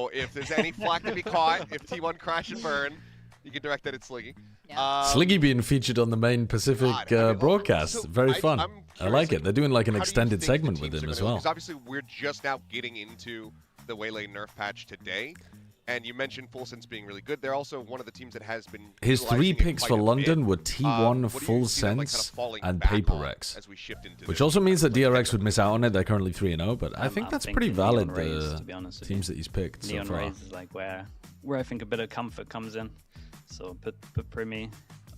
So if there's any flack to be caught, if T1 crash and burn, you can direct that at Sliggy. Yeah. Sliggy being featured on the main Pacific broadcast. So Very fun. I'm I like curious, it. They're doing like an how do you extended think the segment with teams him are as gonna- well. Because obviously we're just now getting into the Waylay nerf patch today. And you mentioned Full Sense being really good. They're also one of the teams that has been. His three utilizing it picks quite for a London bit. were T1, What do you Full see them, like, kind of Sense, falling and back Paper on Rex. as we shift into Which this also means that like DRX would miss out on it. They're currently 3-0, but I think I'm that's pretty thinking valid, Neon Rays, the to be honest with teams you. that he's picked so Neon far. Rays is like where I think a bit of comfort comes in. So put Primi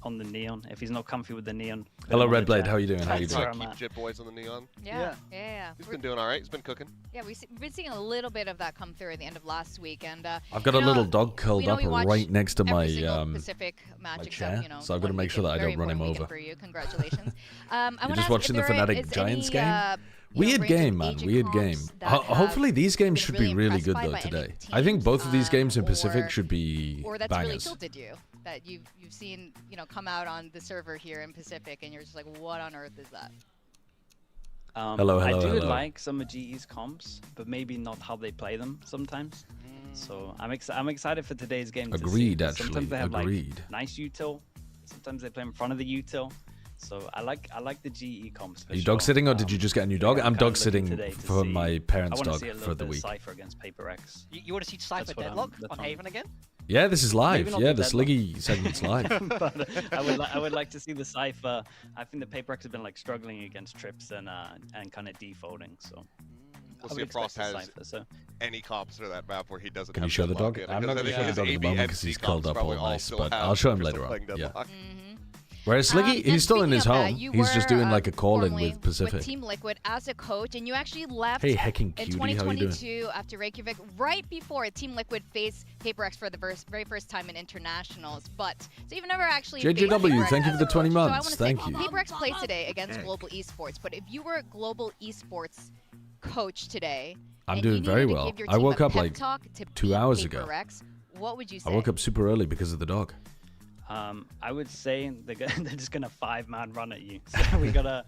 on the Neon. If he's not comfy with the Neon. put Hello, him on the Redblade. Jet. How are you doing? How you That's doing? where I'm keep at. Jit Boys on the Neon. Yeah. He's been doing all right. He's been cooking. Yeah, we've been seeing a little bit of that come through at the end of last week, and I've got a little dog curled up we watch right next to my every single Pacific match chair, except, you know, so I've the got to one make sure that I weekend. don't run him Very over. important weekend for you. Congratulations. I You're wanna just ask watching the if there Fnatic is Giants any, game? you know, Weird random game, man. agent Weird game. comps that Hopefully these games been should really be really impressed good by though any today. teams, I think both of these games in or, Pacific should be or that's really bangers. tilted you, that you've seen, you know, come out on the server here in Pacific, and you're just like, what on earth is that? Hello, I do hello. like some of GE's comps, but maybe not how they play them sometimes. So I'm excited for today's game. Agreed, to see. 'Cause actually. Sometimes they have Agreed. like nice util. Sometimes they play in front of the util. So I like the GE comps. For Are you sure. dog sitting or did you just get a new dog? yeah, I'm kinda dog looking sitting today to for see- my parents' I dog want to see a for little the bit week. of Cypher against Paper X. You want to see Cypher That's what Deadlock that's on what I'm- Haven again? Yeah, this is live. Maybe not Yeah, the the deadlock. Sliggy segment's live. But I would like to see the Cypher. I think the Paper X has been like struggling against trips and kind of defaulting. So We'll I see would if Frost expect has the Cypher, so. any comps for that map where he doesn't Can have you show the Deadlock dog? in, I'm not because going to I show think the dog his at the moment AB because and he's C curled comps up all probably nice, still but have I'll show him for later playing on. Yeah. Deadlock. Whereas Sliggy, And he's still in speaking his of that, home. you He's just were, doing like a call-in formerly with Pacific. Team Liquid as a coach, and you actually left Hey, hecking in cutie, how you doing? 2022 after Reykjavik, right before Team Liquid faced Paper X for the very first time in internationals. But so you've never actually. faced JJW, Paper X thank you as for a the 20 coach. So I months. wanna Thank say, you. Paper X plays today against Global Esports, but if you were a Global Esports coach today, I'm and doing you very needed to well. give your I team woke a up pep like talk to 2 beat hours Paper ago. X, what would you say? I woke up super early because of the dog. I would say they're just gonna 5-man run at you. So we gotta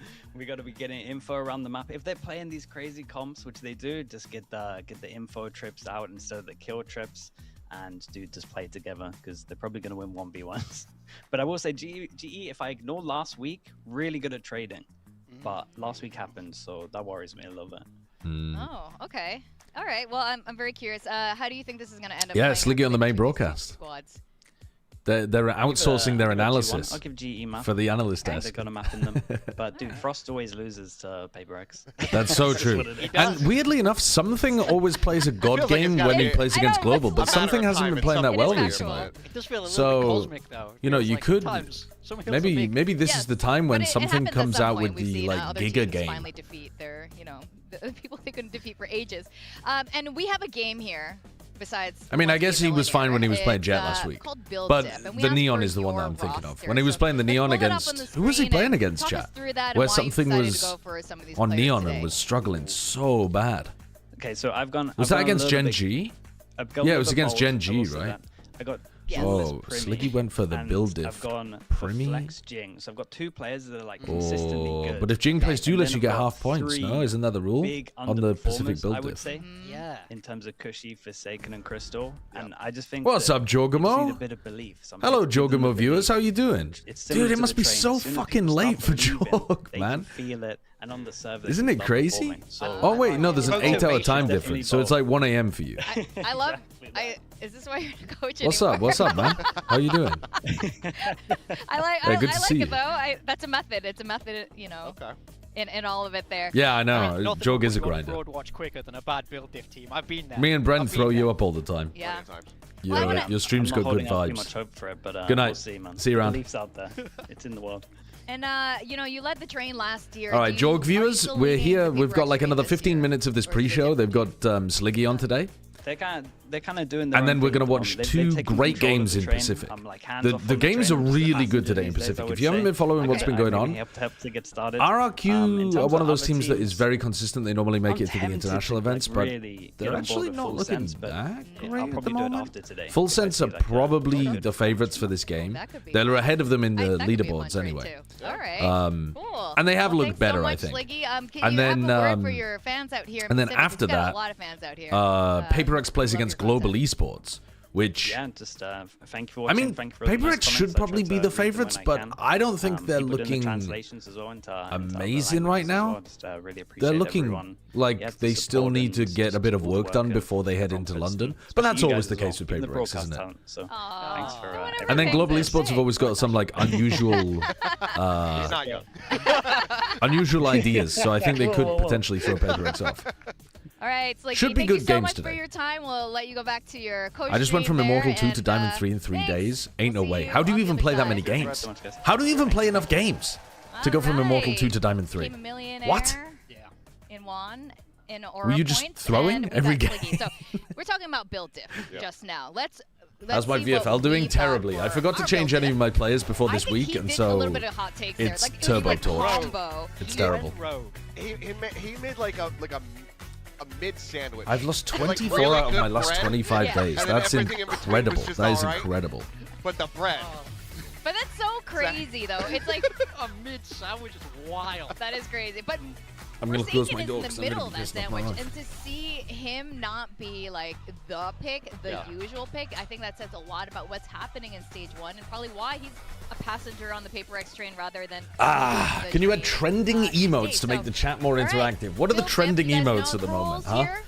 be getting info around the map. If they're playing these crazy comps, which they do, just get the info trips out instead of the kill trips, and just play together because they're probably gonna win 1v1s. But I will say GE, if I ignore last week, really good at trading. But last week happened, so that worries me a little bit. Oh, okay. All right. Well, I'm very curious. How do you think this is going to end up? Yeah, playing out Sliggy on the main between these two broadcast. Squads? They're outsourcing their I'll give it a 2-1. analysis I'll give GE map. for the analyst They've desk. got a map in them. But dude, Frost always loses to Paper X. That's so That's true. what it is. And weirdly enough, something always plays a god feels like game it's when gotta he be- plays I against know, Global, it's but a matter something of hasn't time been and playing that something well is recently. factual. It does feel a little So, bit cosmic though. you know, It's you like could- sometimes something feels so big. Maybe this Yes, is the time when but it something happens at comes some out point. with We've the seen, like other Giga teams game. finally defeat their, you know, the people they couldn't defeat for ages. And we have a game here. Besides, I mean, I guess he was fine when he was playing Jet It's, last week. called Build But Dip, and we the asked Neon for is the one that your I'm thinking of. roster. When he was So playing the let's Neon pull it up on against... the Who was he screen playing and against, talk us Chat? through that and Where why you something decided to was go for some of these on players Neon today. and was struggling so bad. Okay, so I've gone. Was I've that gone a against little Gen bit- G? I've gone Yeah, a it was little against bold, Gen I G, will say right? that. I got Yes. Oh, Primi, Sliggy went for the and build diff. I've gone Primi? for Flex Jing. So I've got 2 players that are like consistently Oh, good. but if Jing plays And Duelist, then you get I've got half points, 3 no? Isn't that the rule? big On the Pacific underperformers, build I would diff. say. Yeah. In terms of Cushy, Forsaken, and Crystal, and I just think What's that up, you just need a Jogamo? bit of belief. Sometimes Hello, give them the Jogamo viewers. belief. How you doing? It's similar Dude, it to must the be train. so As soon as fucking people late start for believing, Jog, they man. can feel it, and on the server, Isn't they it start crazy? performing. So Oh, wait, no, there's an Motivation 8-hour time definitely difference, so it's like 1 a.m. for you. I love. Is this why you're the coach What's anymore? up? What's up, man? How you doing? I like. Yeah, good I to like see it you. though. That's a method. It's a method, you know, Okay. in all of it there. Yeah, I I know. mean, nothing Jog is a puts you on grinder. Broad watch quicker than a bad build diff team. I've been there. Me and Brent I've been throw you there. up all the time. Yeah. Plenty of times. Well, I Your, wanna- your stream's I'm got not good holding out too much vibes. hope for it, but Good night. we'll see, man. See you around. Belief's out there. It's in the world. And you know, you led the train last year. All right, Jog viewers, we're here. We've got like another 15 minutes minutes of this pre-show. They've got Sliggy on today. They're kind of doing their And then own we're thing going to at the watch moment. 2 They've taken great control of games the in train. Pacific. I'm like hands The off on games are train, just really passengers good today in these days, I Pacific. would If you haven't say. been following what's been going on, help to get started. In RRQ terms are one of of those other teams that is teams, very consistent. They normally make I'm it to the tempted international to, like, events, but really they're get on actually board with not Full looking Sense, but that I'll great at the probably do it moment. after today. Full if I Sense see, are like, a probably good the favorites for performance. this game. That could be They're fun. ahead of them in the That could be a fun leaderboards trade, anyway. too. All right. Cool. And they have Well, looked thanks better, so I much, think. Sliggy. Can And you then, have a word for your fans out here in and then Pacific? after We've got that, a lot of fans out here. Paper PaperX plays against Global Esports, which... Yeah, just thank you for I watching. mean, thank you for all the nice PaperX comments. should I probably try be to the read them when favorites, I but can. I don't think they're People doing the looking translations as well into other amazing right languages as well. now. Just, really appreciate They're looking everyone. like Yeah, to they still support need to and get a bit of support work done of before they head the into conference, London. especially But that's you always guys the as well, case with even the PaperX, broadcast isn't it? talent. So Aw. thanks for Whatever everything. And then Thanks Global for Esports have saying. always got some like unusual, He's not young. unusual ideas. So I think they could potentially throw PaperX off. All right, Sliggy, Should be thank good you so games much today. for your time. We'll let you go back to your coach. I just went from stream Immortal there, 2 to and, Diamond 3 in 3 thanks. days. Ain't no We'll see way. you How do you on the even other play that many side. games? Thanks so much, guys. How do you even play enough games to go from Immortal 2 to Diamond 3? Became a millionaire What? Yeah. in Juan in Aura Were you just points, throwing and we every got game? Sliggy. So we're talking about build diff just now. Let's How's my see what VFL doing? we got Terribly. I for forgot to our change build any of diff. my players before I this think week, he and did so a little bit of hot takes there. it's Like, it was turbo like torch. combo. It's He terrible. went rogue. He made like a mid sandwich. I've lost Like 24 really out of good my last bread, 25 Yeah. days. and then That's everything in between was incredible. just That is alright. incredible. But the bread. But that's so crazy, though. It's like A mid sandwich is wild. that is crazy. But I'm going to close my Forsaken door is because in I'm the going middle to of be that pissing off my sandwich, wife. and to see him not be like the pick, the usual pick, I think that says a lot about what's happening in stage 1 and probably why he's a passenger on the PaperX train rather than the Can you add train, trending emotes stage. to make So, the chat more all right, interactive? What are the Bill Biff, trending you guys know emotes at the the moment, rules huh? here?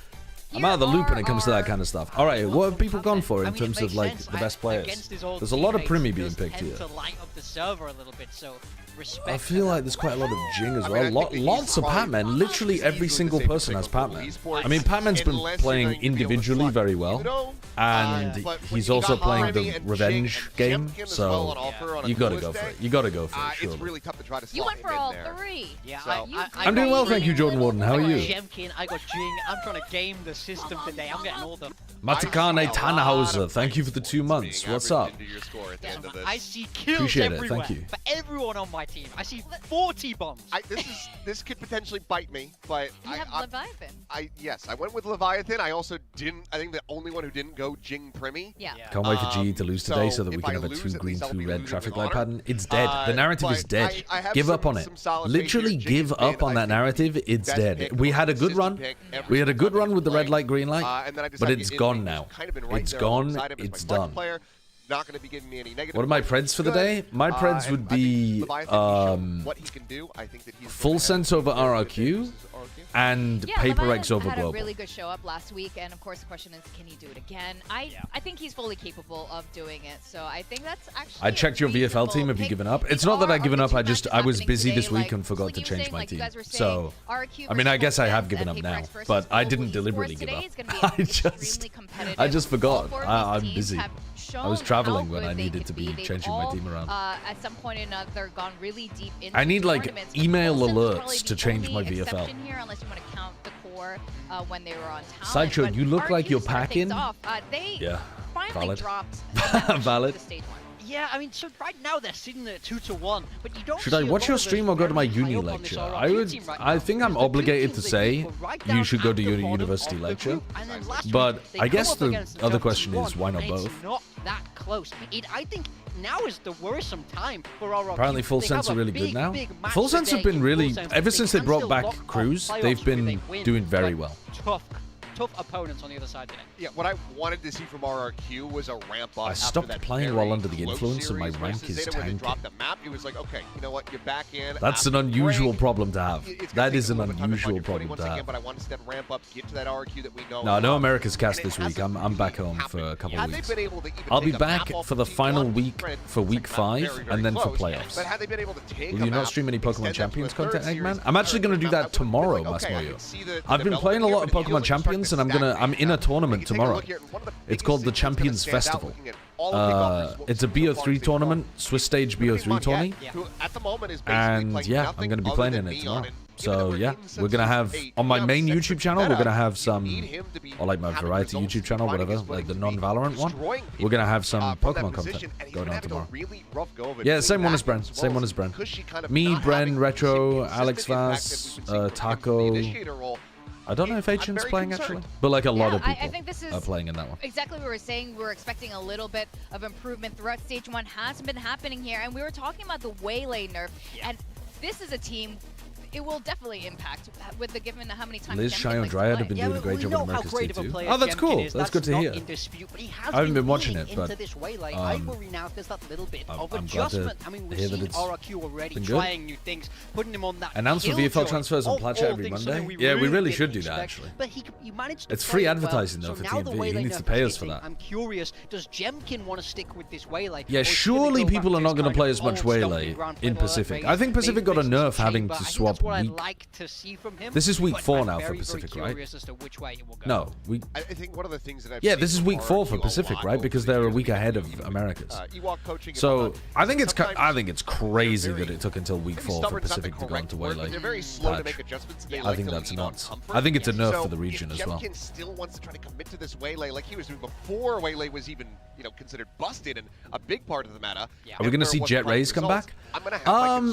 I'm out of the loop when it comes to that Here kind of stuff. All right, what have people gone for in I mean, it terms of makes like sense. the best players? Against his old There's a lot of teammates, Primi he being does picked tend here. to light up the server a little bit, so respect. I feel like there's quite a lot of Jing as I mean, well. I think that he's Lots of probably Patman. Literally easily every the single safest person pick has of global Patman. esports, I mean, Patman's been unless you're playing going to be able to individually slot very well, Uno, and but when he's you also got playing Primi the and revenge Jing and game, Champion as well on so offer on a you got to coolest go for day, it. You got to go for it, it's surely. really tough to try to You slot went him for in all there. 3. Yeah, So- I'm doing well, thank you, Jordan Warden. How are I you? got Jemkin, I got Jing. I'm trying to game the system today. I'm getting all the. Matakane I see a lot Tannhauser, of thank you for the points 2 months. being What's up? averaged into your score at the end of this. I see kills Appreciate it, everywhere thank you. for everyone on my team. I see 40 bombs. This could potentially bite me, but You have Leviathan. yes, I went with Leviathan. I also didn't. I think the only one who didn't go Jing Primi. Yeah. Can't wait for GE to lose today so that if we can I have a lose, 2 at green, least I'll 2 be red losing traffic with light honor. pattern. It's dead. The narrative is but dead. I have Give up on it. some solid faith Literally here. Jing give has been, up on I that think, narrative. the It's best dead. pick, We had a good consistent run. pick every We had a single good time run he with the red played. light, green light. And then I But decided it's in gone he's now. kind of been right It's there gone. alongside him as It's my flex done. player. Not going to be giving me any negative. What are my points, preds for the which is day? My good. preds And would I think be Leviathan has shown what he can do. I think that he's full going to sense have over a very good RRQ day versus RRQ. and Yeah, PaperX Leviathan over had a global. really good show up last week, and of course the question is, can he do it again? I think he's fully capable of doing it, so I think that's actually. I checked your VFL team. Have you given up? It's not that I've given up. I was busy this week and forgot to change my team. So, I mean, I guess I have given up now, but I didn't deliberately give up. I just forgot. I'm busy. I was traveling when I needed to be changing my team around. At some point or another, gone really deep into I need like tournaments, but email Wilson's alerts probably to the change my only VFL. exception here, unless you want to count the core when they were on talent. Sideshow, But you look like RRQ you're started things packing. off. They Yeah, finally valid. dropped a match Valid. to stage 1. Yeah, I mean, so right now they're sitting at 2-1, but you don't. Should I watch your stream or go to my uni lecture? I think I'm obligated to say you should go to your university lecture. But I guess the other question is, why not both? It's not that close. I think now is the worrisome time for RRQ. Apparently Full They Sense have are a really good big, now. big match Full Sense have today been in really, Full Sense, ever but since they can brought still back lock off Cruz, playoffs they've if been they win. doing very But well. Tough opponents on the other side today. Yeah, what I wanted to see from RRQ was a ramp up. I after stopped that playing very while under the close influence and my series rank versus is Zeta when they tanking. dropped the map, it was like, okay, you know what, you're back in. That's an after the unusual break. problem to have. It's gonna That take is a an little bit of time to find unusual your footing problem once to again, have. but I want to see them ramp up, get to that RRQ that we know. No, and no love. America's cast And it this week. hasn't I'm back really home for a happened couple yet. of Had weeks. they been able to even I'll be take a map back off for of the T1, final week granted, for it's week like 5 very, very and then for close, playoffs. But had they been able to take Will a you not map, stream any extend Pokemon that to Champions a third content, series, Eggman? I'm actually going to do that tomorrow, Masmoyo. I've been playing a lot of Pokemon Champions, and I'm in a tournament tomorrow. It's called the Champions Festival. It's a BO3 tournament, Swiss Stage BO3 tourney. And yeah, I'm going to be playing in it tomorrow. So yeah, we're going to have, on my main YouTube channel, we're going to have some, or like my variety YouTube channel, whatever, like the non-Valorant one. We're going to have some Pokemon content going on tomorrow. Yeah, same one as Bren, same one as Bren. Me, Bren, Retro, Alex Vaz, Taco. I don't know if Ancient's playing actually, but like a lot of I people think this is are playing in that one. exactly what we were saying. We were expecting a little bit of improvement throughout stage 1. Hasn't been happening here, and we were talking about the Waylay nerf, and this is a team. it will definitely impact with the given how many times. Liz, Shy, and Dryad have been doing a great job in America's T2. Oh, that's cool. That's good to hear. I haven't been watching it, but I worry now there's that little bit of I'm glad adjustment. to I mean, we've hear seen that it's RRQ already been trying good. new things, putting him on that. Announce for VFL transfers on Platchat every Monday. Yeah, we really should do that, actually. But he managed to It's free play it advertising, well. though, for So now the TMV. Waylay He needs to nerf pay is us for hitting. that. I'm curious, does Jemkin want to stick with this Waylay? Yeah, or is he gonna surely go back people are to not his going to kind play of as much old stomping Waylay ground in play Pacific. like I think Pacific got a nerf having to I think swap that's what I'd week. like to see from him. This is week but 4 I'm now for very, Pacific, very right? curious as to which way it will go. No, I think one of the things that I've yeah, seen this is from week 4 for RRQ a Pacific, lot right? over Because the they're a years week with ahead the of Americas. Ewok coaching and So whatnot, I think it's sometimes crazy they're that very- it took until week maybe 4 for stubborn's not the Pacific to go correct into word, but Waylay. they're very slow to patch. make adjustments. They I like think to that's lean on nuts. comfort. I think it's a nerf So for the region if as well. Jemkin still wants to try to commit to this Waylay like he was doing before Waylay was even, considered busted and a big part of the meta. Are we going to see Jet Rays come back?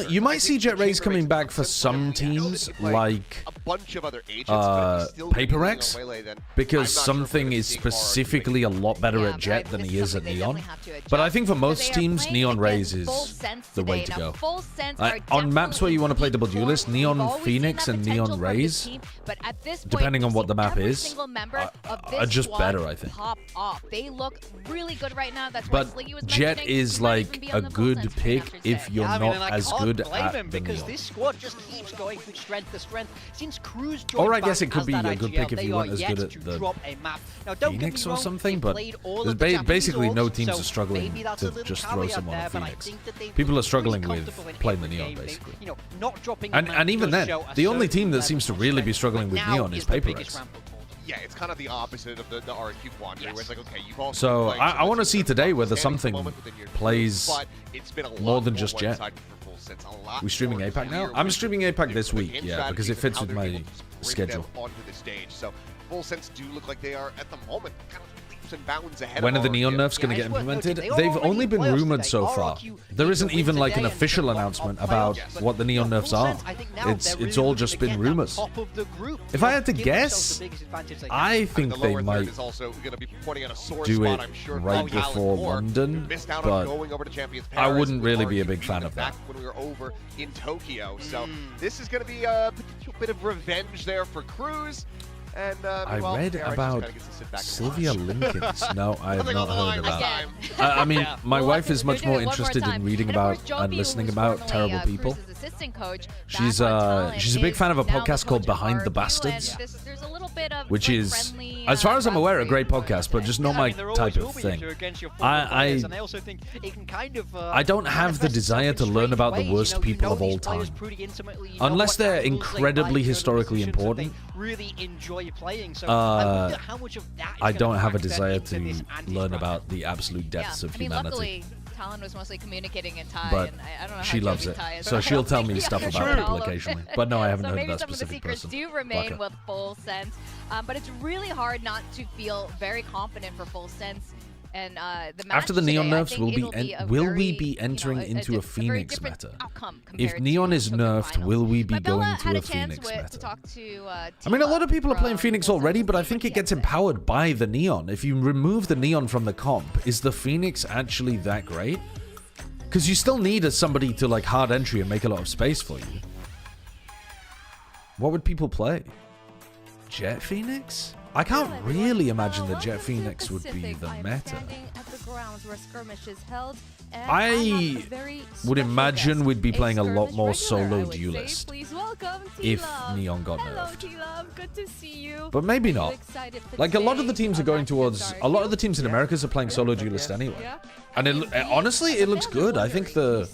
You might see Jet Rays coming back for some teams, like a bunch of other agents, but he's still gonna be Paper leaning X, on Waylay, then because I'm not sure if we're something gonna is see RRQ specifically a lot better Yeah, at Jet but than this he is at something they Neon. definitely have to adjust. But I think for Because most they are teams, playing Neon Rays against Full is Sense the way today. to Now, go. Full Sense On maps where you want to play double duelist, Neon We've always Phoenix seen that and potential Neon from this Rays, team, but at this point, depending on you what see the map every is, single member of are this just squad better, I think. pop off. They look really good right now. That's But what Sliggy was Jet mentioning. is He might like even be a on the Full good Sense team pick after if today. you're Yeah, I mean, not and I as can't good blame at him the because Neon. this squad just keeps going from strength to strength. Since Cruz joined Or I guess back it could as be that a good IGL, pick if they you are weren't as yet good at to the drop a map. Now, don't get Phoenix me or wrong, something, they but played all there's of the Japanese basically no orgs, teams so are struggling maybe that's a to little just throw caveat someone there, on but I Phoenix. think that they've People been are struggling pretty with comfortable in playing the every Neon, game. They, basically. not dropping a map And even does then, show a the only certain team that level seems to of really be strength, struggling but with now Neon is the Paper biggest X. ramp up. Yeah, it's kind of the opposite of the RRQ quandary, where it's like, okay, you've also So been playing I some want to of the see teams that today are whether standing something moment within your group, plays but it's been a more lot than just Jet. one-sided for Full Sense, a lot We streaming more APAC now? clear I'm with streaming APAC this the week, game yeah, because strategies it and fits how with they're my able to bring schedule. them onto the stage. So Full Sense do look like they are at the moment kind of leaps and bounds ahead When are of the Neon RRQ. nerfs going to Yeah, get it's worth noting, implemented? they are They've already only in been playoffs rumored today. so far. RRQ There need isn't to win even like an today and official lock announcement up about playoffs. what the Neon Full nerfs are. Sense, I think now It's they're it's really all looking just to been get that rumors. top of the group If to I had to give guess, themselves the biggest advantage they can. I The think lower they third might is also going to be pointing at a sore do spot, it I'm sure, right for Talon before Core, London, who missed out but on going over to Champions I Paris wouldn't with really be a RRQ big fan beating of them that. back when we were over in Tokyo. So this is going to be a potential bit of revenge there for Cruz. And I meanwhile, read PRX just about kinda gets to sit back and Sylvia watch. Lincoln's. No, I have Nothing on not the heard line of this that. time. I mean, Yeah. my Well, wife is they're much doing more it one interested in time. reading And of about course, Joby, and listening who's about formerly, terrible people. Cruz's assistant coach, She's back on Talon, she's a big is fan of a now the podcast called coach of Behind the RRQ, Bastards, and there's a little bit of which is, friendly, as far as I'm aware, a great rivalry podcast, but just not Yeah, I my mean, there always type will of be if thing. you're against your former players, and I also think it can kind of, I don't have the manifest itself desire in to learn strange about the ways. worst You know people of these all players time. pretty intimately. You know Unless what they're angles they incredibly like, certain historically positions that they important. really enjoy playing. So I wonder how much of that is I gonna don't have a factor desire into to this learn anti-strategy. about the absolute depths of I mean, humanity. luckily, Talon was mostly communicating in Thai, But and I don't know she how loves Joby's it, Thai is, so I she'll don't tell think me he stuff about understood people all of occasionally. it. But no, I haven't So heard maybe that some of the specific secrets person. do remain Baka. with Full Sense, but it's really hard not to feel very confident for Full Sense. And the match After the Neon today, I nerfs, think will it'll be a will we very, be entering you know, into a very Phoenix different meta? outcome If compared Neon to is Tokyo nerfed, Finals. will we be But Bella going to had a a chance Phoenix to meta? talk to I mean, a lot of people are playing Phoenix already, but I think it gets empowered by the Neon. If you remove the Neon from the comp, is the Phoenix actually that great? Because you still need somebody to like hard entry and make a lot of space for you. What would people play? Jet Phoenix? I can't really imagine that Jet Phoenix would be the meta. I would imagine we'd be playing a lot more solo duelist if Neon got nerfed. But maybe not. Like a lot of the teams are going towards, a lot of the teams in Americas are playing solo duelist anyway. And honestly, it looks good. I think the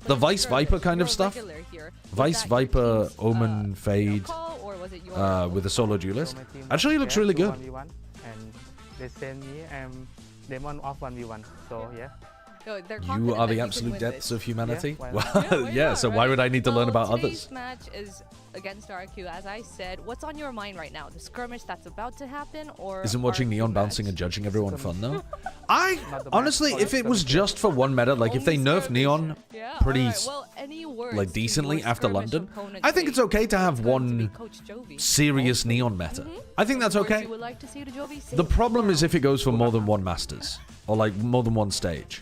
Vice Viper kind of stuff, Vice Viper, Omen, Fade, with a solo duelist, actually looks really good. And they send me Demon off 1v1. So yeah. You are the absolute depths of humanity. Well, yeah. So why would I need to learn about others? Today's match is against RRQ, as I said. What's on your mind right now? The skirmish that's about to happen, or Isn't watching RRQ Neon match? bouncing and judging everyone fun though? I honestly, if it was just for one meta, like if they nerf Neon pretty like decently after London, I think it's okay to have one serious Neon meta. I think that's okay. The problem is if it goes for more than one Masters or like more than one stage.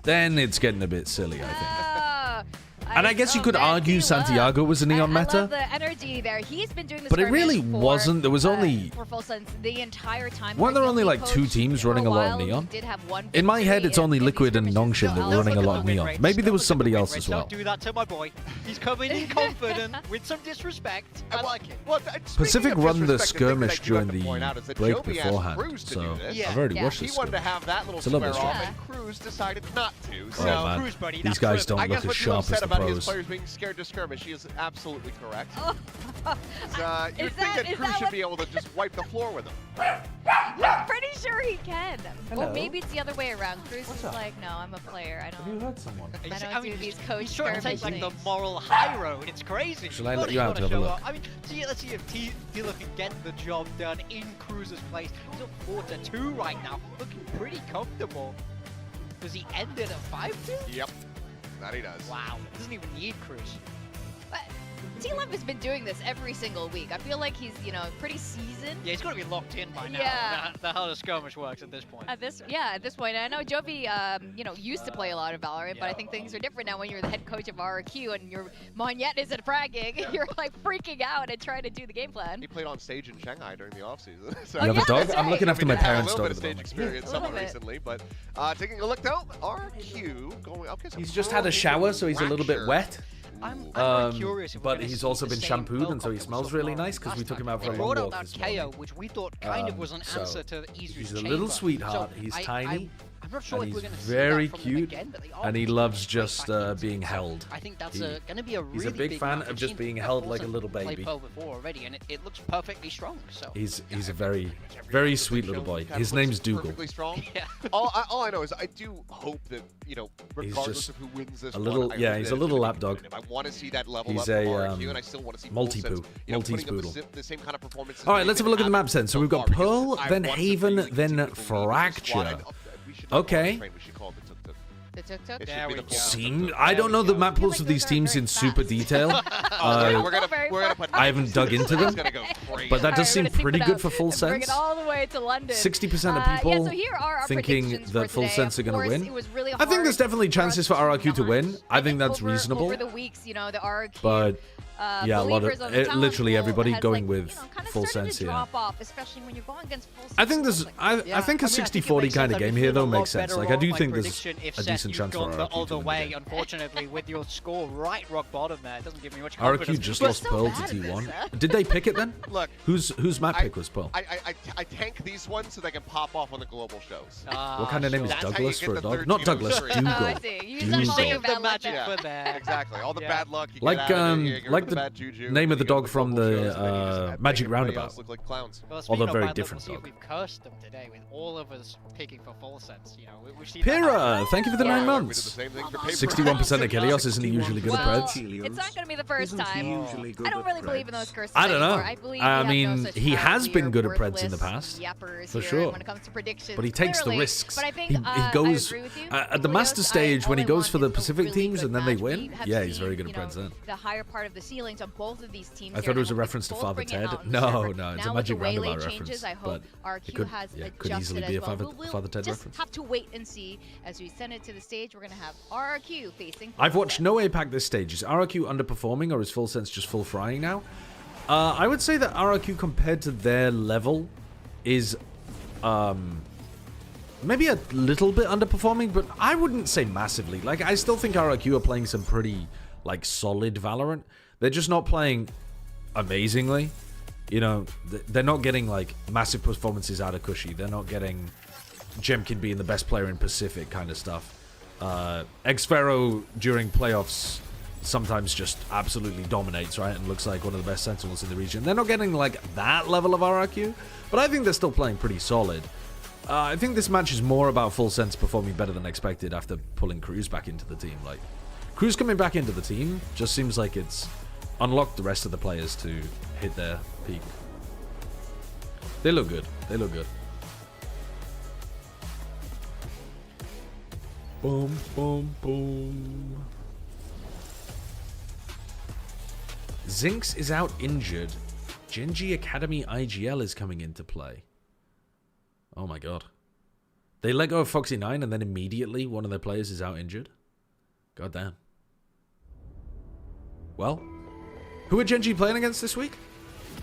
Then it's getting a bit silly, I think. And I guess you could argue Santiago was a Neon I meta. love the energy there. He's been doing this, but it really wasn't. There was only for full sense the entire time. Weren't there only like 2 teams running a lot of Neon? In my head, it's only Liquid and Nongshin that were running a lot of Neon. Maybe there was somebody else as well. Don't do that to my boy. He's coming in confident with some disrespect. I like it. Well, Pacific run the skirmish during the break Jovi asked beforehand, Cruz to so do this. I've already watched He this. wanted to have that little square off, and Cruz decided not to. So Oh, man. Cruz, buddy, These that's guys driven. don't I look guess as what you sharp as said the about his pros. players being scared to skirmish, he is absolutely correct. You Is think that- that is Cruz that should what- be able to just wipe the floor with him. I'm pretty sure he can. Hello? Or maybe it's the other way around. Cruz is like, no, I'm a player. I don't. heard someone? I don't do these coach He's trying to take skirmish like the things. moral high road. It's crazy. Shall I But let he's you out gotta to have a show look? up. I mean, let's see if Tila can get the job done in Cruz's place. He's up 4-2 right now, looking pretty comfortable. Does he end it at 5-2? Yep, that he does. Wow, doesn't even need Cruz. But T-Love has been doing this every single week. I feel like he's, pretty seasoned. Yeah, he's got to be locked in by now. Yeah. The how the skirmish works at this point. At this point, I know Jovi, used to play a lot of Valorant, but I think things are different now when you're the head coach of RRQ and your Monyet isn't fragging. You're like freaking out and trying to do the game plan. He played on stage in Shanghai during the offseason. So You have a yeah, dog? that's I'm right. looking after my We did have parents' a dog little at bit the of stage moment. experience A little somewhat bit. recently, but taking a look though, RRQ going. Okay, so He's just had a shower, so he's a little bit Fracture. wet. I'm very curious if we're but gonna he's see also the been same shampooed, World and so Cup he that we smells saw really from nice because we last took him time. out for They a brought long out walk that this KO, morning. which we thought kind of was an So answer to Izu's he's a chamber. little sweetheart. So He's I- tiny. I'm not sure and if we're he's going to see very that from them cute, again, but they are and he putting loves him just right back into being it. So held. I think that's He- going to be a he's really a big fan match. of We've just seen being held like a Fulton little play baby. Pearl before already, and it looks perfectly strong. So He's a very, very sweet little boy. His name's Dougal. Perfectly strong. yeah. All I know is I do hope that regardless just of who wins this, a little- one, I yeah, hope he's that a it's little gonna be lapdog. competitive. I want to see that level He's up a, from RRQ, and I still want to see multi-poo. putting up the same kind of performance. All right, let's have a look at the map then. So we've got because Pearl, I then want to Haven, really then continue to believe in this squad. Fracture. We should not call it Okay. train, we should call it the tuk-tuk. The tuk-tuk? It There should be we the go. full Seem, tuk-tuk. I don't know the I map feel pools like of those these are teams very in super fast. detail. We're gonna put. I haven't dug into them, It's gonna go crazy. but that Alright, does we're seem gonna sync pretty it good up for full and Bring sense. it all the way to London. 60% of Yeah, people so here are our thinking predictions that for full today. sense are Of going to course, win. it was really I think there's hard definitely for chances us for RRQ to not- win. I think that's over, reasonable. Over the weeks, the RRQ. But yeah, a lot believers of on the talent literally pool everybody has, going like, with kind of full started sense to here. drop off, especially when you're going against full I think sense. there's, I think a I think it 60-40 makes kind sense. of I'd game be here though feeling a makes lot sense. better Like I do on my think there's prediction if a Seth, decent you've chance for gone the RRQ to other win the way. game. Unfortunately, with your score right rock bottom there, it doesn't give me much RRQ confidence. just But lost so Pearl to bad at this, T1. Seth. Did they pick it then? Look, Whose map pick was Pearl? I tank these ones so they can pop off on the global shows. What kind of name is That's how you Douglas get for a the dog? third Not team Douglas, victory. Dougal. Oh, I see. You Dougal. just Save the valid magic there. for there. Exactly. All the Yeah. bad luck. You Like, get out of here, you get like rid of the bad juju, name of the you go to dog from global the, shows, and then you just make Magic everybody Roundabout. else look like clowns. Well, Although speaking of very bad luck, different we'll see dog. if we've cursed them today with all of us picking for full sense. We've seen Pyrrha, thank you for the Yeah, 9 we did the months. same thing for paper. 61% of Kilios, isn't he usually good at Well, Preds? it's not going to be the first time. I don't really believe in those curses I don't know. anymore. I believe I we have no mean, such he power. has We been are good at Preds in the worthless past, yappers for here sure. when it comes to predictions. But he takes the clearly. risks. But I think, He I goes agree with you. at the Kilios, master stage all when he I goes want for the is a Pacific really teams good and then they match. win. We have Yeah, he's seen, very good at Preds then. The higher part of the ceilings on both of these teams. I here, thought it was a and I hope reference to both Father bring it Ted. out on the No, server. no, it's a Now with Magic the Waylay Roundabout changes, reference, I hope but RQ it could- has yeah, could adjusted easily as be a well. Father We'll Ted just reference. have to wait and see as we send it to the stage. We're going to have RRQ facing. I've Full watched Sense. no APAC this stage. Is RRQ underperforming or is Full Sense just full frying now? I would say that RRQ compared to their level is maybe a little bit underperforming, but I wouldn't say massively. Like, I still think RRQ are playing some pretty, like, solid Valorant. They're just not playing amazingly. You know, they're not getting, like, massive performances out of Cushy. They're not getting Jemkin being the best player in Pacific kind of stuff. Xfero during playoffs sometimes just absolutely dominates, right? And looks like one of the best Sentinels in the region. They're not getting, like, that level of RRQ, but I think they're still playing pretty solid. I think this match is more about Full Sense performing better than expected after pulling Cruz back into the team. Like, Cruz coming back into the team just seems like it's unlocked the rest of the players to hit their peak. They look good. They look good. Boom, boom, boom. Zinx is out injured. Genji Academy IGL is coming into play. Oh my god. They let go of Foxy9 and then immediately one of their players is out injured? God damn. Well, who are Gen G playing against this week?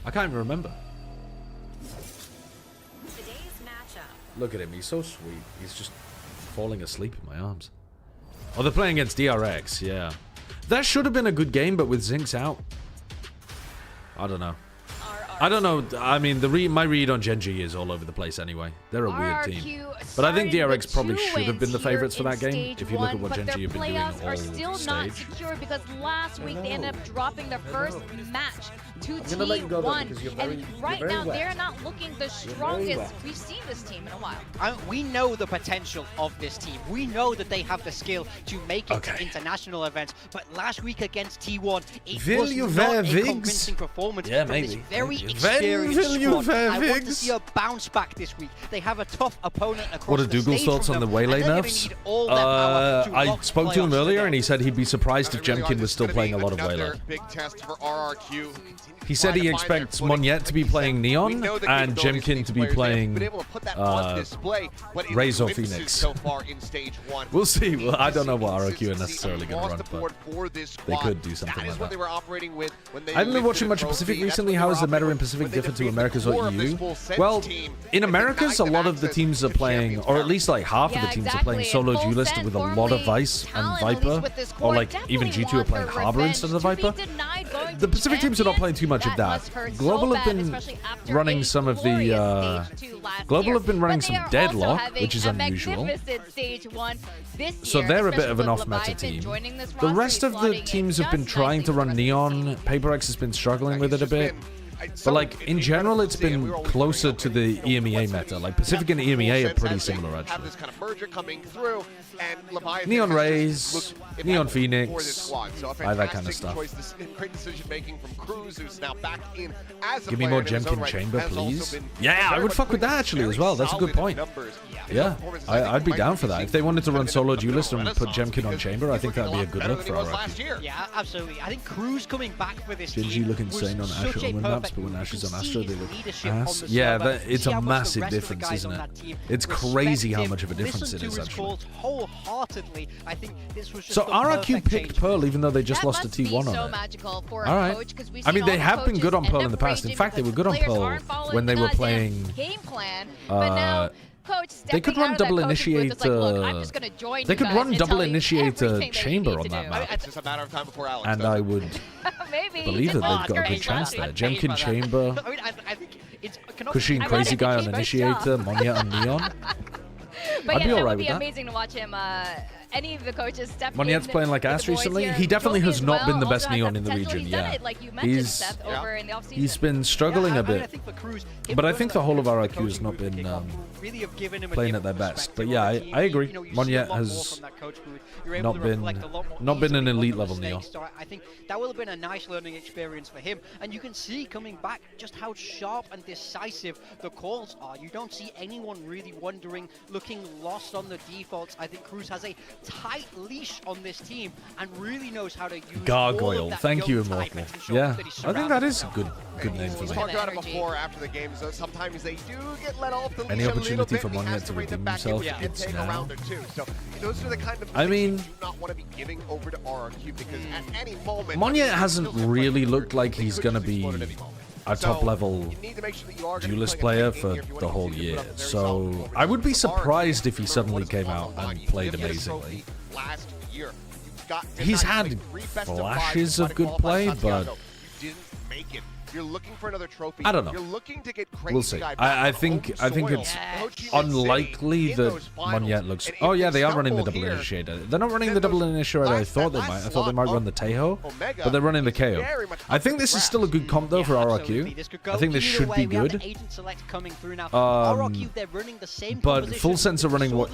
I can't even remember. Look at him. He's so sweet. He's just falling asleep in my arms. Oh, they're playing against DRX. Yeah. That should have been a good game, but with Zinx out. I don't know. I don't know. I mean, my read on Gen G is all over the place anyway. They're a weird team. But I think DRX probably should have been the favorites for that game. If you look at what Gen G have been doing all are still stage. not secure because last week they ended up dropping their first match to T1. And right now, they're not looking the strongest we've seen this team in a while. We know the potential of this team. We know that they have the skill to make it to international events. But last week against T1, it was not a convincing performance from this very experienced squad. I want to see a bounce back this week. They have a tough opponent across What are Dougal's thoughts on the Waylay nerfs? I spoke to him earlier and he said he'd be surprised if Jemkin was still playing a lot of Waylay. Big test for RRQ. He said he expects Monyet to be playing Neon and Jemkin to be playing Razor Phoenix. We'll see. Well, I don't know what RRQ are necessarily going to run, but they could do something like that. I haven't been watching much of Pacific recently. How is the meta in Pacific different to Americas or EU? Well, in Americas, a lot of the teams are playing, or at least like half of the teams are playing solo duelist with a lot of Vice and Viper, or like even G2 are playing Harbor instead of Viper. The Pacific teams are not playing too much of that. Global have been running some of the Global have been running some Deadlock, which is unusual. So they're a bit of an off-meta team. The rest of the teams have been trying to run Neon. PaperX has been struggling with it a bit. But like in general, it's been closer to the EMEA meta. Like Pacific and EMEA are pretty similar actually. Neon Rays, Neon Phoenix, that kind of stuff. Give me more Jemkin Chamber, please. Yeah, I would fuck with that actually as well. That's a good point. Yeah, I'd be down for that. If they wanted to run solo duelist and put Jemkin on Chamber, I think that'd be a good look for RRQ. Yeah, absolutely. I think Cruz coming back for this Gen G look insane on Asher Omen maps, but when Asher's on Astro, they look ass. Yeah, it's a massive difference, isn't it? It's crazy how much of a difference it is, actually. So RRQ picked Pearl even though they just lost to T1 on it. Alright. I mean, they have been good on Pearl in the past. In fact, they were good on Pearl when they were playing... They could run double initiator. They could run double initiator chamber on that map. And I would believe that they've got a good chance there. Jemkin chamber, Cushy and Crazy Guy on initiator, Monyet on Neon. I'd be alright with that. Amazing to watch him. Any of the coaches step in. Monyet's playing like ass recently. He definitely has not been the best Neon in the region. Yeah, he's been struggling a bit. But I think the whole of RRQ has not been playing at their best. But yeah, I agree. Monyet has not been an elite level Neon. I think that will have been a nice learning experience for him. And you can see coming back just how sharp and decisive the calls are. You don't see anyone really wondering, looking lost on the defaults. I think Cruz has a tight leash on this team and really knows how to use Gargoyle. Thank you, Immortal. Yeah, I think that is a good name for me. We talked about it before after the game, so sometimes they do get let off the leash. Any opportunity for Monyet to redeem himself? It's now. So those are the kind of I mean, you do not want to be giving over to RRQ because at any moment Monyet hasn't really looked like he's going to be a top level duelist player for the whole year. So I would be surprised if he suddenly came out and played amazingly. He's had flashes of good play, but you're looking for another trophy. I don't know. You're looking to get crazy. We'll see. I think it's unlikely that Monyet looks. Oh yeah, they are running the double initiator. They're not running the double initiator I thought they might. I thought they might run the Tejo, but they're running the KO. I think this is still a good comp though for RRQ. I think this should be good. But Full Sense are running what?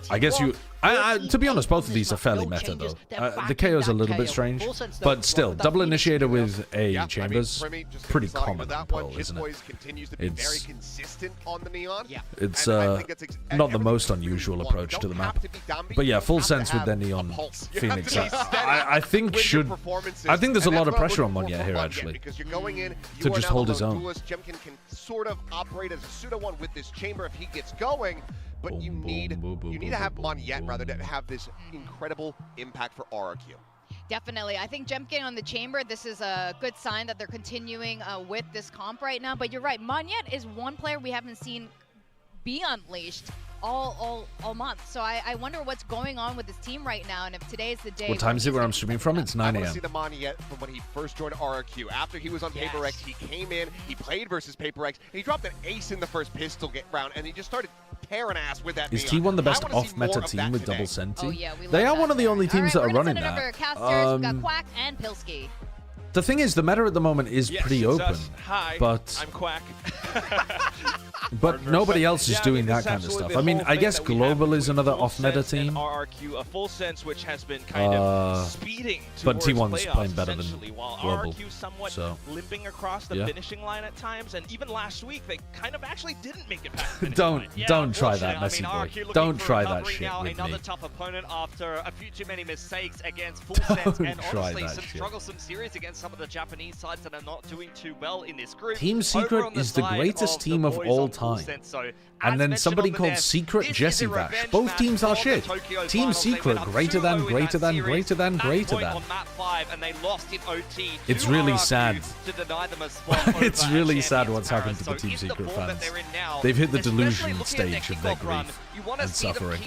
I guess you. To be honest, both of these are fairly meta though. The KO is a little bit strange, but still, double initiator with a chambers. Pretty common in Pearl, isn't it? It's not the most unusual approach to the map. But yeah, Full Sense with their Neon Phoenix. I think there's a lot of pressure on Monyet here actually to just hold his own. Jemkin can sort of operate as a pseudo one with this chamber if he gets going. But you need to have Monyet rather to have this incredible impact for RRQ. Definitely. I think Gem getting on the chamber, this is a good sign that they're continuing with this comp right now. But you're right, Monyet is one player we haven't seen be unleashed all month. So I wonder what's going on with this team right now, and if today's the day. What time is it where I'm streaming from? It's 9 I want a.m. to see the Monyet from when he first joined RRQ. After he was on Paper X, he came in, he played versus Paper X, and he dropped an ace in the first pistol round, and he just started tearing ass with that. Is T1 the best off-meta team with double Senti? Oh, yeah, they are one of the only teams that are running that. that. Casters, we've got Quack and Pilsky. The thing is, the meta at the moment is pretty open. Hi, but I'm Quack. But nobody else is doing that kind of stuff. I mean, I guess Global is another off-meta team. RRQ, a full sense which has been kind of speeding but towards T1's playing better than while Global. RRQ somewhat So limping across the finishing line at times, and even last week they kind of actually didn't make it past the finishing line. Don't try that, messy boy. Don't try that shit with another me. tough opponent after a few too many mistakes against full sense, and honestly some troublesome series against some of the Japanese sides that are not doing too well in this group. Team Secret is the greatest team of all time. And then somebody called Secret Jesse Bash. Both teams are shit. Team Secret greater than. It's really sad. It's really sad what's happened to the Team Secret fans. They've hit the delusion stage of their grief and suffering.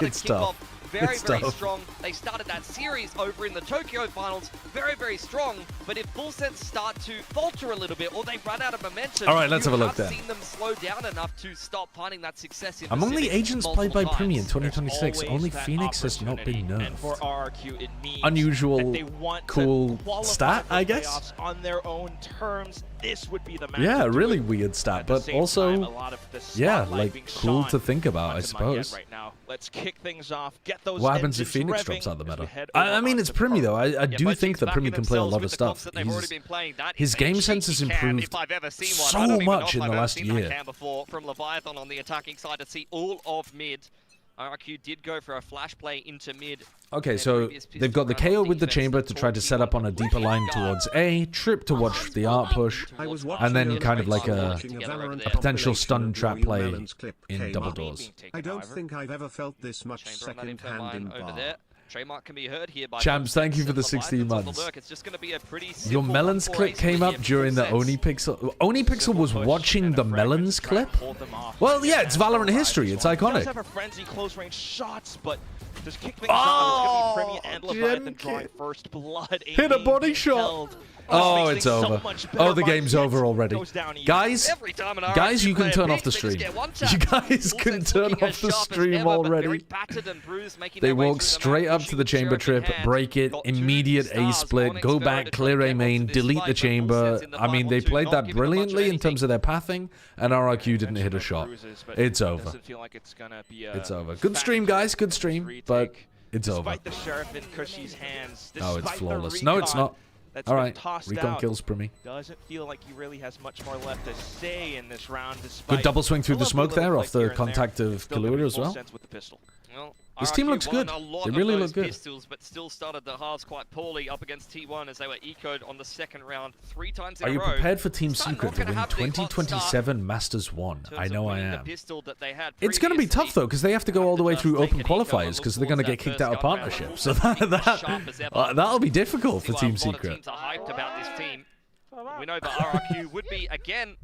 It's tough. Very strong. They started that series over in the Tokyo finals very strong, but if Full Sense start to falter a little bit or they run out of momentum, all right, let's have a look then. Seen them slow down enough to stop finding that success in among the agents played by Primi in 2026, only Phoenix has not been nerfed. For RRQ, it means unusual, cool stat, I guess. On their own terms, this would be the match. Yeah, really weird stat, but also, yeah, like cool to think about, I suppose. Right now. Let's kick things off. Get those what happens if Phoenix drops out the meta? I mean, it's Primi though. I do think that Primi can play a lot of stuff. His game sense has improved so much in the last year. From Leviathan on the attacking side to see all of mid. RRQ did go for a flash play into mid. Okay, so they've got the KO with the chamber to try to set up on a deeper line towards A, Trip to watch the art push, and then kind of like a potential stun trap play in double doors. I don't think I've ever felt this much second hand in bar. Trademark can be heard here by Champs, thank you for the 16 months. It's just gonna be a pretty your Melons clip came up during the Oni Pixel. Oni Pixel was watching the Melons clip? Well, yeah, it's Valorant history. It's iconic. Does have a frenzy close range shots, but just kick things on. It's gonna be Primi and Leviathan drawing first blood. Hit a body shot. Oh, it's over. Oh, the game's over already. Guys, you can turn off the stream. You guys can turn off the stream already. They walk straight up to the chamber trip, break it, immediate A split, go back, clear A main, delete the chamber. I mean, they played that brilliantly in terms of their pathing, and RRQ didn't hit a shot. It's over. It's over. Good stream, guys. Good stream, but it's over. Oh, it's flawless. No, it's not. All right, Recon kills Primi. Doesn't feel like he really has much more left to say in this round. Good double swing through the smoke there off the contact of Kalua as well. This team looks good. They really look good. Pistols, but still started the halves quite poorly up against T1 as they were ecoed on the second round 3 times in a row. Are you prepared for Team Secret to win 2027 Masters 1? I know I am. It's going to be tough though, because they have to go all the way through open qualifiers because they're going to get kicked out of partnership. So that'll be difficult for Team Secret. Teams are hyped about this team. We know that RRQ would be again.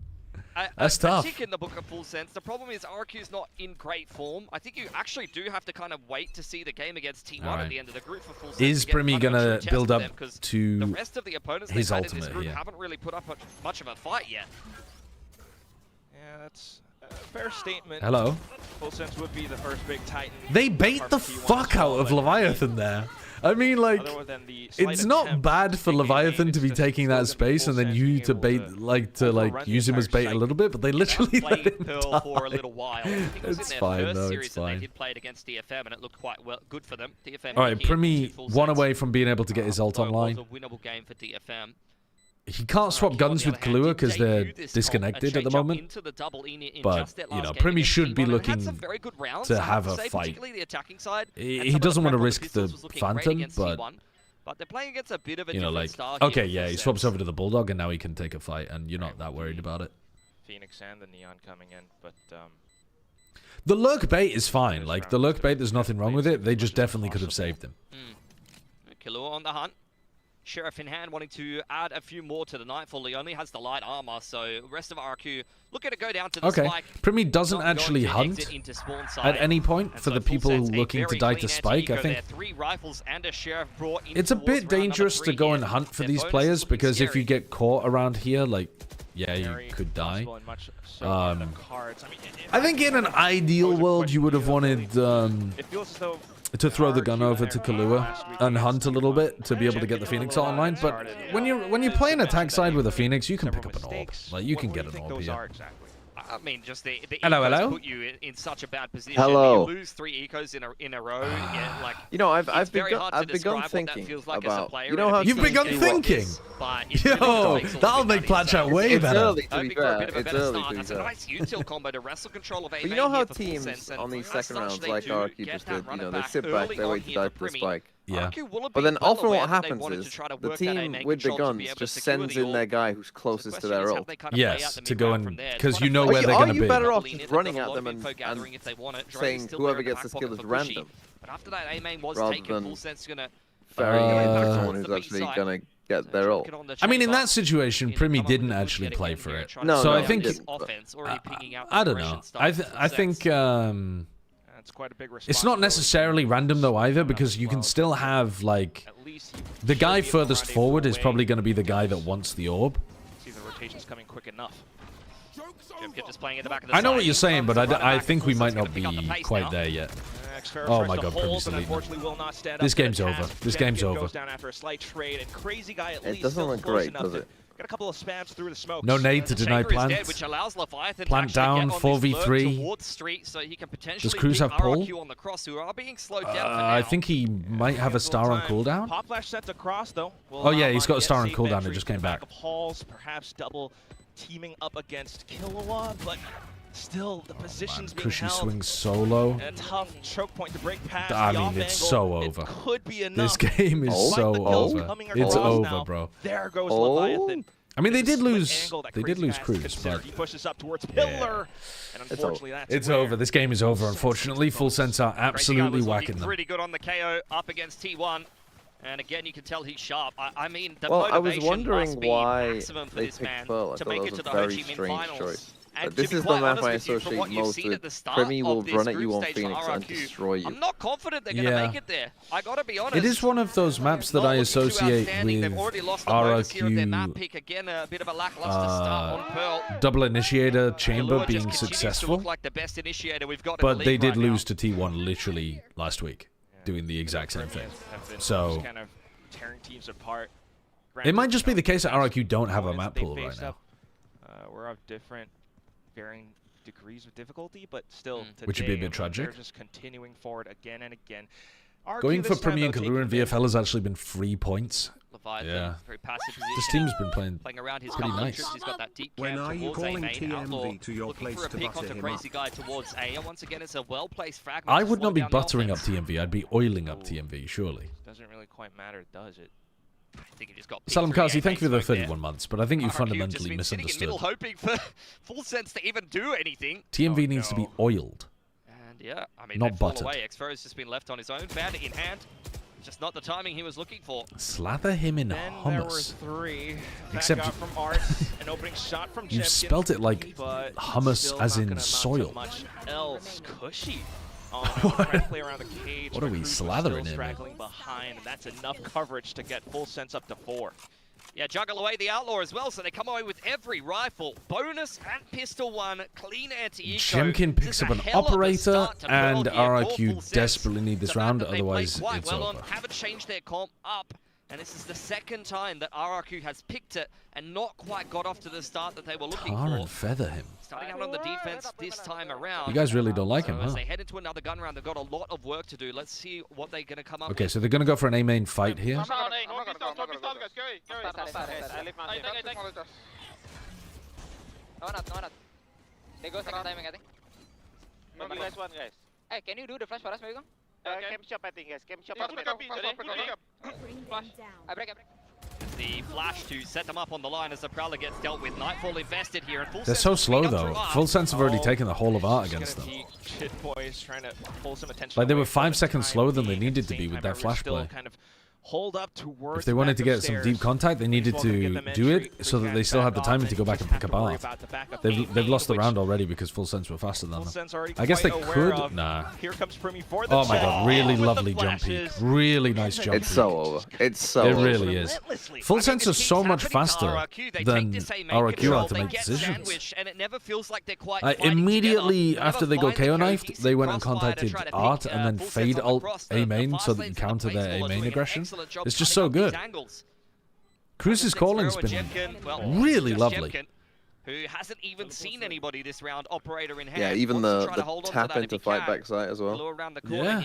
That's tough. In the book of Full Sense. The problem is RRQ's not in great form. I think you actually do have to kind of wait to see the game against T1 at the end of the group for Full Sense. Is Primi gonna build up to the rest of the opponents his they've had ultimate in this group here? Haven't really put up much of a fight yet. Yeah, that's a fair statement. Hello. Full Sense would be the first big Titan. They bait the fuck out of Leviathan there. I mean, like, it's not bad for Leviathan to be taking that space and then you to bait, use him as bait a little bit, but they literally let him die. For a little while. It's fine, though, it's fine. They did play it against DFM and it looked quite good for them. DFM. All right, Primi one away from being able to get his ult online. It was a winnable game for DFM. He can't swap guns with Kalua because they're disconnected at the moment. But, you know, Primi should be looking to have a fight. He doesn't want to risk the Phantom, but, they're playing against a bit of a you know, like, star okay, yeah, he swaps over to the Bulldog and now he can take a fight and you're not that worried about it. Phoenix and the Neon coming in, but... The lurk bait is fine. Like, the lurk bait, there's nothing wrong with it. They just definitely could have saved him. Killua on the hunt. Sheriff in hand, wanting to add a few more to the Nightfall. He only has the light armor, so rest of RRQ looking to go down to the spike. Primi doesn't actually hunt at any point for the people looking to die to spike. I think it's a bit dangerous to go and hunt for these players because if you get caught around here, like, yeah, you could die. I think in an ideal world, you would have wanted to throw the gun over to Killua and hunt a little bit to be able to get the Phoenix ult online. But when you're playing attack side with a Phoenix, you can pick up an orb. Like, you can get an orb here. I mean, just the hello. Put you in such a bad position. Hello. You lose 3 ecos in a row. Yeah, like, you know, I've begun thinking about. You know how you've begun thinking. Yo, that'll make Platch out way better. Early, to be fair. It's early, to be That's a nice util combo to wrestle control of But you know how teams on these second rounds, like RRQ just did, you know, they sit back, they wait to die for the spike. Yeah. But then often what happens is the team with the guns just sends in their guy who's closest to their ult. Yes, to go and because you know where they're going to be. Are you better off just running at them and saying whoever gets this kill is random, rather than ferrying someone who's actually going to get their ult? I mean, in that situation, Primi didn't actually play for it. No, so I think I don't know. I think it's not necessarily random though either, because you can still have like the guy furthest forward is probably going to be the guy that wants the orb. See the rotations coming quick enough. I know what you're saying, but I think we might not be quite there yet. Oh my god, Primi's leading. This game's over. This game's over. It doesn't look great, does it? Got a couple of spams through the smoke. No nade to deny plant. Plant down, 4v3. Does Cruz have pull? I think he might have a star on cooldown. Pop flash sent across though. Oh yeah, he's got a star on cooldown. It just came back. Perhaps double teaming up against Killua, but still the position's being Cushy held. swings solo. A tough choke point to break past. I mean, it's so over. It could be enough. This game is so over. It's over, bro. There goes Leviathan. I mean, they did lose. They did lose Cruz, but he pushes up towards Pillar, and unfortunately, it's over. This game is over. Unfortunately, Full Sense are absolutely whacking them. Pretty good on the KO up against T1, and again, you can tell he's sharp. I mean, the well, I was motivation wondering must be why maximum for they this picked man Pearl. I to thought make that it was to a the very Ho Chi Minh strange finals. choice. And this to be is the quite map honest I with you, from associate what you've most seen with at the start Primi will of this run at you group on stage Phoenix for and RRQ, destroy you. I'm not confident they're going to make it there. I got to be honest. It is one of those maps that I associate with RRQ double initiator chamber being successful, but they did lose to T1 literally last week, doing the exact same thing. So it might just be the case that RRQ don't have a map pool right now. We're of different, varying degrees of difficulty, but still, which would be a bit tragic. They're just continuing forward again and again. Going for Primi and Killua and VFL has actually been 3 points. Yeah. This team's been playing around his pretty nice. He's got that deep When camp are you towards calling A main, TMV to your place for a to pick butter onto him Crazy up? Guy towards A, and once again, it's a well-placed fragment. I would not be buttering up TMV. I'd be oiling up TMV, surely. Doesn't really quite matter, does it? I think he just got Salam Kazi, thank you for the 31 months, but I think you fundamentally just been misunderstood. Middle, hoping for Full Sense to even do anything. TMV needs to be oiled. And yeah, I mean, not buttered. Away. Xfero's just been left on his own, bandit in hand. Just not the timing he was looking for. Slather him in then hummus. There were 3. Except from Arts, an opening shot from you've spelt it like hummus as in soil. Much else. Cushy. Around the cage, what are we slathering in? Straggling behind, and that's enough coverage to get Full Sense up to 4. Yeah, juggle away the Outlaw as well, so they come away with every rifle. Bonus and pistol 1, clean anti-eco. Jemkin picks up an operator, and RRQ desperately need this round, otherwise it's over. Haven't changed their comp up, and this is the second time that RRQ has picked it and not quite got off to the start that they were looking Tar for. and feather him. Starting out on the defense this time around. You guys really don't like him, so huh? As they head into another gun round, they've got a lot of work to do. Let's see what they're going to come up with. Okay, so they're going to go for an A-main fight here. No, they go second timing, I think. Maybe guys one, guys. Hey, can you do the flash for us, maybe? Cam shop, I think, guys. Cam shop. I break. The flash to set them up on the line as the Prowler gets dealt with. Nightfall invested here. And They're so slow, though. Full Sense have already taken the whole of art against them. Boys trying to pull some attention Like, they were 5 seconds slower than they needed to be with that flash play. Kind of hold up towards if they wanted to get some deep contact, they needed to do it so that they still had the timing to go back and pick a bath. They've lost the round already because Full Sense were faster than them. I guess they could. Nah. Oh my god, really lovely jump peak. Really nice jump peak. It's so over. It's so over. It really is. Full Sense are so much faster than RRQ are to make decisions. Immediately after they got KO knifed, they went and contacted Art and then fade alt A main so that you counter their A main aggression. It's just so good. Cruz's calling's been really lovely. Who hasn't even seen anybody this round. Operator in hand. Yeah, even the tap into fight back side as well. Yeah.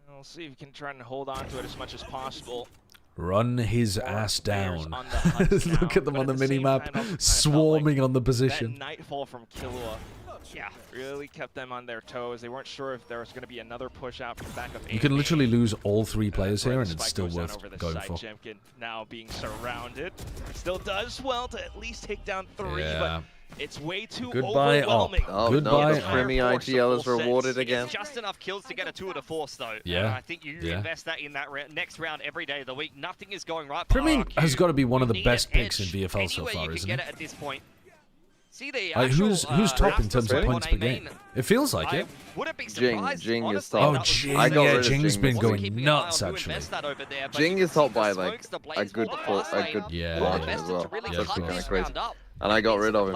We'll see if we can try and hold on to it as much as possible. Run his ass down. Look at them on the mini-map, swarming on the position. Nightfall from Killua. Yeah, really kept them on their toes. They weren't sure if there was going to be another push out from the back of. You can literally lose all 3 players here, and it's still worth going for. Jemkin now being surrounded, still does well to at least take down 3, but it's way too overwhelming. Oh, goodbye. No, Premi IGL is rewarded again. It's just enough kills to get a 2 of the force, though. Yeah. And I think you invest that in that next round every day of the week. Nothing is going right. Premi has got to be one of the best picks in VFL so far, isn't it? At this point. See the who's top in terms of points per game? It feels like it. Jing is top. Oh, Jing. Yeah, Jing's been going nuts, actually. Jing is top by like a good margin as well. That's kind of crazy. And I got rid of him.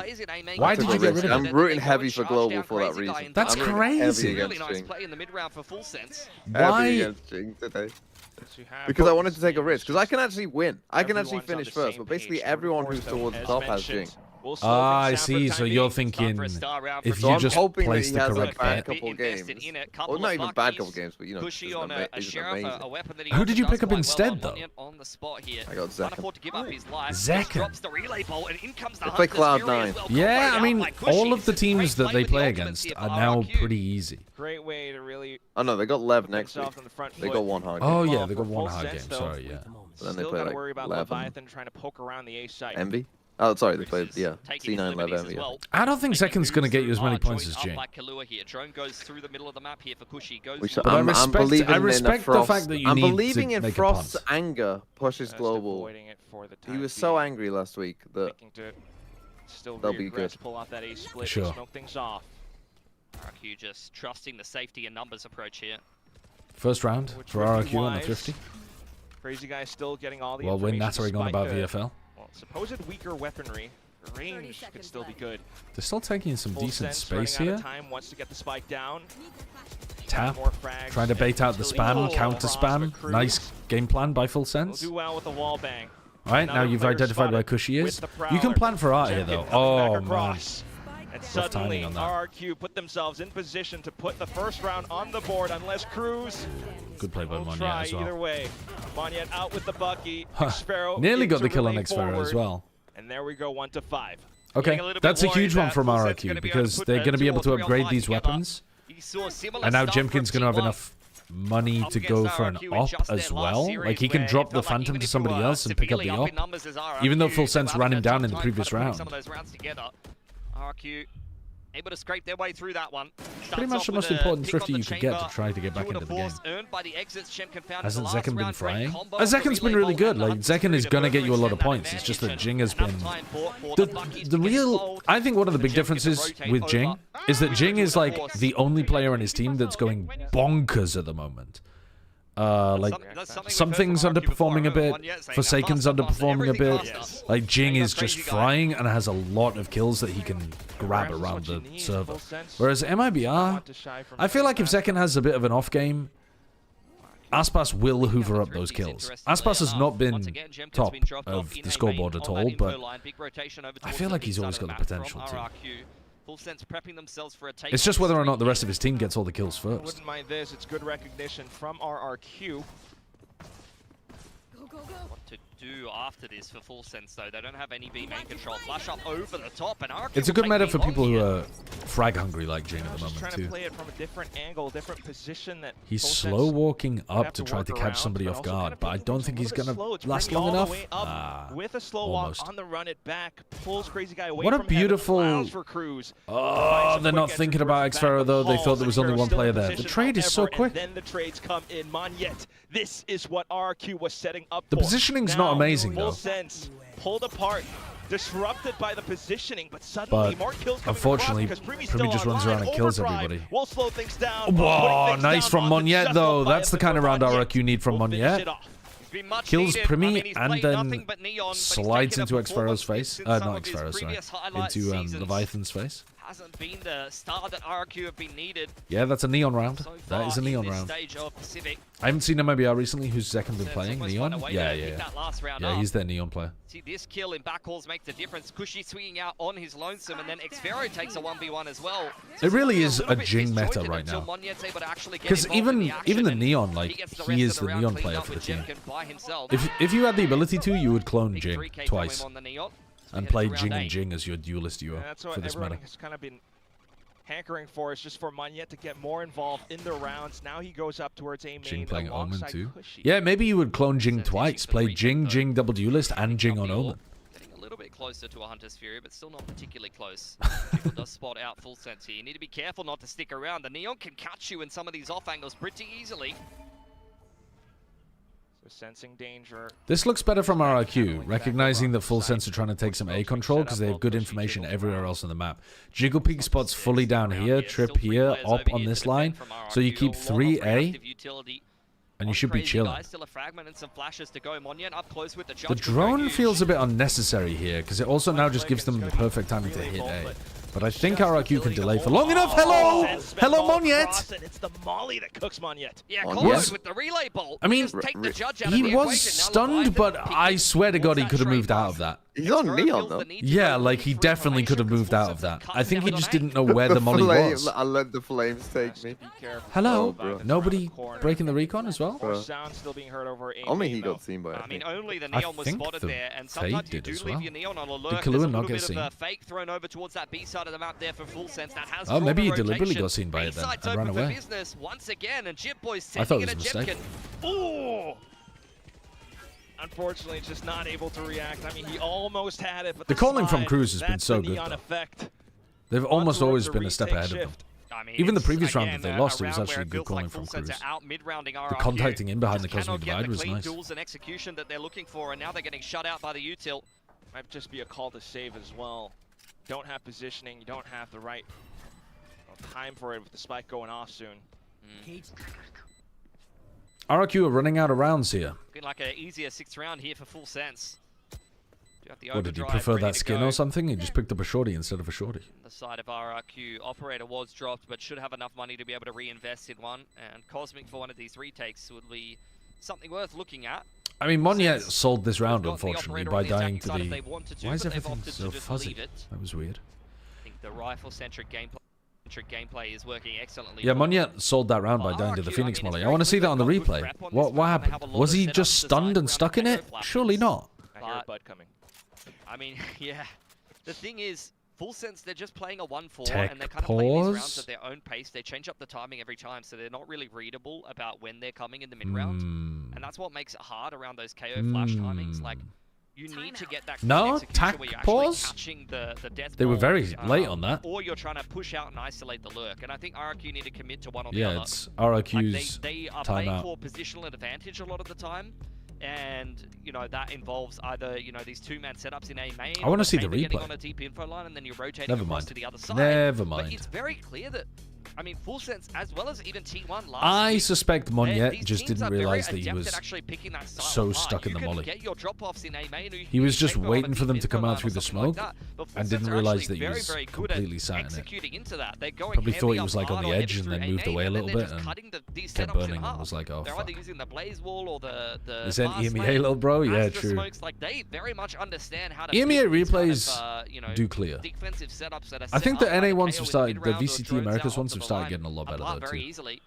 Why did you get rid of him? I'm rooting heavy for Global for that reason. That's crazy. Really nice play in the mid round for Full Sense. Why? Against Jing today. Because I wanted to take a risk. Because I can actually win. I can actually finish first. But basically everyone who's towards the top has Jing. Ah, I see. So you're thinking if you just place the correct bet. Couple games, or not even bad couple games, but you know, who did you pick up instead, though? I got Zekken. Zekken. They play Cloud9. Yeah, I mean, all of the teams that they play against are now pretty easy. Great way to really. Oh no, they got Lev next week. They got one hard game. Oh yeah, they got one hard game. Sorry, yeah. Then they play like Leviathan trying to poke around the A site. Envy. Oh, sorry, they played, C9 Lev Envy. I don't think Zekken's going to get you as many points as Jing. I'm believing in the fact that you I'm need believing to in make Frost's anger pushes Global. He was so angry last week that they'll be good. Sure. RRQ just trusting the safety and numbers approach here. First round for RRQ on the Thrifty. Crazy guy still getting all the While we're nattering on about VFL. Supposed weaker weaponry, range could still be good. They're still taking some decent space here. Wants to get the spike down. Tap, trying to bait out the spam, counter spam. Nice game plan by Full Sense. Do well with the wall bang. All right, now you've identified where Cushy is. You can plan for Art here, though. Oh, man. And suddenly, RRQ put themselves in position to put the first round on the board, unless Cruz. Good play by Monyet as well. Either way, Monyet out with the Bucky. Nearly got the kill on Xfero as well. And there we go, 1-5. Okay, that's a huge one from RRQ because they're going to be able to upgrade these weapons. And now Jemkin's going to have enough money to go for an op as well. Like, he can drop the Phantom to somebody else and pick up the op. Even though Full Sense ran him down in the previous round. RRQ able to scrape their way through that one. Pretty much the most important Thrifty you could get to try to get back into the game. Hasn't Zekken been frying? Zekken's been really good. Like, Zekken is going to get you a lot of points. It's just that Jing has been... The real... I think one of the big differences with Jing is that Jing is, like, the only player on his team that's going bonkers at the moment. Like, Something's underperforming a bit, Forsaken's underperforming a bit, like Jing is just frying and has a lot of kills that he can grab around the server. Whereas MIBR, I feel like if Zekken has a bit of an off game, Aspas will hoover up those kills. Aspas has not been top of the scoreboard at all, but I feel like he's always got the potential to. Full Sense prepping themselves for a take. It's just whether or not the rest of his team gets all the kills first. Wouldn't mind this. It's good recognition from RRQ. What to do after this for Full Sense, though? They don't have any B main control. Flash up over the top, and RRQ it's a good meta for people who are frag hungry like Jing at the moment trying too. To play it from a different angle, different position that he's slow walking up to try to catch somebody off guard, but I don't think he's gonna last long enough. With a slow walk on the run it back, pulls Crazy Guy away. What a beautiful. Oh, they're not thinking about Xfero though. They thought there was only one player there. The trade is so quick. Then the trades come in. Monyet, this is what RRQ was setting up for. The positioning's not amazing though. Full sense pulled apart. Disrupted by the positioning, but suddenly more kills coming unfortunately, Primi just runs around and kills everybody. We'll slow things down. Whoa, nice from Monyet though. That's the kind of round RRQ need from Monyet. Kills Primi and then slides into Xfero's face. Not Xfero's, sorry. Into Leviathan's face. Hasn't been the star that RRQ have been needed. Yeah, that's a Neon round. That is a Neon round. I haven't seen MIBR recently. Who's second been playing? Neon? Yeah. Yeah, he's their Neon player. See, this kill in backhauls makes the difference. Cushy swinging out on his lonesome, and then Xfero takes a 1v1 as well. It really is a Jing meta right now. Because even the Neon, like, he is the Neon player for the team. If you had the ability to, you would clone Jing twice. And play Jing and Jing as your duelist duo for this meta. Has kind of been hankering for is just for Monyet to get more involved in the rounds. Now he goes up towards A main. Jing playing Omen too. Yeah, maybe you would clone Jing twice. Play Jing, Jing double duelist, and Jing on Omen. Getting a little bit closer to a Hunter's Fury, but still not particularly close. People does spot out full sense here. You need to be careful not to stick around. The Neon can catch you in some of these off angles pretty easily. Sensing danger. This looks better from RRQ, recognizing that Full Sense are trying to take some A control because they have good information everywhere else on the map. Jiggle Peak spots fully down here, Trip here, up on this line, so you keep 3 A, and you should be chilling. The drone feels a bit unnecessary here because it also now just gives them the perfect timing to hit A. But I think RRQ can delay for long enough. Hello! Hello, Monyet! It's the molly that cooks Monyet. Yeah, with the relay bolt. I mean, he was stunned, but I swear to God he could have moved out of that. He's on Neon, though. Yeah, like, he definitely could have moved out of that. I think he just didn't know where the molly was. I let the flames take me. Hello? Nobody breaking the recon as well? Only he got seen by it. I mean, only the Neon was spotted there, and sometimes you do leave your Neon on alert. Did Kaluan not get seen? Fake thrown over towards that B side of the map there for Full Sense. That has maybe he deliberately got seen by it then and ran away. Once again, and Jip Boy's I thought it was a mistake. Ooh! Unfortunately, just not able to react. I mean, he almost had it, but the calling from Cruz has been so good. They've almost always been a step ahead of them. I mean, even the previous round that they lost, it was actually good calling from Cruz. The contacting in behind the Cosmic Divide was nice. Duels and execution that they're looking for, and now they're getting shut out by the util. Might just be a call to save as well. Don't have positioning, you don't have the right time for it with the spike going off soon. RRQ are running out of rounds here. Looking like an easier 6th round here for Full Sense. What, did you prefer that skin or something? You just picked up a shorty instead of a shorty. The side of RRQ, Operator was dropped, but should have enough money to be able to reinvest in one. And Cosmic for one of these retakes would be something worth looking at. I mean, Monyet sold this round, unfortunately, by dying to the... Why is everything so fuzzy? That was weird. I think the rifle-centric gameplay is working excellently. Yeah, Monyet sold that round by dying to the Phoenix Molly. I want to see that on the replay. What happened? Was he just stunned and stuck in it? Surely not. I hear Bud coming. I mean, yeah. The thing is, Full Sense, they're just playing a 1-4, and they're kind of pause. playing these rounds at their own pace. They change up the timing every time, so they're not really readable about when they're coming in the mid-round. And that's what makes it hard around those KO flash timings. Like, you need to get that tack where you're pause. catching the death They were very late on that. Or you're trying to push out and isolate the lurk. And I think RRQ need to commit to one or the yeah, other. it's RRQ's they are timeout. playing for positional advantage a lot of the time. And, you know, that involves either, you know, these two-man setups in A main. I want to see the replay. replay. On a deep info line, and then you're rotating across to the other side. Never mind. But it's very clear that, I mean, Full Sense, as well as even T1 last I week, suspect Monyet just didn't realize that he was so apart. stuck in the molly. Get your drop-offs in A main, He was just waiting for them to come out through the smoke and didn't realize that he was completely sat in it. Probably thought he was like on the edge and then moved away a little bit and kept burning and was like, oh They're fuck. either using the blaze wall or the Is that EMEA little bro? Yeah, true. Like, they very much understand how to EMEA replays do clear. defensive setups that are I think set the up NA by ones have started, the mid-round or VCT drones Americas out ones onto have the started line getting a lot better though very too. easily.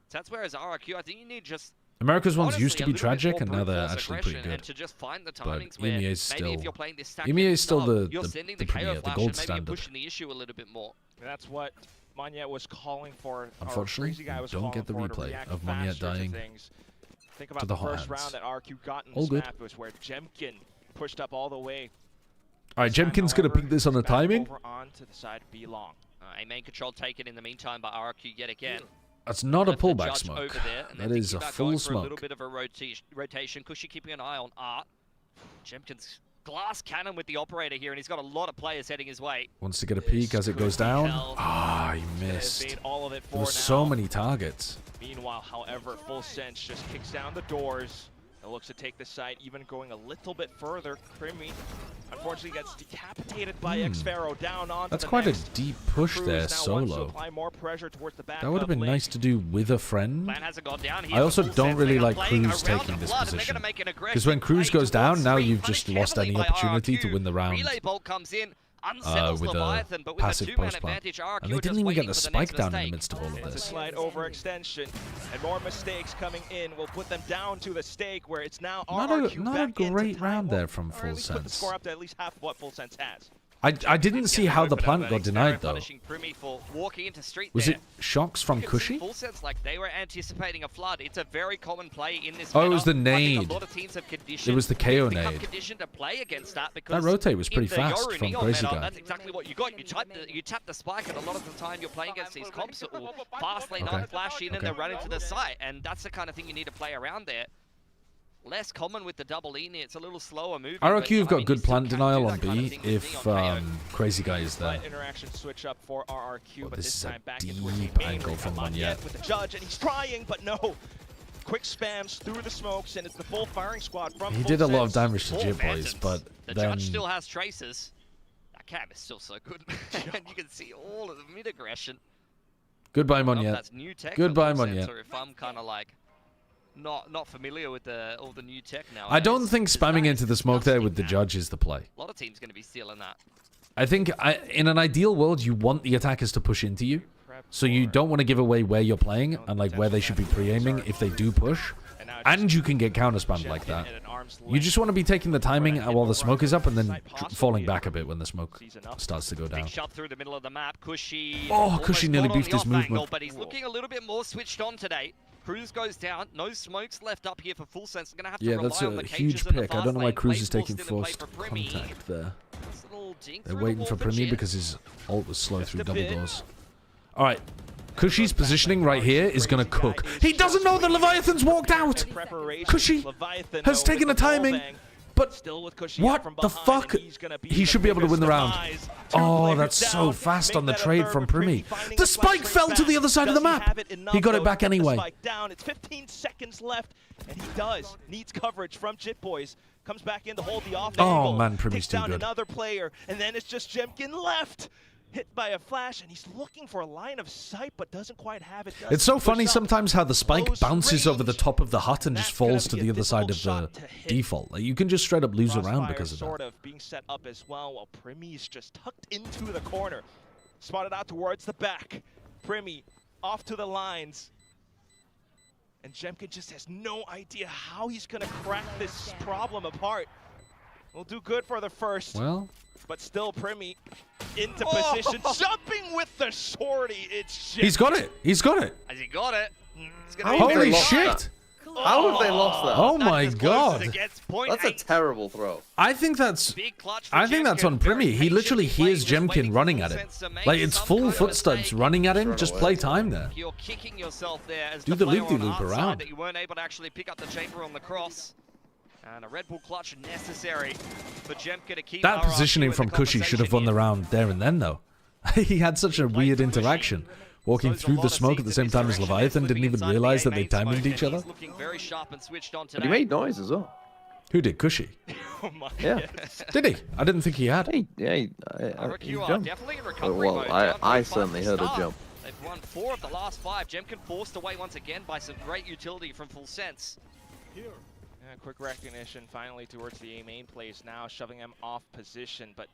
So that's whereas RRQ, I think you need just America's ones honestly, used to be a little bit tragic more and now brute they're force actually pretty aggression good. and to just find the But timings where EMEA is maybe still if you're playing this stack EMEA is still you're the sending the KO premier, the flash gold and maybe you're standard. pushing the issue a little bit more. That's what Monyet was calling for. Unfortunately, don't get the replay of Monyet dying Think about to the first hands. round that RRQ got in All this good. map was where Jemkin pushed up all the way. All right, Jemkin's going to peek this on the timing. Over onto the side B long. A main control taken in the meantime by RRQ yet again. That's not a pullback Judge smoke. Over there, and That is a full A smoke. little bit of a rotation. Cushy keeping an eye on Art. Jemkin's glass cannon with the operator here, and he's got a lot of players heading his way. Wants to get a peek as it goes down. Ah, he missed. All of it There were so many targets. Meanwhile, however, Full Sense just kicks down the doors. It looks to take the site, even going a little bit further. Primi, unfortunately, gets decapitated by Xpharaoh down on. That's quite a deep push there, solo. More pressure towards the back That would have been nice to do with a friend. Plan hasn't gone down here. I also don't really like Cruz taking this position. Because when Cruz goes down, now you've just lost any opportunity to win the round. Relay bolt comes in. Unsettles With Leviathan, a but with passive a two-man post-plant. advantage, RRQ And they didn't even get the spike down in the midst of all of It's a this. slight overextension, and more mistakes coming in will put them down to the stake where it's now Not a great round there from Full Sense. Put the score up to at least half what Full Sense has. I didn't see how the plant got denied though. Was it shocks from Cushy? Full Sense, like they were anticipating a flood. It's a very common play in this. Oh, it was the nade. A lot of teams have It was the KO nade. Conditioned to play against that because That rotate was pretty fast from Crazy Guy. That's exactly what you got. You tap the spike, and a lot of the time you're playing against these comps that will fast lane up, flash in, and then run into the site, and that's the kind of thing you need to play around there. Less common with the double E, it's a little slower moving. RRQ have got good plant denial on B if Crazy Guy is there. Interaction switch up for RRQ, but this is time a back deep into angle from Monyet. With the judge, and he's trying, but no. Quick spams through the smokes, and it's the full firing squad from He did a lot of damage to Jit Boys, but the then judge still has traces. That cam is still so good, and you can see all of the mid aggression. Goodbye, Monyet. Goodbye, Monyet. If I'm kind of like not familiar with all the new tech now. I don't think spamming into the smoke there with the judge is the play. A lot of teams going to be stealing that. I think in an ideal world, you want the attackers to push into you. So you don't want to give away where you're playing and like where they should be pre-aiming if they do push. And you can get counter spammed like that. You just want to be taking the timing while the smoke is up and then falling back a bit when the smoke starts to go down. Big shot through the middle of the map. Cushy. Oh, Cushy nearly beefed his movement. Angle, but he's looking a little bit more switched on today. Cruz goes down. No smokes left up here for Full Sense. Going to have to rely that's on the a huge pick. I don't know why Cruz is taking forced contact there. They're waiting for Primi because his ult was slow through double doors. All right. Cushy's positioning right here is going to cook. He doesn't know that Leviathan's walked out. Cushy has taken the timing. But what the fuck? He should be able to win the round. Oh, that's so fast on the trade from Primi. The spike fell to the other side of the map. He got it back anyway. It's 15 seconds left, and he does. Needs coverage from Jit Boys. Comes back in to hold the off angle. Oh man, Primi's too down good. Another player, and then it's just Jemkin left. Hit by a flash, and he's looking for a line of sight, but doesn't quite have it. It's so funny sometimes how the spike bounces over the top of the hut and just falls to the other side of the default. Like, you can just straight up lose a round because of that. Sort of being set up as well, while Primi's just tucked into the corner. Spotted out towards the back. Primi off to the lines. And Jemkin just has no idea how he's going to crack this problem apart. Will do good for the first. Well, but still Primi into position, jumping with the sortie. It's he's got it. He's got it. Has he got it? Holy shit! How have they lost that? Oh my god! That's a terrible throw. I think that's on Primi. He literally hears Jemkin running at him. Like, it's full footsteps running at him. Just play time there. You're kicking yourself there as do the loop-de-loop around. That you weren't able to actually pick up the chamber on the cross. And a Red Bull clutch necessary for Jemkin to keep that positioning from Cushy should have won the round there and then, though. He had such a weird interaction. Walking through the smoke at the same time as Leviathan, didn't even realize that they timed each other. But he made noise as well. Who did? Cushy? Yeah. Did he? I didn't think he had. He jumped. Well, I certainly heard a jump. They've won 4 of the last 5. Jemkin forced away once again by some great utility from Full Sense. Yeah, quick recognition finally towards the A main place now, shoving him off position, but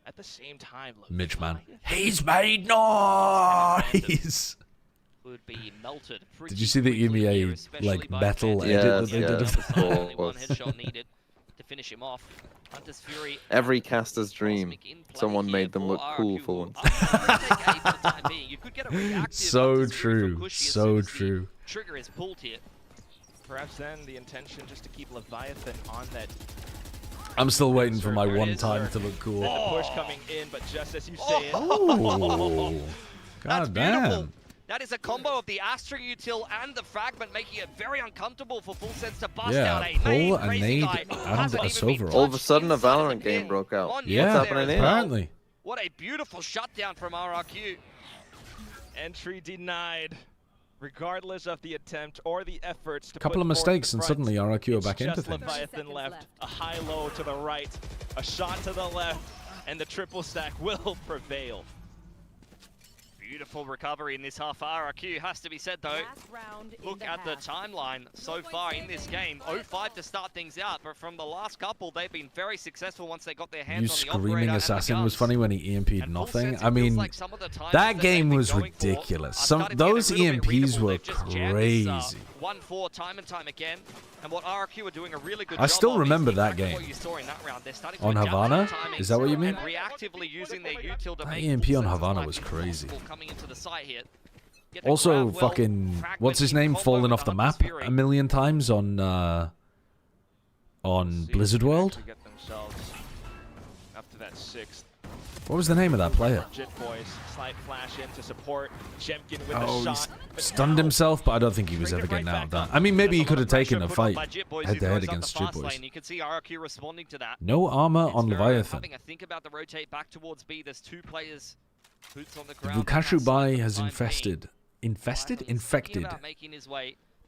at the same time, look, Mitch, man. He's made noise! Would be melted. Did you see the EMEA like metal edit that they did? Only one headshot needed to finish him off. Hunter's Fury. Every caster's dream. Someone made them look cool for once. So true. So true. Trigger is pulled here. Perhaps then the intention just to keep Leviathan on that. I'm still waiting for my one time to look cool. The push coming in, but just as you say it. Ooh. God damn. That is a combo of the Astra util and the fragment, making it very uncomfortable for Full Sense to bust out a pull a nade and a silver. All of a sudden, a Valorant game broke out. Yeah, what's happening apparently. What a beautiful shutdown from RRQ. Entry denied, regardless of the attempt or the efforts. To couple of mistakes, and suddenly RRQ are back into just things. Leviathan left, a high-low to the right, a shot to the left, and the triple stack will prevail. Beautiful recovery in this half. RRQ has to be said though. Look at the timeline so far in this game. 0-5 to start things out, but from the last couple, they've been very successful once they got their hands on the operator. Screaming assassin was funny when he EMP'd nothing. I mean, that game was ridiculous. Those EMPs were crazy. 1-4 time and time again. And what RRQ are doing a really good I still remember that game. On Havana? Is that what you mean? That EMP on Havana was crazy. Also, fucking, what's his name? Falling off the map a million times on Blizzard World? Up to that 6th. What was the name of that player? Slight flash in to support Jemkin with Oh, the shot. he stunned himself, but I don't think he was ever getting out of that. I mean, maybe he could have taken a fight head-to-head against Jit Boys. You can see RRQ responding to that. No armor on Leviathan. Having a think about the rotate back towards B. There's 2 players. Boots on the The ground. Vukashu Bai has infected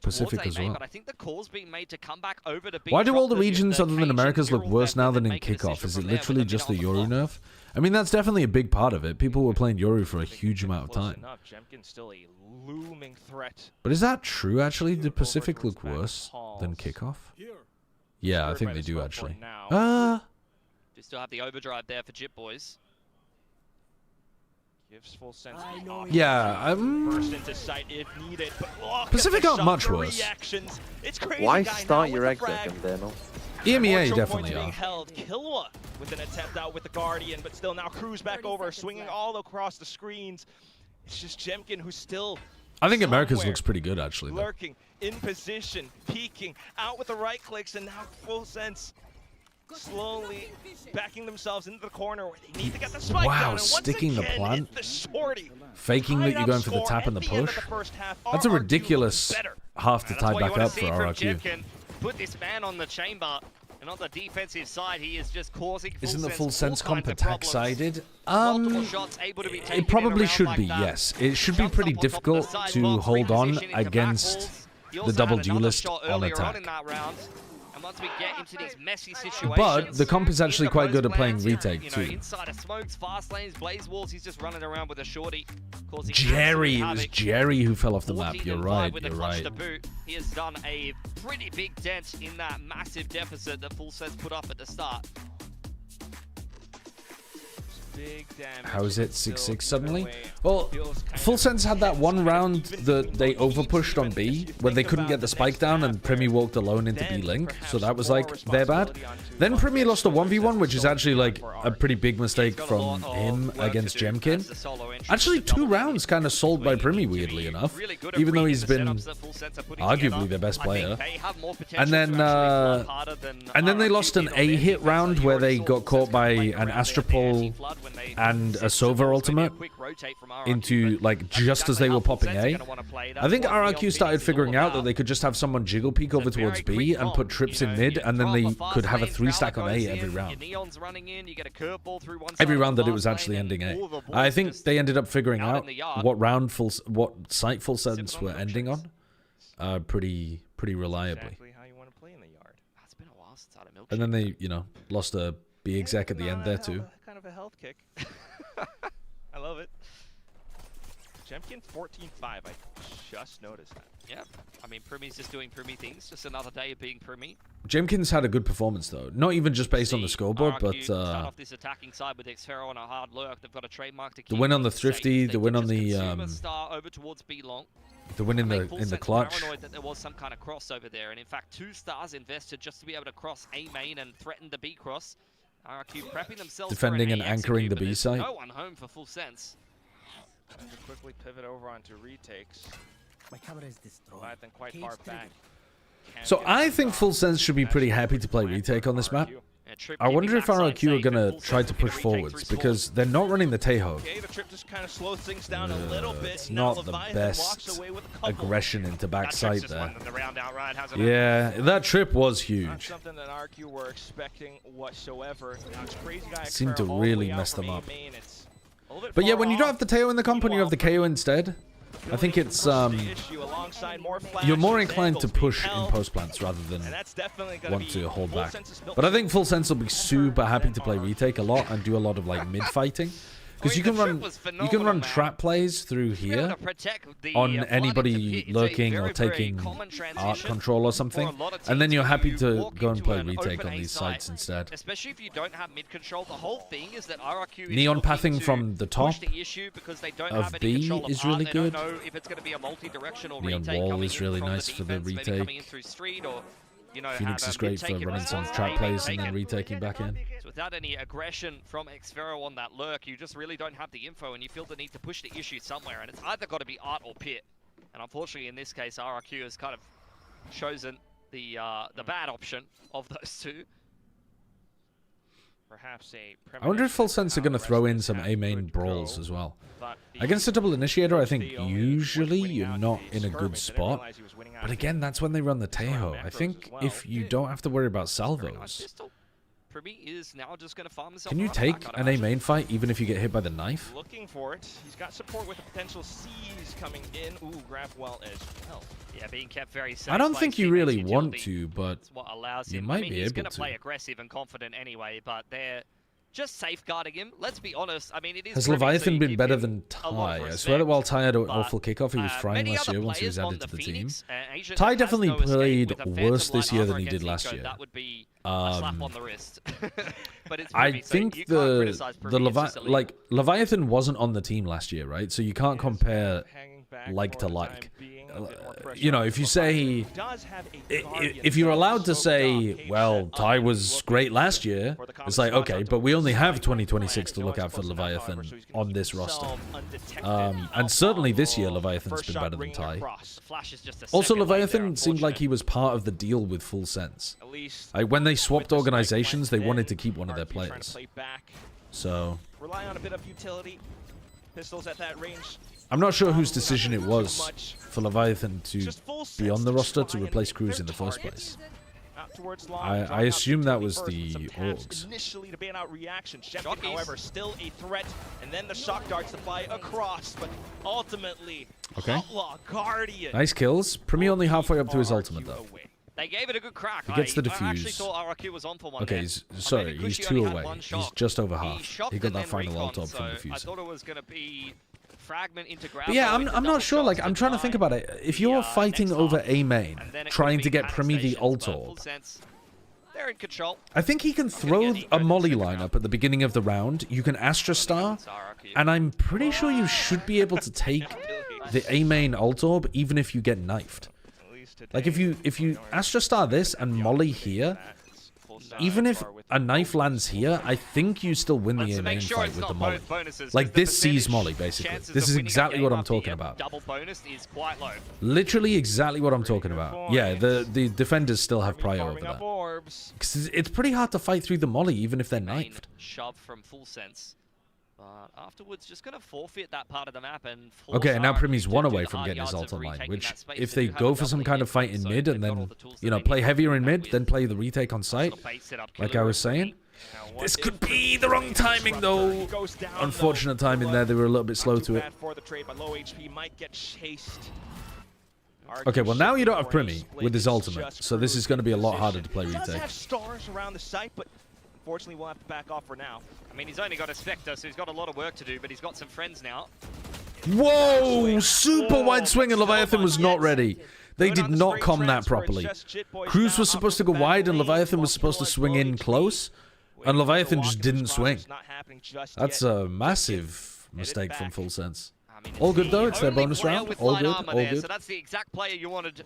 Pacific as well. But I think the call's being made to come back over to B. Why do all the regions other than Americas look worse now than in kickoff? Is it literally just the Yoru nerf? I mean, that's definitely a big part of it. People were playing Yoru for a huge amount of time. Jemkin's still a looming threat. But is that true, actually? Did Pacific look worse than kickoff? Yeah, I think they do, actually. Do still have the overdrive there for Jit Boys. Gives Full Sense. Yeah, burst into sight if needed, but Pacific aren't much worse. It's crazy. Why start your exit and then EMEA definitely being are. held. Killua with an attempt out with the Guardian, but still now Cruz back over, swinging all across the screens. It's just Jemkin who's still. I think America's looks pretty good, actually. Though. Lurking, in position, peeking, out with the right clicks, and now Full Sense slowly backing themselves into the corner where they need to get the spike down. And sticking the plant, the shorty, faking that you're going for the tap and the push. That's a ridiculous half to tie back up for RRQ. Put this man on the chamber, and on the defensive side, he is just causing. Isn't the Full Sense comp attack-sided? It probably should be, yes. It should be pretty difficult to hold on against the double duelist on attack. And once we get into these messy situations, but the comp is actually quite good at playing retake too. Inside of smokes, fast lanes, blaze walls, he's just running around with a shorty. Jerry, it was Jerry who fell off the map. You're right, you're right. He has done a pretty big dent in that massive deficit that Full Sense put up at the start. How is it 6-6 suddenly? Well, Full Sense had that one round that they overpushed on B, where they couldn't get the spike down and Primi walked alone into B link, so that was like their bad. Then Primi lost a 1v1, which is actually like a pretty big mistake from him against Jemkin. Actually, 2 rounds kind of sold by Primi, weirdly enough, even though he's been arguably their best player. And then they lost an A hit round where they got caught by an Astropole and a Sova ultimate into, like, just as they were popping A. I think RRQ started figuring out that they could just have someone jiggle peek over towards B and put trips in mid, and then they could have a 3-stack on A every round. Every round that it was actually ending A. I think they ended up figuring out what site Full Sense were ending on pretty reliably. And then they, you know, lost a B exec at the end there too. Kind of a health kick. I love it. Jemkin 14-5. I just noticed that. Yeah. I mean, Primi's just doing Primi things. Just another day of being Primi. Jemkin's had a good performance though. Not even just based on the scoreboard, but start off this attacking side with Xfero on a hard lurk. They've got a trademark to keep the win on the Thrifty, the win on the over towards B long. The win in the clutch. Paranoid that there was some kind of crossover there, and in fact 2 stars invested just to be able to cross A main and threaten the B cross. RRQ prepping themselves defending and anchoring the B site. No one home for full sense. And to quickly pivot over onto retakes. My camera is destroyed. Then quite far back. So I think Full Sense should be pretty happy to play retake on this map. I wonder if RRQ are going to try to push forwards, because they're not running the Tejo. It's not the best aggression into backside there. Yeah, that trip was huge. Seemed to really mess them up. But yeah, when you don't have the Tejo in the comp and you have the KO instead, I think it's you're more inclined to push in post plants rather than want to hold back. But I think Full Sense will be super happy to play retake a lot and do a lot of like mid fighting, because you can run trap plays through here on anybody lurking or taking art control or something, and then you're happy to go and play retake on these sites instead. Especially if you don't have mid control. The whole thing is that RRQ neon pathing from the top of B is really good. Neon wall is really nice for the retake. Phoenix is great for running some trap plays and then retaking back in. So without any aggression from Xfero on that lurk, you just really don't have the info, and you feel the need to push the issue somewhere, and it's either got to be art or pit. And unfortunately, in this case, RRQ has kind of chosen the bad option of those two. Perhaps I wonder if Full Sense are going to throw in some A main brawls as well. Against a double initiator, I think usually you're not in a good spot. But again, that's when they run the Tejo. I think if you don't have to worry about salvos, is now just going to farm himself. Can you take an A main fight even if you get hit by the knife? Looking for it. He's got support with the potential C's coming in. Ooh, grab well as well. Yeah, being kept very safe. I don't think you really want to, but what allows you him. might be he's able going to play aggressive and confident anyway, but they're just safeguarding him. Let's be honest. I mean, it is. Has Leviathan been better than Ty? I swear that while Ty had an awful kickoff, he was frying last year once he was added to the team. Ty definitely played worse this year than he did last year. That would be a slap on the wrist. But it's I think the Leviathan wasn't on the team last year, right? So you can't compare like to like. You know, if you say, if you're allowed to say, well, Ty was great last year, it's like, okay, but we only have 2026 to look out for Leviathan on this roster. And certainly this year, Leviathan's been better than Ty. Also, Leviathan seemed like he was part of the deal with Full Sense. Like, when they swapped organizations, they wanted to keep one of their players. So rely on a bit of utility. Pistols at that range. I'm not sure whose decision it was for Leviathan to be on the roster to replace Cruz in the first place. I assume that was the Orgs. Initially to ban out reaction. Shepard, however, still a threat, and then the shock darts to fly across, but ultimately, okay. Guardian. Nice kills. Primi only halfway up to his ultimate though. They gave it a good crack. He gets the I actually defuse. thought RRQ was on for one. Okay, sorry, he's 2 away. He's just over half. He got that final ult up from defusing. I thought it was going to be fragment into grab. But yeah, I'm not sure. Like, I'm trying to think about it. If you're fighting over A main, trying to get Primi the ult orb, they're in control. I think he can throw a molly lineup at the beginning of the round. You can Astra Star, and I'm pretty sure you should be able to take the A main ult orb even if you get knifed. Like, if you Astra Star this and molly here, even if a knife lands here, I think you still win the A main fight with the molly. Like, this sees molly, basically. This is exactly what I'm talking about. Double bonus is quite low. Literally exactly what I'm talking about. Yeah, the defenders still have prior over that. Because it's pretty hard to fight through the molly, even if they're knifed. Shove from Full Sense. But afterwards, just going to forfeit that part of the map and okay, and now Primi's 1 away from getting his ult online, which, if they go for some kind of fight in mid and then, you know, play heavier in mid, then play the retake on site, like I was saying, this could be the wrong timing, though. Unfortunate timing there. They were a little bit slow to it. Okay, well, now you don't have Primi with his ultimate, so this is going to be a lot harder to play retake. Unfortunately, we'll have to back off for now. I mean, he's only got a Spectre, so he's got a lot of work to do, but he's got some friends now. Whoa! Super wide swing, and Leviathan was not ready. They did not com that properly. Cruz was supposed to go wide, and Leviathan was supposed to swing in close, and Leviathan just didn't swing. That's a massive mistake from Full Sense. All good, though. It's their bonus round. All good, all good. So that's the exact player you wanted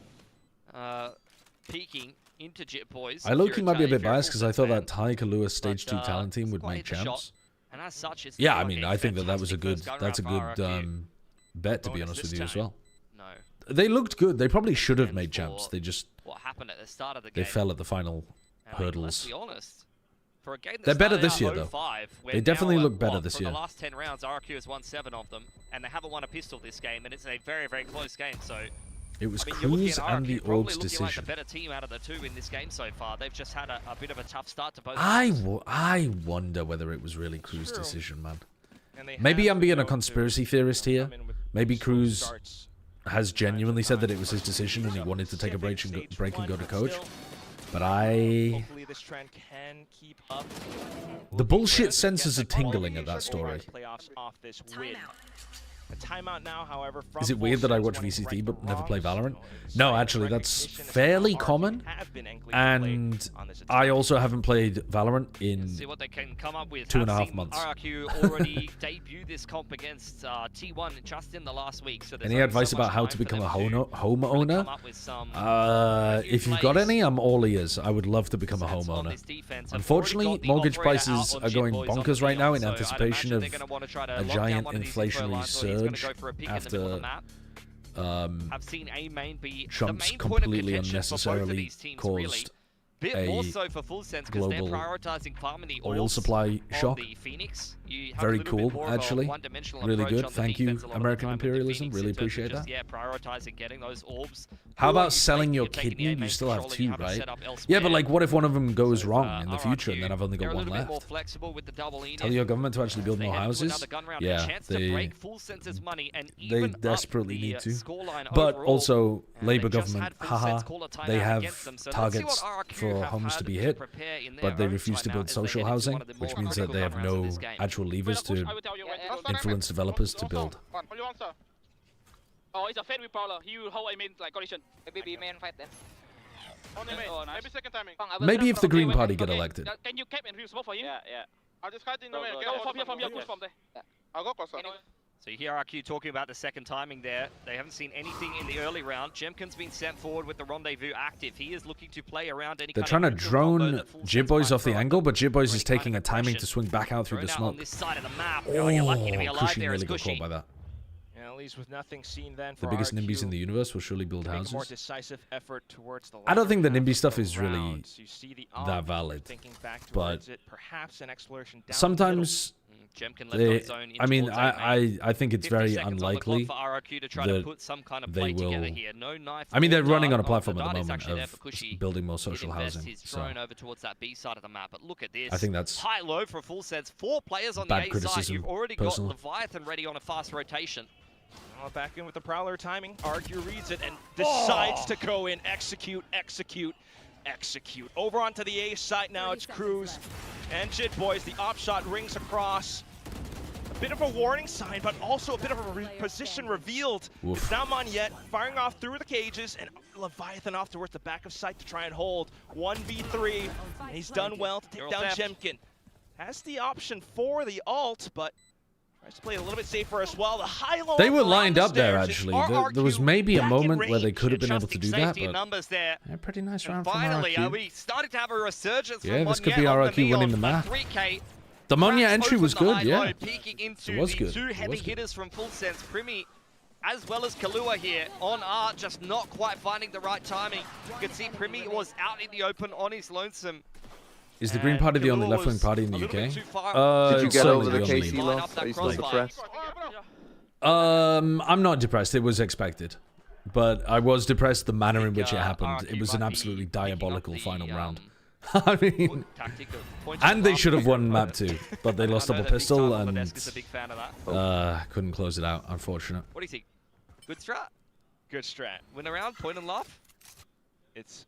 peeking. into Jit Boys. I low-key might be a bit biased because I thought that Thai Kahlua Stage 2 talent team would make champs. And as such, it's yeah, I mean, I think that was a good, bet, to be honest with you as well. No. They looked good. They probably should have made champs. They just, what happened at the start of the game. They fell at the final hurdles. Let's be honest. For a game they're better this year, though. They definitely look better this year. For the last 10 rounds, RRQ has won 7 of them, and they haven't won a pistol this game, and it's a very, very close game. So it was Cruz and the Orgs decision. Like the better team out of the two in this game so far. They've just had a bit of a tough start to both. I wonder whether it was really Cruz's decision, man. Maybe I'm being a conspiracy theorist here. Maybe Cruz has genuinely said that it was his decision and he wanted to take a break and go to coach. But hopefully this trend can keep up. The bullshit senses are tingling at that story. A timeout now, however, from Is it weird that I watch VCT but never play Valorant? No, actually, that's fairly common. And I also haven't played Valorant in see what they can come up with. 2.5 months. RRQ already debuted this comp against T1 just in the last week. So any advice about how to become a homeowner? If you've got any, I'm all ears. I would love to become a homeowner. Unfortunately, mortgage prices are going bonkers right now in anticipation of a giant inflationary surge after Trump's completely unnecessarily caused a global oil supply shock. Very cool, actually. Really good. Thank you, American imperialism. Really appreciate that. How about selling your kidney? You still have 2, right? Yeah, but like, what if one of them goes wrong in the future and then I've only got 1 left? Tell your government to actually build more houses? Yeah, they desperately need to. But also, Labour government, haha, they have targets for homes to be hit, but they refuse to build social housing, which means that they have no actual levers to influence developers to build. Oh, it's a Fed with Prowler. He will hold a main like collision. Maybe B main fight then. Only main. Oh, nice. Maybe second timing. Maybe if the Green Party get elected. Can you cap and heal smoke for him? Yeah. I'll just hide in the main. Go from here, push from there. I'll go closer. So you hear RQ talking about the second timing there. They haven't seen anything in the early round. Jemkin's been sent forward with the rendezvous active. He is looking to play around any. They're trying to drone Jit Boys off the angle, but Jit Boys is taking a timing to swing back out through the smoke. Oh, Cushy really got caught by that. At least with nothing seen then the biggest NIMBYs in the universe will surely build houses. More decisive effort towards the I don't think the NIMBY stuff is really that valid, but perhaps an exploration sometimes I mean, I think it's very unlikely that they will. I mean, they're running on a platform at the moment of building more social housing. So I think that's high-low for full sets. 4 players on the A side. You've already got Leviathan ready on a fast rotation. Back in with the Prowler timing. RQ reads it and decides to go in, execute. Over onto the A side now, it's Cruz and Jit Boys. The op shot rings across. A bit of a warning sign, but also a bit of a position revealed. Oof. It's now Monyet firing off through the cages, and Leviathan off towards the back of sight to try and hold. 1v3, and he's done well to take down Jemkin. Has the option for the ult, but tries to play a little bit safer as well. The high-low. They were lined up there, actually. There was maybe a moment where they could have been able to do that, but yeah, pretty nice round from finally, RRQ. Are we starting to have a resurgence Yeah, from this could be RRQ winning the map. 3K. The Monyet entry was good, yeah. Peeking into It was good. The 2 heavy hitters from Full Sense, Primi, as well as Kahlua here on R, just not quite finding the right timing. You can see Primi was out in the open on his lonesome. Is the Green Party the only left-wing party in the UK? Did you get over the KC loss? Are you still depressed? I'm not depressed. It was expected. But I was depressed the manner in which it happened. It was an absolutely diabolical final round. I mean, and they should have won map 2, but they lost double pistol and couldn't close it out, unfortunate. What do you think? Good strat? Good strat. Win around, point and laugh? It's...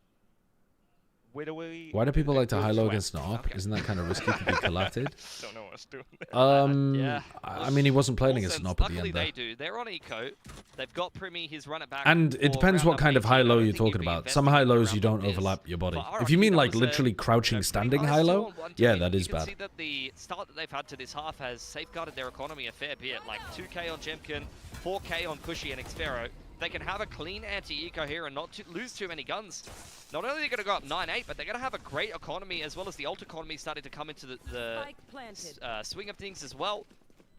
Why do people like to high-low against an op? Isn't that kind of risky to be collected? Don't know what's doing there. Yeah. I mean, he wasn't playing against an op at the end there. They do. They're on eco. They've got Primi, his run it back. And it depends what kind of high-low you're talking about. Some high-lows you don't overlap your body. If you mean like literally crouching, standing high-low, yeah, that is bad. You can see that the start that they've had to this half has safeguarded their economy a fair bit. Like 2K on Jemkin, 4K on Cushy and Xfero. they can have a clean anti-eco here and not lose too many guns, not only are they going to go up 9-8, but they're going to have a great economy, as well as the ult economy starting to come into the swing of things as well.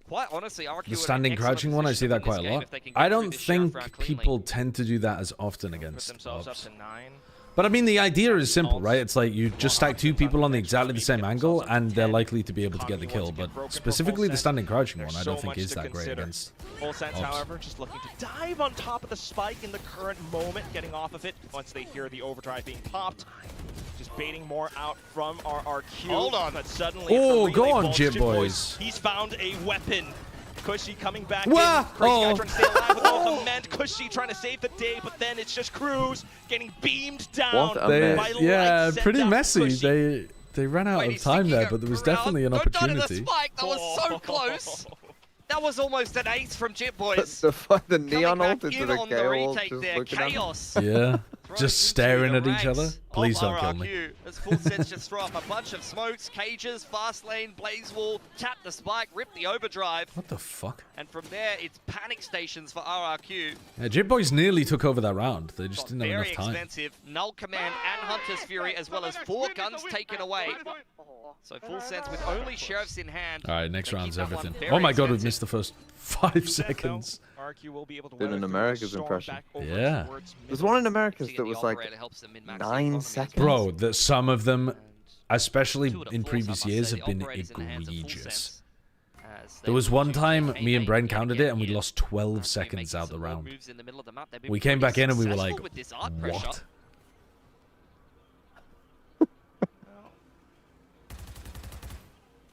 Quite honestly, RRQ the standing crouching one, I see that quite a lot. I don't think people tend to do that as often against ops. But I mean, the idea is simple, right? It's like you just stack two people on exactly the same angle, and they're likely to be able to get the kill. But specifically the standing crouching one, I don't think is that great against Full Sense, however, just looking to dive on top of the spike in the current moment, getting off of it once they hear the overdrive being popped. Just baiting more out from RRQ. Hold on. But suddenly, oh, go on, Jit Boys. He's found a weapon. Cushy coming back Wah! in. Crazy guy trying to stay alive with all the Ment. Cushy trying to save the day, but then it's just Cruz getting beamed down by yeah, pretty messy. Cushy. They ran out of time there, but there was definitely an opportunity. The spike. That was so close. That was almost an ace from Jit Boys. The neon ult into the Gale just looking Chaos. Yeah, just staring at each other. Please don't kill me. As Full Sense just throw up a bunch of smokes, cages, fast lane, blaze wall, tap the spike, rip the overdrive. What the fuck? And from there, it's panic stations for RRQ. Yeah, Jit Boys nearly took over that round. They just didn't have enough time. Very expensive. Null Command and Hunter's Fury, as well as 4 guns taken away. So Full Sense with only Sheriffs in hand. All right, next round's everything. Oh my god, we've missed the first 5 seconds. Did an America's impression. Yeah. There's one in America's that was like 9 seconds. Bro, some of them, especially in previous years, have been egregious. There was one time me and Bren counted it and we lost 12 seconds out the round. We came back in and we were like, what?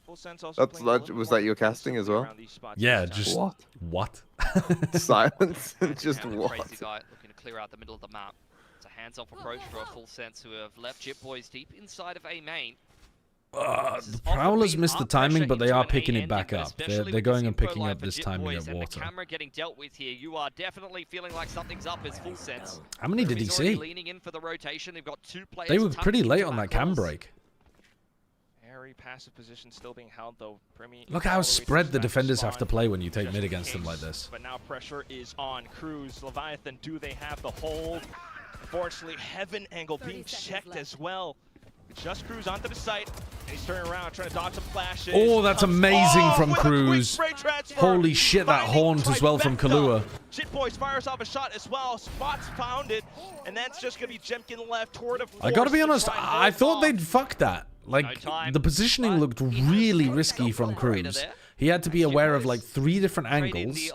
Was that your casting as well? Yeah, just what? Silence and just what? Crazy guy looking to clear out the middle of the map. It's a hands-off approach for a Full Sense who have left Jit Boys deep inside of A main. The Prowlers missed the timing, but they are picking it back up. They're going and picking up this timing at water. The camera getting dealt with here. You are definitely feeling like something's up as Full Sense. How many did he see? Leaning in for the rotation. They've got 2 players. They were pretty late on that cam break. Very passive position still being held though. Look how spread the defenders have to play when you take mid against them like this. But now pressure is on Cruz. Leviathan, do they have the hold? Unfortunately, Heaven angle being checked as well. Just Cruz onto the site, and he's turning around, trying to dodge some flashes. Oh, that's amazing from Cruz. Holy shit, that haunt as well from Kahlua. Jit Boys fires off a shot as well. Spots founded, and that's just going to be Jemkin left toward a force. I gotta be honest, I thought they'd fuck that. Like, the positioning looked really risky from Cruz. He had to be aware of like 3 different angles,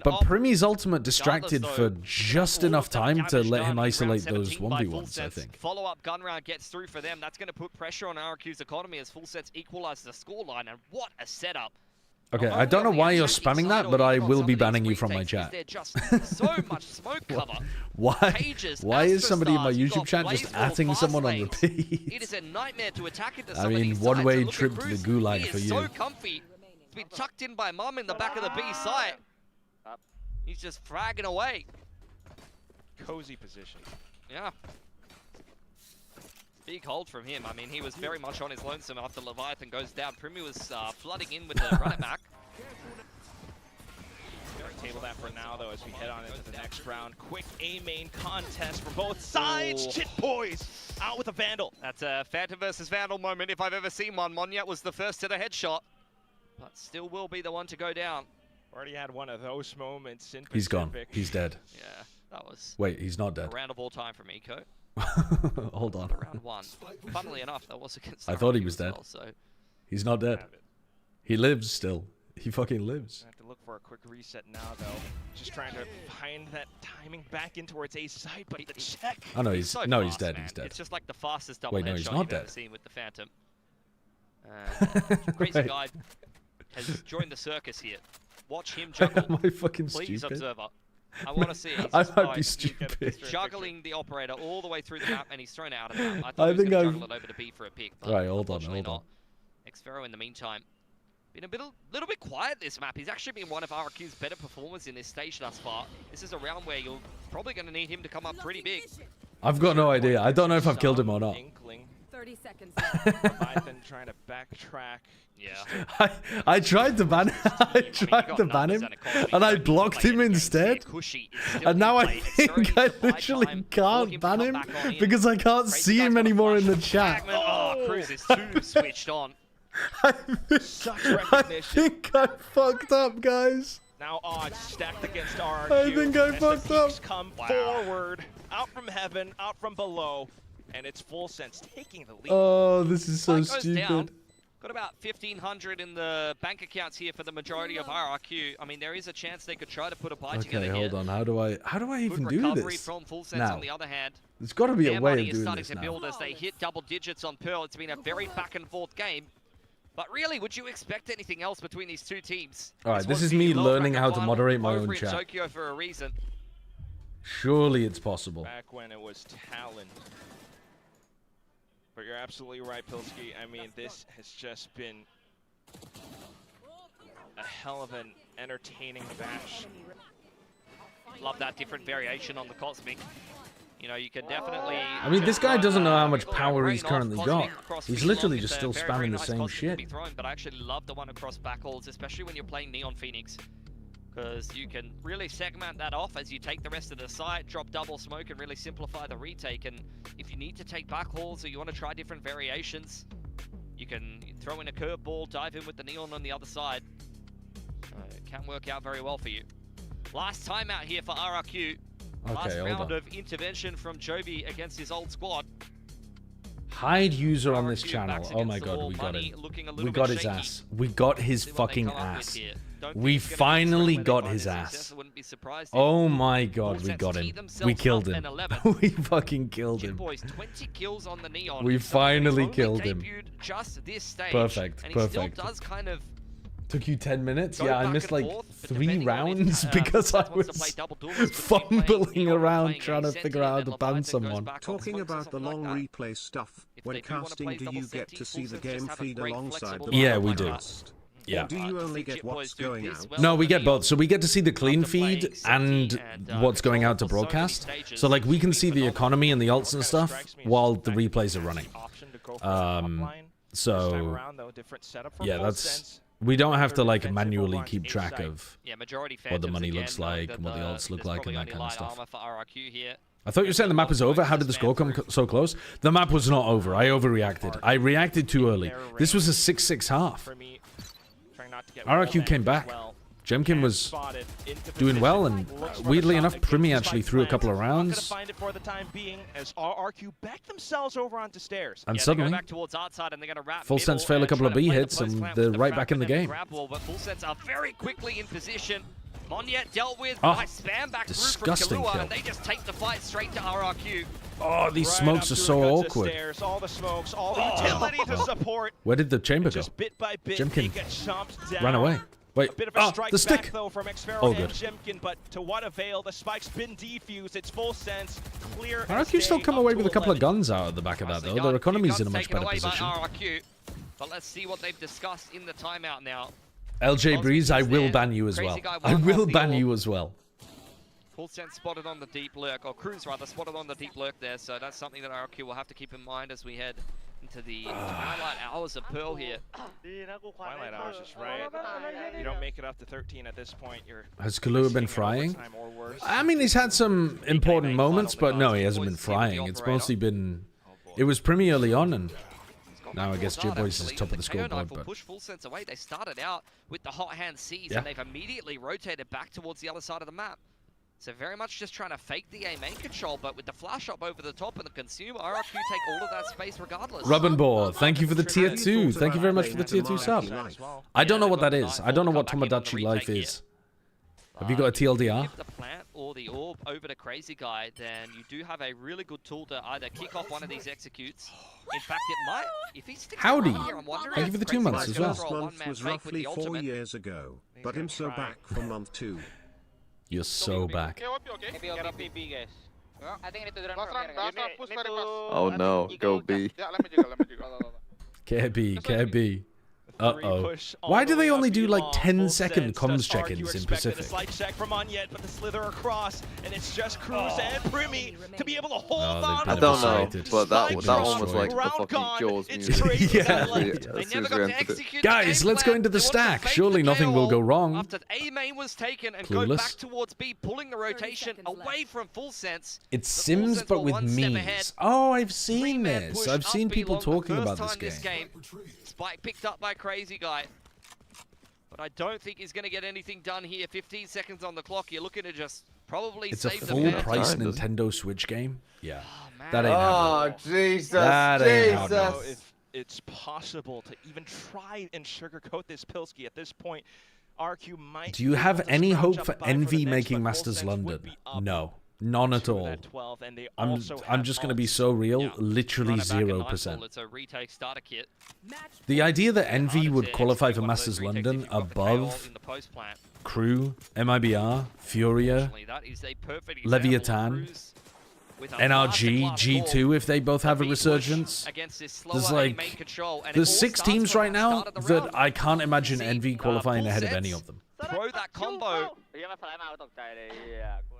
but Primy's ultimate distracted for just enough time to let him isolate those 1v1s, I think. Follow-up gun round gets through for them. That's going to put pressure on RRQ's economy as Full Sense equalizes the scoreline, and what a setup. Okay, I don't know why you're spamming that, but I will be banning you from my chat. So much smoke cover. Why is somebody in my YouTube chat just atting someone on repeat? It is a nightmare to attack into I mean, one-way trip to the gulag for you. So comfy. He's been tucked in by Mum in the back of the B site. He's just fragging away. Cozy position. Yeah. Big hold from him. I mean, he was very much on his lonesome after Leviathan goes down. Primi was flooding in with the run-it back. Table that for now, though, as we head on into the next round. Quick A-main contest for both sides. Jit Boys out with a Vandal. That's a Phantom versus Vandal moment if I've ever seen one. Monyet was the first to the headshot, but still will be the one to go down. Already had one of those moments in Pacific. He's gone. He's dead. Yeah, that was... Wait, he's not dead. A round of all time from Eco. Hold on. Round 1. Funnily enough, that was against... I thought he was dead. Well, so. He's not dead. He lives still. He fucking lives. I have to look for a quick reset now, though. Just trying to find that timing back in towards A side, but the check. Oh no, he's so no, fast, he's dead. Man. He's dead. It's just like the fastest double Wait, no, headshot he's not you've dead. ever seen with the Phantom. Crazy guy has joined the circus here. Watch him juggle. Am I fucking Please, stupid? observer. I want to see it. I might be stupid. Juggling the operator all the way through the map, and he's thrown it out of the map. I thought he was going to juggle it over to B for a pick, but right, hold on. Xfero in the meantime. Been a little bit quiet this map. He's actually been one of RRQ's better performers in this stage thus far. This is a round where you're probably going to need him to come up pretty big. I've got no idea. I don't know if I've killed him or not. 30 seconds. Leviathan trying to backtrack. Yeah. I tried to ban him, and I blocked him instead. And now I think I literally can't ban him because I can't see him anymore in the chat. Oh, Cruz is too switched on. I think I fucked up, guys. Now odds stacked against RRQ. I think I fucked up. Come forward, out from heaven, out from below, and it's Full Sense taking the lead. Oh, this is so stupid. Got about 1,500 in the bank accounts here for the majority of RRQ. I mean, there is a chance they could try to put a buy together here. Okay, hold on. How do I even do this? From Full Sense now, on the other hand. There's got to be a way of doing this now. Starting to build as they hit double digits on Pearl. It's been a very back and forth game. But really, would you expect anything else between these two teams? All right, this is me learning how to moderate my own chat. Tokyo for a reason. Surely it's possible. Back when it was Talon. But you're absolutely right, Pilsky. I mean, this has just been a hell of an entertaining bash. Love that different variation on the Cosmic. You know, you can definitely... I mean, this guy doesn't know how much power he's currently got. He's literally just still spamming the same shit. But I actually love the one across backhauls, especially when you're playing Neon Phoenix. Because you can really segment that off as you take the rest of the site, drop double smoke, and really simplify the retake. And if you need to take backhauls or you want to try different variations, you can throw in a curveball, dive in with the Neon on the other side. It can work out very well for you. Last time out here for RRQ. Last round of intervention from Jovi against his old squad. Hide user on this channel. Oh my god, we got him. We got his ass. We got his fucking ass. We finally got his ass. Oh my god, we got him. We killed him. We fucking killed him. We finally killed him. Perfect, perfect. Took you 10 minutes? Yeah, I missed like 3 rounds because I was fumbling around trying to figure out how to ban someone. Talking about the long replay stuff, when casting do you get to see the game feed alongside the Yeah, we do. Yeah. Do you only get what's going out? No, we get both. So we get to see the clean feed and what's going out to broadcast. So like we can see the economy and the ults and stuff while the replays are running. So yeah, that's... We don't have to like manually keep track of what the money looks like and what the odds look like and that kind of stuff. I thought you were saying the map was over. How did the score come so close? The map was not over. I overreacted. I reacted too early. This was a 6-6 half. RRQ came back. Jemkin was doing well, and weirdly enough, Primi actually threw a couple of rounds. And suddenly, Full Sense fail a couple of B hits, and they're right back in the game. Full Sense are very quickly in position. Monyet dealt with nice spam back disgusting through from kill. and they just take the fight straight to RRQ. Oh, these smokes are so awkward. All the smokes, all the utility to support. Where did the chamber go? Bit by bit, Jemkin down. ran away. Wait, the stick! Back, though, from Oh, good. Jemkin, but to what avail? The spike's been defused. It's Full Sense. Clear. RRQ still come away with a couple of guns out of the back of that, though. Their economy's in a much better position. RRQ, but let's see what they've discussed in the timeout now. LJ Breeze, I will ban you as well. I will ban you as well. Full Sense spotted on the deep lurk, or Cruz rather, spotted on the deep lurk there, so that's something that RRQ will have to keep in mind as we head into the twilight hours of Pearl here. Twilight hours is right. You don't make it up to 13 at this point. Has Kahlua been frying? I mean, he's had some important moments, but no, he hasn't been frying. It's mostly been... It was Primi early on, and now I guess J-Boys is top of the scoreboard, but... push Full Sense away. They started out with the hot hand C's, and they've immediately rotated back towards the other side of the map. So very much just trying to fake the A main control, but with the flash up over the top and the consume, RRQ take all of that space regardless. Rubbenbor, thank you for the tier 2. Thank you very much for the tier 2 sub. I don't know what that is. I don't know what Tomodachi Life is. Have you got a TLDR? If the plant or the orb over to Crazy Guy, then you do have a really good tool to either kick off one of these executes. In fact, it might. If he sticks Howdy. here, I'm wondering Thank you for the 2 months as well. Last month was roughly 4 years ago, but I'm so back for month 2. You're so back. Maybe B, guys. I think I need to run from here. Oh no, go B. KB. Why do they only do like 10-second comms check-ins in Pacific? Slight check from Onyet, but the slither across, and it's just Cruz and Primi to be able to hold on. I don't know, but that one was like the fucking Jaws music. Yeah. They never got to execute. Guys, let's go into the stack. Surely nothing will go wrong. After A main was taken and go back towards B, pulling the rotation away from Full Sense. It's Sims, but with memes. Oh, I've seen this. I've seen people talking about this game. Spike picked up by Crazy Guy. But I don't think he's going to get anything done here. 15 seconds on the clock. You're looking to just probably save the full price Nintendo Switch game. Yeah. Oh, that ain't happening. Oh, Jesus. That ain't happening. If it's possible to even try and sugarcoat this Pilski at this point, RRQ might. Do you have any hope for Envy making Masters London? No. None at all. I'm just going to be so real, literally 0%. It's a retake starter kit. The idea that Envy would qualify for Masters London above Crew, MIBR, Furia, Leviathan, NRG, G2 if they both have a resurgence. There's like, there's 6 teams right now that I can't imagine Envy qualifying ahead of any of them. Throw that combo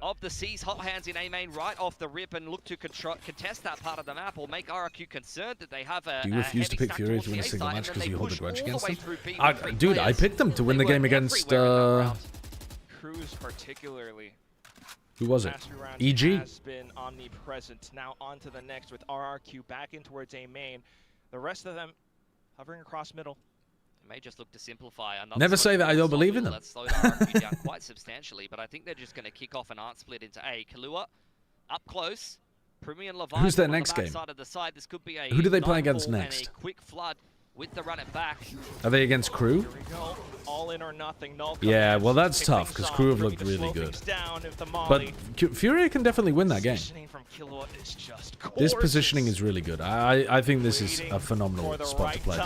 of the C's hot hands in A main right off the rip and look to contest that part of the map or make RRQ concerned that they have a. Do you refuse to pick Fury to win a single match because you hold a grudge against them? Dude, I picked them to win the game against Cruz particularly. Who was it? EG has been omnipresent. Now on to the next with RRQ back in towards A main. The rest of them hovering across middle. May just look to simplify. Never say that I don't believe in them. Let's slow the RRQ down quite substantially, but I think they're just going to kick off an art split into A. Kalua up close. Primi and Leviathan. Who's their next game? This could be a who do they play against next? A quick flood with the run it back. Are they against Crew? Here we go. All in or nothing. Yeah, well that's tough because Crew have looked really good. But Furia can definitely win that game. This positioning is really good. I think this is a phenomenal spot to play.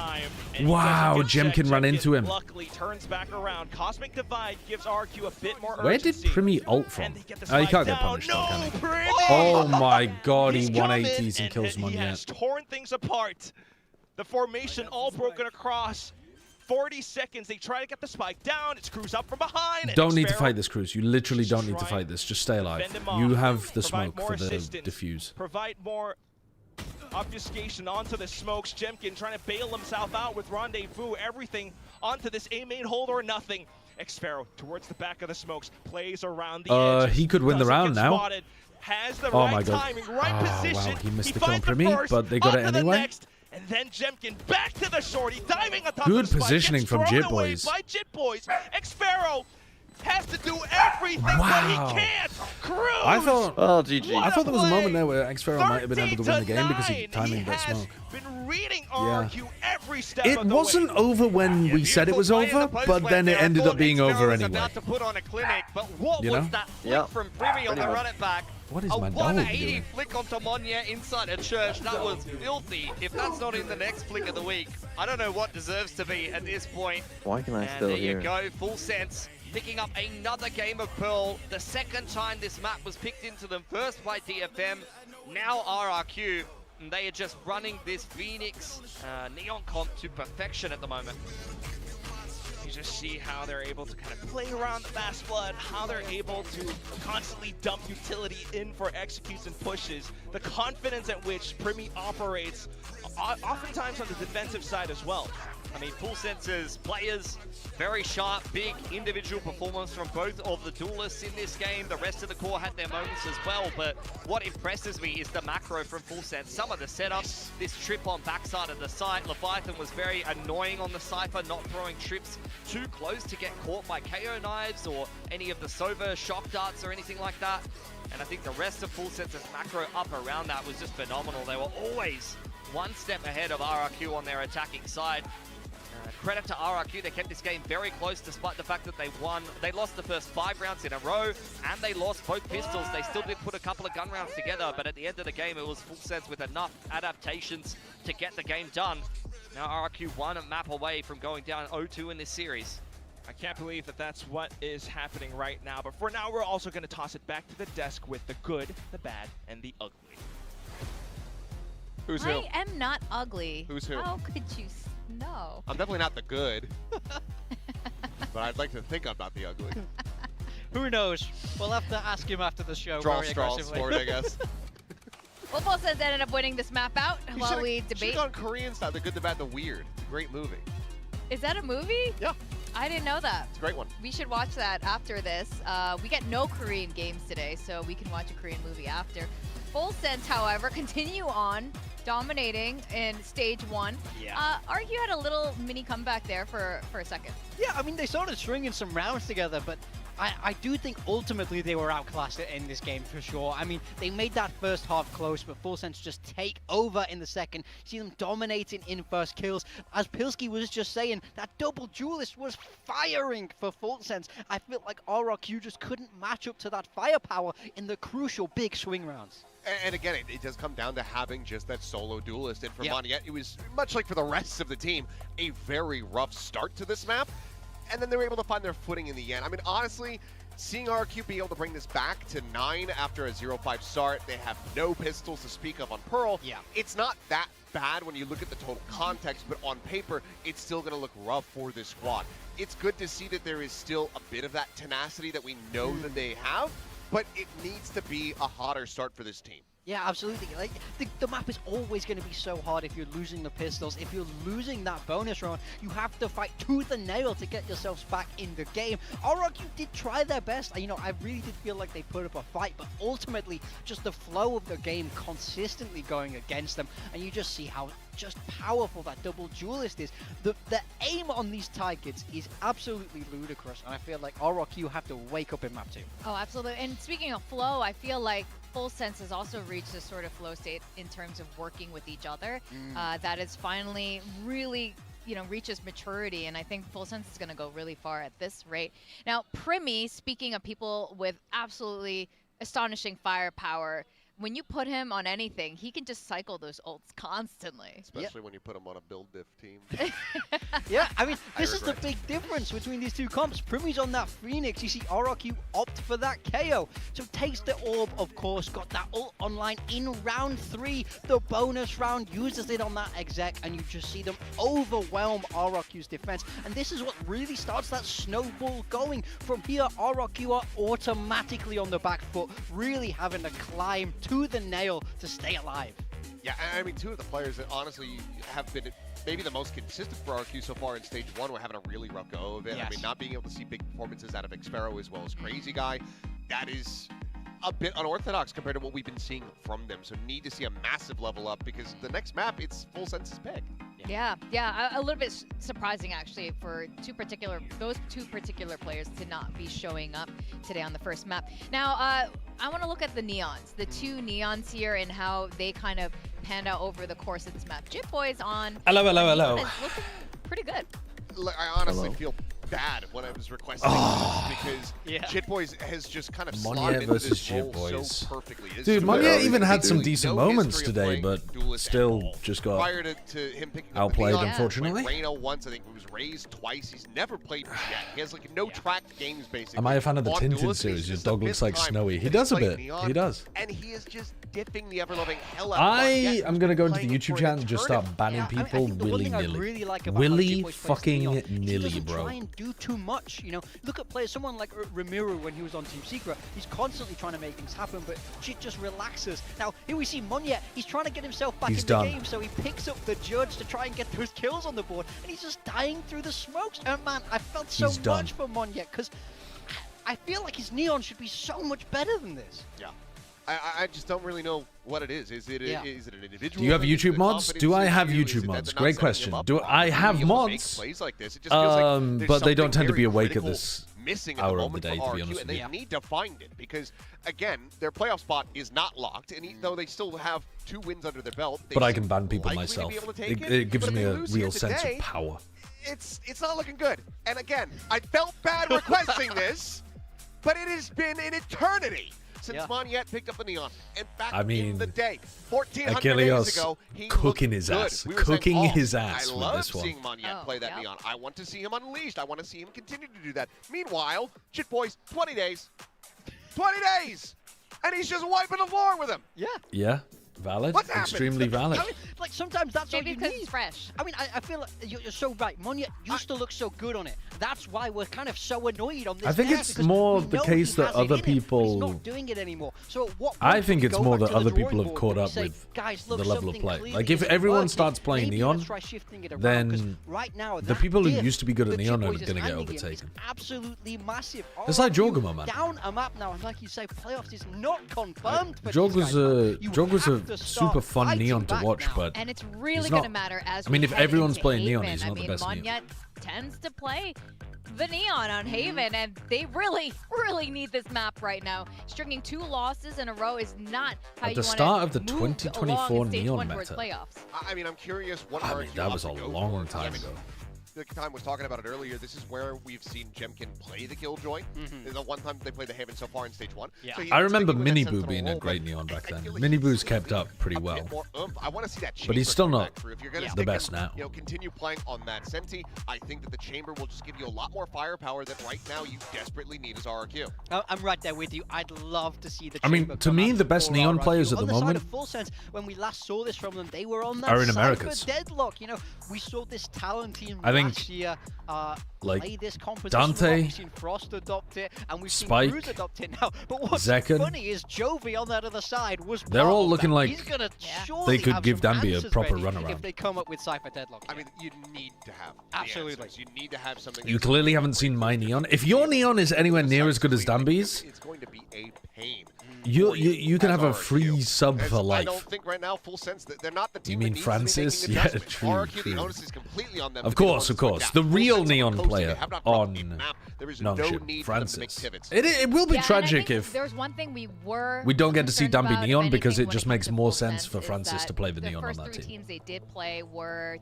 Wow, Jemkin ran into him. Turns back around. Cosmic Divide gives RRQ a bit more Where did Primi ult from? He can't get punished, though, can he? Oh my god, he 180s and kills Monyet. He has torn things apart. The formation all broken across. 40 seconds. They try to get the spike down. It's Cruz up from behind. Don't need to fight this, Cruz. You literally don't need to fight this. Just stay alive. You have the smoke for the defuse. Provide more obfuscation onto the smokes. Jemkin trying to bail himself out with Rendezvous. Everything onto this A main hold or nothing. Xpharaoh towards the back of the smokes. Plays around the edge. He could win the round now. Spotted. Has the right timing, right position. Wow, he missed the kill on Primi, but they got it anyway. And then Jemkin back to the shorty, diving on top good of the positioning from Jit Boys. By Jit Boys. Xpharaoh has to do everything, but he can't. Cruz. I thought, GG. I thought there was a moment there where Xpharaoh might have been able to win the game because he timing that smoke. Been reading RRQ every step it of the wasn't way. over when we said it was over, but then it ended up being over anyway. About to put on a clinic, but what you was know? that flick from Primi on the run it back? What is a my dog 180 doing? flick onto Monyet inside a church. That was filthy. If that's not in the next flick of the week, I don't know what deserves to be at this point. Why can I and still there hear you go, Full Sense picking up another game of Pearl. The second time this map was picked into them, first by DFM, now RRQ. And they are just running this Phoenix Neon comp to perfection at the moment. You just see how they're able to kind of play around the fast flood, how they're able to constantly dump utility in for executes and pushes. The confidence at which Primi operates, oftentimes on the defensive side as well. I mean, Full Sense's players, very sharp, big individual performance from both of the duelists in this game. The rest of the core had their moments as well, but what impresses me is the macro from Full Sense. Some of the setups, this trip on backside of the site, Leviathan was very annoying on the Cypher, not throwing trips too close to get caught by KO knives or any of the Sova shock darts or anything like that. And I think the rest of Full Sense's macro up around that was just phenomenal. They were always one step ahead of RRQ on their attacking side. Credit to RRQ, they kept this game very close despite the fact that they won. They lost the first 5 rounds in a row, and they lost both pistols. They still did put a couple of gun rounds together, but at the end of the game, it was Full Sense with enough adaptations to get the game done. Now RRQ 1 map away from going down 0-2 in this series. I can't believe that that's what is happening right now, but for now, we're also going to toss it back to the desk with the good, the bad, and the ugly. Who's who? I am not ugly. Who's who? How could you No. I'm definitely not the good. But I'd like to think I'm not the ugly. Who knows? We'll have to ask him after the show. Draw straws for it, I guess. Well, Volsense ended up winning this map out while we debate. She's on Korean style, the good, the bad, the weird. Great movie. Is that a movie? Yeah. I didn't know that. It's a great one. We should watch that after this. We get no Korean games today, so we can watch a Korean movie after. Volsense, however, continue on dominating in stage 1. Yeah. RRQ had a little mini comeback there for a second. Yeah, I mean, they started stringing some rounds together, but I do think ultimately they were outclassed in this game for sure. I mean, they made that first half close, but Volsense just take over in the second. See them dominating in first kills. As Pilski was just saying, that double duelist was firing for Volsense. I feel like RRQ just couldn't match up to that firepower in the crucial big swing rounds. And again, it does come down to having just that solo duelist. And for Monyet, it was, much like for the rest of the team, a very rough start to this map. And then they were able to find their footing in the end. I mean, honestly, seeing RRQ be able to bring this back to 9 after a 0-5 start, they have no pistols to speak of on Pearl. Yeah. It's not that bad when you look at the total context, but on paper, it's still going to look rough for this squad. It's good to see that there is still a bit of that tenacity that we know that they have, but it needs to be a hotter start for this team. Yeah, absolutely. Like the map is always going to be so hard if you're losing the pistols. If you're losing that bonus round, you have to fight tooth and nail to get yourselves back in the game. RRQ did try their best. You know, I really did feel like they put up a fight, but ultimately just the flow of the game consistently going against them, and you just see how just powerful that double duelist is. The aim on these Tigers is absolutely ludicrous, and I feel like RRQ have to wake up in map 2. Oh, absolutely. And speaking of flow, I feel like Volsense has also reached this sort of flow state in terms of working with each other. That is finally really, you know, reaches maturity, and I think Volsense is going to go really far at this rate. Now, Primi, speaking of people with absolutely astonishing firepower, when you put him on anything, he can just cycle those ults constantly. Especially when you put him on a build diff team. Yeah, I mean, this is the big difference between these two comps. Primi's on that Phoenix. You see RRQ opt for that KO. So takes the orb, of course, got that ult online in round 3. The bonus round uses it on that exec, and you just see them overwhelm RRQ's defense. And this is what really starts that snowball going. From here, RRQ are automatically on the back foot, really having to climb to the nail to stay alive. Yeah, I mean, two of the players that honestly have been maybe the most consistent for RRQ so far in stage 1 were having a really rough go of it. Yes. I mean, not being able to see big performances out of Xpero as well as Crazy Guy, that is a bit unorthodox compared to what we've been seeing from them. So need to see a massive level up, because the next map, it's Volsense's pick. Yeah, a little bit surprising actually for those two particular players to not be showing up today on the first map. Now, I want to look at the Neons, the two Neons here, and how they kind of panned out over the course of this map. JitBoy's on. Hello. Looking pretty good. I honestly feel bad when I was requesting because JitBoys has just kind of slotted into this role so perfectly. Dude, Monyet even had some decent moments today, but still just got prior to him picking outplayed, up unfortunately. Reno once, I think he was raised twice. He's never played yet. He has like no tracked games basically. Am I a fan of the Tintin series? Your dog looks like Snowy. He does a bit. He does. And he is just dipping the ever-loving hell out. I am gonna go into the YouTube chat and just start banning people willy-nilly. Willy-fucking-nilly, bro. Try and do too much, you know. Look at players, someone like Rimuru when he was on Team Secret. He's constantly trying to make things happen, but shit just relaxes. Now here we see Monyet. He's trying to get himself back in the game, so he picks up the Judge to try and get those kills on the board, and he's just dying through the smokes. And man, I felt so much for Monyet, because I feel like his Neon should be so much better than this. Yeah. I just don't really know what it is. Is it an individual? Do you have YouTube mods? Do I have YouTube mods? Great question. Do I have mods? Like this? It just feels like but they don't tend to be awake at this missing hour of the day, to be honest with you. They need to find it, because again, their playoff spot is not locked, and though they still have 2 wins under their belt, but I can ban people myself. It gives me a real sense of power. It's not looking good. And again, I felt bad requesting this, but it has been an eternity since Monyet picked up the Neon. And back in the day, 1,400 days ago, he cooking his ass. Cooking his ass with this one. I love seeing Monyet play that Neon. I want to see him unleashed. I want to see him continue to do that. Meanwhile, JitBoys, 20 days. 20 days! And he's just wiping the floor with him. Yeah. Yeah. Valid. Extremely valid. I mean, like, sometimes that's all you because need. It's fresh. I mean, I feel like you're so right. Monya used to look so good on it. That's why we're kind of so annoyed on this. I think it's more the case that other people. He's not doing it anymore. So at what point I think do we it's go more back that to the other people drawing have board caught and up say, with "Guys, the look, level of something play. clearly Like, if isn't everyone working. starts playing Maybe Neon, let's try shifting it around," 'cause then right now, the that people who diff used to be good at that Neon are Chipboys is going to get handing him is overtaken. absolutely massive. It's like Jogama, man. Down a map now, and like you say, playoffs is not confirmed. for Jog these was guys. Jog was a have to start super fun fighting Neon to back watch, now. but And it's really he's going to not- matter as I mean, we if head everyone's into playing Neon, Haven. he's I not the mean, best Neon. Monyet tends to play the Neon on Haven, and they really need this map right now. Stringing 2 losses in a row is not how At you the want start to of the move 2024 along in stage Neon 1 towards meta. playoffs. I mean, I'm curious what I mean, RRQ that was a opts to go long for. time ago. The time was talking about it earlier. This is where we've seen Jemkin play the Killjoy. The one time they played the Haven so far in stage 1. Yeah. So I remember sticking with that Mini sense Boo of the being a role, great but Neon back I then. feel like Mini he's Boo's still kept up pretty a well. bit more oomph. I want to see that But he's chamber still come not back through. If you're gonna the stick best and, now. You know, continue playing on that Senti, I think that the chamber will just give you a lot more firepower that right now you desperately need as RRQ. I'm right there with you. I'd love to see the. I mean, chamber to come me, out the best for Neon RRQ. players at the On the side moment of Full Sense, when we last saw this from them, they were on that are in side Americas. for Deadlock. You know, we saw this talent team I think, last year like, play this composition. Dante, We've seen Frost adopt it, and we've Spike, seen Cruz adopt it now. But what's Zekken, funny is Jovi on that other side was. They're part all of looking that. like He's gonna they surely could have give some Danby a answers proper ready runaround. if they come up with Cypher Deadlock. I mean, you need to have Absolutely. the answers. You need to have something. You clearly haven't seen my Neon. If your Neon is anywhere near as good as Danby's, it's going to be a pain. you can have a free sub for life. I don't think right now, Full Sense, that they're not the team. You mean that needs Francis? to be Yeah, making true, RRQ, true. the onus is completely on them. Of course. The real Neon player on non-ship, Francis. It will be tragic if there's one thing we don't get to see concerned Danby about, Neon if because anything, it when just comes makes to more Full sense for is Francis that to play the the Neon on first that 3 team. teams they did play were,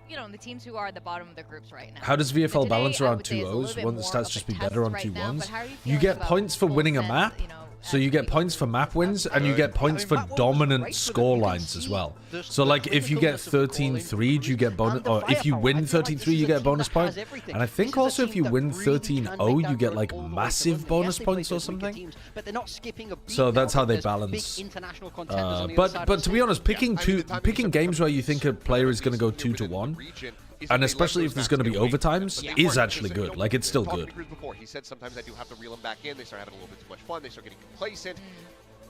you know, the teams who are at the bottom of their groups right now. How does VFL Today, balance I around would say, is a 2-0s? little bit Won't the more stats of a just be test better on right 2-1s? now, but how are you You feeling get about points for Full winning a Sense, map, you know, so you get points for map wins, and you get points for dominant score lines as well. So, like, if you get 13-3, you get bonus, or if you win 13-3, you get a bonus point. And I think also if you win 13-0, you get, like, massive bonus points or something. So that's how they balance. But to be honest, picking games where you think a player is going to go 2-1, and especially if there's going to be overtimes, is actually good. Like, it's still good. He said sometimes I do have to reel them back in. They start having a little bit too much fun. They start getting complacent.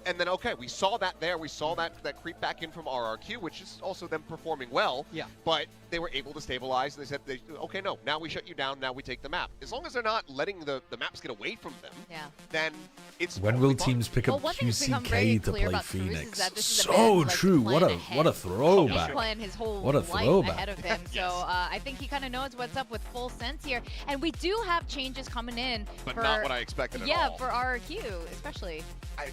And then, okay, we saw that there. We saw that creep back in from RRQ, which is also them performing well. Yeah. But they were able to stabilize, and they said, okay, no, now we shut you down. Now we take the map. As long as they're not letting the maps get away from them, then it's... When will teams pick up QCK to play Phoenix? So true. What a throwback. He's playing his whole What a life throwback. ahead of him. So I think he kind of knows what's up with Full Sense here. And we do have changes coming in. But not what I expected at all. Yeah, for RRQ, especially.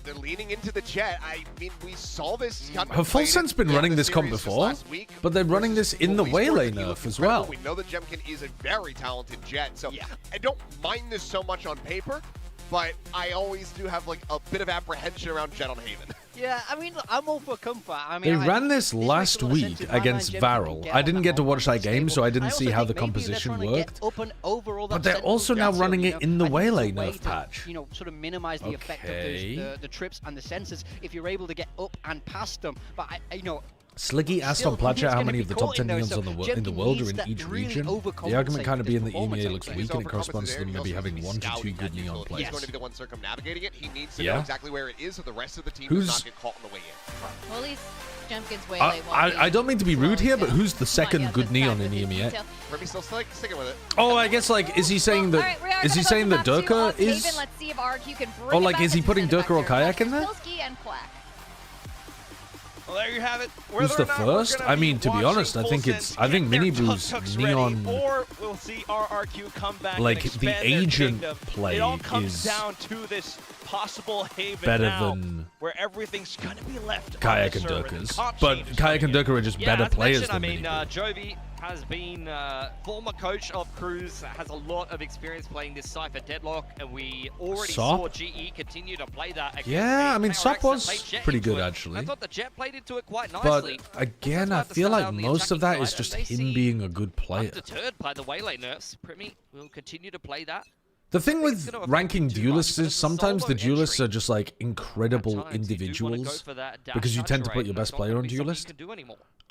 They're leaning into the Jet. I mean, we saw this. Have Full Sense been running this comp before? But they're running this in the Waylay nerf as well. We know that Jemkin is a very talented Jet, so I don't mind this so much on paper, but I always do have like a bit of apprehension around Jet on Haven. Yeah, I mean, I'm all for comfort. I mean, They ran this last week against Varel. I didn't get to watch that game, so I didn't see how the composition worked. But they're also now running it in the Waylay nerf patch. You know, sort of minimize the effect of the trips and the sensors if you're able to get up and past them. But you know. Sliggy asked on Pladchat how many of the top 10 Neons in the world are in each region. The argument kind of being that EMEA looks weak and it corresponds to them maybe having 1 to 2 good Neon players. He's going to be the one circumnavigating it. He needs to know exactly where it is so the rest of the team does not get caught on the way in. Well, at least Jemkin's Waylay I don't mean to be rude here, but who's the second good Neon in EMEA? Remy still sticking with it. Oh, I guess, like, is he saying that Durka is... Or, like, is he putting Durka or Kayak in there? Well, there you have it. Who's the first? I mean, to be honest, I think Mini Blue's Neon. Or we'll see RRQ come back. Like the agent play it all comes is down to this possible Haven better now, than where everything's gonna be left. Kayak and Durka's, but Kayak and Durka are just better players than Mini Blue. Jovi has been former coach of Cruz, has a lot of experience playing this Cypher Deadlock, and we already saw GE continue to play that. Yeah, I mean, Sop was pretty good, actually. I thought the Jet played into it quite nicely. But again, I feel like most of that is just him being a good player. Undeterred by the Waylay nerfs, Primi will continue to play that. The thing with ranking duelists is sometimes the duelists are just like incredible individuals because you tend to put your best player on duelist.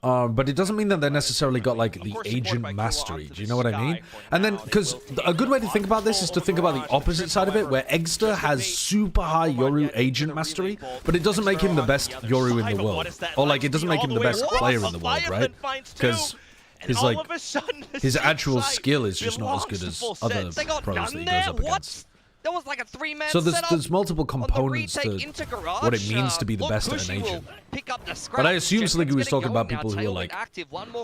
But it doesn't mean that they necessarily got like the agent mastery. Do you know what I mean? And then, because a good way to think about this is to think about the opposite side of it, where Eggster has super high Yoru agent mastery, but it doesn't make him the best Yoru in the world. Or like, it doesn't make him the best player in the world, right? Because his actual skill is just not as good as other pros that he goes up against. There was like a 3-man so there's multiple components to what it means to be the best at an agent. But I assume Sliggy was talking about people who are like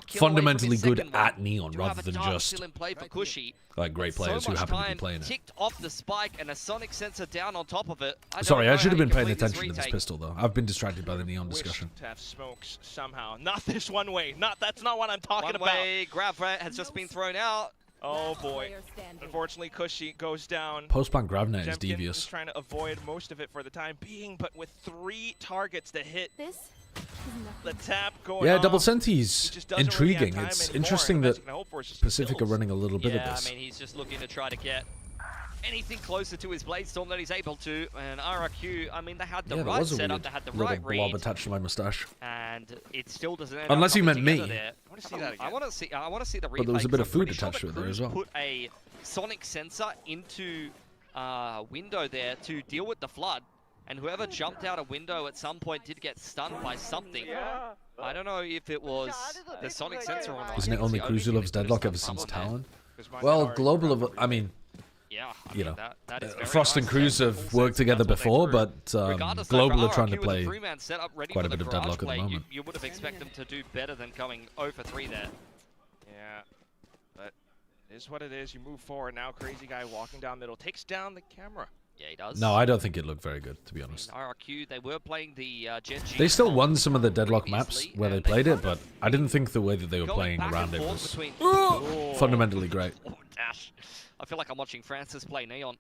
fundamentally good at Neon rather than just like great players who happen to be playing it. Ticked off the spike and a sonic sensor down on top of it. Sorry, I should have been paying attention to this pistol though. I've been distracted by the Neon discussion. To have smokes somehow. Not this one way. That's not what I'm talking about. One way grab threat has just been thrown out. Oh boy. Unfortunately, Cushy goes down. Post-plant grabnet is devious. Is trying to avoid most of it for the time being, but with 3 targets to hit, the tap going yeah, double senti's intriguing. Really it's interesting that Pacific are running a little bit of this. I mean, he's just looking to try to get anything closer to his blade storm that he's able to, and RRQ, I mean, they had the right setup, they had the right read. Blob attached to my mustache. And it still doesn't end Unless up you meant me. There. I want to see that again. I want to see the replay. But there was a bit of food attached to it there as well. Put a sonic sensor into window there to deal with the flood, and whoever jumped out a window at some point did get stunned by something. I don't know if it was the sonic sensor or not. Isn't it only Cruz who loves Deadlock ever since Talon? Well, Global, I mean, yeah, you know, Frost and Cruz have worked together before, but Global are trying to play quite a bit of Deadlock at the moment. You would have expected them to do better than going 0 for 3 there. Yeah, but it is what it is. You move forward now. Crazy guy walking down middle takes down the camera. Yeah, he does. No, I don't think it looked very good, to be honest. RRQ, they were playing the Gen G. They still won some of the Deadlock maps where they played it, but I didn't think the way that they were playing around it was fundamentally great. Oh, dash. I feel like I'm watching Francis play Neon.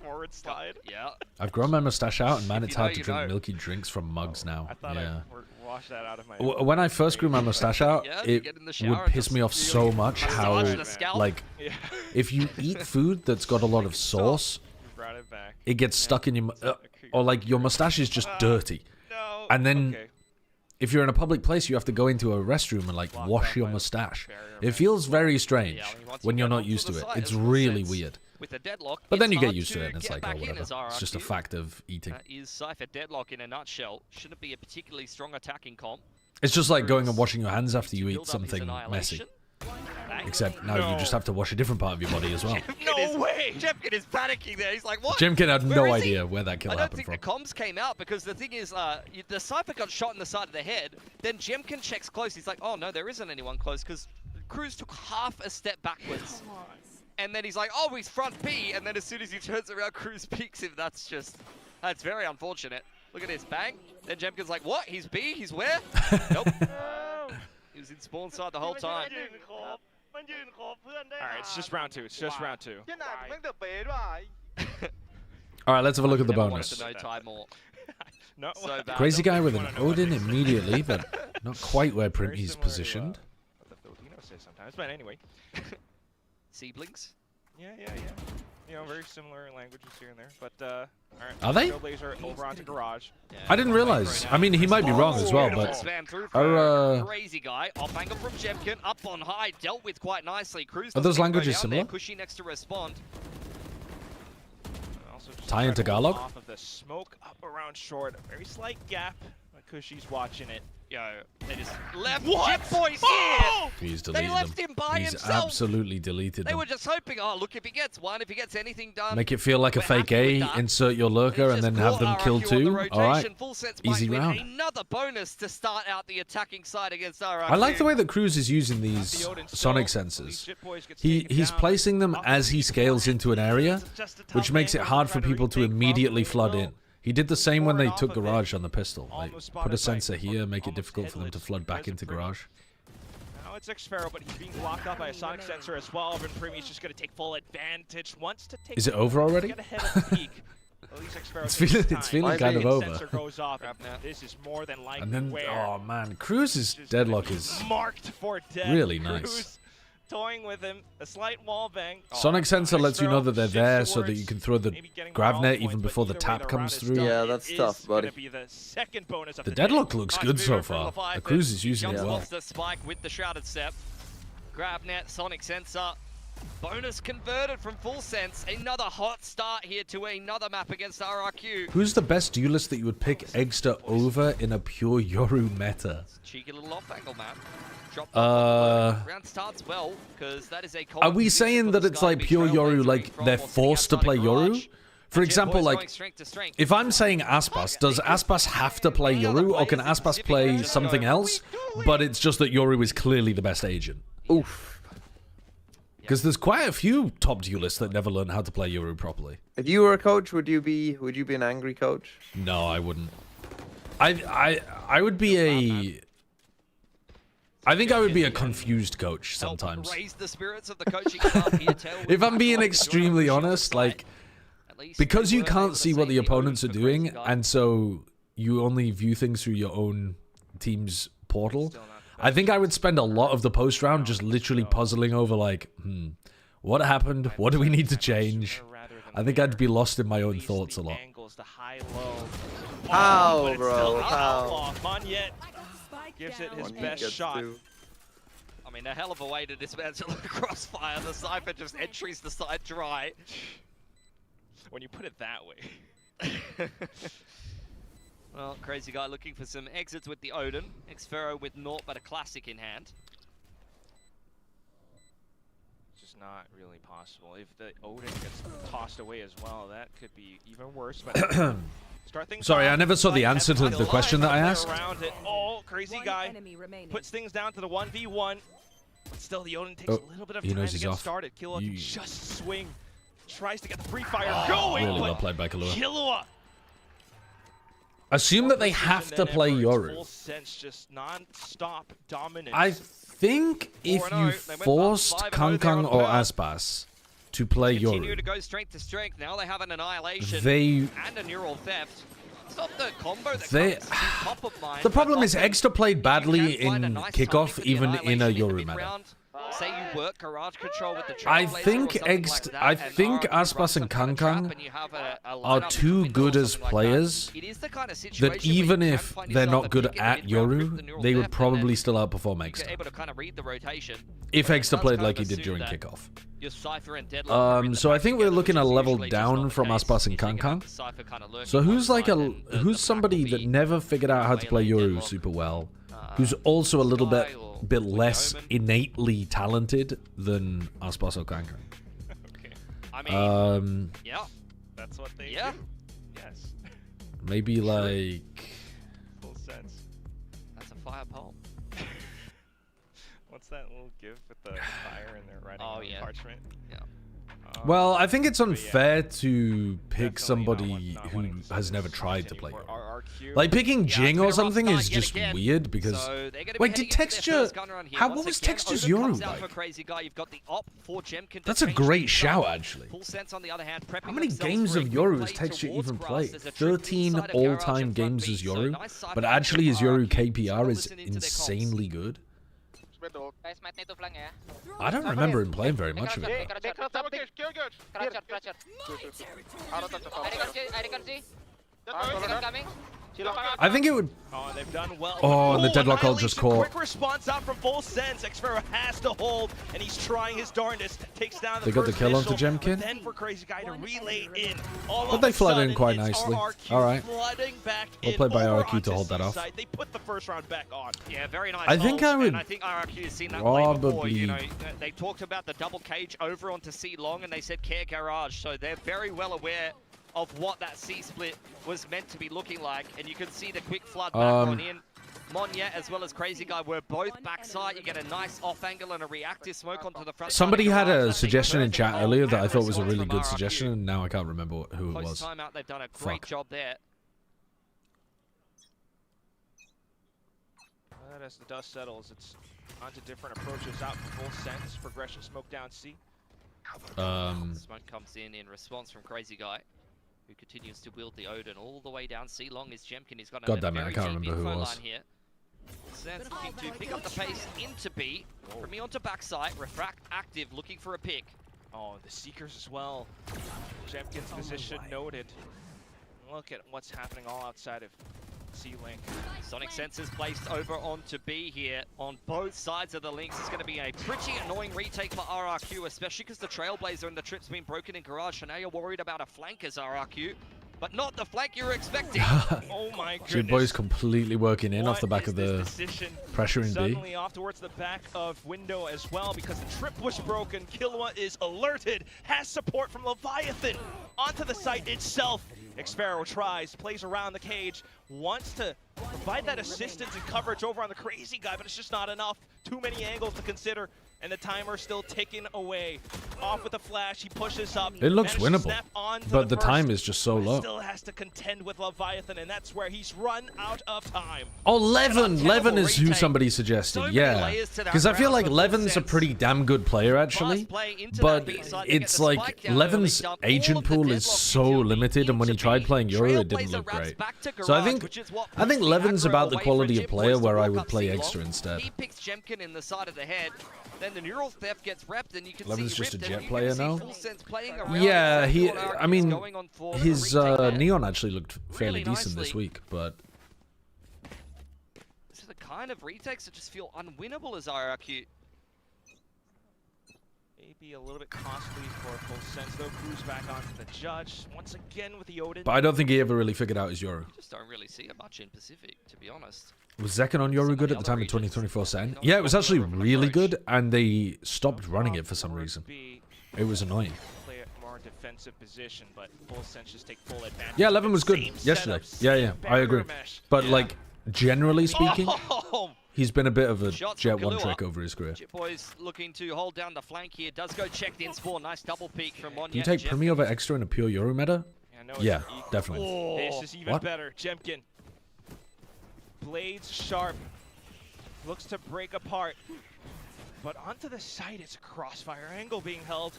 Forward slide. Yeah. I've grown my mustache out, and man, it's hard to drink milky drinks from mugs now. I thought I washed that out of my... When I first grew my mustache out, it would piss me off so much how, like, if you eat food that's got a lot of sauce, it gets stuck in your... or, like, your mustache is just dirty. And then... If you're in a public place, you have to go into a restroom and, like, wash your mustache. It feels very strange when you're not used to it. It's really weird. But then you get used to it, and it's like, oh, whatever. It's just a fact of eating. That is Cypher Deadlock in a nutshell. Shouldn't be a particularly strong attacking comp. It's just like going and washing your hands after you eat something messy. Except now you just have to wash a different part of your body as well. No way! Jemkin is panicking there. He's like, what? Jemkin had no idea where that kill happened from. I don't think the comms came out because the thing is, the Cypher got shot in the side of the head. Then Jemkin checks close. He's like, oh no, there isn't anyone close because Cruz took half a step backwards. And then he's like, oh, he's front B. And then as soon as he turns around, Cruz peeks him. That's very unfortunate. Look at this, bang. Then Jemkin's like, what? He's B? He's where? Nope. He was in spawn side the whole time. Alright, it's just round 2. It's just round 2. Alright, let's have a look at the bonus. No. Crazy guy with an Odin immediately, but not quite where he's positioned. What the Filipinos say sometimes, but anyway. Siblings? Yeah. You know, very similar languages here and there, but alright. Are they? Trailblazer over onto Garage. Yeah. I didn't realize. I mean, he might be wrong as well, but Crazy guy off angle from Jemkin, up on high, dealt with quite nicely. Cruz are those languages similar? Cushy next to respond. Thai and Tagalog? Off of the smoke up around short, a very slight gap. Cushy's watching it. Yo, they just left Jip Boys here! He's deleted they left him by himself! Absolutely deleted They were just hoping, oh, look, if he gets one, if he gets anything done... Make it feel like a fake A, insert your lurker, and then have them kill 2. Alright, easy round. Another bonus to start out the attacking side against RRQ. I like the way that Cruz is using these sonic sensors. He's placing them as he scales into an area, which makes it hard for people to immediately flood in. He did the same when they took Garage on the pistol. Like, put a sensor here, make it difficult for them to flood back into Garage. Now it's X-Pharaoh, but he's being blocked up by a sonic sensor as well. And Premi's just going to take full advantage. Wants to take. Is it over already? It's feeling kind of over. This is more than likely. And then, oh man, Cruz's Deadlock is marked for death. Really nice. toying with him. A slight wall bang. Sonic Sensor lets you know that they're there so that you can throw the grav net even before the tap comes through. Yeah, that's tough, buddy. The deadlock looks good so far. The Cruz is using it well. The spike with the shrouded step. Grav net, Sonic Sensor. Bonus converted from full sense. Another hot start here to another map against RRQ. Who's the best duelist that you would pick Eggster over in a pure Yoru meta? Cheeky little off angle map. Round starts well because that is a. Are we saying that it's like pure Yoru, like they're forced to play Yoru? For example, like if I'm saying Aspas, does Aspas have to play Yoru, or can Aspas play something else? But it's just that Yoru is clearly the best agent. Oof. Because there's quite a few top duelists that never learn how to play Yoru properly. If you were a coach, would you be an angry coach? No, I wouldn't. I would be a. I think I would be a confused coach sometimes. Raise the spirits of the coaching staff here. If I'm being extremely honest, like because you can't see what the opponents are doing, and so you only view things through your own team's portal. I think I would spend a lot of the post round just literally puzzling over like, what happened? What do we need to change? I think I'd be lost in my own thoughts a lot. How, bro? How? Monyet gives it his best shot. I mean, a hell of a way to dismantle the crossfire. The Cypher just entries the side dry. When you put it that way. Well, Crazy Guy looking for some exits with the Odin. Xfero with naught but a classic in hand. Just not really possible. If the Odin gets tossed away as well, that could be even worse. But sorry, I never saw the answer to the question that I asked. Oh, Crazy Guy puts things down to the 1v1. But still, the Odin takes a little bit of time to get started. Killua can just swing. Tries to get the free fire going. Really well played by Killua. Assume that they have to play Yoru. I think if you forced Kangkang or Aspas to play Yoru, continue to go strength to strength. Now they have an annihilation and a neural theft. It's not the combo that top of mind. The problem is Eggster played badly in kickoff, even in a Yoru meta. Say you work garage control with the I think Aspas and Kangkang are too good as players that even if they're not good at Yoru, they would probably still outperform Eggster. If Eggster played like he did during kickoff. So I think we're looking at a level down from Aspas and Kangkang. So who's somebody that never figured out how to play Yoru super well, who's also a little bit less innately talented than Aspas or Kangkang? Okay. I mean, yeah, that's what they do. Yes. Maybe like full sense. That's a fire palm. What's that little gif with the fire and they're writing on parchment? Yeah. Well, I think it's unfair to pick somebody who has never tried to play Yoru. Like picking Jing or something is just weird because. Wait, did Texture? What was Texture's Yoru like? That's a great shout, actually. How many games of Yoru has Texture even played? 13 all-time games as Yoru, but actually his Yoru KPR is insanely good. I don't remember him playing very much of it. I think it would. Oh, they've done well. Oh, and the deadlock ult just caught. Quick response out from full sense. Xfero has to hold, and he's trying his darndest. Takes down the They got the kill onto Jemkin. Then for Crazy Guy to relay in. But they flooded in quite nicely. All right. Well played by RRQ to hold that off. They put the first round back on. Yeah, very nice. I think I would. I think RRQ has seen that play before. You know, they talked about the double cage over onto C long, and they said Care Garage, so they're very well aware of what that C-split was meant to be looking like, and you can see the quick flood back on in. Monyet as well as Crazy Guy were both backside. You get a nice off angle and a reactive smoke onto the front. Somebody had a suggestion in chat earlier that I thought was a really good suggestion, and now I can't remember who it was. Timeout, they've done a great job there. But as the dust settles, it's onto different approaches out for full sense. Progression smoke down C. Smoke comes in response from Crazy Guy, who continues to wield the Odin all the way down C long. Is Jemkin. He's got God damn it, I can't remember who it was. Here. Sense looking to pick up the pace into B. From me onto backside, Refract active, looking for a pick. Oh, the Seekers as well. Jemkin's position noted. Look at what's happening all outside of C-Link. Sonic sensors placed over onto B here on both sides of the links. It's going to be a pretty annoying retake for RRQ, especially because the Trailblazer and the trip's been broken in Garage. So now you're worried about a flank as RRQ, but not the flank you were expecting. Oh my goodness. Jit Boy's completely working in off the back of the pressure in B. Suddenly off towards the back of window as well because the trip was broken. Killua is alerted, has support from Leviathan onto the site itself. Xpero tries, plays around the cage, wants to provide that assistance and coverage over on the crazy guy, but it's just not enough. Too many angles to consider, and the timer still ticking away. Off with a flash, he pushes up. It looks winnable, but the time is just so low. Still has to contend with Leviathan, and that's where he's run out of time. Oh, Levin! Levin is who somebody suggested, yeah. Because I feel like Levin's a pretty damn good player, actually. But it's like, Levin's agent pool is so limited, and when he tried playing Euro, it didn't look great. So I think Levin's about the quality of player where I would play Extra instead. He picks Jemkin in the side of the head. Then the neural theft gets repped, and you can Levin's see just a ripped, Jet player now. Yeah, I mean, his Neon actually looked fairly decent this week, but this is the kind of retakes that just feel unwinnable as RRQ. Maybe a little bit costly for Full Sense, though. Cruz back onto the judge once again with the Odin. But I don't think he ever really figured out his Yoru. Just don't really see it much in Pacific, to be honest. Was Zekken on Yoru good at the time in 2024 setting? Yeah, it was actually really good, and they stopped running it for some reason. It was annoying. Play a more defensive position, but Full Sense just take full advantage. Yeah, Levin was good yesterday. Yeah, I agree. But like, generally speaking, he's been a bit of a Jet one trick over his career. Jit Boy's looking to hold down the flank here. Does go checked in spawn. Nice double peek from Monyet. Do you take Primi over Extra in a pure Yoru meta? Yeah, definitely. This is even better. Jemkin. Blades sharp. Looks to break apart. But onto the side, it's a crossfire angle being held.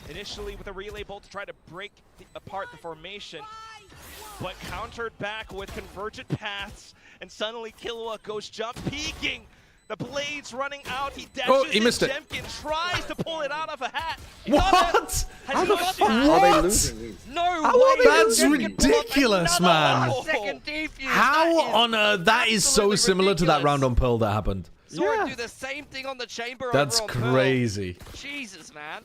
Initially with a relay bolt to try to break apart the formation. But countered back with convergent paths. And suddenly Killua goes jump peeking. The blades running out. He dashes. Oh, he missed it. Jemkin tries to pull it out of a hat. What? How the fuck are they losing? No, that's ridiculous, man. How on earth? That is so similar to that round on Pearl that happened. Saw him do the same thing on the chamber. That's crazy. Jesus, man.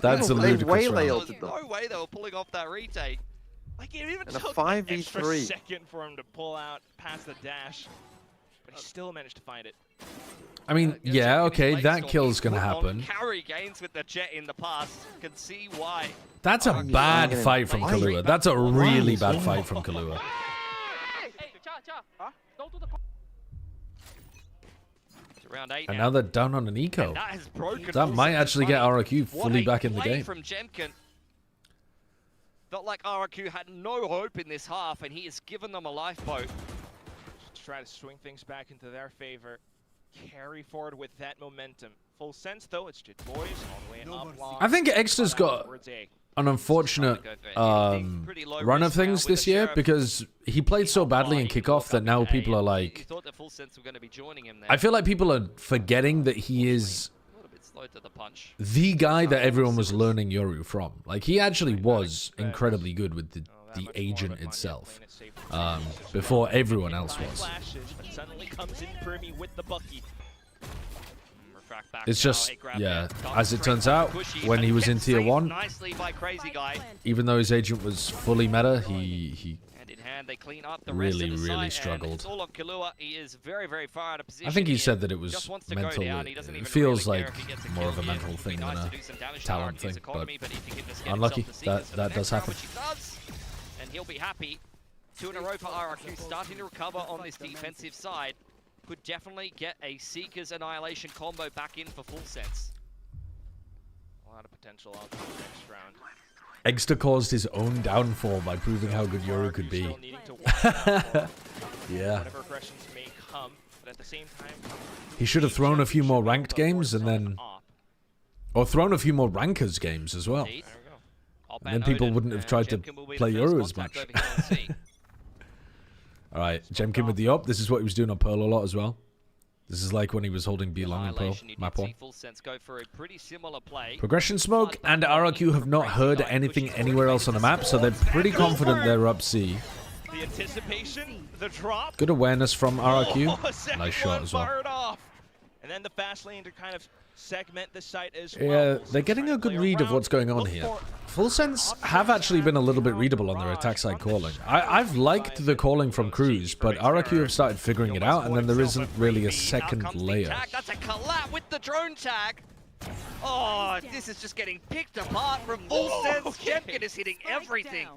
That's a ludicrous round. There's no way they were pulling off that retake. Like it even and took a an extra 5v3 second for him to pull out past the dash, but he still managed to find it. I mean, yeah, okay, that kill's gonna happen. Carry gains with the Jet in the past. Can see why. That's a bad fight from Kahlua. That's a really bad fight from Kahlua. Round 8 and now they're down on an eco. That might actually get RRQ fully back in the game. From Jemkin. Felt like RRQ had no hope in this half, and he has given them a lifeboat. Just try to swing things back into their favor. Carry forward with that momentum. Full Sense, though, it's Jit Boys all the way up long. I think Extra's got an unfortunate run of things this year because he played so badly in kickoff that now people are like... I feel like people are forgetting that he is the guy that everyone was learning Yoru from. Like, he actually was incredibly good with the agent itself before everyone else was. It's just, yeah, as it turns out, when he was in Tier 1, even though his agent was fully meta, he really struggled. I think he said that it was mental. It feels like more of a mental thing than a talent thing, but unlucky. That does happen. And he'll be happy. 2 in a row for RRQ, starting to recover on this defensive side. Could definitely get a Seeker's Annihilation combo back in for Full Sense. A lot of potential out for the next round. Extra caused his own downfall by proving how good Yoru could be. Yeah. He should have thrown a few more ranked games and then... Or thrown a few more rankers games as well. And then people wouldn't have tried to play Yoru as much. All right, Jemkin with the up. This is what he was doing on Pearl a lot as well. This is like when he was holding B long in Pearl. Map 1. Progression Smoke and RRQ have not heard anything anywhere else on the map, so they're pretty confident they're up C. The anticipation, the drop. Good awareness from RRQ. Nice shot as well. Off. And then the fast lane to kind of segment the site as well. Yeah, they're getting a good read of what's going on here. Full Sense have actually been a little bit readable on their attack side calling. I've liked the calling from Cruz, but RRQ have started figuring it out, and then there isn't really a second layer. That's a collab with the drone tag. Oh, this is just getting picked apart from Full Sense. Jemkin is hitting everything.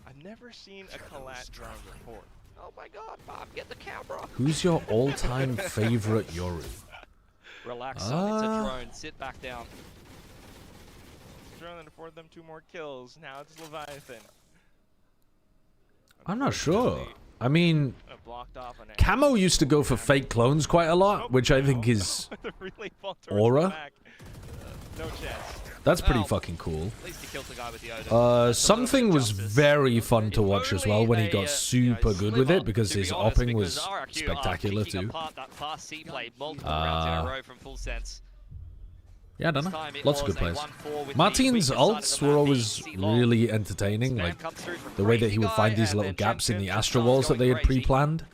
I've never seen a collat drone before. Oh my god, Bob, get the camera. Who's your all-time favorite Yoru? Relax, son. It's a drone. Sit back down. Drone that afforded them 2 more kills. Now it's Leviathan. I'm not sure. I mean, Camo used to go for fake clones quite a lot, which I think is Aura. No chance. That's pretty fucking cool. Something was very fun to watch as well when he got super good with it, because his opping was spectacular too. Yeah, I don't know. Lots of good plays. Martin's ults were always really entertaining, like the way that he would find these little gaps in the Astro walls that they had pre-planned.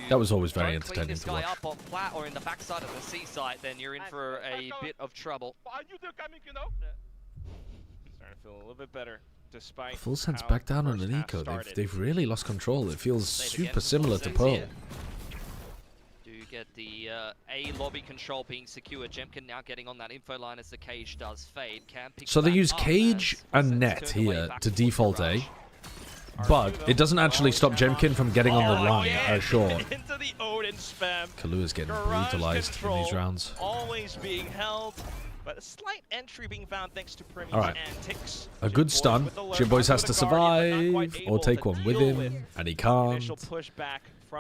That was always very entertaining to watch. Up on flat or in the backside of the C site, then you're in for a bit of trouble. Starting to feel a little bit better, despite Full Sense back down on an eco. They've really lost control. It feels super similar to Pearl. Do get the A lobby control being secure. Jemkin now getting on that info line as the cage does fade. So they use cage and net here to default A. But it doesn't actually stop Jemkin from getting on the line, sure. Kalua's getting brutalized in these rounds. Always being held, but a slight entry being found thanks to Premi's antics. A good stun. Shitboys has to survive or take one with him, and he can't.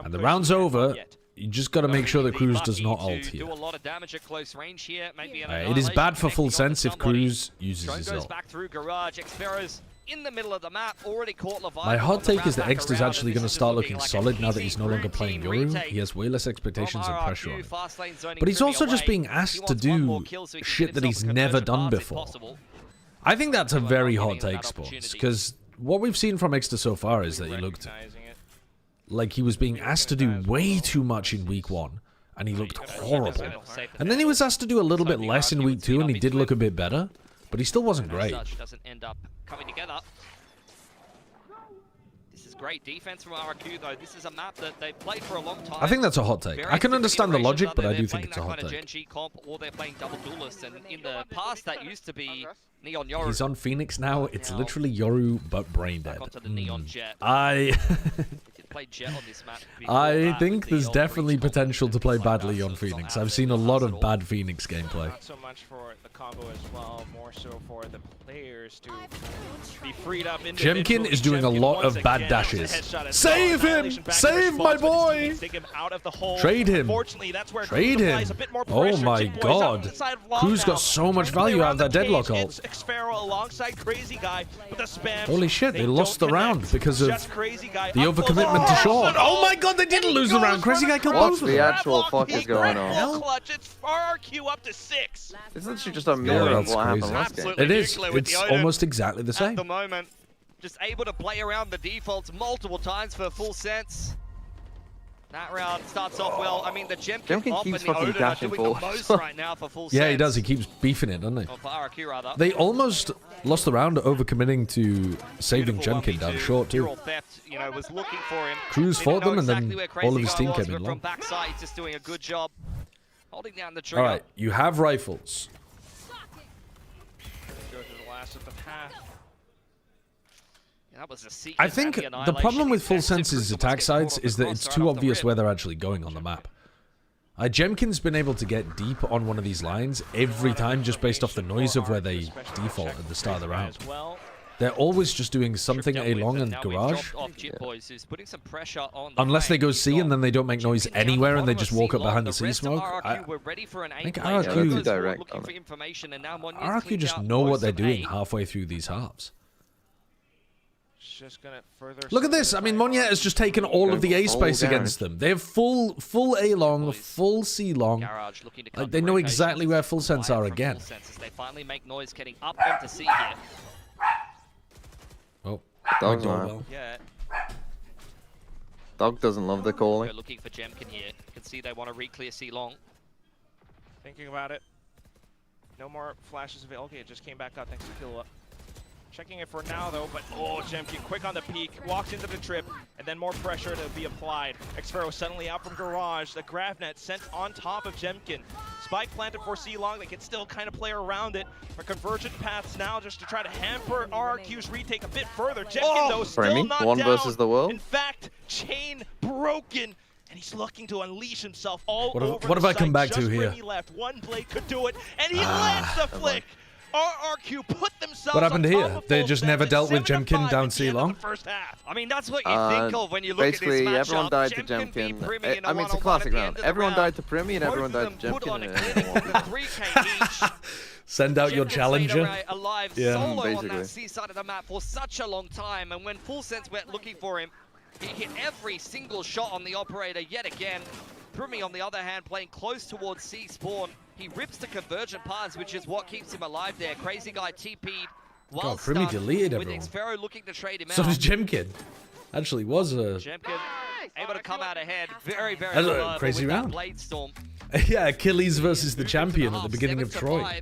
And the round's over. You just got to make sure that Cruz does not ult here. It is bad for Full Sense if Cruz uses his ult. In the middle of the map, already caught Leviathan. My hot take is that Extra's actually going to start looking solid now that he's no longer playing Yoru. He has way less expectations and pressure on him. But he's also just being asked to do shit that he's never done before. I think that's a very hot take, Sports, because what we've seen from Extra so far is that he looked like he was being asked to do way too much in week 1, and he looked horrible. And then he was asked to do a little bit less in week 2, and he did look a bit better, but he still wasn't great. Doesn't end up coming together. This is great defense from RRQ, though. This is a map that they've played for a long time. I think that's a hot take. I can understand the logic, but I do think it's a hot take. Gen G comp, or they're playing double duelists, and in the past that used to be Neon Yoru. He's on Phoenix now. It's literally Yoru, but brain dead. I think there's definitely potential to play badly on Phoenix. I've seen a lot of bad Phoenix gameplay. Not so much for the combo as well, more so for the players to be freed up. Jemkin is doing a lot of bad dashes. Save him! Save my boy! Trade him! Trade him! Oh my god. Cruz got so much value out of that deadlock ult. Holy shit, they lost the round because of the overcommitment to short. Oh my god, they didn't lose the round. Crazy guy killed both of them. What the actual fuck is going on? It's RRQ up to 6. It's literally just a mirror of what happened last game. It is. It's almost exactly the same. At the moment, just able to play around the defaults multiple times for Full Sense. That round starts off well. I mean, the Jemkin keeps fucking dashing forward. Right now for Full Sense. Yeah, he does. He keeps beefing it, doesn't he? For RRQ, rather. They almost lost the round overcommitting to saving Jemkin down short, too. Theft, you know, was looking for him. Cruz fought them, and then all of his team came in long. From backside, he's just doing a good job holding down the trigger. All right, you have rifles. Go to the last of the path. I think the problem with Full Sense's attack sides is that it's too obvious where they're actually going on the map. Jemkin's been able to get deep on one of these lines every time just based off the noise of where they default at the start of the round. They're always just doing something at A long and garage. Unless they go C and then they don't make noise anywhere and they just walk up behind the C smoke. I think RRQ just know what they're doing halfway through these halves. just gonna further. Look at this. I mean, Monyet has just taken all of the A space against them. They have full A long, full C long. Like, they know exactly where full sense are again. They finally make noise getting up into C here. Oh, doorbell. Yeah. Dog doesn't love the calling. We're looking for Jemkin here. You can see they want to re-clear C long. Thinking about it. No more flashes available. Okay, it just came back up thanks to Killa. Checking it for now, though, but Jemkin quick on the peak, walks into the trip, and then more pressure to be applied. Xfero suddenly out from Garage. The grab net sent on top of Jemkin. Spike planted for C-Long. They can still kind of play around it. For convergent paths now just to try to hamper RRQ's retake a bit further. Jemkin, though, still not one down. Versus the world. In fact, chain broken. And he's looking to unleash himself all over what have I come back just to here? He left. One blade could do it, and he lands the flick. RRQ put themselves. What happened here? They just never dealt with Jemkin down C long. I mean, that's what you think of when you look at this matchup. Basically, everyone died to Jemkin. I mean, it's a classic round. Everyone died to Primi and everyone died to Jemkin. Send out your challenger. Yeah, solo on that C side of the map for such a long time, and when Full Sense went looking for him, he hit every single shot on the operator yet again. Primi, on the other hand, playing close towards C spawn. He rips the convergent paths, which is what keeps him alive there. Crazy guy TP'd while Primi deleted with everyone. Xfero looking to trade him out. So does Jemkin. Actually was a... Jemkin able to come out ahead. Very, very reliable crazy with round. that Blade Storm. Yeah, Achilles versus the champion at the beginning of Troy.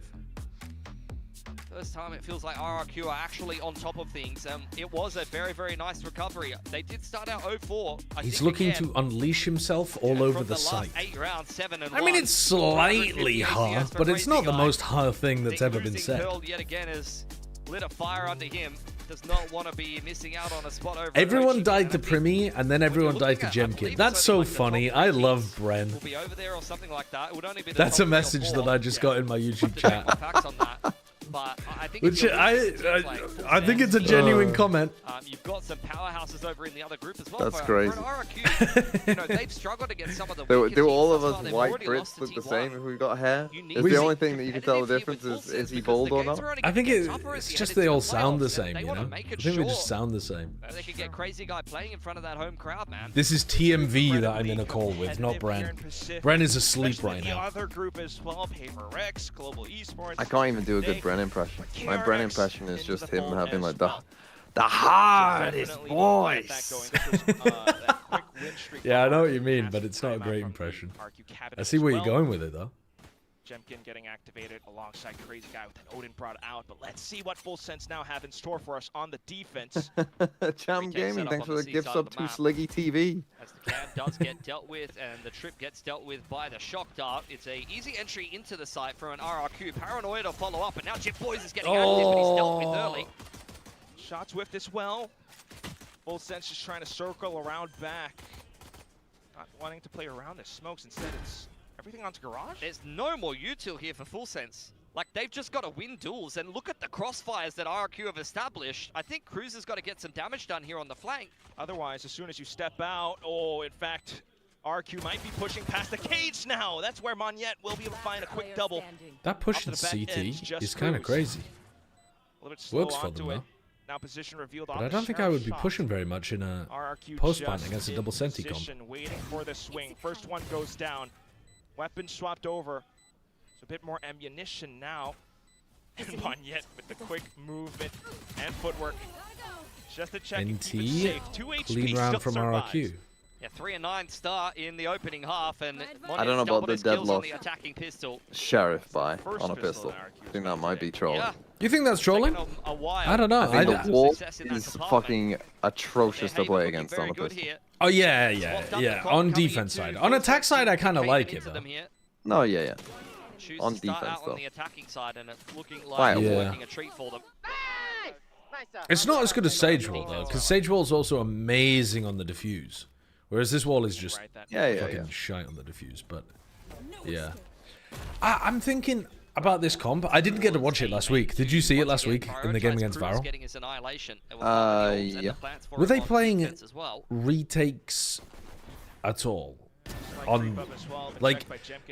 First time it feels like RRQ are actually on top of things. It was a very, very nice recovery. They did start out 0-4. He's looking to unleash himself all over the site. I mean, it's slightly hard, but it's not the most hard thing that's ever been said. Yet again has lit a fire under him. Does not want to be missing out on a spot over. Everyone died to Primi, and then everyone died to Jemkin. That's so funny. I love Bren. That's a message that I just got in my YouTube chat. But I think which I think it's a genuine comment. You've got some powerhouses over in the other group as well. That's crazy. For RRQ, you know, they've struggled against some of the do all of us white Brits look the same if we got hair? Is the only thing that you can tell the difference is he bald or not? I think it's just they all sound the same, you know? I think they just sound the same. They could get Crazy Guy playing in front of that home crowd, man. This is TMV that I'm in a call with, not Bren. Bren is asleep right now. The other group as well, Paper Rex, Global Esports. I can't even do a good Bren impression. My Bren impression is just him having like the hardest voice. Yeah, I know what you mean, but it's not a great impression. I see where you're going with it, though. Jemkin getting activated alongside Crazy Guy with an Odin brought out, but let's see what Full Sense now have in store for us on the defense. Cham Gaming, thanks for the gift sub to Sliggy TV. As the cab does get dealt with and the trip gets dealt with by the shock dart, it's a easy entry into the site for an RRQ. Paranoia to follow up, and now Chip Boys is getting active, but he's dealt with early. Shots whiffed as well. Full Sense just trying to circle around back. Not wanting to play around the smokes, instead it's everything onto Garage? There's no more util here for Full Sense. Like, they've just got to win duels, and look at the crossfires that RRQ have established. I think Cruz has got to get some damage done here on the flank. Otherwise, as soon as you step out, in fact, RRQ might be pushing past the cage now. That's where Monyet will be able to find a quick double. That push in CT is kind of crazy. Works for them, though. Now position revealed. But I don't think I would be pushing very much in a post-plant against a double senti comp. Waiting for the swing. First one goes down. Weapon swapped over. So a bit more ammunition now. And Monyet with the quick movement and footwork. Just to check and keep it safe. 2 HP clean round from RRQ. Yeah, 3 and 9 start in the opening half, and I don't know about the deadlock. The attacking pistol. Sheriff by on a pistol. I think that might be trolling. Yeah. You think that's trolling? I don't know. I think the wall is fucking atrocious to play against on a pistol. Oh yeah. On defense side. On attack side, I kind of like it though. No, yeah. On defense though. On the attacking side, and it's looking like working a treat for them. It's not as good as Sage Wall though, because Sage Wall is also amazing on the diffuse. Whereas this wall is just fucking shite on the diffuse, but yeah. I'm thinking about this comp. I didn't get to watch it last week. Did you see it last week in the game against Varro? Yeah. Were they playing retakes at all? on, like,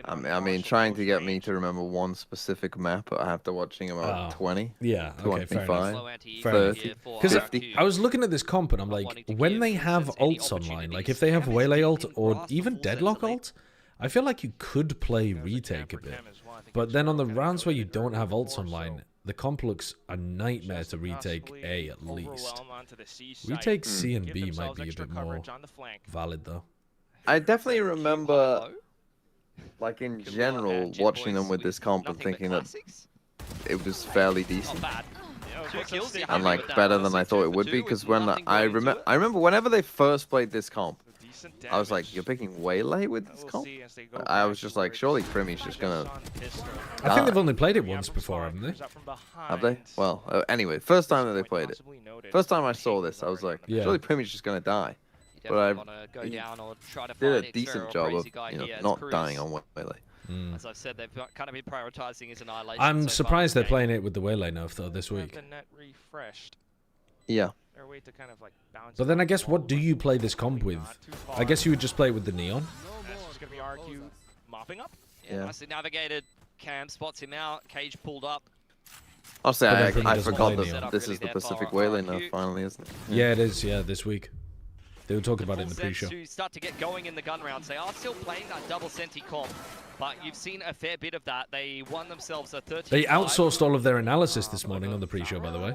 I mean, trying to get me to remember one specific map after watching about 20, yeah, okay, 25, fair 30, because 50. I was looking at this comp and I'm like, when they have ults online, like if they have Waylay ult or even Deadlock ult, I feel like you could play retake a bit. But then on the rounds where you don't have ults online, the comp looks a nightmare to retake A at least. Retake C and B might be a bit more valid though. I definitely remember, like in general, watching them with this comp and thinking that it was fairly decent. And like better than I thought it would be, because when I remember whenever they first played this comp, I was like, you're picking Waylay with this comp? I was just like, surely Primmy's just gonna I think they've only played it once before, haven't they? Have they? Well, anyway, first time that they played it. First time I saw this, I was like, surely Primmy's just gonna die. But I did a decent job of, not dying on Waylay. As I've said, they've kind of been prioritizing his annihilation. I'm surprised they're playing it with the Waylay nerf though this week. Yeah. But then I guess, what do you play this comp with? I guess you would just play with the Neon. That's just gonna be RRQ mopping up. Yeah, nicely navigated. Cam spots him out. Cage pulled up. I'll say I forgot that this is the Pacific Waylay nerf finally, isn't it? Yeah, it is. Yeah, this week. They were talking about it in the pre-show. To start to get going in the gun rounds. They are still playing that double senti comp, but you've seen a fair bit of that. They won themselves a 13. They outsourced all of their analysis this morning on the pre-show, by the way.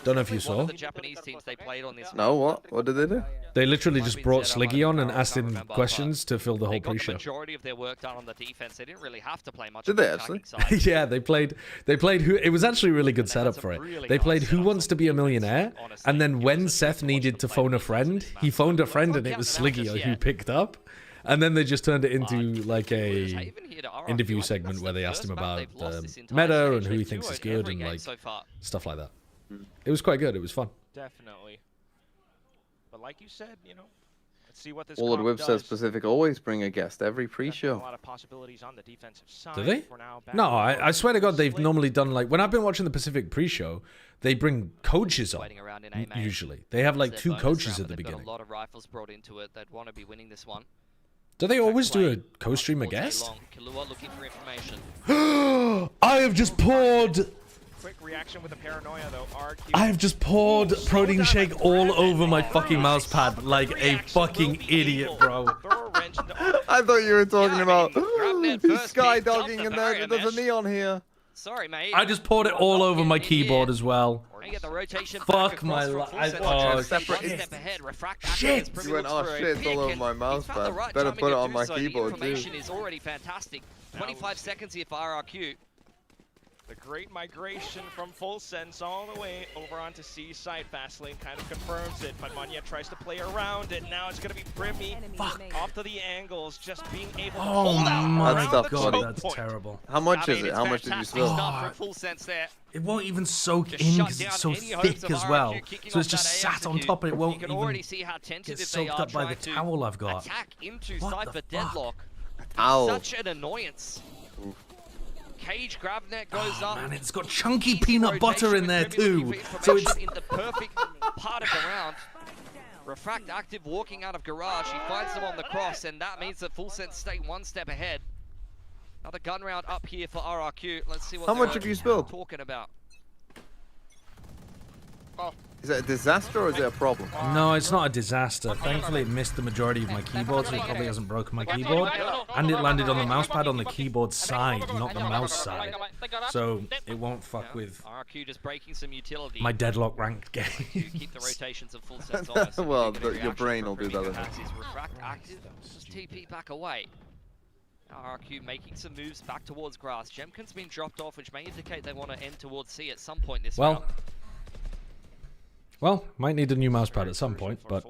Don't know if you saw. The Japanese teams they played on this. No, what? What did they do? They literally just brought Sliggy on and asked him questions to fill the whole pre-show. The majority of their work done on the defense. They didn't really have to play much. Did they actually? Yeah, they played who. It was actually a really good setup for it. They played Who Wants to Be a Millionaire, and then when Seth needed to phone a friend, he phoned a friend, and it was Sliggy who picked up. And then they just turned it into like a interview segment where they asked him about the meta and who he thinks is good and like stuff like that. It was quite good. It was fun. Definitely. But like you said, let's see what this Walled Whip says Pacific always bring a guest every pre-show. A lot of possibilities on the defensive side. Do they? No, I swear to God, they've normally done like, when I've been watching the Pacific pre-show, they bring coaches on. Usually, they have like 2 coaches at the beginning. A lot of rifles brought into it. They'd want to be winning this one. Do they always do a co-stream a guest? Looking for information. I have just poured. Quick reaction with the paranoia though. RRQ. I have just poured protein shake all over my fucking mouse pad like a fucking idiot, bro. I thought you were talking about he's skydogging and there's a Neon here. Sorry, mate. I just poured it all over my keyboard as well. Fuck my life. Oh, shit. You went, oh shit, it's all over my mouse pad. Better put it on my keyboard too. Information is already fantastic. 25 seconds here for RRQ. The great migration from full sense all the way over onto C side. Fastlane kind of confirms it, but Manya tries to play around it. Now it's going to be Primmy off to the angles, just being able to hold out. My God, that's terrible. How much is it? How much did you spill? Full sense there. It won't even soak in because it's so thick as well. So it's just sat on top and it won't even get soaked up by the towel I've got. Attack into Cypher Deadlock. Ow. Such an annoyance. Cage grab net goes up. Man, it's got chunky peanut butter in there too. So it's in the perfect part of the round. Refract active walking out of garage. He finds them on the cross, and that means that Full Sense stay 1 step ahead. Another gun round up here for RRQ. Let's see what how much have you spilled? Talking about. Is it a disaster or is it a problem? No, it's not a disaster. Thankfully, it missed the majority of my keyboard, so it probably hasn't broken my keyboard. And it landed on the mouse pad on the keyboard side, not the mouse side. So it won't fuck with RRQ just breaking some utility. my Deadlock ranked game. Keep the rotations of Full Sense on. Well, your brain will do that. Refract active, just TP back away. RRQ making some moves back towards grass. Jemkin's been dropped off, which may indicate they want to end towards C at some point this round. Well, might need a new mouse pad at some point, but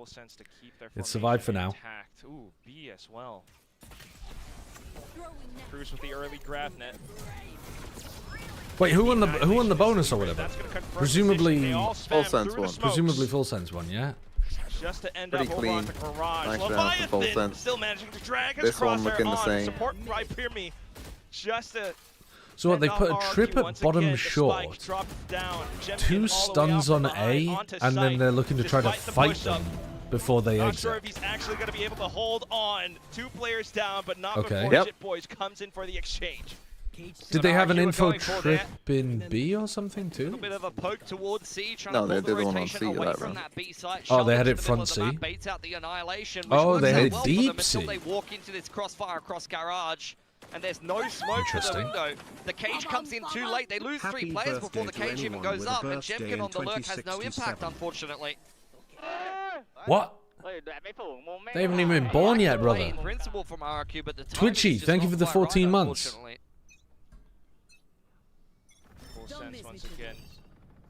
it survived for now. Ooh, B as well. Cruz with the early grab net. Wait, who won the bonus or whatever? Presumably Full Sense one. Presumably Full Sense one, yeah. Just to end pretty up clean. over on the garage. Nice round for Full Sense. Still managing to drag his this one looking the same. Support by Pirmi. Just to so what, they put a trip at bottom short, 2 stuns on A, and then they're looking to try to fight them before they Not exit. sure if he's actually going to be able to hold on. 2 players down, but not Okay. before Jit Boys comes in for the exchange. Did they have an info going for trip that. in B or something A little too? bit of a poke towards C, trying No, to they pull did the one on rotation C away that from round. that B site. Oh, they Shove had into it the front middle of the C? map, baits out the annihilation, which Oh, works they out had it well deep for them C. until they walk into this crossfire across garage. And there's no smoke for the Interesting. window. The cage comes in too late. They lose 3 Happy players before the birthday to cage even anyone goes with a up. And birthday Jemkin in on the lurk has no impact, 2067. unfortunately. What? They haven't even been born yet, brother. In principle from RRQ, but the Twitchy, timing's just thank you not for the quite 14 right, months. unfortunately. Full sense once again.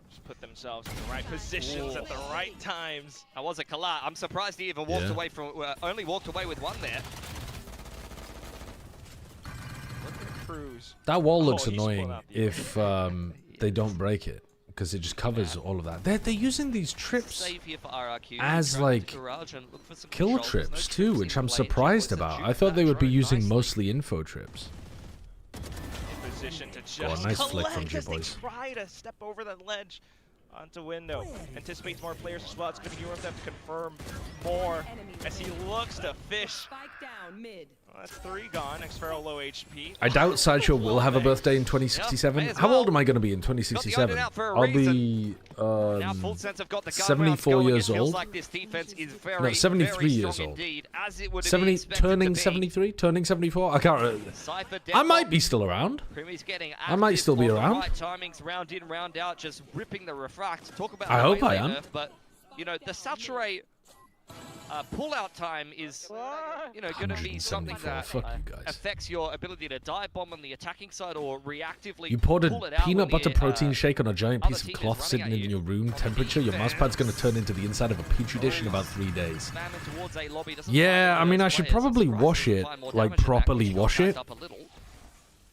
Just put themselves in the right positions at the right times. That was a collide. I'm surprised he even walked away from. Only walked away with 1 there. Cruz. That wall looks he split annoying up, if they don't break it, because it just covers all of that. They're using these trips Save here for RRQ. as Grab like the garage and look for some kill controls. There's no trips too, trips which in I'm play. surprised Jit Boys about. are I thought they would be drone using nicely. mostly info trips. In position to Oh, just nice flick from collect Jit as they Boys. try to step over that ledge onto window. Anticipates more players as well. It's going to be URF to confirm more as he looks to fish. Well, that's 3 gone. Xferro low HP. I doubt Sideshow will have a birthday in 2067. may as How old well. am I going to be in 2067? out for a I'll be Now full sense have got the gun 74 rounds going. years It feels old. like this defense is very, No, 73 very years strong old. indeed, as it would be 70, expected turning to be. 73, turning 74. I can't remember. Cypher I might be still around. Primmy's getting I might active still be on the around. Right timings, round in, round out, just ripping the refract. Talk about I the hope I melee am. nerf, but you know the saturate pull-out time is going to be something 174. that Fuck you guys. affects your ability to dive bomb on the attacking side or reactively. You poured pull a it out peanut when butter the, protein shake on a giant other piece of team is cloth running sitting at in you. your room temperature. Your mouse pad's going to turn into the inside of a petri dish in about 3 days. Spamming towards a lobby, doesn't Yeah, find I mean, the I should players. probably Surprised wash doesn't it, find more like damage than that, properly which got wash backed it. up a little.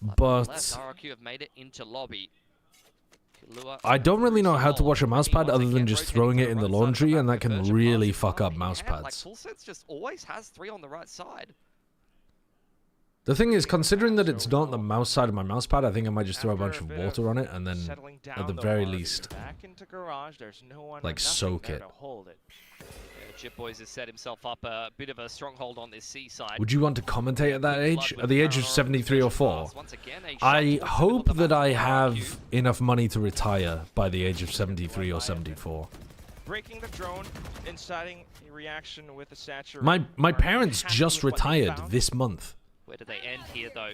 But RRQ have made it into lobby. Killua I don't really know how to wash a mouse pad other than just throwing it in the laundry, and that can really fuck up mouse Like pads. full sets just always has 3 on the right side. The thing is, considering that it's not the mouse side of my mouse pad, I think I might just throw a bunch of water on it and then, Settling down at the though, very Mark. least, Back into garage. There's no one like, or nothing soak there it. to hold it. Jit Boys has set himself up a bit of a stronghold on this C side. would you want to commentate at that age? At the age of 73 or 4? I hope that I have enough money to retire by the age of 73 or 74. Breaking the drone, inciting a reaction with a saturation. My parents just retired this month. Where do they end here, though?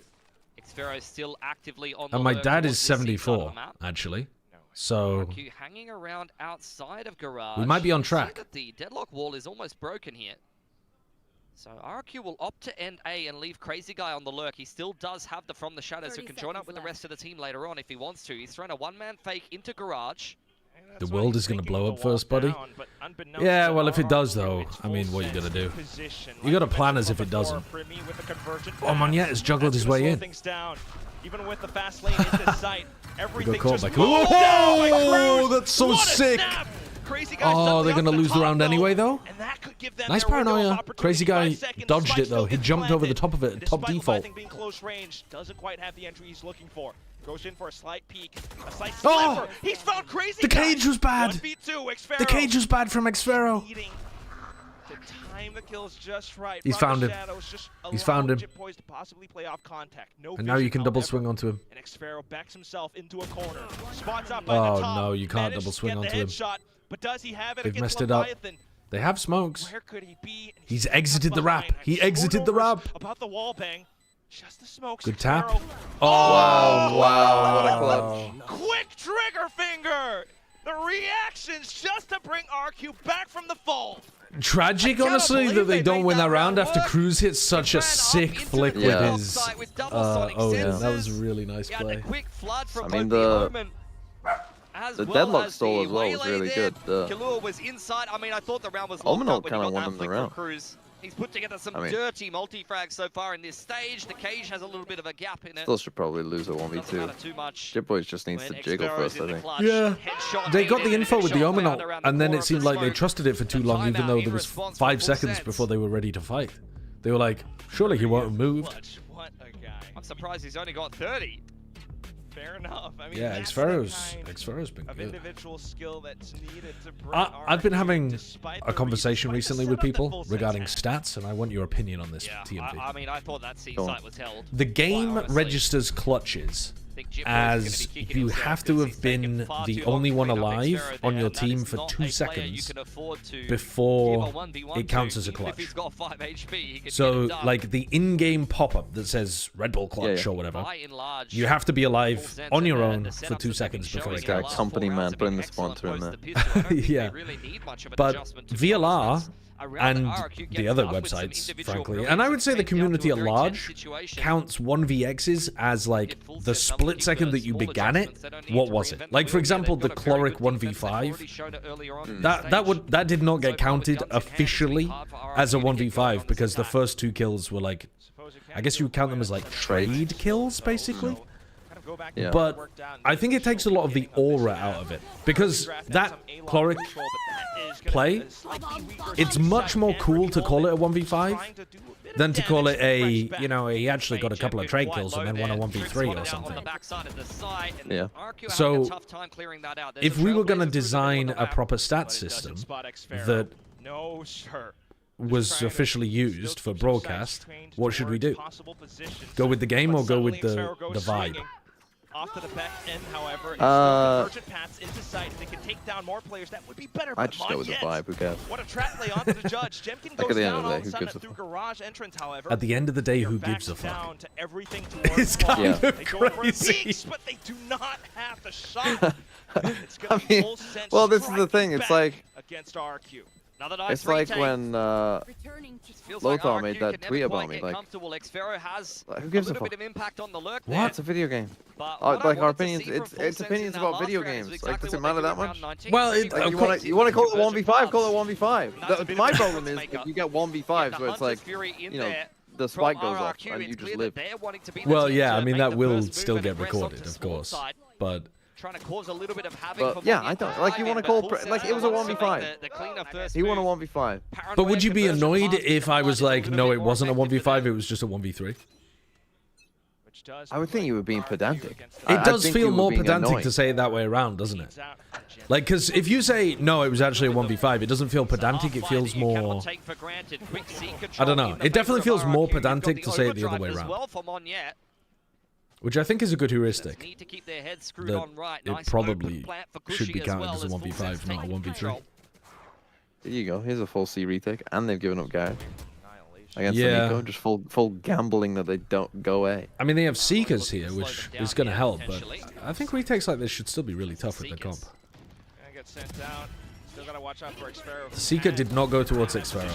Xferro is still actively on the And my lurk dad towards is this C side of the 74, map. actually. So, RRQ hanging around outside of garage. we might be on You see track. that the deadlock wall is almost broken here. So RRQ will opt to end A and leave Crazy Guy on the lurk. He still does have the From the Shadows who can join up with the rest of the team later on if he wants to. He's thrown a one-man fake into garage. The world is going to blow up first, buddy. Yeah, well, if it does, though, I mean, what are you going to do? You got to plan as if it doesn't. Oh, Monyet has juggled his way in. Even with the fast lane into sight, everything caught just by moved Clue. down by Oh, Cruz. that's so What a sick. snap. Crazy Guy's Oh, suddenly they're going to up lose the top, round though, anyway, though. and that could give them Nice their window of paranoia. opportunity. Crazy Guy 5 seconds. dodged Spike it, though. still He gets jumped over the planted. top of it, top Despite default. Leviathan being close range, doesn't quite have the entry he's looking for. Goes in for a slight peek, a slight Oh! sliver. He's found Crazy The Guy. cage was bad. 1v2, Xferro. The cage was bad from Xferro. Needing to time the kills just right. He's From found the him. shadows, just He's allow found him. Jit Boys to possibly play off contact. No And now you vision, can double however. swing onto him. And Xferro backs himself into a corner. Spots up by Oh, the top. no, you can't Manages double to swing get the onto him. headshot, but does he have it They've against messed it up. Leviathan? They have smokes. Where could he be? And He's stuck exited the behind. wrap. He Had exited the short wrap. orders About the wall bang. Just the smokes. Good tap. Xferro. Oh, Wow, what a clutch. Quick trigger finger. The reactions just to bring RQ back from the fall. Tragic, honestly, that they don't win that round after Cruz hit such a sick flick with Yeah. his. Oh yeah, that was a really nice play. Quick flood from I mean, both the as the well deadlock as stall the as well was waylay really there. good. Killua was inside. I mean, I thought the round was locked Omenal up when kinda he got won that him the flick from round. Cruz. He's put together some I mean- dirty multi-frags so far in this stage. The cage has a little bit of a gap in it. Still should probably lose a Doesn't 1v2. matter too much. Jit Boys just needs when to jiggle Xfero's first, in I the think. clutch. Yeah, Headshot they got made the it, info with the shot Omenal, found around the and then corner it seemed of the like they smoke. trusted it for too long, even Timeout though in there was response 5 from Full seconds Sets. before they were ready to fight. They were like, surely he won't have moved. What a guy. I'm surprised he's only got 30. Fair enough. I mean, yeah, Xfero's been good. Individual skill that's needed to bring I've been having a conversation recently with people regarding stats, and I want your opinion on this, TMD. I mean, I thought that C site was held. The game registers clutches as you have to have been the only one alive on your team for 2 seconds before it counts as a clutch. So, like, the in-game pop-up that says Red Bull clutch or whatever, you have to be alive on your own for 2 seconds before it counts. Company man, putting the sponsor in there. Yeah, but VLR and the other websites, frankly, and I would say the community at large counts 1vx's as like the split second that you began it. What was it? Like, for example, the Chloric 1v5. That did not get counted officially as a 1v5 because the first 2 kills were like, I guess you would count them as like trade kills, basically. Yeah. But I think it takes a lot of the aura out of it because that Chloric play, it's much more cool to call it a 1v5 than to call it a, you know, he actually got a couple of trade kills and then won a 1v3 or something. Yeah. So if we were going to design a proper stat system that was officially used for broadcast, what should we do? Go with the game or go with the vibe? Off to the back end, however, convergent paths into sight. They can take down more players. That would be better. I just go with the vibe. Who cares? What a trap play onto the judge. Jemkin goes down all of a sudden through garage entrance. However, at the end of the day, who gives a fuck? To everything towards it's kind of crazy. But they do not have the shot. It's I mean, well, this is the thing. It's like against RRQ. It's like when Lothar made that tweet about me. Like, who gives a fuck? What? It's a video game. Like our opinions, it's opinions about video games. Like, does it matter that much? Well, like, you want to call it 1v5? Call it 1v5. My problem is if you get 1v5s where it's like, you know, the spike goes off and you just live. Well, yeah, I mean that will still get recorded, of course, but. Trying to cause a little bit of havoc. But, yeah, I don't like. You want to call like it was a 1v5. He won a 1v5. But would you be annoyed if I was like, no, it wasn't a 1v5, it was just a 1v3? I would think you were being pedantic. It does feel more pedantic to say it that way around, doesn't it? Like, because if you say, no, it was actually a 1v5, it doesn't feel pedantic, it feels more... I don't know. It definitely feels more pedantic to say it the other way around. Which I think is a good heuristic. That it probably should be counted as a 1v5, not a 1v3. There you go. Here's a full C retake, and they've given up guard against Nico. Just full gambling that they don't go A. I mean, they have Seekers here, which is going to help, but I think retakes like this should still be really tough with the comp. The Seeker did not go towards Xfero.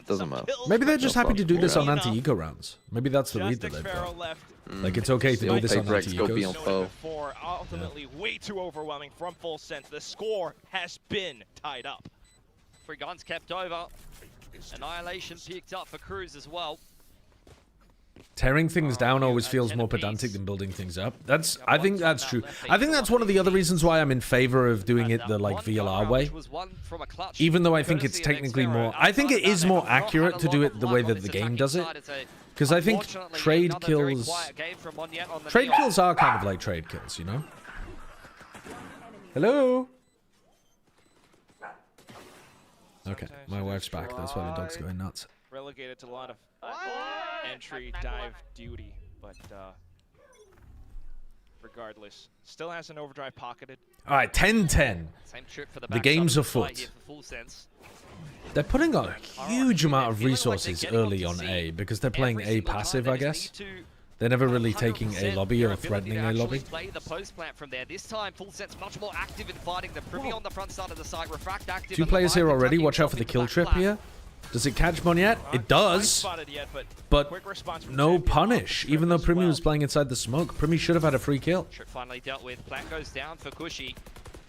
Doesn't matter. Maybe they're just happy to do this on anti-eco rounds. Maybe that's the read that they've got. Like, it's okay to do this on anti-ecos. Ultimately, way too overwhelming from Full Sense. The score has been tied up. 3 guns kept over. Annihilation picked up for Cruz as well. Tearing things down always feels more pedantic than building things up. I think that's true. I think that's one of the other reasons why I'm in favor of doing it the like VLR way. Even though I think it's technically more, I think it is more accurate to do it the way that the game does it. Because I think trade kills are kind of like trade kills, you know? Hello? Okay, my wife's back. That's why the dog's going nuts. Relegated to a lot of entry dive duty, but regardless, still has an overdrive pocketed. All right, 10-10. The game's afoot. They're putting a huge amount of resources early on A because they're playing A passive, I guess. They're never really taking A lobby or threatening A lobby. This time, Full Set's much more active in fighting the Privy on the front side of the site. Refract active. 2 players here already. Watch out for the kill trip here. Does it catch Moniette? It does, but no punish. Even though Primi was playing inside the smoke, Primi should have had a free kill. Finally dealt with. Plant goes down for Cushy.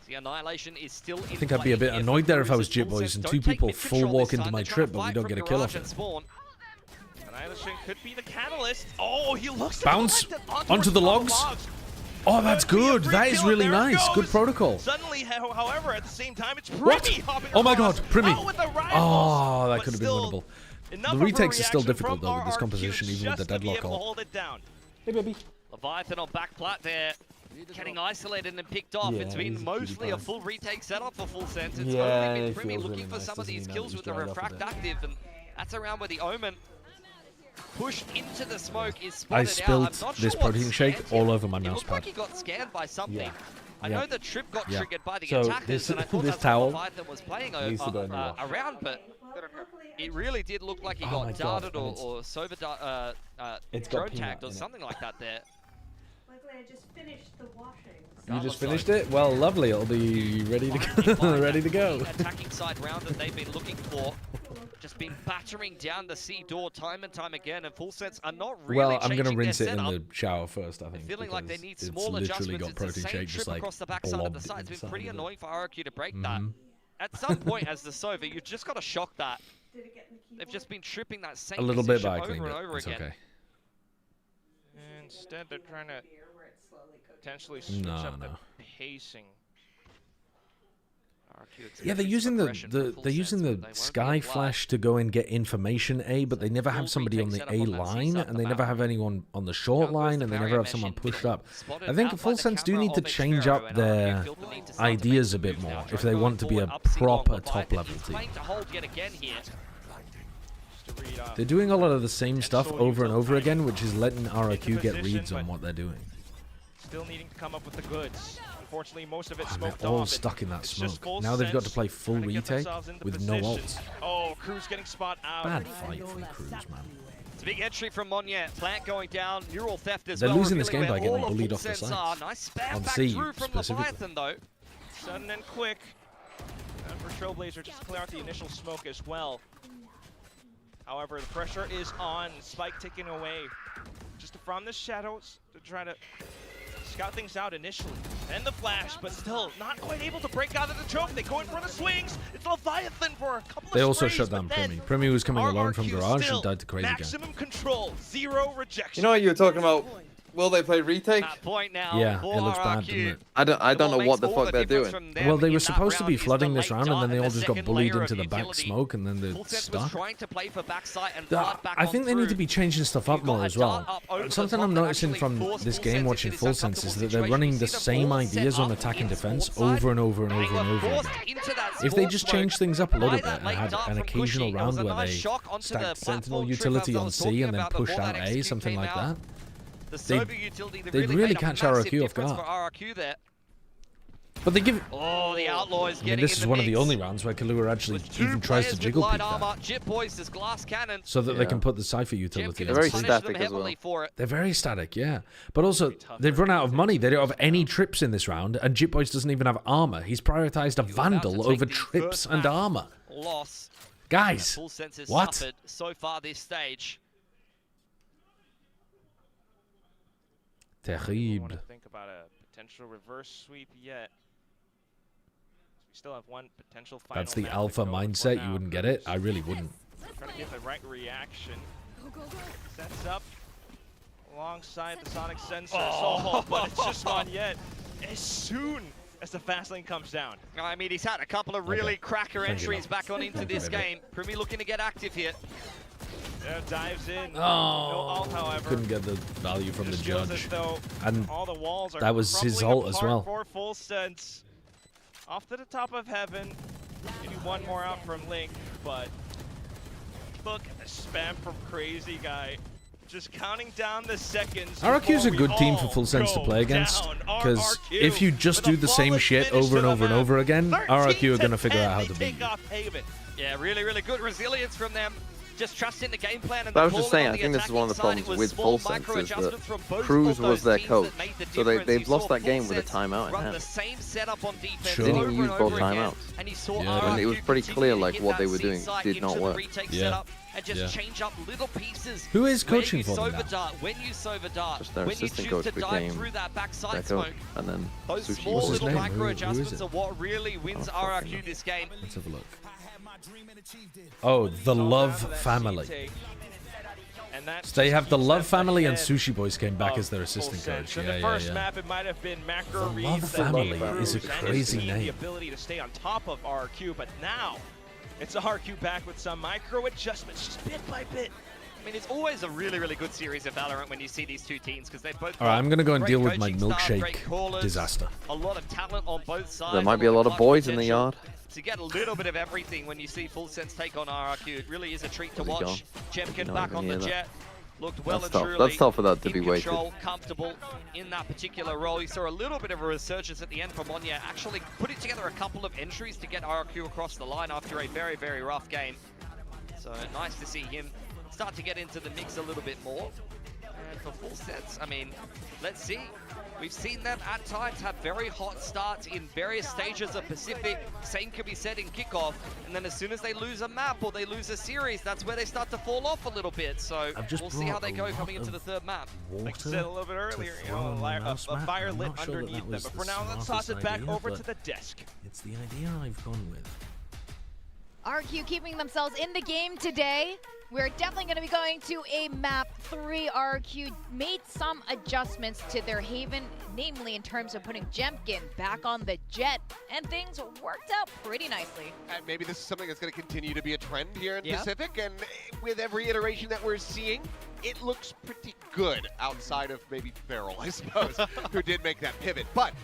The Annihilation is still I think I'd be a bit annoyed there if I was Jit Boys and 2 people full walk into my trip, but we don't get a kill off it. Annihilation could be the catalyst. Oh, he looks bounce onto the logs. Oh, that's good. That is really nice. Good protocol. Suddenly, however, at the same time, it's Primi. Oh my god, Primi. Oh, that could have been winnable. The retakes are still difficult, though, with this composition, even with the deadlock all. Hey, baby. Leviathan on back plat there, getting isolated and picked off. Yeah, it's been mostly a full retake setup for Full Sense. It's only been Primi looking for some of these kills with the Refract active, and that's around where the Omen pushed into the smoke is spotted I spilled this protein shake all over my mouse pad. It looked pad. like he got scanned by something. Yeah. I know the trip got triggered by the So attackers, and I thought that's towel what Leviathan was playing around, but it really did look like he got darted or sober drone tagged or something like that there. Luckily, I just finished the washing. You just finished it? Well, lovely. It'll be ready to go. Ready to go. Attacking side round that they've been looking for. Just been battering down the C door time and time again, and Full Sense are not really Well, I'm going to rinse it in setup. the shower first, I think. Feeling like they need it's small literally adjustments. got It's the protein same shake just trip like across the backside of the site. It's been pretty annoying for RRQ to break that. At some point, as the Sova, you've just got to shock that. They've just been tripping that same a little bit, position but I over cleaned and it. over It's again. okay. Instead, they're trying to potentially switch up the pacing. Yeah, they're using the Sky Flash to go and get information A, but they never have somebody on the A line, and they never have anyone on the short line, and they never have someone pushed up. I think Full Sense do need to change up their ideas a bit more if they want to be a proper top-level team. They're doing a lot of the same stuff over and over again, which is letting RRQ get reads on what they're doing. Still needing to come up with the goods. Unfortunately, most of it And smoked they're all off. stuck in that It's just smoke. Full Now they've got to Sense play full trying to get retake themselves into with no position. ults. Oh, Cruz getting spot out. Bad fight from Cruz, man. It's a big entry from Monye. Plant going down. Neural theft as They're well. losing this game by getting All of bullied Full off the Sense sides. Nice spam On back C, through from specifically. Leviathan, though. Sudden and quick. And for Trailblazer, just clear out the initial smoke as well. However, the pressure is on. Spike taken away. Just from the shadows to try to scout things out initially. And the flash, but still not quite able to break out of the choke. They go in for the swings. It's Leviathan for a couple They of also sprays, shut down but then Primi. Primi was coming alone from RRQ Garage still and died to Crazy Guy. maximum control, 0 rejection. You know what you were talking about? Will they play retake? Point now Yeah, for it looks bad, RRQ. doesn't it? I don't know what the fuck they're doing. Well, they were supposed to be flooding this round, and then they all just got bullied into the back smoke, and then they're stuck. I think they need to be changing stuff up more as well. Something I'm noticing from this game watching Full Sense is that they're running the same ideas on attack and defense over and over and over and over again. If they just change things up a little bit and had an occasional round where they stacked Sentinel utility on C and then pushed out A, something like that, they'd really catch RRQ off guard. But they give. Oh, the Outlaw is I mean, this is one of the only rounds where Kahlua actually even tries to jiggle peek that, so that they can put the Cypher utility. They're very static as well. They're very static, yeah. But also, they've run out of money. They don't have any trips in this round, and Jit Boys doesn't even have armor. He's prioritized a Vandal over trips and armor. Loss. Guys, what? So far this stage. Terrible. I want to think about a potential reverse sweep yet. We still have one potential final. That's the map alpha to go mindset. for You now. wouldn't get it. I really wouldn't. Trying to get the right reaction. Sets up alongside the Sonic sensors. Oh, but it's just not yet. As soon as the fast lane comes down. I mean, he's had a couple of really cracker entries back on into this game. Primi looking to get active here. Yeah, dives in. Oh, no ult, however. Couldn't get the value from the judge. And all the walls are that was his ult as well. For Full Sense. Off to the top of heaven. Maybe one more out from Link, but look at the spam from Crazy Guy. Just counting down the seconds. RRQ is a good team for Full Sense to play against, because if you just do the same shit over and over and over again, RRQ are going to figure out how to beat you. Yeah, really, really good resilience from them. Just trusting the game plan. And I was just saying, I think this is one of the problems with Full Sense is that Cruz was their coach, so they've lost that game with a timeout in hand. Sure. They didn't use both timeouts. Yeah, and it was pretty clear like what they were doing did not work. Yeah. And just change up little pieces. Who is coaching for them now? When you Sova dart, Just their when you assistant choose coach to dive became through that backside their smoke, coach, and then those Sushi. small What's his little name? micro Who is adjustments it? are what really wins RRQ this game. Let's have a look. Oh, the Love Family. So they have the Love Family and Sushi Boys came back as their assistant coach. In the first map, it might have been Macro The Love Family is a crazy the name. ability to stay on top of RRQ, but now it's RRQ back with some micro adjustments, just bit by bit, I mean, it's always a really, really good series of Valorant when you see these two teams because they both. All right, I'm gonna go and deal with my staff, milkshake disaster. A lot of talent on both sides. There might be a lot of boys in the yard. To get a little bit of everything when you see Full Sense take on RRQ, it really is a treat to watch. Jemkin back on the jet. Looked well and truly That's tough for that to be weighted. Comfortable in that particular role. You saw a little bit of a resurgence at the end from Monya, actually putting together a couple of entries to get RRQ across the line after a very, very rough game. So nice to see him start to get into the mix a little bit more. And for Full Sense, I mean, let's see. We've seen them at times have very hot starts in various stages of Pacific. Same can be said in kickoff. And then as soon as they lose a map or they lose a series, that's where they start to fall off a little bit. So we'll see how they go coming into the third map. Like I said a little bit earlier, you know, a fire lit underneath them. But for now, let's toss it back over to the desk. It's the idea I've gone with. RQ keeping themselves in the game today. We're definitely going to be going to a map 3. RRQ made some adjustments to their Haven, namely in terms of putting Jemkin back on the jet, and things worked out pretty nicely. And maybe this is something that's going to continue to be a trend here in Pacific, and with every iteration that we're seeing, it looks pretty good outside of maybe Feral, I suppose, who did make that pivot. But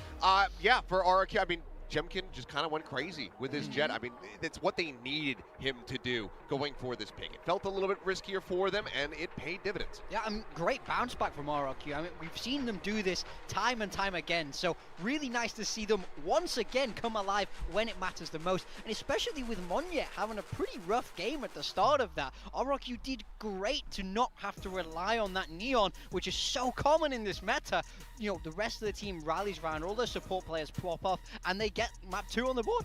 yeah, for RRQ, I mean, Jemkin just kind of went crazy with his jet. I mean, it's what they needed him to do going for this pick. It felt a little bit riskier for them, and it paid dividends. Yeah, great bounce back from RRQ. I mean, we've seen them do this time and time again, so really nice to see them once again come alive when it matters the most, and especially with Monya having a pretty rough game at the start of that. RRQ did great to not have to rely on that Neon, which is so common in this meta. You know, the rest of the team rallies around, all their support players plop off, and they get map 2 on the board.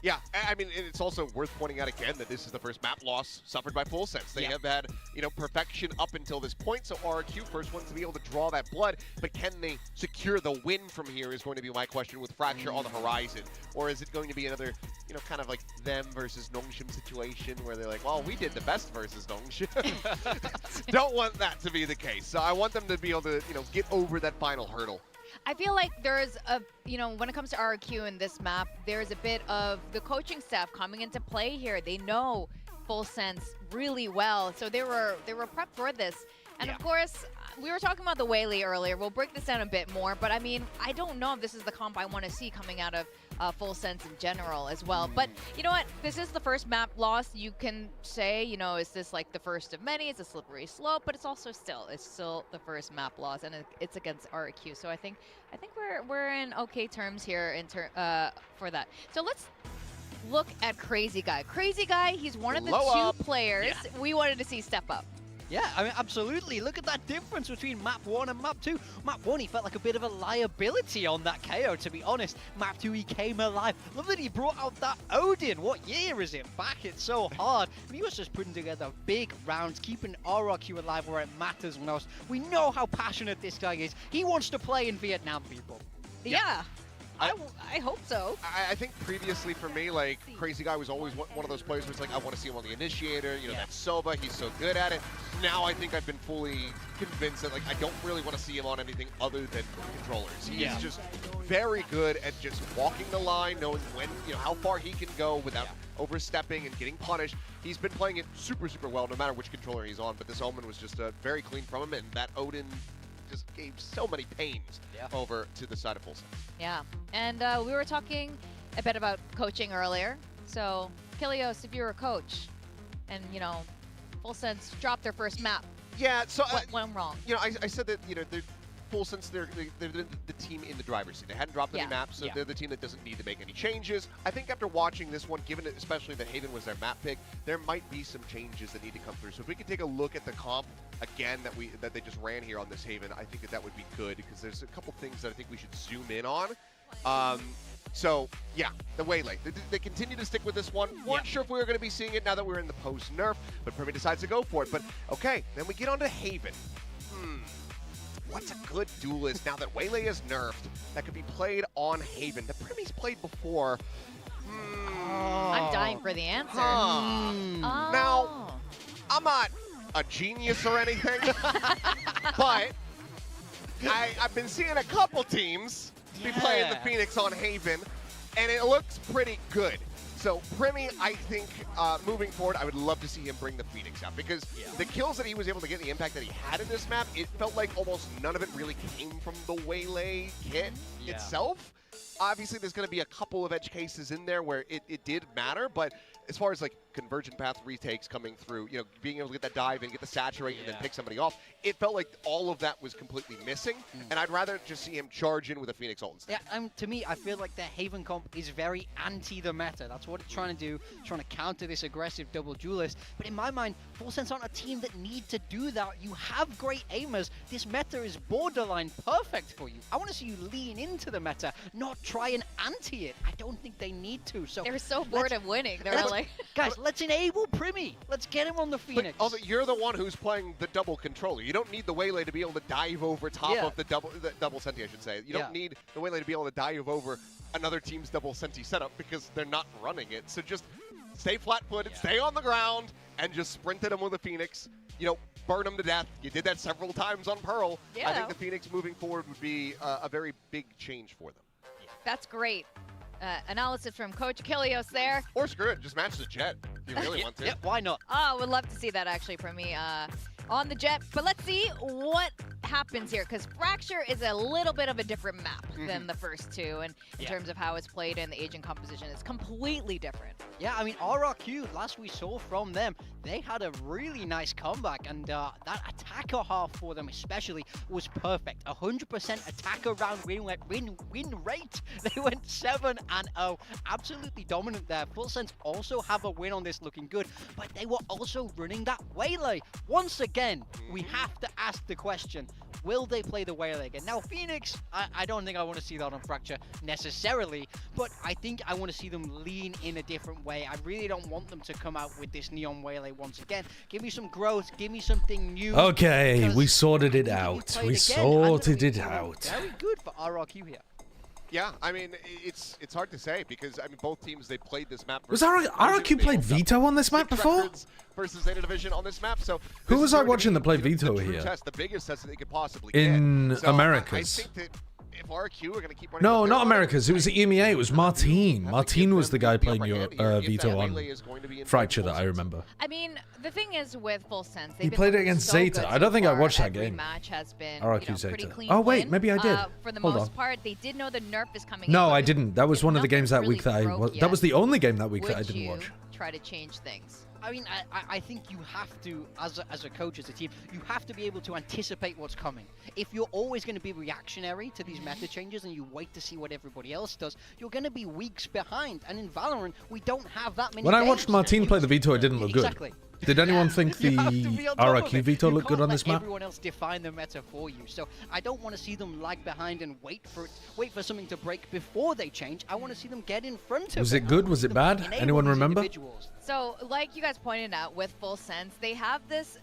Yeah, I mean, it's also worth pointing out again that this is the first map loss suffered by Full Sense. They have had, you know, perfection up until this point, so RRQ first ones to be able to draw that blood, but can they secure the win from here is going to be my question with Fracture on the horizon. Or is it going to be another, you know, kind of like them versus Nongshim situation where they're like, well, we did the best versus Nongshim. Don't want that to be the case. So I want them to be able to, you know, get over that final hurdle. I feel like there's a, you know, when it comes to RRQ in this map, there's a bit of the coaching staff coming into play here. They know Full Sense really well, so they were prepped for this. And of course, we were talking about the Whaley earlier. We'll break this down a bit more, but I mean, I don't know if this is the comp I want to see coming out of Full Sense in general as well. But you know what? This is the first map loss. You can say, you know, is this like the first of many? It's a slippery slope, but it's also still the first map loss, and it's against RRQ. So I think we're in okay terms here for that. So let's look at Crazy Guy. Crazy Guy, he's one of the two players we wanted to see step up. Yeah, I mean, absolutely. Look at that difference between map 1 and map 2. Map 1, he felt like a bit of a liability on that KO, to be honest. Map 2, he came alive. Love that he brought out that Odin. What year is it back? It's so hard. And he was just putting together big rounds, keeping RRQ alive where it matters most. We know how passionate this guy is. He wants to play in Vietnam, people. Yeah. I hope so. I think previously for me, like, Crazy Guy was always one of those players where it's like, I want to see him on the Initiator, you know, that Soba, he's so good at it. Now I think I've been fully convinced that, like, I don't really want to see him on anything other than controllers. He's just very good at just walking the line, knowing when, you know, how far he can go without overstepping and getting punished. He's been playing it super, super well, no matter which controller he's on, but this Omen was just very clean from him, and that Odin just gave so many pains over to the side of Full Sense. Yeah, and we were talking a bit about coaching earlier. So, Kilios, if you're a coach, and you know, Full Sense dropped their first map. Yeah, so what went wrong? You know, I said that, you know, they're Full Sense, they're the team in the driver's seat. They hadn't dropped any maps, so they're the team that doesn't need to make any changes. I think after watching this one, given it, especially that Haven was their map pick, there might be some changes that need to come through. So if we could take a look at the comp again that they just ran here on this Haven, I think that would be good, because there's a couple things that I think we should zoom in on. So yeah, the Waylay. They continue to stick with this one. Weren't sure if we were going to be seeing it now that we're in the post nerf, but Primi decides to go for it. But okay, then we get on to Haven. What's a good duelist now that Waylay is nerfed that could be played on Haven? The Primi's played before. I'm dying for the answer. Now, I'm not a genius or anything, but I've been seeing a couple teams be playing the Phoenix on Haven, and it looks pretty good. So Premi, I think moving forward, I would love to see him bring the Phoenix out because the kills that he was able to get, the impact that he had in this map, it felt like almost none of it really came from the Waylay kit itself. Obviously, there's going to be a couple of edge cases in there where it did matter, but as far as like convergent path retakes coming through, you know, being able to get that dive and get the saturate and then pick somebody off, it felt like all of that was completely missing, and I'd rather just see him charge in with a Phoenix ult instead. Yeah, to me, I feel like the Haven comp is very anti the meta. That's what it's trying to do, trying to counter this aggressive double duelist. But in my mind, Full Sense aren't a team that need to do that. You have great aimers. This meta is borderline perfect for you. I want to see you lean into the meta, not try and anti it. I don't think they need to. So they're so bored of winning. They're like, guys, let's enable Primi. Let's get him on the Phoenix. But also, you're the one who's playing the double controller. You don't need the Waylay to be able to dive over top of the double Senti, I should say. You don't need the Waylay to be able to dive over another team's double Senti setup because they're not running it. So just stay flat-footed, stay on the ground, and just sprint at them with a Phoenix. You know, burn them to death. You did that several times on Pearl. Yeah. I think the Phoenix moving forward would be a very big change for them. That's great. Analysis from Coach Kilios there. Or screw it, just match the Jet if you really want to. Yeah, why not? Oh, would love to see that actually from me on the Jet. But let's see what happens here, because Fracture is a little bit of a different map than the first two, and in terms of how it's played and the agent composition, it's completely different. Yeah, I mean, RRQ, last we saw from them, they had a really nice comeback, and that attacker half for them especially was perfect. 100% attacker round win rate. They went 7-0. Absolutely dominant there. Full Sense also have a win on this, looking good, but they were also running that Waylay. Once again, we have to ask the question, will they play the Waylay again? Now, Phoenix, I don't think I want to see that on Fracture necessarily, but I think I want to see them lean in a different way. I really don't want them to come out with this Neon Waylay once again. Give me some growth, give me something new. Okay, we sorted it out. We sorted it out. Very good for RRQ here. Yeah, I mean, it's hard to say because, I mean, both teams, they played this map. Was RRQ played Veto on this map before? Versus Zeta Division on this map, so... Who was I watching that played Veto here? The biggest test that they could possibly in Americas. I think that if RRQ are going to keep running... No, not Americas. It was EMEA. It was Martin. Martin was the guy playing your Veto on Fracture that I remember. I mean, the thing is with Full Sense, he played it against Zeta. I don't think I watched that game. Match has been RRQ pretty Zeta. clean Oh wait, win. maybe I did. For the Hold most on. part, they did know the nerf is coming. No, in, I didn't. That was one of the games that week that I broke that was the only game that week that I Would didn't you watch. try to change things? I mean, I think you have to, as a coach, as a team, you have to be able to anticipate what's coming. If you're always going to be reactionary to these meta changes and you wait to see what everybody else does, you're going to be weeks behind. And in Valorant, we don't have that many When I games. watched Martin play the Veto, it didn't look good. Exactly. Did anyone think the RRQ Veto looked good on this map? Everyone else define the meta for you. So I don't want to see them lag behind and wait for something to break before they change. I want to see them get in front of it. Was it good? Was it bad? Anyone remember? So, like you guys pointed out, with Full Sense, they have this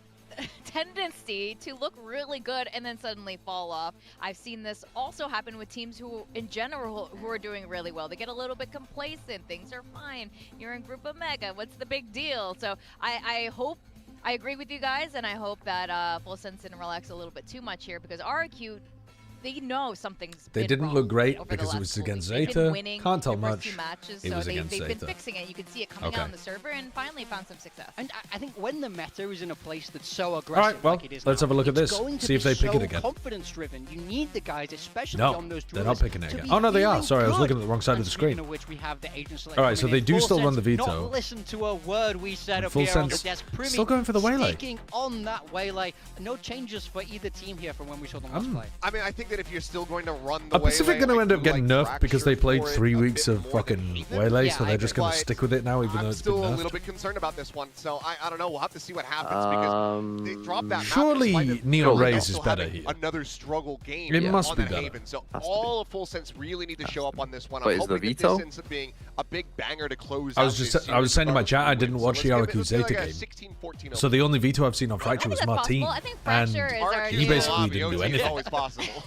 tendency to look really good and then suddenly fall off. I've seen this also happen with teams who, in general, who are doing really well. They get a little bit complacent. Things are fine. You're in Group Omega. What's the big deal? So I hope, I agree with you guys, and I hope that Full Sense didn't relax a little bit too much here, because RRQ, they know something's They didn't look great because it was against Zeta. Can't tell much. Matches, it was so against they've Zeta. been fixing it. You can see it coming out on the server, and finally found some success. And I think when the meta is in a place that's so aggressive, All right, well, like it is let's now, have a look at it's this. going to See if be they pick so it again. Confidence-driven. You need the guys, especially No, on those they're not picking it to again. be Oh no, they are. feeling Sorry, I was good. looking at the wrong side of the screen. Speaking of which, we have the agent select All right, so coming they in. do Full still run Sense, the Veto. Not listen to a word we said up Full here on the Sense desk. Primi still going for the Waylay. sticking on that Waylay. No changes for either team here from when we saw them last play. I mean, I think that if you're still going to run the Are Pacific Waylay, going to I end up do getting like nerfed because they played Fracture 3 for it a weeks bit of more than fucking Ethan. Waylay, so Yeah, they're just going to but stick with it now, even though I'm it's been still a nerfed? little bit concerned about this one, so I don't know. We'll have to see what happens because they dropped that map Surely despite it Neon really Rays also is better having here. Another struggle game It must on be that better. Haven. So all of Full Sense really need to show up on this one. Wait, I'm is the hoping that Veto? this ends up being a big banger to close I out was this just, I series was saying in my chat, I regardless of didn't who watch wins. the So let's RRQ give it Zeta like a game. 16-14 So the only Veto I've seen on Fracture was that's Martin, possible. I think and Fracture is our he new- basically didn't do is anything. always possible.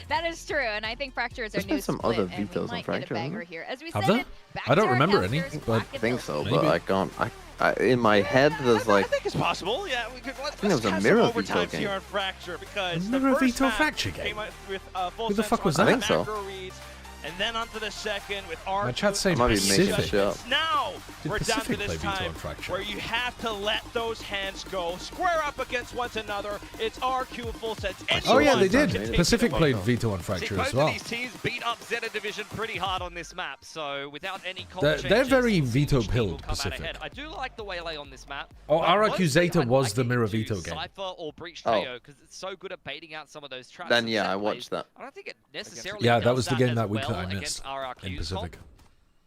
That is true, and I think Fracture is our There's new been some split, other and we vetoes on might get a Fracture, banger hasn't here. As we Have said there? it, back I don't to our remember any, announcers, but I Black and think Milk. so, Maybe. but I can't. In my head, there's like. I think it's possible. Yeah, we could. Let's there was a have mirror some veto overtimes game. here on Fracture because A the mirror first veto map Fracture game? came out with Full Who the Sense fuck was on that? I think so. macro reads. And then onto the second with RRQ. My chat's saying Pacific. Now Did we're Pacific down to this time where you have to let those hands go. Square up against one another. It's RRQ full sets. Oh yeah, they did. Pacific played Veto on Fracture as well. Both of these teams beat up Zeta Division pretty hard on this map, so without any they're very Veto pilled, Pacific. I do like the waylay on this map. Oh, RRQ Zeta was the mirror Veto game. Cypher or Breach Trio, because it's so good at baiting out some of those traps. Then yeah, I watched that. I don't think it necessarily Yeah, that was the game as that week that well I missed in Pacific.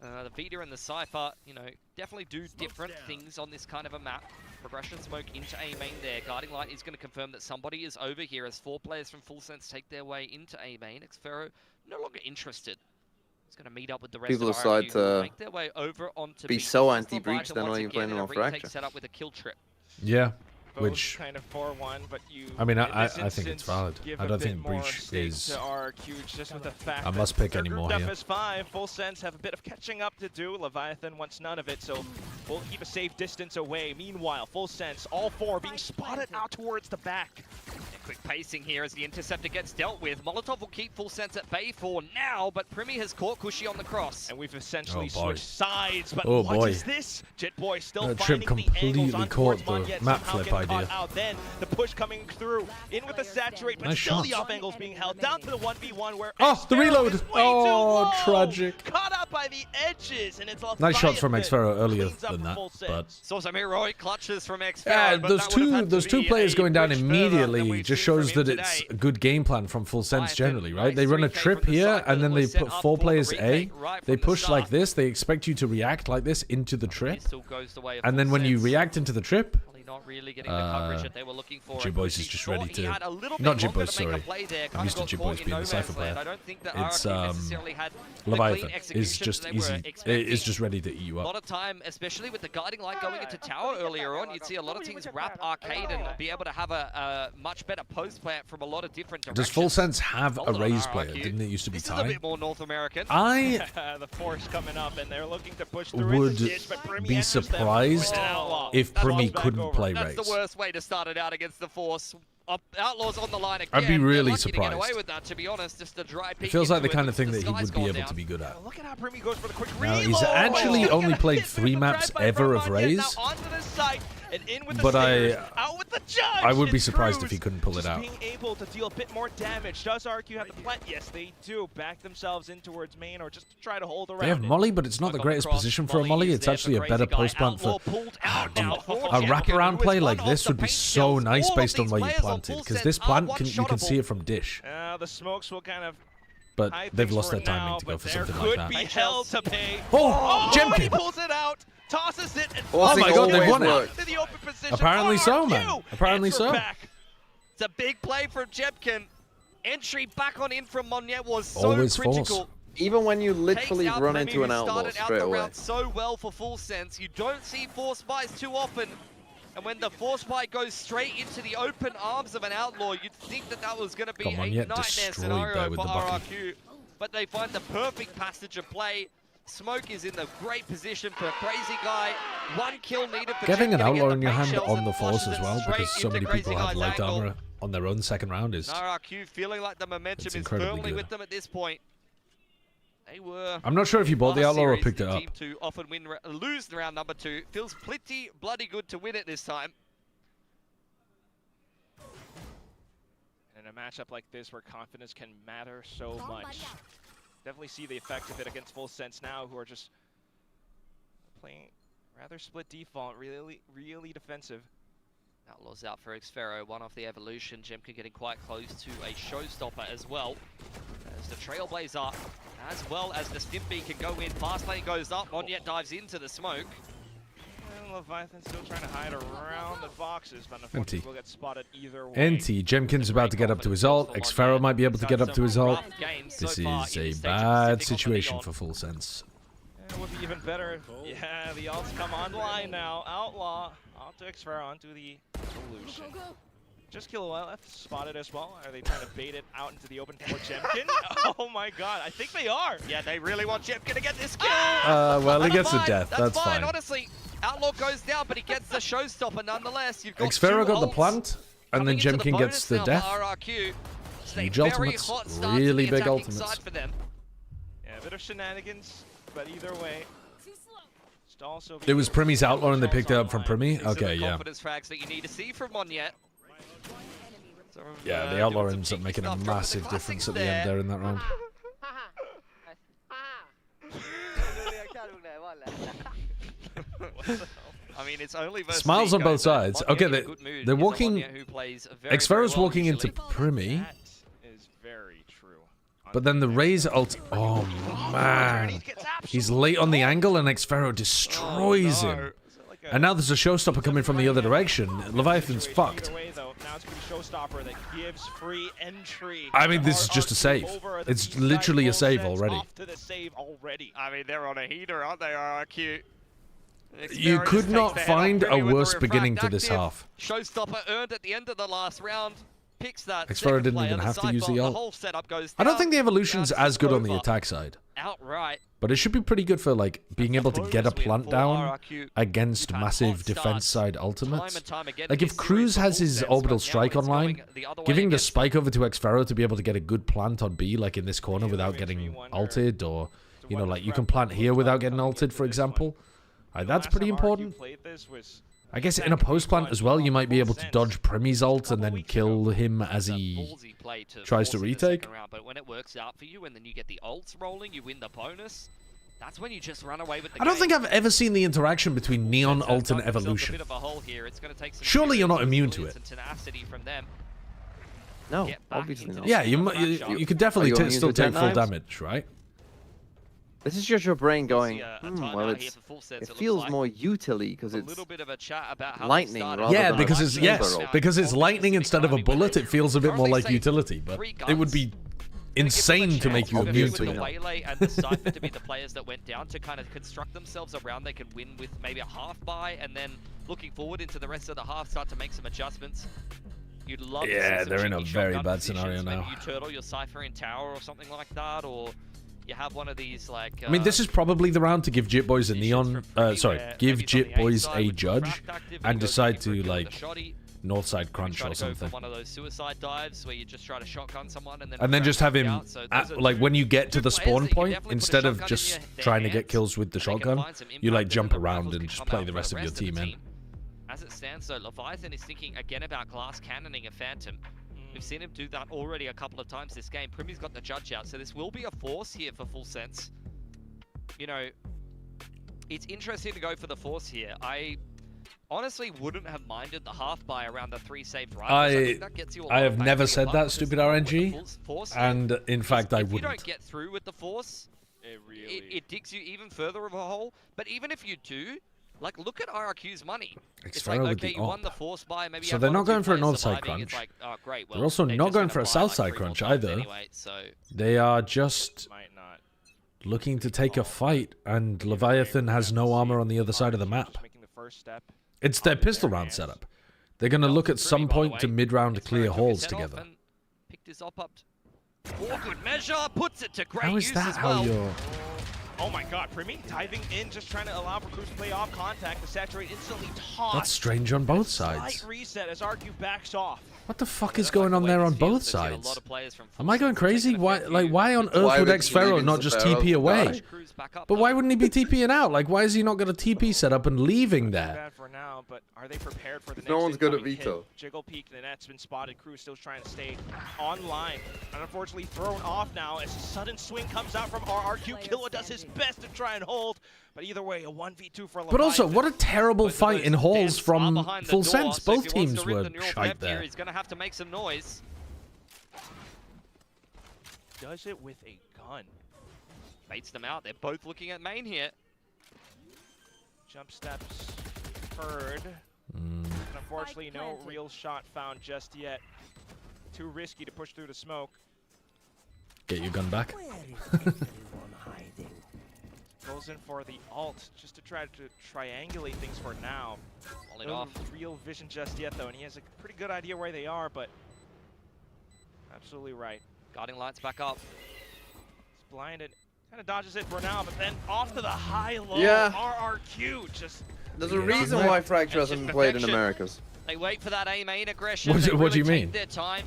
The Vita and the Cypher, you know, definitely do different things on this kind of a map. Progression smoke into A main there. Guiding Light is going to confirm that somebody is over here as 4 players from Full Sense take their way into A main. Xfero no longer interested. He's going to meet up with the rest People of decide to make their way over onto be so anti-breach, they're not even playing on Fracture. Set up with a kill trip. Yeah. Both Which kind of 4-1, but you. I mean, I think it's valid. I don't think Breach is. Just with the fact I must pick any more here. FS5, Full Sense have a bit of catching up to do. Leviathan wants none of it, so we'll keep a safe distance away. Meanwhile, Full Sense, all 4 being spotted out towards the back. Quick pacing here as the interceptor gets dealt with. Molotov will keep Full Sense at bay for now, but Primi has caught Cushy on the cross. And we've essentially switched sides, but what what is this? Jetboy still Trip finding the angles completely on caught towards the Monyet, map somehow flip getting idea. caught out. Then the push coming through, in with the saturate, but Nice still shots. the off angles being held down to the 1v1 where Oh, the reload! Oh, tragic. Caught up by the edges, and it's Nice shots from Leviathan Xfero earlier cleans up than that, Full but saw some heroic clutches from Xfero. yeah, but those two players going down immediately just shows that today. it's a good game plan from Full Sense generally, right? They run a trip here and then they put 4 players A. They push like this. They expect you to react like this into the trip, and then when you react into the trip, not really getting the coverage that they were looking for. Jibboys is just ready to... Not Jibboys, sorry. I'm used to Jibboys being the Cypher player. It's Leviathan is just easy. It's just ready to eat you up. A lot of time, especially with the Guiding Light going into tower earlier on, you'd see a lot of teams wrap Arcade and be able to have a much better post plant from a lot of different directions. Does Full Sense have a Raze player? Didn't it used to be This is a Ty? bit more North American. the force coming up, and they're looking to push through would the ditch, but Primi be enters them. surprised if Primi couldn't play That's Raze. the worst way to start it out against the Force. Outlaws on the line again. I'd be really They're lucky to get away surprised. with that, to be honest. Just a dry peek It feels like the into kind of thing the that he would sky's be gone able down. to be good at. Look at how Primi goes for the quick Now, reload. he's actually only played 3 maps ever of Raze, but I would be surprised if he couldn't pull it out. Being able to deal a bit more damage. Does RRQ have the plant? Yes, they do. Back themselves in towards main, or just to try to hold around. They have Molly, but it's not the greatest position for a Molly. It's actually a better post plant for... Oh, dude, a wraparound play like this would be so nice based on where you planted, because this plant, you can see it from Dish. The smokes will kind of... But they've lost their timing to go for something like that. Be hell to pay. Oh, Jemkin! He pulls it out, tosses it, and oh my god, they've won it. to the open position. Apparently so, man. Apparently so. It's a big play from Jemkin. Entry back on in from Monyet was so Always critical. Force. Even when you literally run into an outlaw straight away. So well for Full Sense, you don't see Force Spies too often. And when the Force Spy goes straight into the open arms of an outlaw, you'd think that that was going to be a nightmare scenario for RRQ. But they find the perfect passage of play. Smoke is in the great position for Crazy Guy. 1 kill needed for Getting an Jim, outlaw get in the your paint hand shells on and the Force as well, straight because so into many Crazy people have Guy's light angle. armor on their own second round is... RRQ feeling like the momentum is incredibly firmly good. with them at this point. They were... I'm not sure if you bought the outlaw or picked it up. Team to often lose round number 2. Feels pretty bloody good to win it this time. In a matchup like this where confidence can matter so much. Definitely see the effect of it against Full Sense now, who are just playing rather split default, really defensive. Outlaws out for Xfero, one off the evolution. Jemka getting quite close to a showstopper as well. As the Trailblazer, as well as the Stimpy can go in. Fast lane goes up, Monyet dives into the smoke. And Leviathan still trying to hide around the boxes, but unfortunately will get spotted either way. NT, Jemkin's about to get up to his ult. Xfero might be able to get up to his ult. This is a bad situation for Full Sense. It would be even better. Yeah, the ults come online now. Outlaw onto Xfero, onto the solution. Just kill left spotted as well. Are they trying to bait it out into the open for Jemkin? Oh my god, I think they are. Yeah, they really want Jemkin to get this kill. Well, he gets the death. That's fine. Honestly, Outlaw goes down, but he gets the showstopper nonetheless. You've got Xfero got the plant, and then Jemkin gets the death. RRQ. Huge ultimates. Really big ultimates. Yeah, bit of shenanigans, but either way. Also it was Primy's Outlaw and they picked it up from Primy? Okay, yeah. Confidence frags that you need to see from Monyet. Yeah, the Outlaw ends up making a massive difference at the end there in that round. I mean, it's only Smiles on both sides. Okay, they're walking. Xfero's walking into Primy. That is very true. But then the Raze ult. Oh man, he's late on the angle and Xfero destroys him. And now there's a showstopper coming from the other direction. Leviathan's fucked. I mean, this is just a save. It's literally a save already. I mean, they're on a heater, aren't they, RRQ? You could not find a worse beginning to this half. Showstopper earned at the end of the last round. Picks that. Xfero didn't even have to use the ult. I don't think the evolution's as good on the attack side. Outright. But it should be pretty good for like being able to get a plant down against massive defense side ultimates. Like if Cruz has his orbital strike online, giving the spike over to Xfero to be able to get a good plant on B, like in this corner without getting ulted, or you know, like you can plant here without getting ulted, for example. That's pretty important. I guess in a post plant as well, you might be able to dodge Primy's ult and then kill him as he tries to retake. But when it works out for you and then you get the ults rolling, you win the bonus. That's when you just run away with the I don't think I've ever seen the interaction between Neon, ult, and Evolution. Surely you're not immune to it. No, obviously not. Yeah, you could definitely still take full damage, right? This is just your brain going, well, it feels more utility because it's lightning rather than because it's because it's lightning instead of a bullet. It feels a bit more like utility, but it would be insane to make you immune to it. Waylay and the Cypher to be the players that went down to kind of construct themselves around. They can win with maybe a half buy, and then looking forward into the rest of the half, start to make some adjustments. You'd love to see some they're in a cheeky very shotgun bad scenario positions. now. Maybe you turtle your Cypher in tower or something like that, or you have one of these like. I mean, this is probably the round to give Jit Boys a Neon. Give Jit Boys a judge and decide to like Northside crunch or something. One of those suicide dives where you just try to shotgun someone and then just have him like when you get to the spawn point, instead of just trying to get kills with the shotgun, you like jump around and just play the rest of your team in. As it stands, though, Leviathan is thinking again about glass cannoning a Phantom. We've seen him do that already a couple of times this game. Primy's got the judge out, so this will be a force here for Full Sense. You know, it's interesting to go for the force here. I honestly wouldn't have minded the half buy around the 3 saved rifles. I think that gets you a lot I have of never said that, stupid RNG, and in fact I wouldn't. If you don't get through with the force, it digs you even further of a hole. But even if you do, like, look at RRQ's money. It's like, okay, you won the force by maybe. So they're not going for a north side crunch. Like, oh, great. Well, they're also not going for a south side crunch either. Anyway, so they are just looking to take a fight, and Leviathan has no armor on the other side of the map. It's their pistol round setup. They're going to look at some point to mid-round clear halls together. Picked his op up for good measure, puts it to great how is use that as how well. you're... Oh my god, Primy diving in, just trying to allow for Cruz to play off contact. The saturate instantly tossed. That's strange on both sides. Slight reset as RRQ backs off. What the fuck is going on there on both sides? Am I going crazy? Why on earth would Xfero not just TP away? But why wouldn't he be TPing out? Like, why is he not got a TP set up and leaving there? Bad for now, but are they prepared for the next no one's good at veto. Jiggle peek, the net's been spotted. Cruz still trying to stay online. And unfortunately thrown off now as a sudden swing comes out from RRQ. Killa does his best to try and hold. But either way, a 1v2 for Leviathan. But also, what a terrible fight in halls from Full Sense. Both teams were shite there. He's going to have to make some noise. Does it with a gun. Baits them out. They're both looking at main here. Jump steps heard. And unfortunately, no real shot found just yet. Too risky to push through the smoke. Get your gun back. Goes in for the ult just to try to triangulate things for now. No real vision just yet though, and he has a pretty good idea where they are, but absolutely right. Guarding lights back up. He's blinded. Kind of dodges it for now, but then off to the high-low. Yeah. RRQ just... There's a reason why Fracture hasn't played in Americas. They wait for that A main aggression. What do you mean? Their time.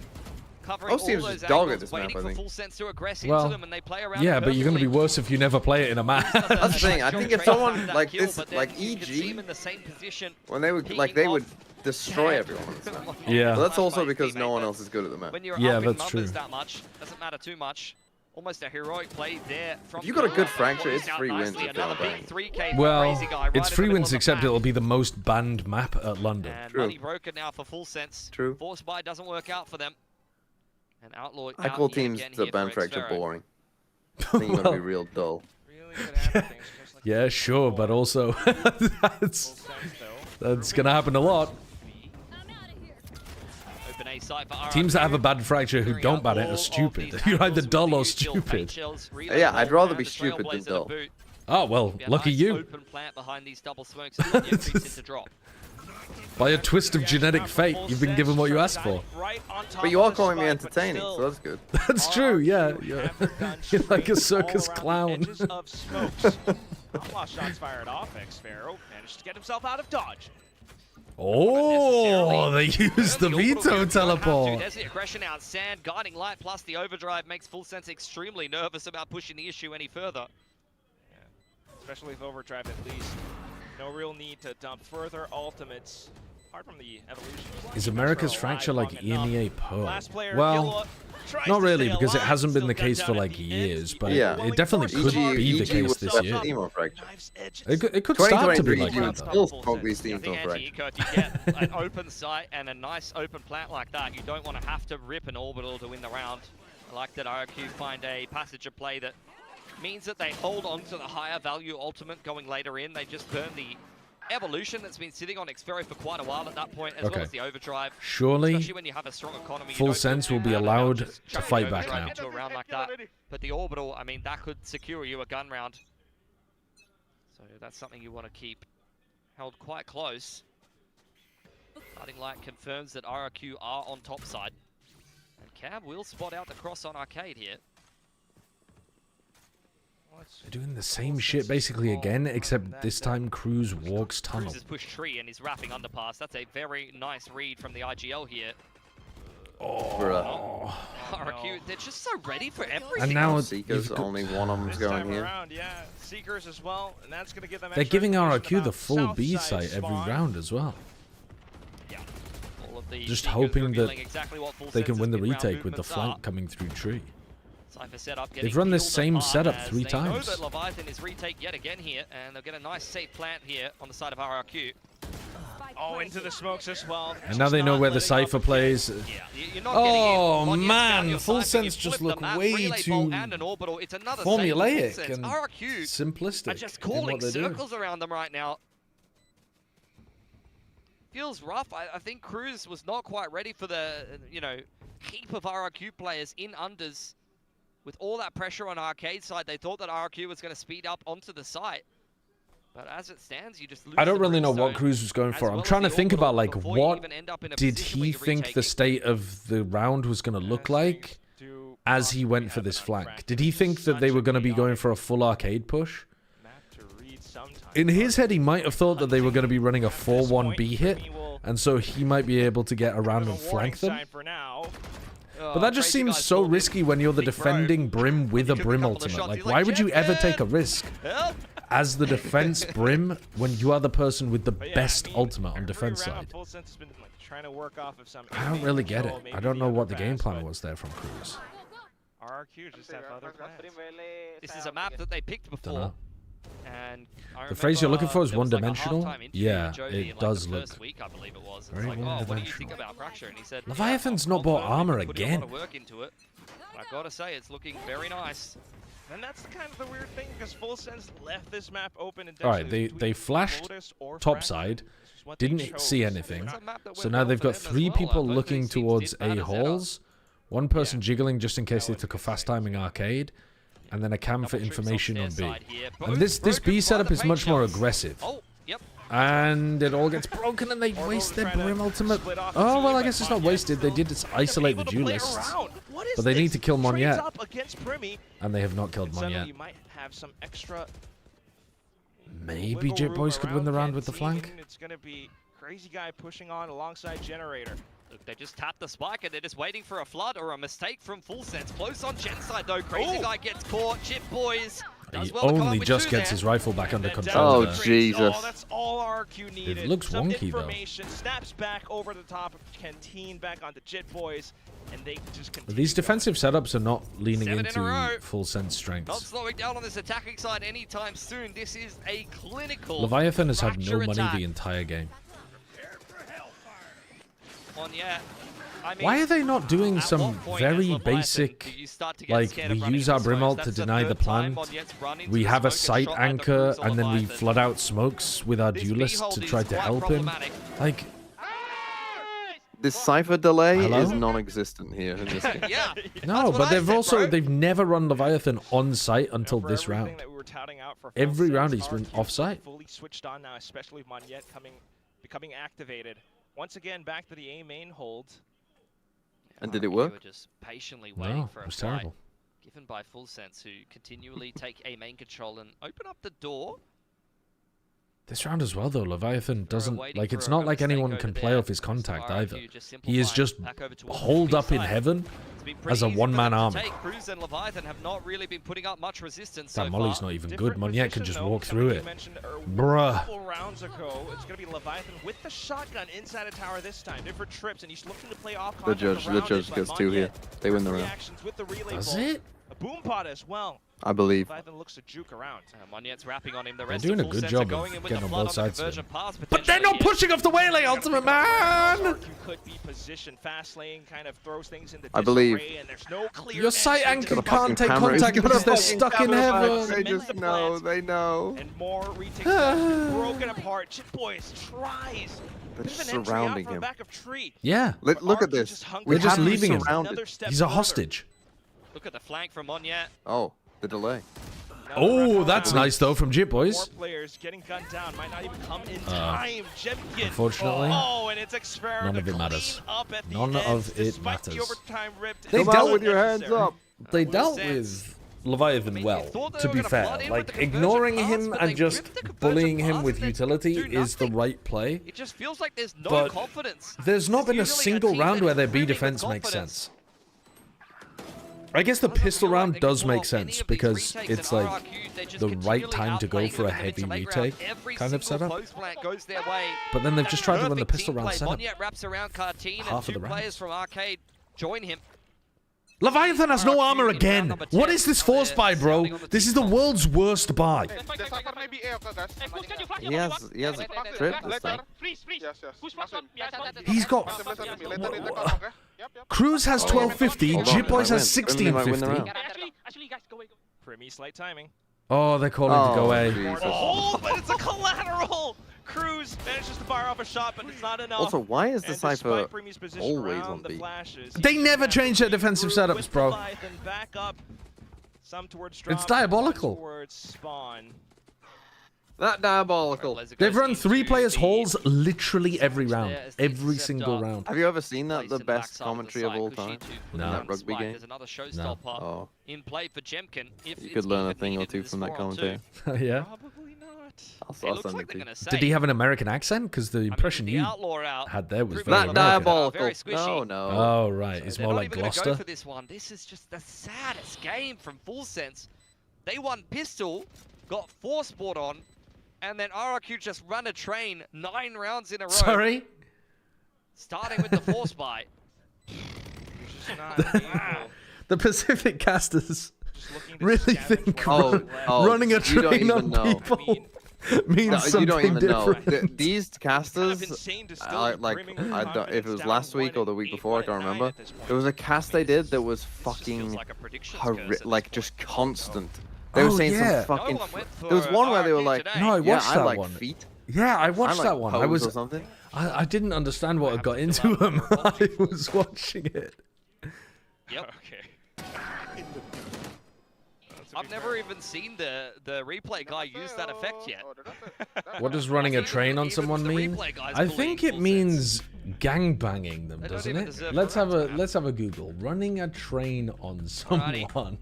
covering Most all teams those just dog at angles, this map, waiting I for think. full sense to aggress Well, into them, and they play around yeah, but you're going to be perfectly. worse if you never play it in a match. That's the thing. I think if someone like Kill, this, but then like you could see him EG, in the same position, when they would like they would destroy everyone. On this map. Yeah. But that's also because no one else is good at the map. when you're Yeah, up in that's numbers true. that much, doesn't matter too much. Almost a heroic play there from If you got a good Kura, fracture, poised it's out 3 wins nicely. if they're Another bang. big 3K for Well, Crazy Guy right it's in the 3 middle wins of the except map. it'll be the most banned map at London. And True. money broken now for full sense. True. Force buy doesn't work out for them. And Outlaw I out call yet teams again that here ban for fracture Xfero. boring. I think you're gonna be real dull. Really good happenings, just like Yeah, sure, but also that's going to happen a lot. Open A side for Teams that have a RRQ. bad fracture who Clearing don't out ban it all are of stupid. these You're either angles dull or with the usual paint stupid. shells, Yeah, I'd rather be and the stupid than Trailblazer to dull. boot. Oh, well, Be a lucky nice you. Open plant behind these double smokes and then you creeps into drop. By a twist of genetic fate, you've been given what you asked for. Right on top But you are of the calling me spike, entertaining, but so that's good. That's true, yeah. RRQ You're, have their guns you're like a trained circus all around clown. the edges of smokes. Not while shots fired off, Xfero managed to get himself out of dodge. Oh, they used the veto teleport. There's the aggression out. Sand guiding light plus the overdrive makes full sense extremely nervous about pushing the issue any further. Yeah. Especially if overdrive at least. No real need to dump further ultimates. Apart from the evolution. Is America's Xfero fracture alive like long EMEA enough. Pearl? Last player, Well, Gilla, tries not to really, stay because it alive, hasn't been still the got case down for at like the years, end. but Yeah. it definitely could be the case was this the year. emo fracture. It could start to be 2023 like you that, would though. still smoke these I teams think on fracture. anti-Eco, if you get an open site and a nice open plant like that, you don't want to have to rip an orbital to win the round. I like that RRQ find a passage of play that means that they hold on to the higher value ultimate going later in. They just burn the evolution that's been sitting on Xfero for quite a while at that point, as well as the overdrive. Surely, Especially when you have a strong economy, Full Sense will be allowed to fight back now. into a round like that. But the orbital, I mean, that could secure you a gun round. So that's something you want to keep held quite close. Guiding light confirms that RRQ are on top side. And Cab will spot out the cross on Arcade here. They're doing the same shit basically again, except this time Cruz walks tunnel. Cruz has pushed tree and he's wrapping underpass. That's a very nice read from the IGL here. Oh. RRQ, they're just so ready for everything. And now Seekers, only one of them's going here. Around, yeah. Seekers as well, and that's going to give them They're extra giving information RRQ the about full B Southside site every spawn. round as well. All of the Just Seekers hoping that revealing exactly what full they can sense's win the mid-round retake with the movements flank are. coming through tree. Cypher setup They've getting run this peeled same apart setup as 3 they times. know that Leviathan is retake yet again here, and they'll get a nice safe plant here on the side of RRQ. Oh, into the smokes as well. And now they know where the Cypher plays. You're not Oh getting in. man, Full Sense just look way too formulaic and RRQ simplistic are just in what calling they're doing. circles around them right now. Feels rough. I think Cruz was not quite ready for the, heap of RRQ players in unders. With all that pressure on Arcade side, they thought that RRQ was going to speed up onto the site. But as it stands, you just lose I don't the really know what Brimstone, Cruz was going as for. well I'm as trying to the think orbital about like before you what even end up in a did position where he you think retake the it. state of the round was going to look like as he went for this flank. Did he think that they were going to be going for a full Arcade push? In his head, he might have thought that they were going to be running a 4-1B hit, and so he might be able to get around and flank them. But that just seems so risky when you're the defending Brim with a Brim ultimate. Like, why would you ever take a risk as the defense Brim when you are the person with the best ultimate on defense side? I don't really get it. I don't know what the game plan was there from Cruz. RRQ just have other plans. This is a map that they picked before. Dunno. And I The phrase you're looking for is there was like a one-dimensional? halftime interview Yeah, with Jody in, it like, does the look first week, I believe it was. very It's like, oh, what do you think one-dimensional. about Fracture? And he said, Leviathan's not bought armor putting a lot again. of work into it. But I gotta say, it's looking very nice. And that's kind of the weird thing, because Full Sense left this map open and Alright, they flashed topside, didn't see anything, so now they've got 3 people looking towards A holes, 1 person jiggling just in case they took a fast timing Arcade, and then a cam for information on B. And this B setup is much more aggressive. And it all gets broken and they waste their Brim ultimate. Oh, well, I guess it's not wasted. They did isolate the duelists. But they need to kill Monyet. And they have not killed Monyet. Maybe Jit Boys could win the round with the flank. It's going to be Crazy Guy pushing on alongside Generator. Look, they just tapped the spike and they're just waiting for a flood or a mistake from Full Sense. Close on Gen's side though. Crazy guy gets caught. Chip Boys. He only just gets his rifle back under control. Oh, Jesus. Oh, that's all RRQ needed. It looks wonky, though. Snaps back over the top of Canteen, back onto Jit Boys, and they just continue. These defensive setups are not leaning into Full Sense strengths. Not slowing down on this attacking side anytime soon. This is a clinical. Leviathan has had no money the entire game. Why are they not doing some very basic, like, we use our Brim ult to deny the plant, we have a sight anchor, and then we flood out smokes with our duelist to try to help him? Like... This Cypher delay is non-existent here in this game. No, but they've never run Leviathan on site until this round. Every round he's been off site. Fully switched on now, especially with Monyet becoming activated. Once again, back to the A main hold. And did it work? Were just patiently waiting for it a was fight terrible. given by Full Sense, who continually take A main control and open up the door. This round as well, though, Leviathan doesn't, like, it's not like anyone can play off his contact either. He is just holed up in heaven as a one-man army. Cruz and Leviathan have not really been putting up much resistance that so Molly's far. not even good. Monyet can just walk through it. Bruh. A couple rounds ago, it's going to be Leviathan with the shotgun inside a tower this time. Different trips, and he's looking to play off The judge gets 2 here. They win the round. Does it? A boom pot as well. I believe. Leviathan looks to juke around. Monyet's wrapping on him. The They're rest doing a of good Full job Sense are of going in with getting the on flood both sides of conversion it. pass But they're not pushing off the Waylay ultimate, man! RRQ could be positioned. Fast lane kind of throws things into I believe. and there's no clear Your sight answer to anchor the can't take camera. contact He's got because a they're fucking stuck in camera. heaven. They just know. They know. And more retakes broken apart. Chip Boys tries. They're Bit of just an entry out surrounding from him. Back of tree. Yeah. Look at this. We're just leaving him. Surrounded. He's a hostage. Look at the flank from Monyet. Oh, the delay. Oh, that's nice, though, from Jit Boys. More players getting gunned down. Might not even come in time. Jemkin. Unfortunately, and it's none of it matters. None of it matters. They dealt with your hands up. They dealt with Leviathan well, to be fair. Like, ignoring him and just bullying him with utility is the right play. It just feels like there's no But confidence. there's not been a single round where their B defense makes sense. I guess the pistol round does make sense because it's like the right time to go for a heavy retake kind of setup. But then they've just tried to run the pistol round setup. Half of the round. Players from Arcade join him. Leviathan has no armor again. What is this force buy, bro? This is the world's worst buy. He has a trip this time. He's got... Cruz has 1250, Jit Boys has 1650. Primy, slight timing. Oh, they're calling to go A. Oh, but it's a collateral! Cruz manages to fire off a shot, but it's not enough. Also, why is the Cypher always on B? They never change their defensive setups, bro. It's diabolical. That diabolical. They've run 3 players halls literally every round. Every single round. Have you ever seen that? The best commentary of all time? No. In that rugby game? There's another No. showstopper Oh. in play for Jemkin. You could learn a thing or two from that commentary. Yeah. Probably not. I'll send it to you. Did he have an American accent? Because the impression you had there was very That American. diabolical. No, no. Oh, right. It's more like Go Gloucester. for this one. This is just the saddest game from Full Sense. They won pistol, got 4 sport on, and then RRQ just run a train 9 rounds in a row. Sorry? Starting with the force buy. The Pacific casters really think running a you don't train even on know. people means something you don't even different. know. These casters, if it was last week or the week before, I can't remember. There was a cast they did that was fucking like just constant. They were saying some fucking. There was one where they were like, No, I watched I that like one. feet. Yeah, I watched I like that one. I pose was or something. I didn't understand what had got into him. I was watching it. Yep. Okay. I've never even seen the replay guy use that effect yet. What does running a train on someone mean? I think it means gangbanging them, doesn't it? Let's have a Google. Running a train on someone.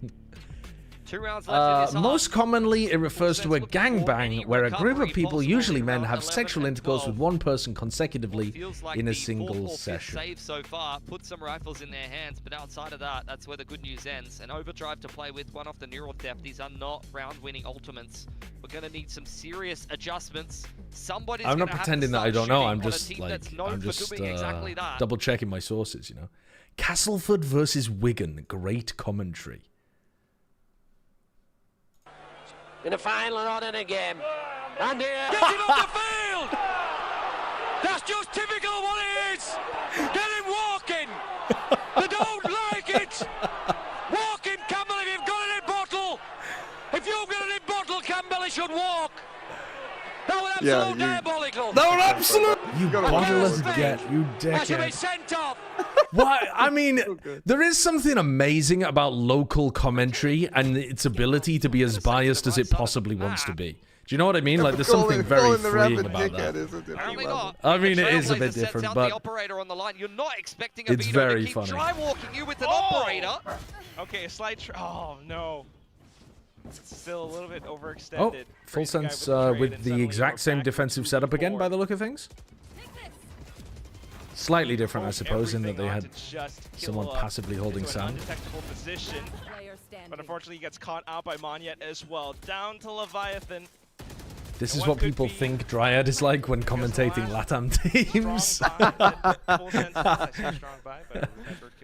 2 rounds left in this most commonly, it refers to a gangbang, where a group of people, usually men, have sexual intercourse with one person consecutively in a single session. Save so far, put some rifles in their hands, but outside of that, that's where the good news ends. An overdrive to play with, one off the neural theft. These are not round-winning ultimates. We're going to need some serious adjustments. Somebody's I'm not pretending that I don't know. I'm just exactly double checking my sources. You know, Castleford versus Wigan. Great commentary. In a final and on in a game. And here. Get him off the field! That's just typical of what it is! Get him walking! They don't like it! Walk him, Campbell, if you've got it in bottle! If you've got it in bottle, Campbell, he should walk! That was absolute diabolical! That was absolute! You bottleless get, you dickhead. That should be sent off! What? I mean, there is something amazing about local commentary and its ability to be as biased as it possibly wants to be. Do you know what I mean? Like, there's something very freeing about that. I mean, it is a bit different, but it's very funny. Try walking you with an operator. Okay, a slight. Oh no. It's still a little bit overextended. Oh, full sense with the exact same defensive setup again, by the look of things. Slightly different, I suppose, in that they had someone passively holding sound. Position, but unfortunately, he gets caught out by Monyet as well. Down to Leviathan. This is what people think Dryad is like when commentating LATAM teams.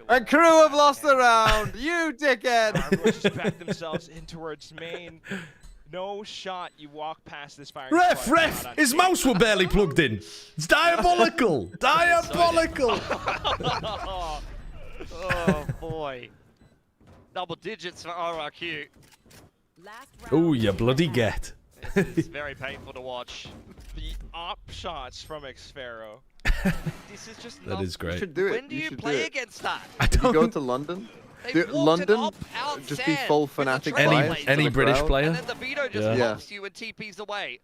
A crew have lost the round, you dickhead! Armors just back themselves in towards main. No shot, you walk past this fire. Ref! His mouse were barely plugged in. It's diabolical! Diabolical! Oh boy. Double digits for RRQ. Oh, you bloody get. It's very painful to watch. The op shots from Xfero. This is just that is great. You should do it. When do you play against that? If you go to London, London, just be full fanatic any British player. And then the Vito just pops you and TPs away.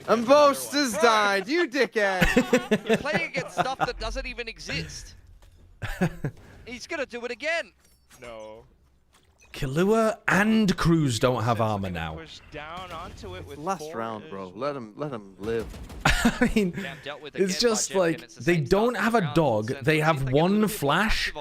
And Boasters died, you dickhead! You're playing against stuff that doesn't even exist. He's gonna do it again. No. Killua and Cruz don't have armor now. Last round, bro. Let him live. I mean, it's just like they don't have a dog. They have one flash.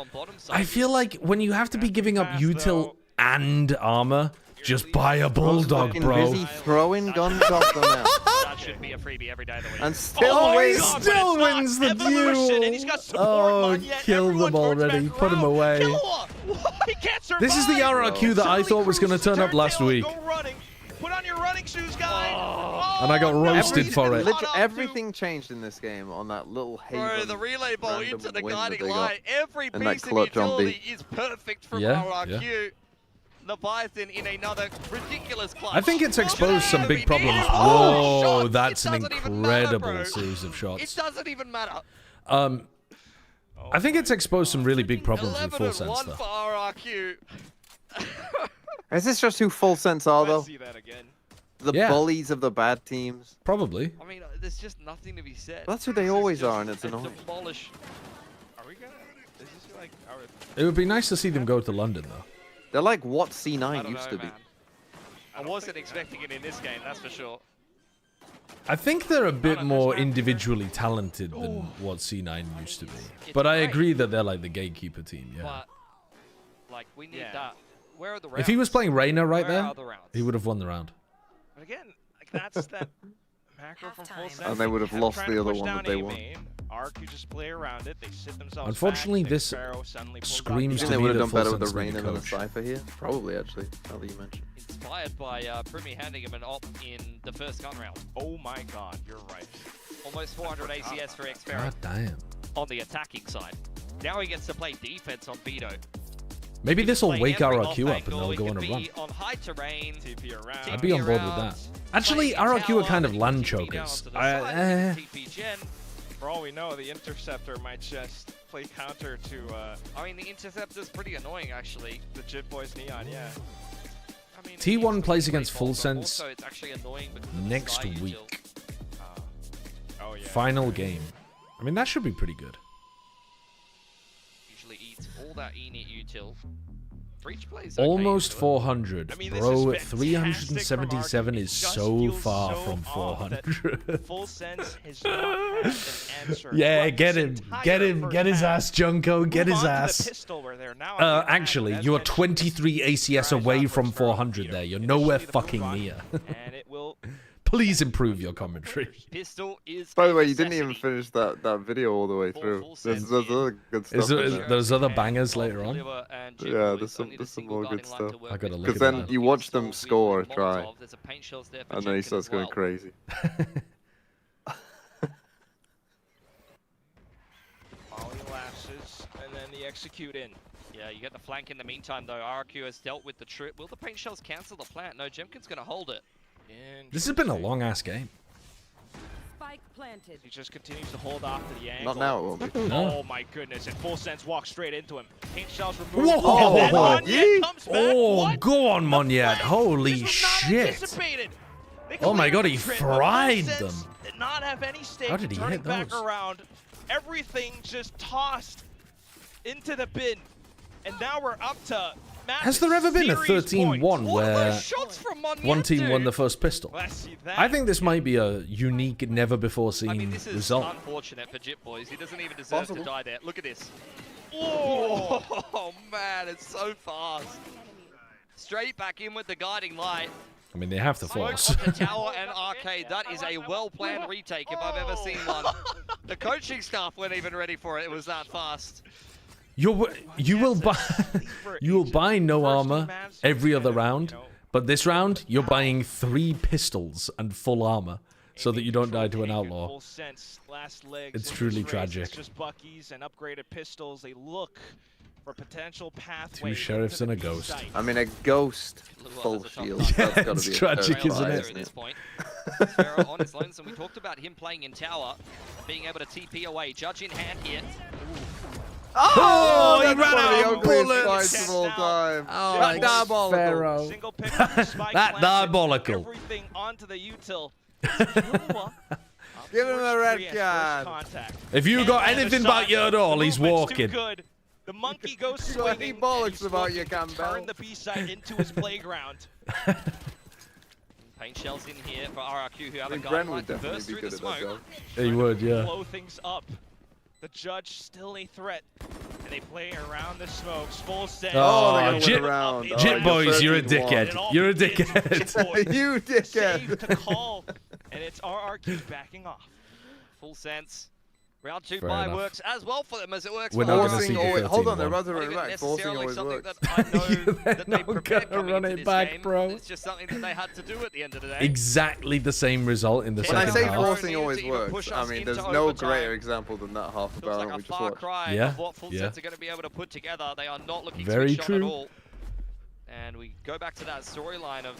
I feel like when you have to be giving up util and armor, just buy a bulldog, bro. Busy throwing guns off them now. That should be a freebie every day of the week. And still wins the duel. Oh, kill them already. Put him away. This is the RRQ that I thought was going to turn up last week. Put on your running shoes, guys. And I got roasted for it. Everything changed in this game on that little haven. Bro, the relay ball into the guiding light. Every piece of utility is perfect from RRQ. Yeah. Leviathan in another ridiculous clutch. I think it's exposed some big problems. Whoa, that's an incredible series of shots. It doesn't even matter. I think it's exposed some really big problems with full sense, though. For RRQ. Is this just who full sense are, though? The bullies of the bad teams? Probably. I mean, there's just nothing to be said. That's who they always are, and it's annoying. Are we gonna? Is this like our... It would be nice to see them go to London, though. They're like what C9 used to be. I wasn't expecting it in this game, that's for sure. I think they're a bit more individually talented than what C9 used to be. But I agree that they're like the gatekeeper team, yeah. But, like, we need that. Where are the rounds? If he was playing Reyna right there, he would have won the round. But again, like, that's that macro from full sense. And they would have lost the other one that they won. Arc, you just play around it. They sit themselves Unfortunately, back, this screams to me that they would have done better with the Full Sense Reyna than the coach. Cypher here. Probably, actually, now that you mention. Inspired by Primi handing him an op in the first gun round. Oh my god, you're right. Almost 400 ACS for Xfero. God damn. On the attacking side. Now he gets to play defense on Vito. Maybe this will wake RRQ up and they'll go on a run. On high terrain, TP around. I'd be on board with that. Actually, RRQ are kind of land chokers. For all we know, the Interceptor might just play counter to... I mean, the Interceptor's pretty annoying, actually. The Jit Boys Neon, yeah. I mean, T1 plays against Full Sense it's actually annoying next week. Oh, yeah. Final game. I mean, that should be pretty good. Usually eats all that init util. Breach plays Almost 400. I mean, bro, 377 is so far from 400. Full Sense has not had an answer. Yeah, get him. Get him. Get his ass, Junko. Get his ass. Actually, you're 23 ACS away from 400 there. You're nowhere fucking near. And it will... Please improve your commentary. Pistol is By the way, you didn't even finish that video all the way through. There's other good stuff. There's other bangers later on. Yeah, there's some more good stuff. I gotta look. Because then you watch them score a try, and then he starts going crazy. Lashes, and then the execute in. Yeah, you get the flank in the meantime, though. RRQ has dealt with the trip. Will the paint shells cancel the plant? No, Jemkin's going to hold it. This has been a long-ass game. Spike planted. He just continues to hold off to the angle. Not now, it won't be. Oh my goodness, and Full Sense walks straight into him. Paint shells removed. Whoa! Oh, go on, Monyet. Holy shit. Oh my god, he fried them. Did not have any stake. How did he hit back those? around. Everything just tossed into the bin. And now we're up to Has there ever been a 13-1 where one team won the first pistol? I think this might be a unique, never-before-seen this is result. Unfortunate for Jip Boys. He doesn't even deserve to die there. Look at this. Oh, man, it's so fast. Straight back in with the guiding light. I mean, they have to force. Onto tower and arcade. That is a well-planned retake if I've ever seen one. The coaching staff weren't even ready for it. It was that fast. You will buy no armor every other round, but this round you're buying 3 pistols and full armor so that you don't die to an outlaw. It's truly tragic. Just Buckies and upgraded pistols. They look for potential pathway. 2 sheriffs and a ghost. I mean, a ghost full shield. Yeah, That's gotta it's be tragic, isn't At this point. Sparrow on his lonesome. We talked about him playing in tower, being able to TP away. Judge in hand here. Oh, he that's ran one of out the of ugliest bullets. fights of all time. Oh, That's diabolical. Pharaoh. That diabolical. Everything onto the util. Give him a red card. If you got anything about you at all, he's walking. The monkey goes Sweaty swinging. bollocks about you, Campbell. Turn the B-side into his playground. Paint shells in here for RRQ, who have a Gren guideline would to burst definitely be through the good at that smoke. job. He would, yeah. Blow things up. The Judge still a threat. And they play around the smokes. Full set. Oh, Jit Jit Boys, you're a dickhead. You're a dickhead. You dickhead. Save to call. And it's RRQ backing off. Full sense. Round 2 Fair buy enough. works as well for them as it works We're for not us. going to see the Hold on, they're 13-1. about to Not run even back. Forcing necessarily always something works. that I know that they not prepared gonna coming run into it this back, game. bro. It's just something that they had to do at the end of the day. Exactly the same result in the When I second say half. forcing always Need to works, push I us mean, into there's no overtime. greater example than that half Feels barrel like we a just far watched. cry Yeah, of what Full yeah. Sets are going to be able to put together. They are not looking Very switched on at true. all. And we go back to that storyline of...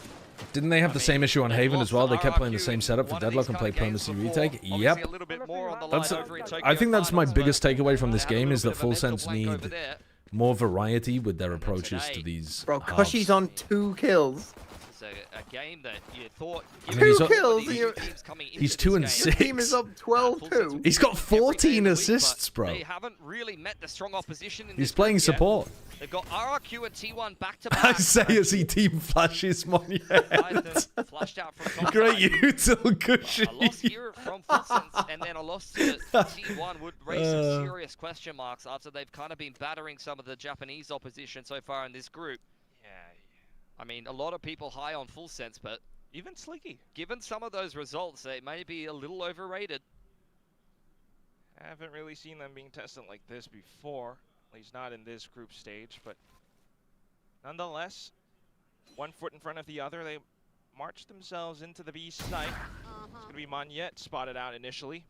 Didn't they have the same issue on Haven as well? They kept playing the same setup for Deadlock and played Primacy Retake. Yep. I think that's my biggest takeaway from this game is that Full Sense need more variety with their approaches to these. Bro, halves. Cushy's on 2 kills. It's a game that you thought... I mean, he's 2 up- kills. He's 2 and Your 6. team is up 12-2. He's got 14 assists, bro. They haven't really met the strong opposition in He's this playing group yet. support. They've got RRQ and T1 back to I back. say as he team flashes Monyet. Flashed out from top Great side. util, Cushy. A loss here from Full Sense and then a loss to T1 would raise some serious question marks after they've kind of been battering some of the Japanese opposition so far in this group. Yeah. I mean, a lot of people high on Full Sense, but Even Sliggy. given some of those results, they may be a little overrated. I haven't really seen them being tested like this before. At least not in this group stage, but nonetheless, one foot in front of the other, they march themselves into the B site. It's going to be Monyet spotted out initially.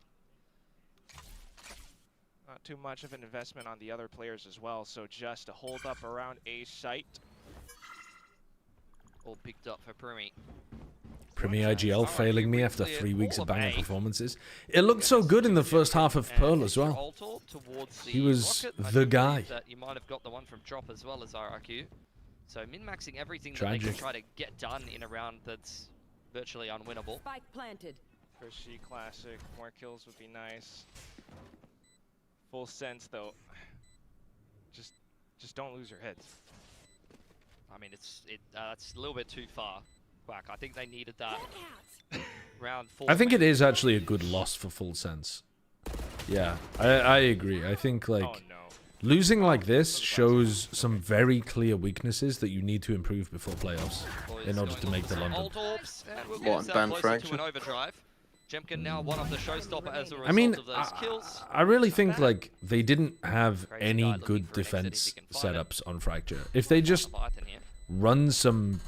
Not too much of an investment on the other players as well, so just a hold up around A site. All picked up for Primi. Primi IGL failing me after 3 weeks of banger performances. It looked so good in the first half of Pearl as well. He was the guy. That you might have got the one from Drop as well as RRQ. So min-maxing everything that they Tragic. can try to get done in a round that's virtually unwinnable. Spike planted. First G Classic, more kills would be nice. Full Sense though, just don't lose your heads. I mean, it's a little bit too far, Quack. I think they needed that round 4. I think it is actually a good loss for Full Sense. Yeah, I agree. I think, like, losing like this shows some very clear weaknesses that you need to improve before playoffs in order to make the London. What, ban fracture? Jemkin now one of the showstopper as a result I mean, of those kills. I really think, like, they didn't have any good defense setups on Fracture. If they just run some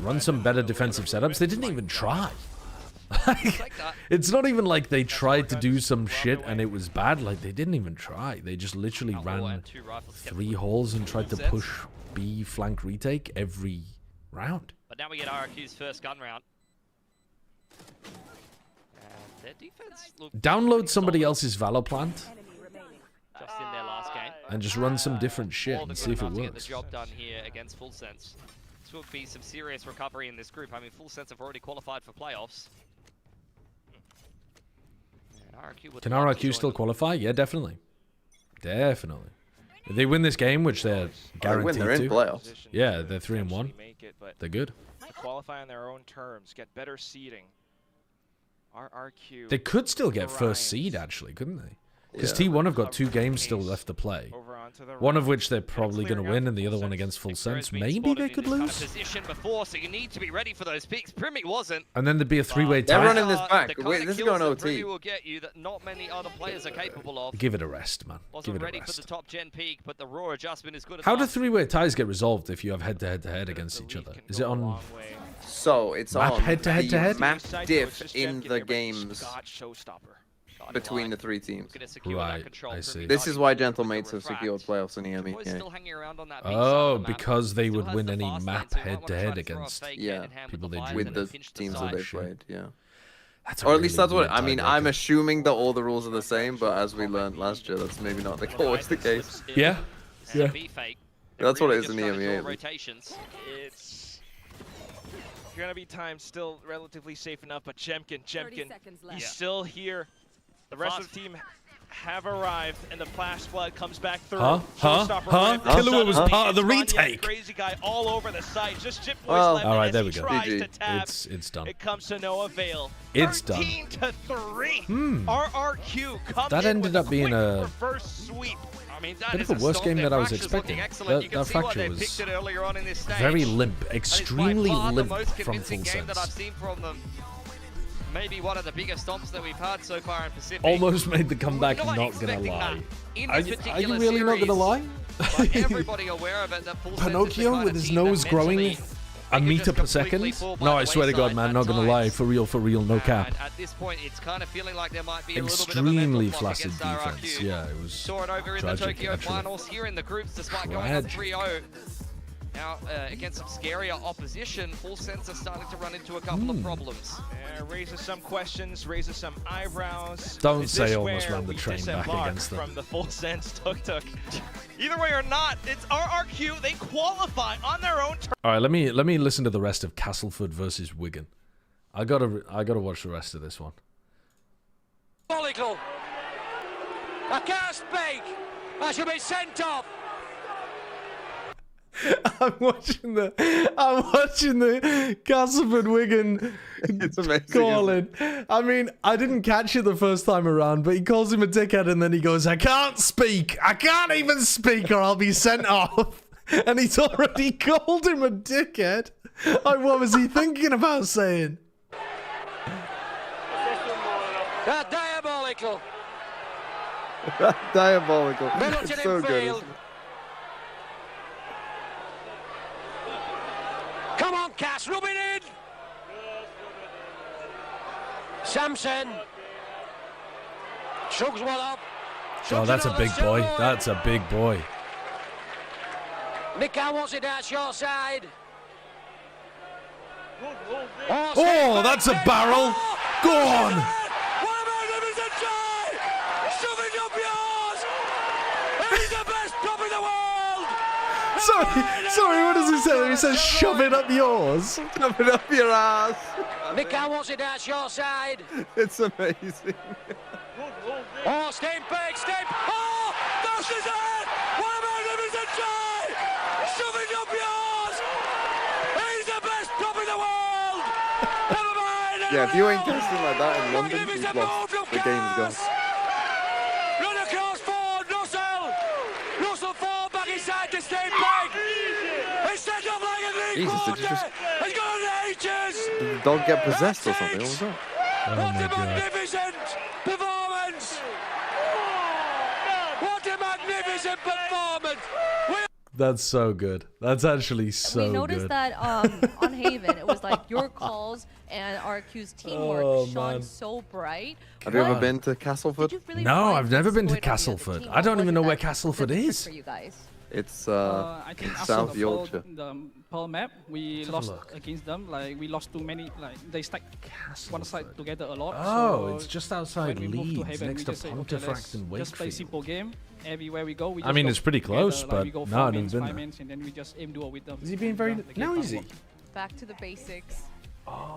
better defensive setups, they didn't even try. It's not even like they tried to do some shit and it was bad. Like, they didn't even try. They just literally ran 3 holes and tried to push B flank retake every round. But now we get RRQ's first gun round. And their defense Download somebody else's Valor plant just in their last game. and just run some different shit and see if it To get the works. job done here against Full Sense. This would be some serious recovery in this group. I mean, Full Sense have already qualified for playoffs. Can RRQ still qualify? Yeah, definitely. Definitely. If they win this game, which they're guaranteed they're in to. playoffs. Yeah, they're 3-1. They're good. To qualify on their own terms, get better seeding. RRQ. They could still get first seed, actually, couldn't they? Because T1 have got 2 games still left to play. One of which they're probably going to win, and the other one against Full Sense. Maybe they could lose. Position before, so you need to be ready for those picks. Primi wasn't. And then there'd be a 3-way tie. They're running this back. Wait, this is going OT. Primi will get you that not many other players are capable of. Give it a rest, man. Give it a ready rest. for the top gen peak, but the raw adjustment is good. How do 3-way ties get resolved if you have head-to-head against each other? Is it on... So, it's map on head-to-head? the map diff in the games between the 3 teams. Right, I see. This is why Gentlemates have secured playoffs in EME. Oh, because they would win any map head-to-head against people they drew with the teams that they played, yeah. That's or at least that's what I mean. I'm assuming that all the rules are the same, but as we learned last year, that's maybe not always the case. Yeah, yeah. That's what it is in EME. It's gonna be time still relatively safe enough, but Jemkin, he's still here. The rest of the team have arrived, and the Flash Flood comes back through. Killua was part of the retake. Crazy guy all over the site. Just Chip Boys Well, left all right, as there he we go. tries to tap. It's done. It comes to no avail. It's done. 13-3. Hmm. RRQ comes That ended up being a reverse sweep. I mean, that bit is of a worse game than I was expecting. That fracture was very limp, extremely limp from Full Sense. Maybe one of the biggest stomps that we've had so far in Pacific. Almost made the comeback, not gonna lie. Are you really not gonna lie? Everybody aware of it, that Full Sense Pinocchio with his nose growing a meter per second? No, I swear to God, man, not gonna lie. For real, no cap. At this point, it's kind of feeling like there might be a Extremely flaccid defense. Yeah, it was saw it over in the Tokyo finals, here in the groups, despite going up 3-0. Now, against some scarier opposition, Full Sense are starting to run into a couple of problems. Raises some questions, raises some eyebrows. Don't say almost ran the train back against them. From the Full Sense Tuk-Tuk. Either way or not, it's RRQ. They qualify on their own terms. All right, let me listen to the rest of Castleford versus Wigan. I gotta watch the rest of this one. Follicle. I can't speak. I should be sent off. I'm watching the Castleford Wigan calling. I mean, I didn't catch it the first time around, but he calls him a dickhead and then he goes, I can't speak. I can't even speak or I'll be sent off. And he's already called him a dickhead. Like, what was he thinking about saying? Diabolical. Diabolical. Middleton So in good. field. Come on, Cass, rub it in. Samson. Chugs one up. Oh, that's a big boy. That's a big boy. Mika wants it out short side. Oh, that's a barrel. Go on. What about him as a try? Shove it up yours. He's the best prop in the world. Sorry, what does he say? He says, shove it up yours. Shove it up your ass. Mika wants it out short side. It's amazing. Oh, Stein Peg, Stein. Oh, that's his head. What about him as a try? Shove it Yeah, if you ain't casting like that in London, you've lost. The game's gone. Run across forward, Russell! Russell fall back inside to stay back! It's set up like a league quarter! It's got an ages! Did the dog get possessed or something? What was that? What a magnificent performance! What a magnificent performance! That's so good. That's actually so good. We noticed that on Haven, it was like your calls and RRQ's teamwork shone so bright. Have you ever been to Castleford? No, I've never been to Castleford. I don't even know where Castleford is. For you guys? It's I think South Yorkshire. The Pearl map, we lost against them. Like we lost too many. Like they stack one side together a lot. Oh, so it's just outside Leeds, next to Pontefract and Wakefield. Just play simple game. Everywhere we go, we I mean, it's pretty close, but we go no, I've never been five there. and then we just aim duel with them. Is he being very... No, is he? Back to the basics.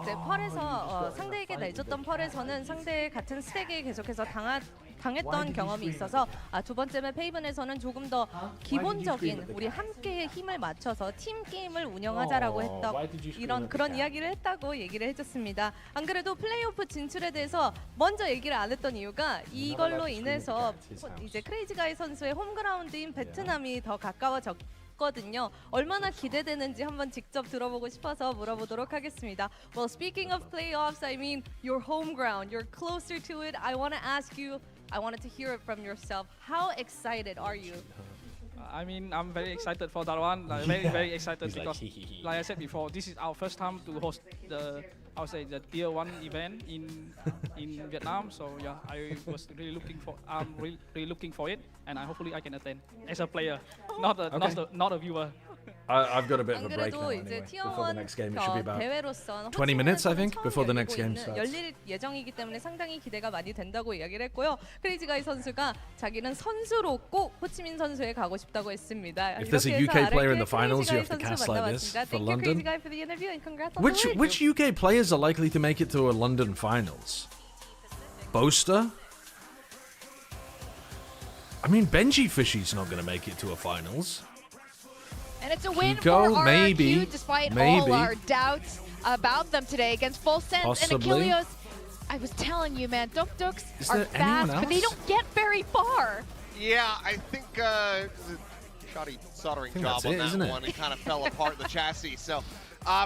네, 펄에서 상대에게 내줬던 펄에서는 상대의 같은 스택에 계속해서 당했던 경험이 있어서 두 번째 맵 헤이븐에서는 조금 더 기본적인 우리 함께의 힘을 맞춰서 팀 게임을 운영하자라고 했던 그런 이야기를 했다고 얘기를 해줬습니다. 안 그래도 플레이오프 진출에 대해서 먼저 얘기를 안 했던 이유가 이걸로 인해서 이제 크레이지 가이 선수의 홈그라운드인 베트남이 더 가까워졌거든요. 얼마나 기대되는지 한번 직접 들어보고 싶어서 물어보도록 하겠습니다. Well, speaking of playoffs, I mean your home ground, you're closer to it. I want to ask you, I wanted to hear it from yourself. How excited are you? I mean, I'm very excited for that one. Like, very excited because, like I said before, this is our first time to host the, I would say, the Tier 1 event in Vietnam. So yeah, I was really looking for, I'm really looking for it, and hopefully I can attend as a player, not a viewer. I've got a bit of a break now anyway. Before the next game, it should be about 20 minutes, I think, before the next game starts. 열릴 예정이기 때문에 상당히 기대가 많이 된다고 이야기를 했고요. 크레이지 가이 선수가 자기는 선수로 꼭 호치민 선수에 가고 싶다고 했습니다. If there's a UK player in the finals, you have to cast like this for London. Which UK players are likely to make it to a London finals? Boaster? I mean, Benji Fishy's not going to make it to a finals. And it's a win Kiko, for RRQ, maybe, despite all our doubts about them today against Full Sense. Possibly. And Achilleos, I was telling you, man, Duk-Duks are there fast, but they don't get very far. Yeah, I think shoddy soldering job on that one. It kind of fell apart the chassis. So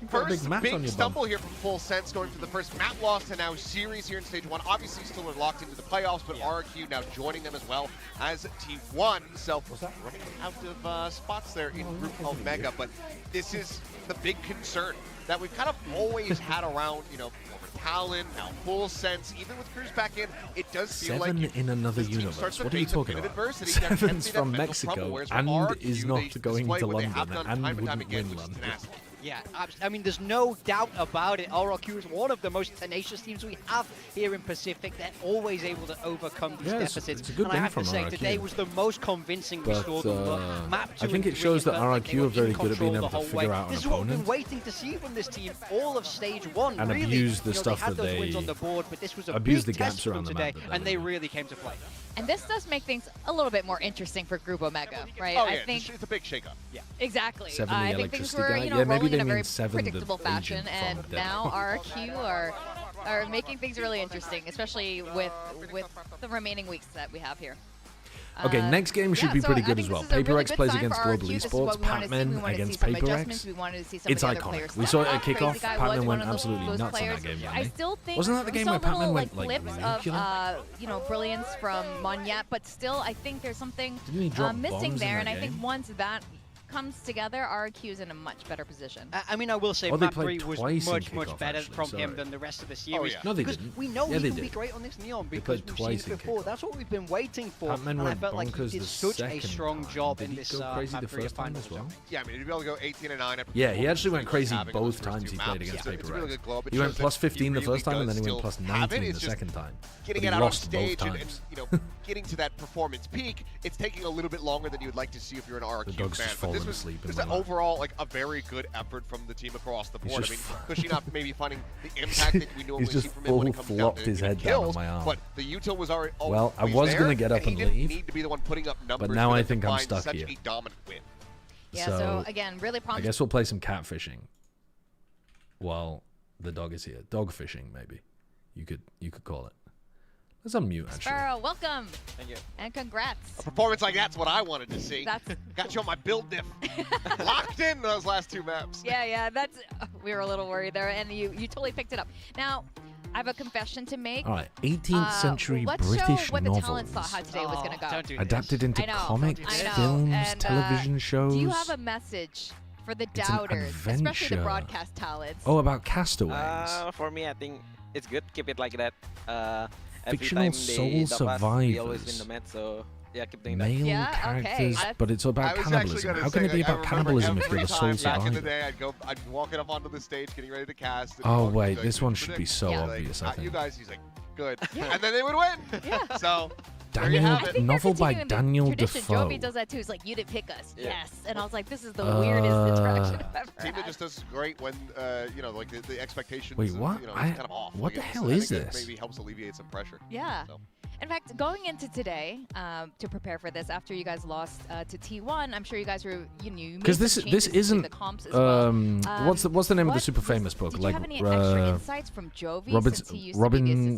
first big stumble here from Full Sense, going through the first map loss and now series here in stage 1. Obviously still are locked into the playoffs, but RRQ now joining them as well as T1. So running out of spots there in a group called Mega, but this is the big concern that we've kind of always had around, you know, over Talon, now Full Sense, even with Cruz back in, it does feel like in another universe. What are you talking about? Seven's from Mexico and is not going to London and wouldn't win London. Yeah, I mean, there's no doubt about it. RRQ is one of the most tenacious teams we have here in Pacific. They're always able to overcome these deficits. It's a good and I have from to say, RRQ. Today was the most convincing we saw them. Map 2 I think and it shows 3 that RRQ are very good at being able to figure out an This is what we've opponent been waiting to see from this team all of stage 1. and really. abuse the You know, stuff they had that those they wins on the board, but this was a abuse big the test gaps for them around the today, map. and they really came to play. And this does make things a little bit more interesting for Group Omega, right? Oh, I yeah, think it's a big shakeup. Yeah, exactly. Seven, I the think things electricity were, guy. you know, Yeah, maybe rolling they in a mean very Seven, the predictable fashion, agent and from now RRQ are making things really interesting, especially with the remaining weeks that we have here. Okay, next game should be pretty good as well. Paper X plays against Global RRQ. Esports, Patman against Paper X. It's iconic. We saw it at kickoff. Patman went absolutely nuts on that game. I still think wasn't that the game where Patman went like clips of you know, brilliance from Monyet, but still I think there's something missing there, and I think once that comes together, RRQ is in a much better position. I mean, I will say map 3 was much better from him than the rest of the series. No, they because didn't. we know Yeah, he they can be did. great on this Neon They because played we've seen twice it before. in That's what we've been waiting for. Patman And I went felt like he bonkers did the such a second strong time. job Did in he this go crazy map the 3 first time finals. as well? Yeah, I mean, to be able to go 18-9. Yeah, he actually went crazy both times he played against Paper X. He went plus 15 the first time, and then he went plus 19 the second time. Getting But it he out on lost both stage and, times. you know, getting to that performance peak, it's taking a little bit longer than you would like to see if you're an RRQ dog's fan. just But this fallen was asleep in just my an lap. overall like a very good effort from the team across the He's board. I just mean, pushing up, maybe finding the impact that we normally just see from him when it full comes down flopped to his head down kills, on my arm. But the util was already Well, I was there, going to get up and and he didn't leave, need to be the one putting up numbers, but now for I them to think I'm find stuck such here. a dominant win. Yeah, so again, really I promising. guess we'll play some catfishing. Well, The dog is here. Dog fishing, maybe. You could call it. Let's unmute, actually. Sparrow, welcome. Thank you. And congrats. A performance like that's what I wanted to see. Got you on my build diff. Locked in those last 2 maps. Yeah, that's. We were a little worried there, and you totally picked it up. Now, I have a confession to make. All right, 18th century let's British show what novels. the talents thought how today was going to go. Adapted into comics, films, television shows. Do you have a message for the doubters, especially the broadcast talents? Oh, about Castaways. For me, I think it's good. Keep it like that. Fictional soul survivors. We always win the match, so yeah, keep doing Male that. characters, but it's about cannibalism. How can it be about cannibalism if you're a soul survivor? Back in the day, I'd be walking up onto the stage, getting ready to cast. Oh wait, this one should be so obvious. I think. You guys, he's like, good, and then they would win. Yeah. So. Novel by Daniel Defoe. Jovi does that too. He's like, you didn't pick us. Yes. And I was like, this is the weirdest interaction I've ever team that just does great when, like the expectations. Wait, what? Kind of off. What the hell is this? Maybe helps alleviate some pressure. Yeah. So. In fact, going into today, to prepare for this, after you guys lost to T1, I'm sure you guys were, because this isn't. The comps as well. What's the name of the super famous book? Did like you have any extra insights from Jovi?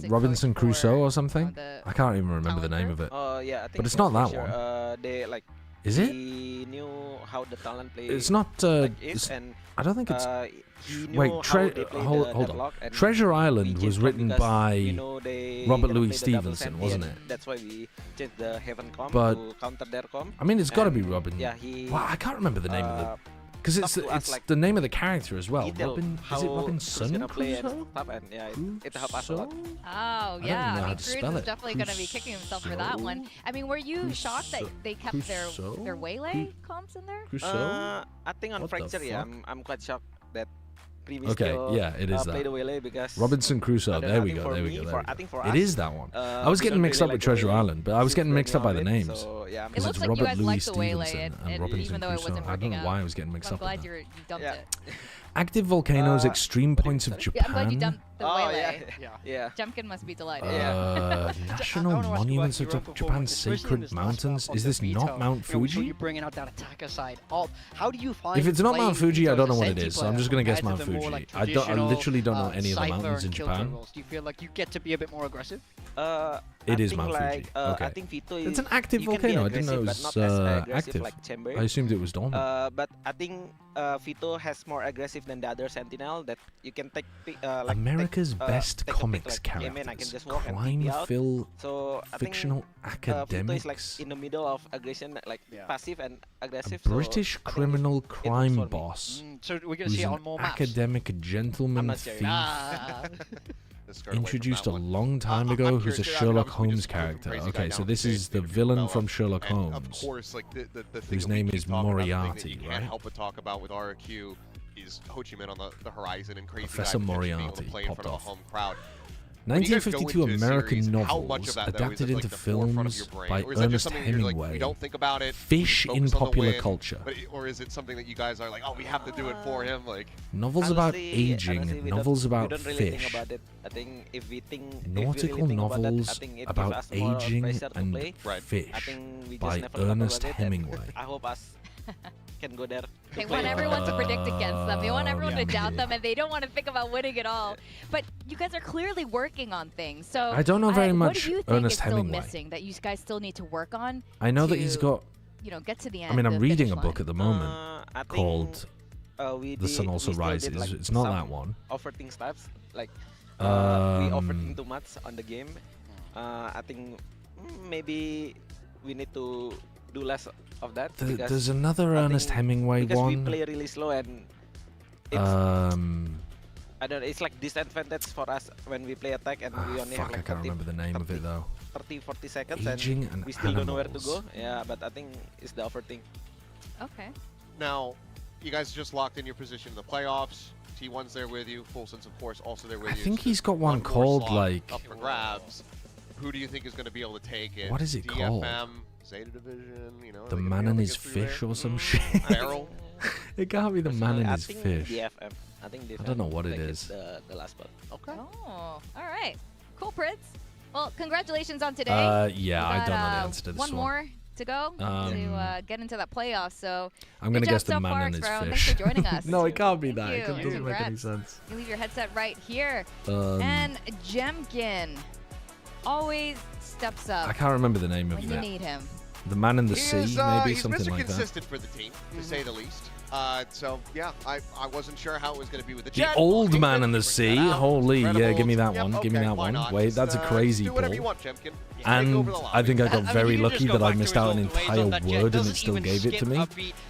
Robinson Crusoe or something? I can't even remember the name of it. Yeah, I think but it's not that one. They like. Is it? He knew how the talent plays. It's not. I don't think it's. Wait, hold on. Treasure Island was written by Robert Louis Stevenson, wasn't it? That's why we changed the Heaven comp to counter their comp. I mean, it's got to be Robin. Yeah, I can't remember the name of the. Because it's like the name of the character as well. Robin, is it Robinson Crusoe? It helped us a lot. Oh, yeah. I mean, Cruz is definitely going to be kicking himself for that one. I mean, were you shocked that they kept their Waylay comps in there? I think on Fracture, yeah, I'm quite shocked that Okay, yeah, it is that. Because Robinson Crusoe. There we go. It is that one. I was getting mixed up with Treasure Island, but I was getting mixed up by the names. Because it's Robert Louis Stevenson and Robinson Crusoe. I don't know why I was getting mixed up. I'm glad you dumped it. Active volcanoes, extreme points of Japan. I'm glad you dumped the Waylay. Yeah. Jumpkin must be delighted. National monuments of Japan's sacred mountains. Is this not Mount Fuji? You're bringing out that attacker side. How do you find? If it's not Mount Fuji, I don't know what it is. So I'm just gonna guess Mount Fuji. I literally don't know any of the mountains in Japan. Do you feel like you get to be a bit more aggressive? It is Mount Fuji. Okay. I think Vito it's an active volcano. I didn't know it was active. Like I assumed it was dormant. But I think Vito has more aggressive than the other Sentinel that you can take. America's best comics characters. Crime fill fictional academics. Vito is like in the middle of aggression, like passive and aggressive. A British criminal crime boss. So we're gonna see it on more maps. Academic gentleman thief. Introduced a long time ago, who's a Sherlock Holmes character. Okay, so this is the villain from Sherlock Holmes. Of course, like the whose name is Moriarty, right? Can't help but talk about with RRQ is Ho Chi Minh on the horizon and crazy Professor Moriarty play in front of a home crowd. 1952 American novels adapted into films by Ernest Hemingway. Fish in popular culture. Or is it something that you guys are like, oh, we have to do it for him? Like novels about aging, novels about fish, nautical novels about aging and fish by Ernest Hemingway. I hope us can go there. They want everyone to predict against them. They want everyone to doubt them, and they don't want to think about winning at all. But you guys are clearly working on things. So I don't know very much what do you think Ernest is still Hemingway. Missing that you guys still need to work on? I know that he's got. Get to the end. I mean, I'm reading a book at the moment called "The Sun Also Rises." It's not that one. Offering stuff like we offered too much on the game. I think maybe we need to do less of that. There's another Ernest Hemingway because one. We play really slow and it's, I don't know, it's like disadvantage for us when we play attack and we only have like I can't remember the name of it though. 30-40 seconds Aging and we still don't know where to go. Yeah, but I think it's the offer thing. Okay. Now, you guys just locked in your position in the playoffs. T1's there with you. Full Sense, of course, also there with you. I think he's got one called like. Up for grabs. Who do you think is going to be able to take it? What is it called? Zeta Division, the man and his fish or some shit. Barrel. It can't be the man and his fish. DFM. I think DFM. I don't know what it is. The last one. Okay. Oh, all right. Cool, Pritz. Well, congratulations on today. Yeah, I don't know the answer to this one more to go to get into that playoff. So I'm going to guess the man and his fish. Thanks for joining us. No, it can't be that. Thank It doesn't make any sense. You leave your headset right here. And Jemkin always steps up. I can't remember the name of when that. You need him. The man in the sea, maybe something Mr. like that. Consistent for the team, to say the least. So yeah, I wasn't sure how it was going to be with the The old man in the sea. Holy, yeah, give me that one. Yep, give me that one. not? Wait, that's a crazy do pull. whatever you want, Jemkin. And I think I got very lucky that I missed out an entire word and it still gave it to me.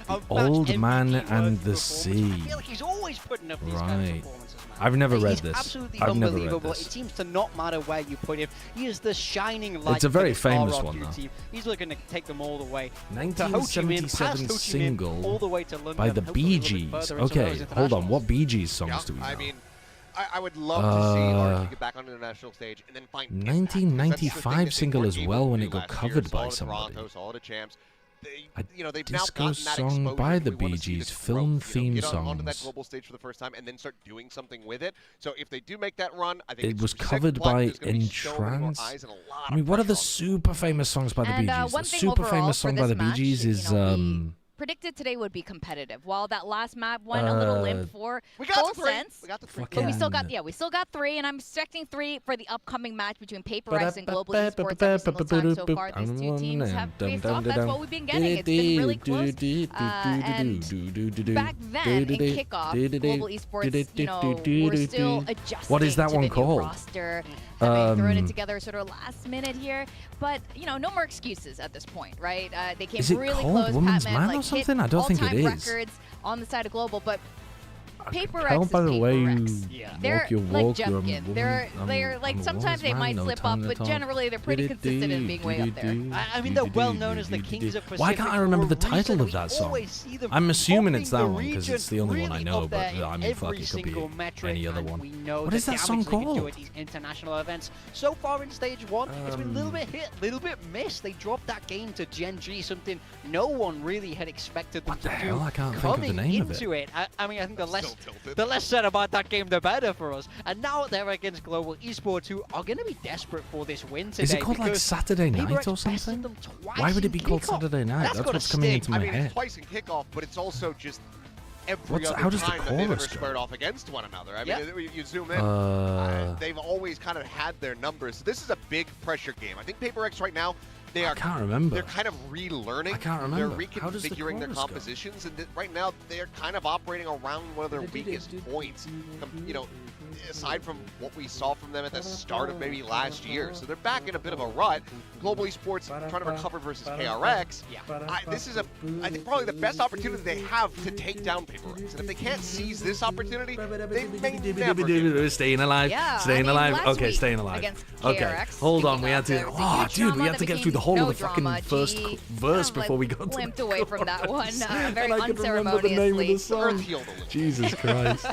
The old man and the sea. I feel like he's always putting up these kind of Right. performances, man. I've never read He's this. absolutely I've never read unbelievable. this. It seems to not matter where you put him. He is the shining light. It's a very for this famous RRQ one, though. team. He's looking to take them all the way. 1977 single all the way to London, by the Bee Gees. Okay, hold on. What Bee Gees songs do we know? I mean, I would love to see RRQ get back on the international stage and then find 1995 single as well when it got covered by somebody. A disco song by the Bee Gees, film theme onto that songs. global stage for the first time and then start doing something with it. So if they do make that run, I think It was covered by Entrance. I mean, what are the super famous songs by the Bee Gees? The super famous song by the Bee Gees is predicted today would be competitive. While that last map went a little limp for full sense, but we still got 3, and I'm expecting 3 for the upcoming match between PaperX and Global Esports every single time so far. These two teams have faced off. That's what we've been getting. It's been really close. And back then in kickoff, Global Esports, we're still adjusting what is that to one the new called? roster, having thrown it together sort of last minute here. But no more excuses at this point, right? They came Is it really called close. Women's Patman, Man or something? I don't think it all-time is. records on the side of Global, but PaperX Tell is by the way you PaperX. They're walk your like walk, you're a Jemkin. woman, They're like I'm a sometimes they woman's might man, no slip time up, to but talk. generally they're pretty consistent in being way up there. I mean, they're well known as the Kings of Pacific. Why can't I remember the title of that song? I'm assuming it's that one because it's the only one I know, but I mean, fuck, it could be any other one. What is that song called? These international events. So far in stage 1, it's been a little bit hit, a little bit missed. They dropped that game to Gen G, something no one really had expected them to do. I can't think of the name of it. I mean, I think the less said about that game, the better for us. And now they're against Global Esports, who are going to be desperate for this win today. Is it called like Saturday Night or something? Why would it be called Saturday Night? That's what's coming into my head. It's twice in kickoff, but it's also just every other how does the time that they've ever chorus go? squared off against one another. I mean, you zoom in, they've always kind of had their numbers. This is a big pressure game. I think PaperX right now, I can't remember. They're kind of relearning. I can't remember. They're reconfiguring their compositions, and right now they're kind of operating around one of their weakest points. Aside from what we saw from them at the start of maybe last year, so they're back in a bit of a rut. Global Esports trying to recover versus KRX. This is I think probably the best opportunity they have to take down PaperX, and if they can't seize this opportunity, they may never. Staying alive. Staying alive. Okay, staying alive. Okay, hold on. We had to. Oh, dude, we had to get through the whole of the fucking first verse before we got to. Limped away from that one very I could remember the name of the song. Jesus Christ.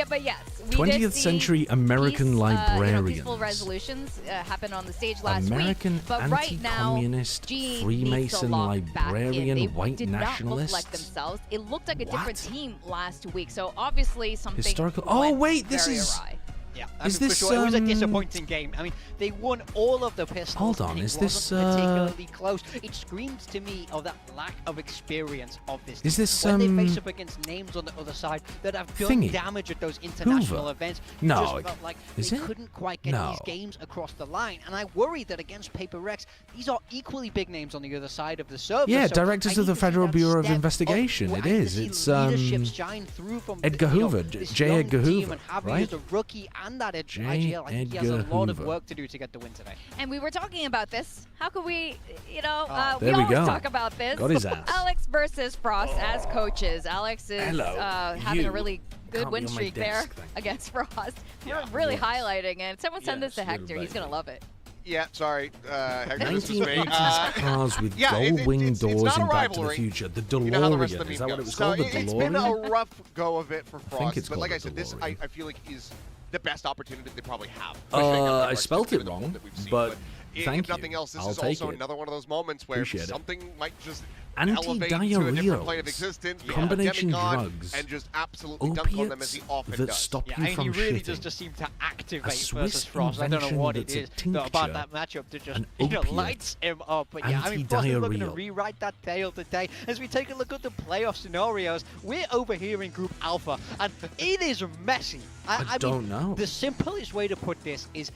But yes. 20th century American librarians. Peaceful resolutions happened on the stage last American week, but right now, anti-communist Freemason librarian white did nationalists. not look like themselves. It looked like a different team last week, so obviously something historical. Oh wait, this is. Awry. Yeah, I mean, for sure. It was a disappointing game. I mean, they won all of the pistols. Hold on, is this particularly close? It screams to me of that lack of experience of this. Is this when they face up against names on the other side that have done damage at those international events? No, just felt like they couldn't quite get these games across the line, and I worry that against PaperX, these are equally big names on the other side of the server. Yeah, so directors of the Federal Bureau of Investigation. It is. It's Edgar Hoover, J. Edgar Hoover, right? A rookie and that IGL. I think he has a lot of work to do to get the win today. And we were talking about this. How could we, we there we always go. talk about this. Got his ass. Alex versus Frost as coaches. Alex is having a really good win streak there against Frost. We're really highlighting it. Someone send this to Hector. He's going to love it. Yeah, sorry, Hector, this was me. 1980s cars with gold-wing doors in Back to the Future. The DeLorean. Is that what it was called? The DeLorean? It's been a rough go of it for Frost, but like I said, this I feel like is the best opportunity they probably have. I spelt it wrong, but if nothing else, this is also another one of those moments where something might just elevate to a different plane of existence, combination drugs, and just absolutely dunk on them as he often does. Stop you and from he really shitting. does just seem to activate Swiss versus Frost. I don't know what it is about that matchup that just lights him up. But yeah, I mean, Frost is looking to rewrite that tale today. As we take a look at the playoff scenarios, we're over here in Group Alpha, and it is messy. I don't know. The simplest way to put this is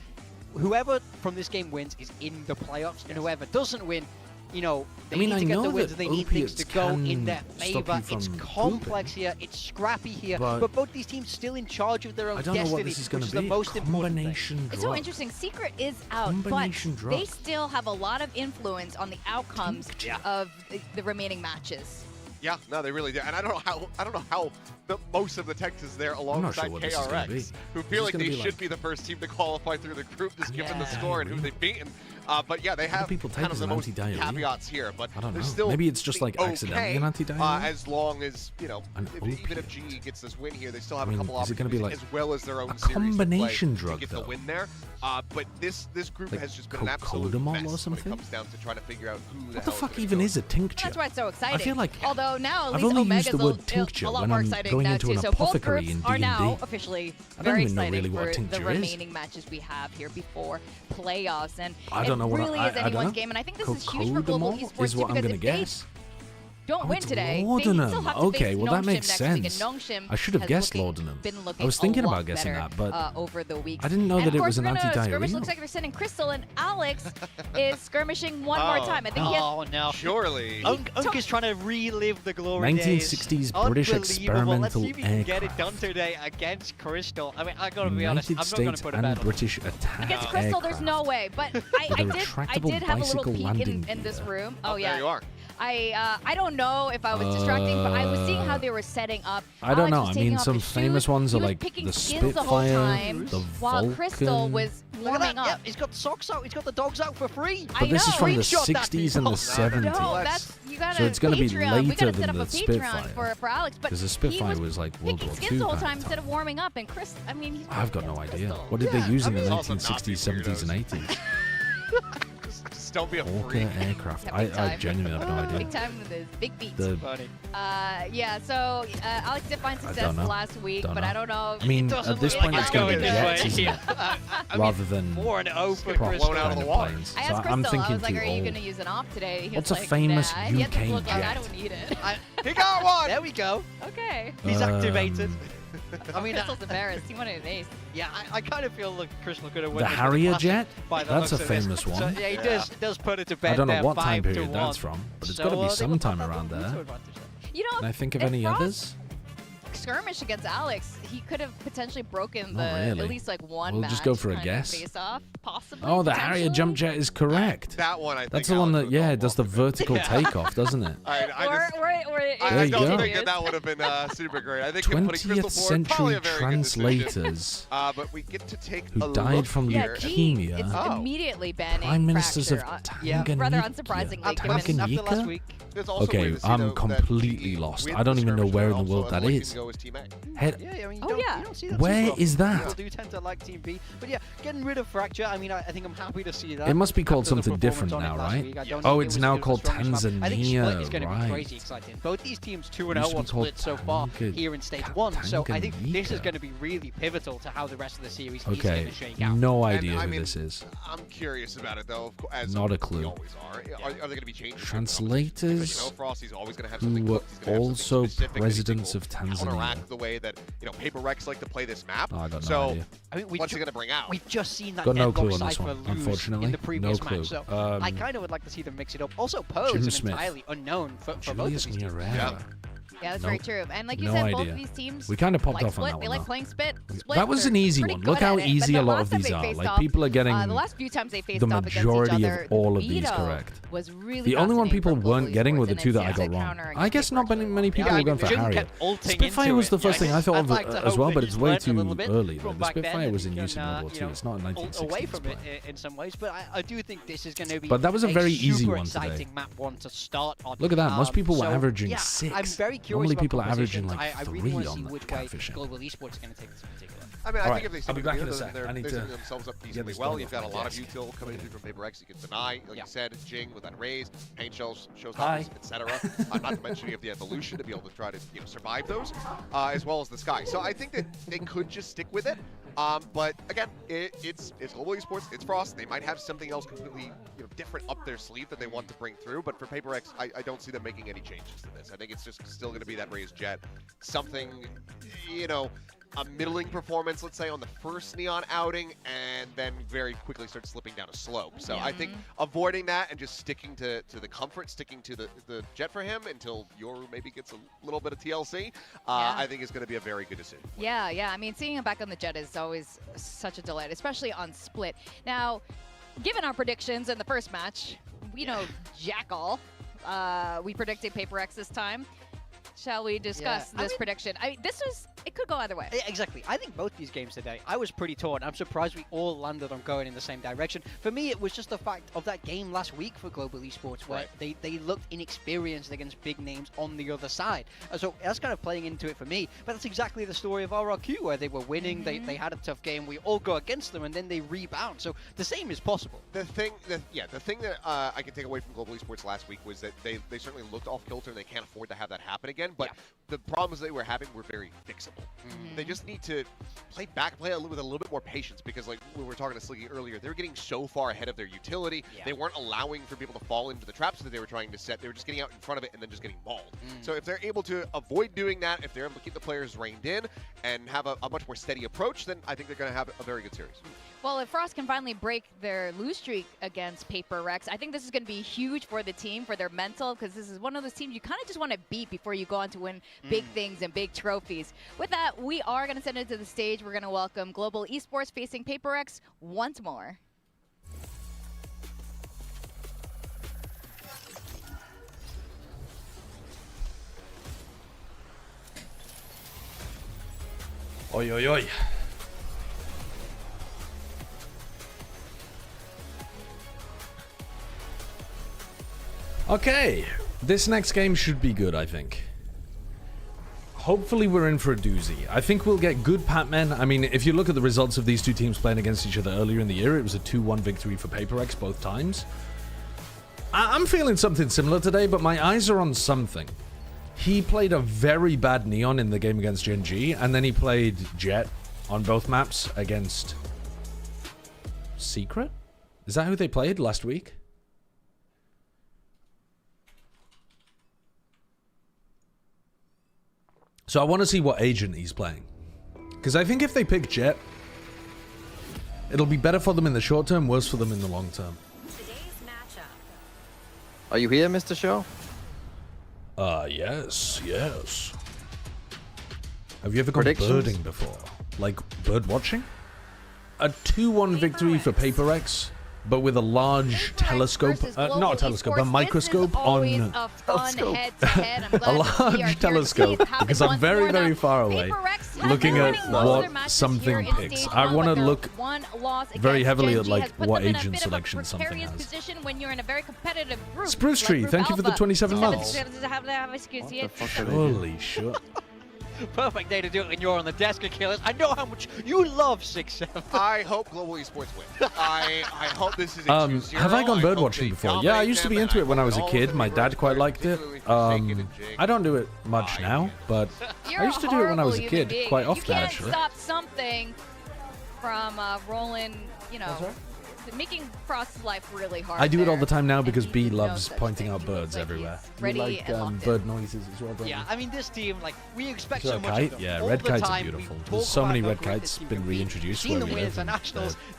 whoever from this game wins is in the playoffs, and whoever doesn't win, you know, they need to get the wins, they need things to go in their favor. It's complex here, it's scrappy here, but both these teams still in charge of their own destiny, which is the most important thing. It's so interesting. Secret is out, but they still have a lot of influence on the outcomes of the remaining matches. Yeah, no, they really do, and I don't know how most of the text is there alongside KRX, who feel like they should be the first team to qualify through the group, just given the score and who they've beaten. But yeah, they have kind of the most caveats here, but there's still maybe it's just like accidentally an anti-diarrhea. As long as even if GE gets this win here, they still have a couple opportunities like as well as their own combination drug to get the win there. But this group has just been an absolute mess when it comes down to trying to figure out who what the fuck even is a tincture. That's why it's so exciting. I feel like although now at I've least only Omega's used the word tincture a lot when more I'm exciting going now into too. an So both apothecary groups in are D&D. now officially I don't very even know excited really what for tincture the is. remaining matches we have here before playoffs, and I don't know what really is anyone's game. And I think this is huge for global esports is what I'm because gonna if guess. they don't win today, Laudanum. they still have to Okay, face well that Nongshim makes next sense. week, and Nongshim I should have guessed Laudanum. I was thinking about guessing that, but over the week. I didn't know that it was an anti-diarrhea. Skirmish looks like they're sending Crystal, and Alex is skirmishing one more time. I think he has, no. Surely. Unk is trying to relive the glory 1960s days. British experimental Let's see if he can get it aircraft. done today against Crystal. I mean, I gotta be honest, I'm United not gonna States put a and bet on British attack against Crystal, aircraft. there's no way. But I did have a little peek in this room. Oh yeah. There you are. I don't know if I was distracting, but I was seeing how they were setting up. I don't know. Alex was I mean, taking off some his famous shoes. ones He are was like picking the skins the whole Spitfire, time, the while Crystal Vulcan. was Look at warming that. up. Yeah, he's got the socks out. He's got the dogs out for free. But this is from the Screenshot that, 60s and the people. 70s. No, that's you gotta. So it's going to be Patreon. We later gotta set than up the a Patreon Spitfire. for Alex, but Because the Spitfire was like World picking War skins II the whole kind time of instead of warming up. And Chris, I mean, he's I've got no idea. Crystal. What did they use in the it's also 1960s, Nazi 70s, and 80s? Just don't be a Orca freak. aircraft. Yeah, I big time. genuinely have no idea. Big time with his big beats. The- Yeah, so Alex did find success don't know. last week, Don't but know. I don't know. I mean, at this point, it's going to be Jets, isn't it? Rather than 4-0 for proper Crystal. kind of planes. I So asked I'm Crystal, I thinking was like, too are you old. going to use an off today? He What's was a like, famous nah. He had this UK look on, I jet? don't need it. He got one! There we go. Okay. He's activated. I mean, Crystal's embarrassed. He wanted an ace. Yeah, I kind of feel like Crystal could have won The this Harrier classic jet? by the That's a looks of this. famous So, one. yeah, he does put it to bed I don't know there, what time 5-1. period that's from, but it's So, got to be they will sometime put that around into there. advantage there. You know, Can I think of if any Frost others? skirmish against Alex, he could have potentially broken Not the really. at least like one We'll match. just go for a kind of guess. Face off, possibly. Oh, the Harrier potentially. jump jet is correct. That one, I think. That's the one Alex that, would've yeah, gone it does the vertical takeoff, doesn't it? I There you don't go. think that would have been super great. I think him putting 20th Crystal forward, probably century a very good decision. translators But we get to take who a died look from here. leukemia. It's immediately banning Prime ministers of fracture. Rather unsurprisingly, given After last week. There's also a way Okay, to see, I'm though, that completely GE lost. with I don't the even know skirmish where in are the world also that electing is. to go as Team A. Head, Yeah, I mean, Oh, you yeah. don't see that Where too often. is that? People do tend to like Team B. But yeah, getting rid of Fracture, I mean, I think I'm happy to see that. It must be called After the something different performance on now, it last right? week, I don't Oh, think it's it now was called the strongest map. I think Split Tanzania, is going to be right. crazy exciting. Both these teams 2-0 Used to be on called Split so far Tanga- here in Stage 1. So I think this is Tanganyika. going to be really pivotal to how the rest of the series is going Okay, to shake out. no And, idea I who mean, this is. I'm curious about it, though, as Not a we clue. always are. Are they going to be changing? Translators You know, Frosty's always going to have who something were cooked. He's gonna have something also specific that he presidents will of Tanzania. counteract the way that, you know, Paper Rex like to play this map. Oh, I got no so, idea. I mean, what's he going to bring out? We've just seen that Got no clue Deadlock on this Cypher one, lose unfortunately. in the previous No clue. match. So I kind of would like to see them mix it up. Also, Pose Jim an Smith. entirely unknown for both of Julius these teams. Miarera. Yeah, that's Nope. very true. And like you No said, both idea. of these teams We kind of popped like off on Split. that They one, like though. playing Split. That was an easy one. Look how easy a lot of these are. Like, people are getting the last few times they faced the off against each majority other, of all of the these veto correct. was really The only one fascinating people for global weren't getting were the esports, two and that I it's got a wrong. counter I guess not many people Yeah, were going for Jim Harrier. kept ulting Spitfire into was the it. first thing I thought I'd of like to as hope well, that but he's it's way learned a too little bit early. from Like, the back then Spitfire and was he in use in can, World War you II. know, It's not in away 1960s. from but- it in some ways, but I do think this is going to be But that was a very easy super one today. exciting map one to start on. Look at that. Most people were so, averaging yeah, 6. I'm very curious about people are averaging compositions. like I 3 really want to see on that which way catfishing. Global Esports is going to take this in particular. I mean, I All think right, if they I'll be back in a sec. they're I need to setting themselves up decently this well. done You've off got a my lot of desk. util coming in from Paper X. You can deny, like you said, Jing with that raise, Paint Shells, shows Hi. etc. Not to mention you have the evolution to be able to try to survive those, as well as the Sky. So I think that they could just stick with it. But again, it's Global Esports, it's Frost. They might have something else completely different up their sleeve that they want to bring through. But for Paper X, I don't see them making any changes to this. I think it's just still going to be that raised jet, something, a middling performance, let's say, on the first Neon outing, and then very quickly start slipping down a slope. So I think avoiding that and just sticking to the comfort, sticking to the jet for him until Yoru maybe gets a little bit of TLC, I think is going to be a very good decision. Yeah. I mean, seeing him back on the jet is always such a delight, especially on split. Now, given our predictions in the first match, jack all. We predicted Paper X this time. Shall we discuss this prediction? I mean, it could go either way. Exactly. I think both these games today, I was pretty torn. I'm surprised we all landed on going in the same direction. For me, it was just the fact of that game last week for Global Esports where they looked inexperienced against big names on the other side. So that's kind of playing into it for me. But that's exactly the story of RRQ where they were winning, they had a tough game, we all go against them, and then they rebound. So the same is possible. The thing that I can take away from Global Esports last week was that they certainly looked off kilter and they can't afford to have that happen again. But the problems they were having were very fixable. They just need to play with a little bit more patience, because like we were talking to Sliggy earlier, they were getting so far ahead of their utility. They weren't allowing for people to fall into the traps that they were trying to set. They were just getting out in front of it and then just getting mauled. So if they're able to avoid doing that, if they're able to keep the players reined in and have a much more steady approach, then I think they're going to have a very good series. Well, if Frost can finally break their lose streak against Paper Rex, I think this is going to be huge for the team, for their mental, because this is one of those teams you kind of just want to beat before you go on to win big things and big trophies. With that, we are going to send it to the stage. We're going to welcome Global Esports facing Paper Rex once more. Oi, oi, oi. Okay, this next game should be good, I think. Hopefully we're in for a doozy. I think we'll get good Pac-Men. I mean, if you look at the results of these two teams playing against each other earlier in the year, it was a 2-1 victory for Paper X both times. I'm feeling something similar today, but my eyes are on something. He played a very bad Neon in the game against Gen G, and then he played Jet on both maps against Secret? Is that who they played last week? So I want to see what agent he's playing. Because I think if they pick Jet, it'll be better for them in the short term, worse for them in the long term. Are you here, Mr. Shaw? Yes. Have you ever gone birding before? Like bird watching? A 2-1 victory for Paper X, but with a large telescope, not a telescope, a microscope on a large telescope, because I'm very, very far away, looking at what something picks. I want to look very heavily at like what agent selection something has. Spruce Tree, thank you for the 27 months. Holy shit. Perfect day to do it when you're on the desk, Achilles. I know how much you love 6-7. I hope Global Esports win. I hope this is a 2-0. Have I gone birdwatching before? Yeah, I used to be into it when I was a kid. My dad quite liked it. I don't do it much now, but I used to do it when I was a kid quite often, actually. You can't stop something from rolling, making Frost's life really hard. I do it all the time now because B loves pointing out birds everywhere. You like bird noises as well, don't you? Yeah, I mean, this team, like, we expect so so much kite? of them. Yeah, all red the kites time. are beautiful. There's so many red kites been reintroduced where we live.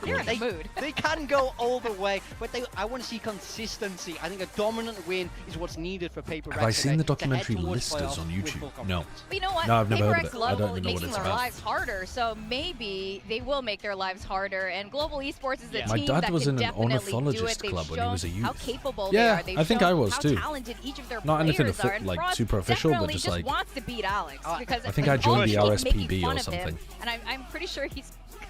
You're in the mood. They can go all the way, but I want to see consistency. I think a dominant win is what's needed for Paper Rex. Have I seen the documentary Listers on YouTube? No. But you know what? No, I've never heard of Paper X it. I don't even know what making it's their about. lives harder, so maybe they will make their lives harder. And Global Esports is a My team dad that was can in an definitely do it. ornithologist They've club when he was a shown youth. how capable Yeah, they are. They've I think I shown was how too. talented each of their Not anything players are. And like Frost super official, but definitely just like wants to beat Alex because I think I joined the all keep RSPB making or fun of him, something. and I'm pretty sure he's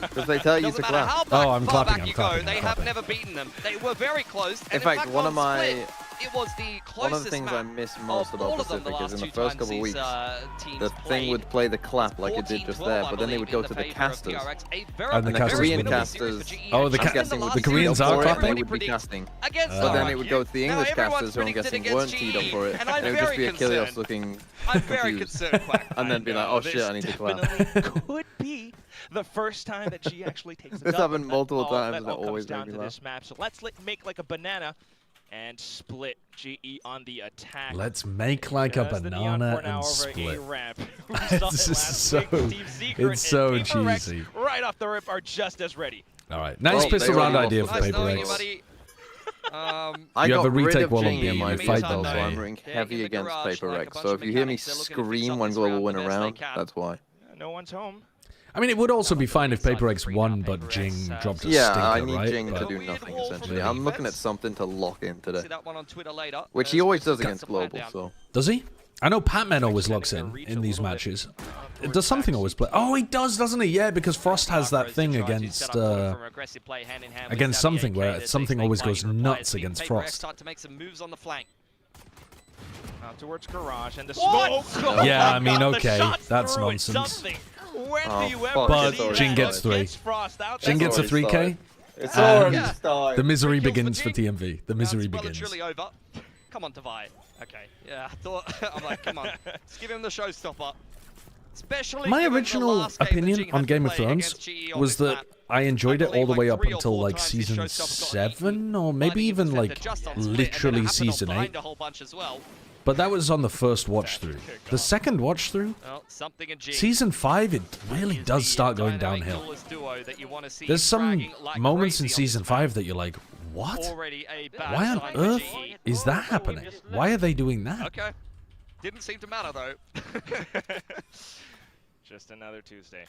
Because they tell you to clap. Oh, I'm clapping. They have never beaten them. They were very close. And in fact, one of my it was the closest One of the things I miss most about Pacific is in the first couple of weeks, the thing would play the clap like it did just there, but then they would go to the casters. And the Korean casters. Oh, the Koreans are clapping? They would be casting. But then it would go to the English casters who I'm guessing weren't teed up for it. And it would just be Achilles looking confused. And then be like, oh shit, I need to clap. Could be the first time that G actually takes This happened multiple times and it always down made to me this map. So let's make like a banana and split GE on the attack. Let's make like a banana and split. It's so cheesy. Right off the rip are just as ready. All right, nice pistol round idea for Paper X. You have a retake wall on B, in my you fight fight though, them. so I'm rooting heavy against Paper X. So if you hear me scream when Global win a round, that's why. No one's home. I mean, it would also be fine if Paper X won, but Jing dropped a stinker, I need right? Jing to do nothing, essentially. I'm looking at something to lock in today. See that one on Twitter later. Which he always does against Global, so. Does he? I know Patman always locks in these matches. Does something always play? Oh, he does, doesn't he? Yeah, because Frost has that thing against something where something always goes nuts against Frost. Start to make some moves on the flank. Towards Garage and the smoke. Yeah, I mean, okay, that's nonsense. But Jing gets 3. Jing gets a 3K. It's already started. The misery begins for TMV. The misery begins. Truly over. Come on, Tavai. Okay. Yeah, I thought. I'm like, come on. Let's give him the showstopper. Especially my original opinion on Game of Thrones was that I enjoyed it all the way up until like season 7, or maybe even like literally season 8. But that was on the first watch through. The second watch through, season 5, it really does start going downhill. There's some moments in season 5 that you're like, what? Why on earth is that happening? Why are they doing that? Okay. Didn't seem to matter though. Just another Tuesday.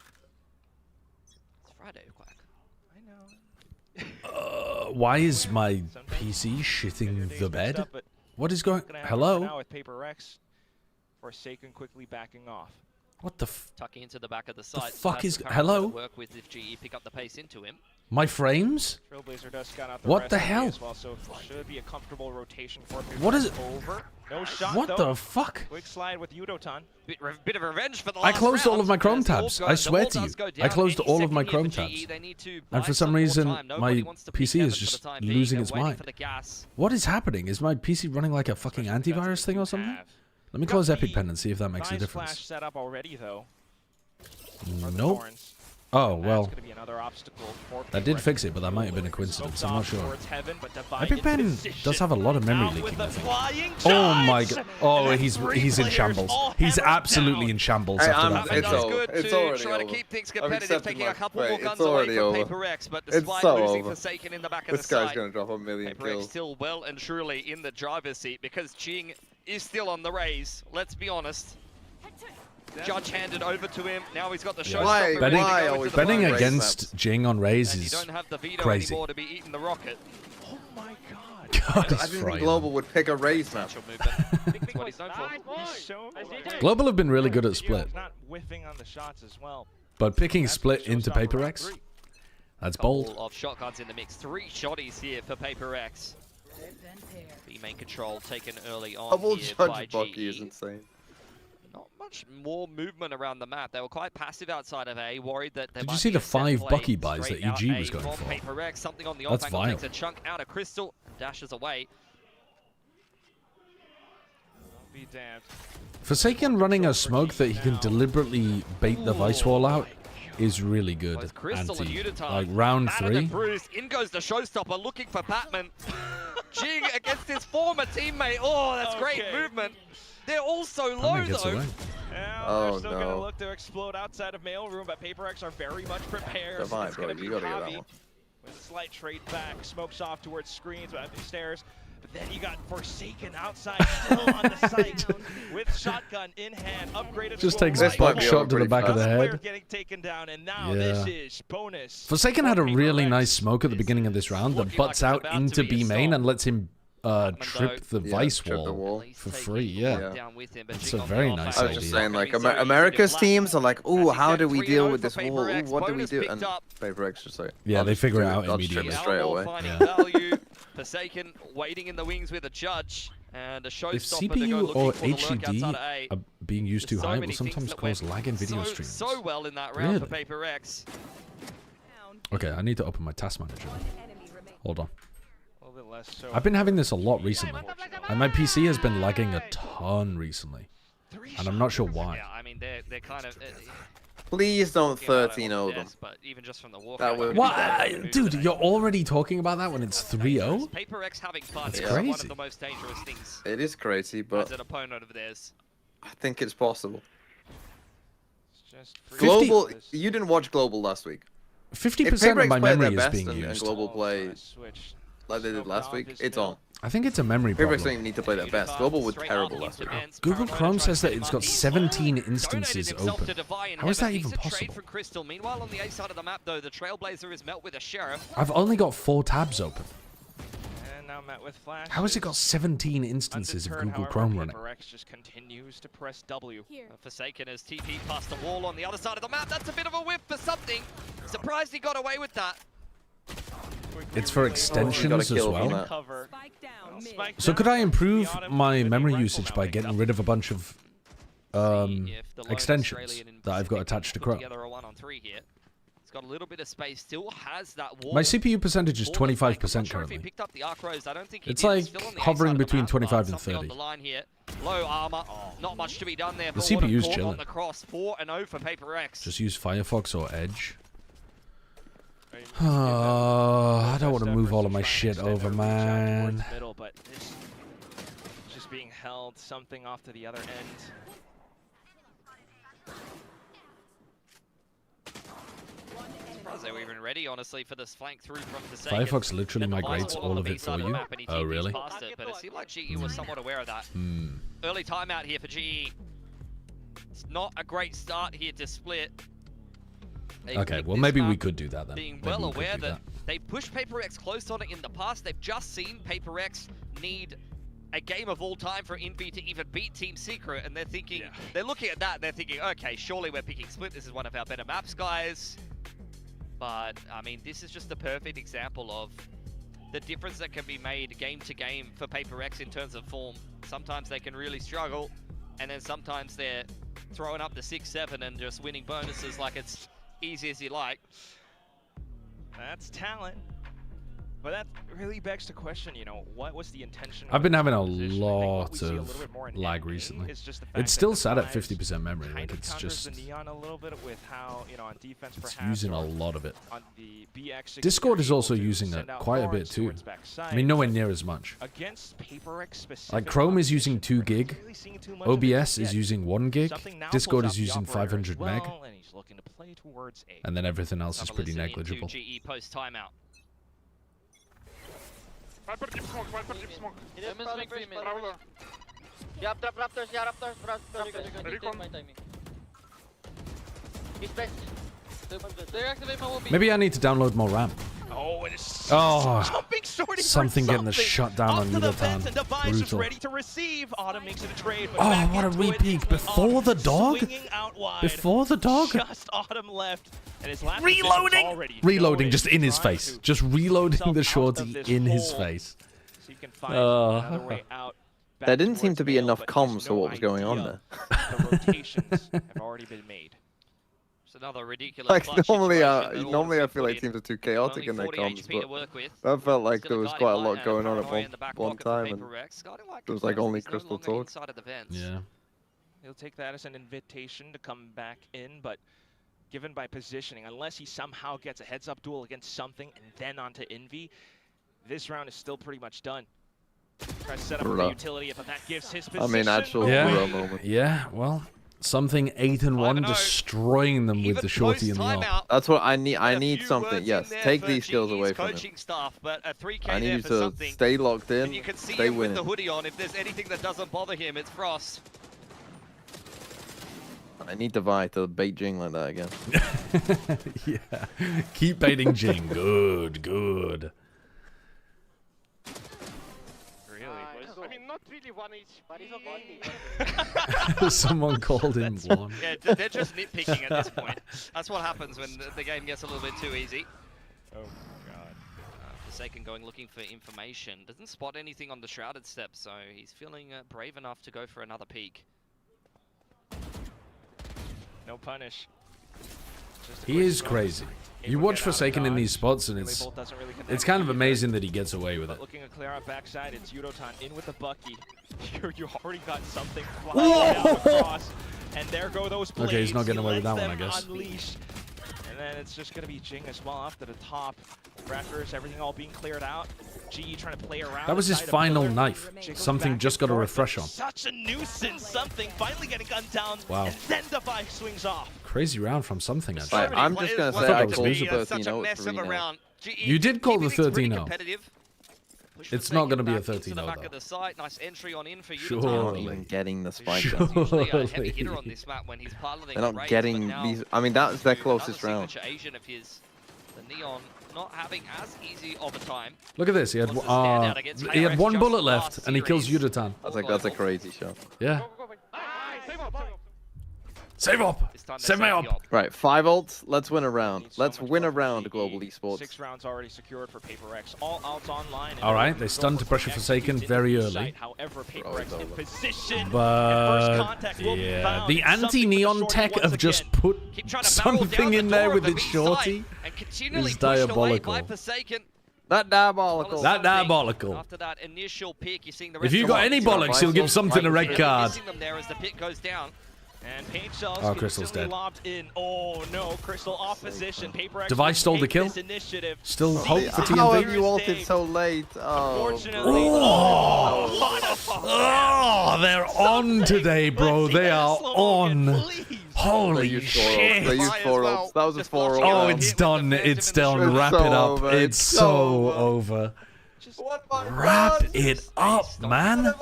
It's Friday, Quack. I know. Why is my PC shitting the bed? What is going? Hello? Now with Paper X, Forsaken quickly backing off. What the tucking into the back of the side. The fuck is? Hello? Work with if GE pick up the pace into him. My frames? Trailblazer does scout out the what the hell? As well, so should be a comfortable rotation for Paper what is it? Over. No shot, what though. the fuck? Quick slide with Yudotan. Bit of revenge for the I closed all of my Chrome tabs. I swear to you. I closed all of my Chrome tabs. And for some reason, my PC is just losing its mind. What is happening? Is my PC running like a fucking antivirus thing or something? Let me close Epic Pen and see if that makes a difference. Flash set up already, though. Nope. Oh, well, that did fix it, but that might have been a coincidence. I'm not sure. Epic Pen does have a lot of memory leaking, I think. Oh my god. Oh, he's in shambles. He's absolutely in shambles after that. It's good to try to keep things competitive, taking a couple more guns away from Paper X, but despite losing Forsaken in the back of the side, this guy's going to drop 1 million Paper X still well and truly in the driver's seat because Jing is still on the raise, let's be honest. Judge handed over to him. Now he's got the show. Betting against Jing on Raze is crazy. To be eating the rocket. Oh my god. God, I didn't think Global would pick a Raze map. Global have been really good at split. Not whiffing on the shots as well. But picking split into Paper X, that's bold. Of shotguns in the mix. 3 shotties here for Paper X. The main control taken early on here by Bucky is insane. Not much more movement around the map. They were quite passive outside of A, worried that Did you see the 5 Bucky buys that EG was going for? Paper X, something on the That's off vile. takes a chunk out of Crystal, dashes away. Be damned. Forsaken running a smoke that he can deliberately bait the Vice Wall out is really good. Anti. Like round 3. Bruce, in goes the showstopper looking for Patman. Jing against his former teammate. Oh, that's great movement. They're all so low, though. Yeah, they're still going to look to explode outside of mailroom, but Paper X are very much prepared. It's going to be Javi with a slight trade back. Smokes off towards screens, but stairs. But then you got Forsaken outside, still on the site, with shotgun in hand, upgraded. Just takes a spot shot to the back of the head. Getting taken down, and now this is bonus. Forsaken had a really nice smoke at the beginning of this round that butts out into B main and lets him trip the Vice wall for free. Yeah, it's a very nice idea. I was just saying, like, America's teams are like, ooh, how do we deal with this wall? Ooh, what do we do? And Paper X just like, yeah, they figure it out immediately. Straight away. Yeah. Forsaken waiting in the wings with a judge and a showstopper. If to go CPU looking or for the lurk outside of HDD A. are being used too There's so high, it many will sometimes things that cause went lag in video streams. So well in that round for Paper X. Okay, I need to open my task manager. Hold on. A little bit less so. I've been having this a lot recently. And my PC has been lagging a ton recently. And I'm not sure why. Yeah, I mean, they're kind of... Please don't 13-0 them. But even just from the walk That would What? Dude, you're already talking about that when it's 3-0? Paper X having fun That's is crazy. one of the most dangerous things It is crazy, but as an opponent of theirs. I think it's possible. It's just Global, you didn't watch Global last week. 50% of my memory is being and used. Global play like they did last week, it's on. I think it's a memory Paper problem. X don't even need to play their best. Global were terrible last week. Google Chrome says that it's got 17 instances open. How is that even possible? From Crystal. Meanwhile, on the A side of the map, though, the Trailblazer is met with a Sheriff. I've only got 4 tabs open. And now met with flash. How has it got 17 instances of Google Chrome running? Paper X just continues to press W. Forsaken as TP past the wall on the other side of the map. That's a bit of a whiff for something. Surprised he got away with that. It's for extensions as well. Cover. So could I improve my memory usage by getting rid of a bunch of extensions that I've got attached to Chrome? It's got a little bit of space, still has that wall. My CPU percentage is 25% currently. It's like hovering between 25 and 30. Low armor, not much to be done there. The CPU's chilling. On the cross, 4-0 for Paper X. Just use Firefox or Edge. I don't want to move all of my shit over, man. Middle, but just being held something off to the other end. Surprised they were even ready, honestly, for this flank through from Forsaken. Firefox literally migrates all of it for you. Oh, really? But it seemed like GE was somewhat aware of that. Early timeout here for GE. It's not a great start here to split. Okay, well maybe we could do that then. Being well aware that they pushed Paper X close on it in the past. They've just seen Paper X need a game of all time for Envy to even beat Team Secret, and they're thinking, they're looking at that, and they're thinking, okay, surely we're picking Split. This is one of our better maps, guys. But I mean, this is just the perfect example of the difference that can be made game to game for Paper X in terms of form. Sometimes they can really struggle, and then sometimes they're throwing up the 6-7 and just winning bonuses like it's easy as you like. That's talent. But that really begs the question, you know, what was the intention? I've been having a lot of lag recently. It's still sat at 50% memory. Like it's just a little bit with how, you know, on defense it's perhaps using a lot of it. On the BX Discord is also using it quite a bit too. I mean, nowhere near as much. Against Paper X like Chrome is using 2 gig, OBS is using 1 gig, Discord is using 500 meg, and then everything else is pretty negligible. GE post timeout. Viper deep smoke, Viper deep smoke. Yeah, Raptors, yeah, Raptors. Recon. He's best. Maybe I need to download more RAM. Oh, it is jumping sorting something getting the shutdown on Yudotan. Brutal. Ready to receive. Autumn makes it a trade. Oh, what a re-peek before the dog? Before the dog? Just Autumn left. And his last reloading! Reloading just in his face. Just reloading the shorty in his face. So you can find another way out. There didn't seem to be enough comms for what was going on there. The rotations have already been made. It's another ridiculous. Like normally I feel like teams are too chaotic in their comms, but I felt like there was quite a lot going on at one time, and there was like only Crystal talk. Yeah. He'll take that as an invitation to come back in, but given by positioning, unless he somehow gets a heads-up duel against something and then onto Envy, this round is still pretty much done. Try to set up the utility, but that gives his position. I mean, actual moment. Yeah, well, something 8-1 destroying them with the shorty and the ult. That's what I need. I need something. Yes, take these skills away from him. I need you to stay locked in, you can see stay him winning. with the hoodie on. If there's anything that doesn't bother him, it's Frost. I need Devi to bait Jing like that again. Yeah, keep baiting Jing. Good, good. I mean, not really one each, but he's one. Someone called him one. Yeah, they're just nitpicking at this point. That's what happens when the game gets a little bit too easy. Oh my god. Forsaken going looking for information. Doesn't spot anything on the Shrouded step, so he's feeling brave enough to go for another peek. No punish. He is crazy. You watch Forsaken in these spots, and it's kind of amazing that he gets away with it. Looking to clear out backside, it's Yudotan in with the Bucky. You already got something flying down across, and there go those blades. Okay, he's not getting away with that one, I guess. Unleash. And then it's just going to be Jing as well off to the top. Raptors, everything all being cleared out. GE trying to play around. That was his final knife. Something just got a refresh on. Such a nuisance. Something finally getting gunned down. Wow. And then Devi swings off. Crazy round from Something, actually. I'm just going to say I called the 13-0. You did call the 13-0. It's not going to be a 13-0 though. Nice entry on in for They're not even getting the spike. Surely. They're not getting these. I mean, that's their closest round. The Neon not having as easy of a time. Look at this. He had one bullet left, and he kills Yudotan. That's a crazy shot. Yeah. Save up! Save me up! Right, 5 ults. Let's win a round. Let's win a round, Global Esports. 6 rounds already secured for PaperX. All outs online. Alright, they stunned to pressure Forsaken very early. However, PaperX in position. But yeah, the anti-neon tech of just put something in there with its shorty is diabolical. That diabolical. That diabolical. After that initial pick, you're seeing the If you got any bollocks, you'll give something a red card. There as the pit goes down. And Paint Shells Crystal's dead. lobbed in. Oh no, Crystal off position. PaperX Device stole the kill. Still hope for TNV. How have you ulted so late? Unfortunately. Oh, they're on today, bro. They are on. Holy shit. They used 4 ults. That was a 4 ult. Oh, it's done. It's done. Wrap it up. It's so over. Wrap it up, man.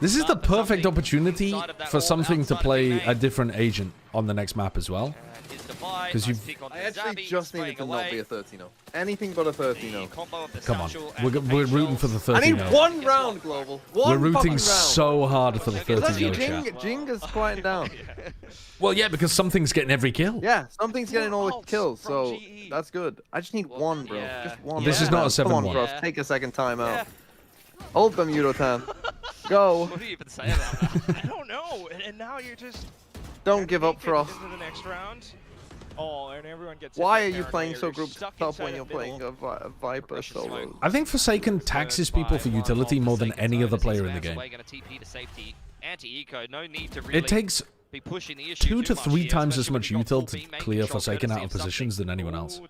This is the perfect opportunity for Something to play a different agent on the next map as well. Because you, I actually just needed to not be a 13-0. Anything but a 13-0. Come on, we're rooting for the 13-0. I need one round, Global. We're rooting so hard for the 13-0 chat. Jing is quieting down. Well, yeah, because Something's getting every kill. Yeah, Something's getting all the kills, so that's good. I just need one, bro. Just one. This is not a 7-1. Come on, bro. Take a second time out. Ult them, Yudotan. Go. What do you even say about that? I don't know. And now you're just... Don't give up, Frost. Into the next round. Oh, and everyone gets Why are you playing so grouped up when you're playing a Viper solo? I think Forsaken taxes people for utility more than any other player in the game. It takes 2 to 3 times as much util to clear Forsaken out of positions than anyone else.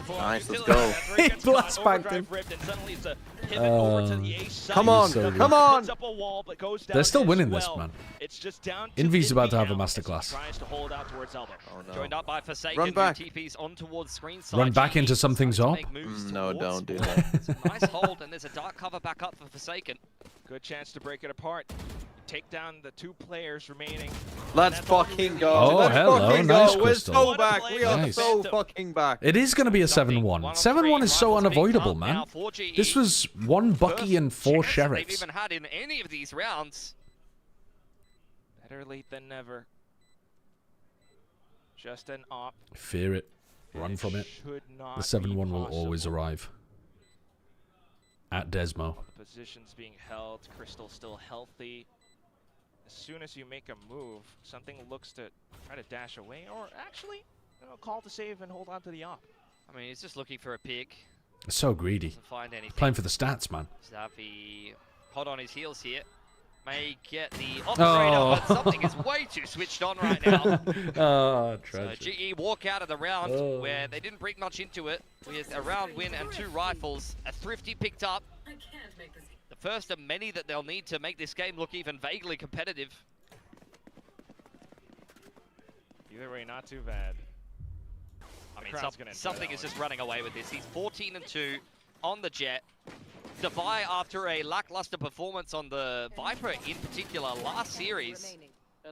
Nice, let's go. He blast backed him. Come on, come on! They're still winning this, man. Envy's about to have a masterclass. Oh, no. Run back. Run back into Something's op? No, don't do that. Nice hold, and there's a dark cover back up for Forsaken. Good chance to break it apart. Take down the 2 players remaining. Let's fucking go. Oh, Let's hello. fucking Nice, go. Crystal. We're so back. We are Nice. so fucking back. It is going to be a 7-1. 7-1 is so unavoidable, man. This was 1 Bucky and 4 Sheriffs. They've even had in any of these rounds. Better late than never. Just an op. Fear it. Run from it. The 7-1 will always arrive. At Desmo. The position's being held. Crystal still healthy. As soon as you make a move, Something looks to try to dash away, or actually, call to save and hold on to the op. I mean, he's just looking for a pick. So greedy. Doesn't find anything. Playing for the stats, man. Xavi hot on his heels here. May get the operator, but Something is way too switched on right now. Oh, tragic. So GE walk out of the round where they didn't bring much into it with a round win and 2 rifles. A Thrifty picked up. The first of many that they'll need to make this game look even vaguely competitive. Either way, not too bad. I mean, Something is just running away with this. He's 14-2 on the Jet. Devi, after a lackluster performance on the Viper in particular last series,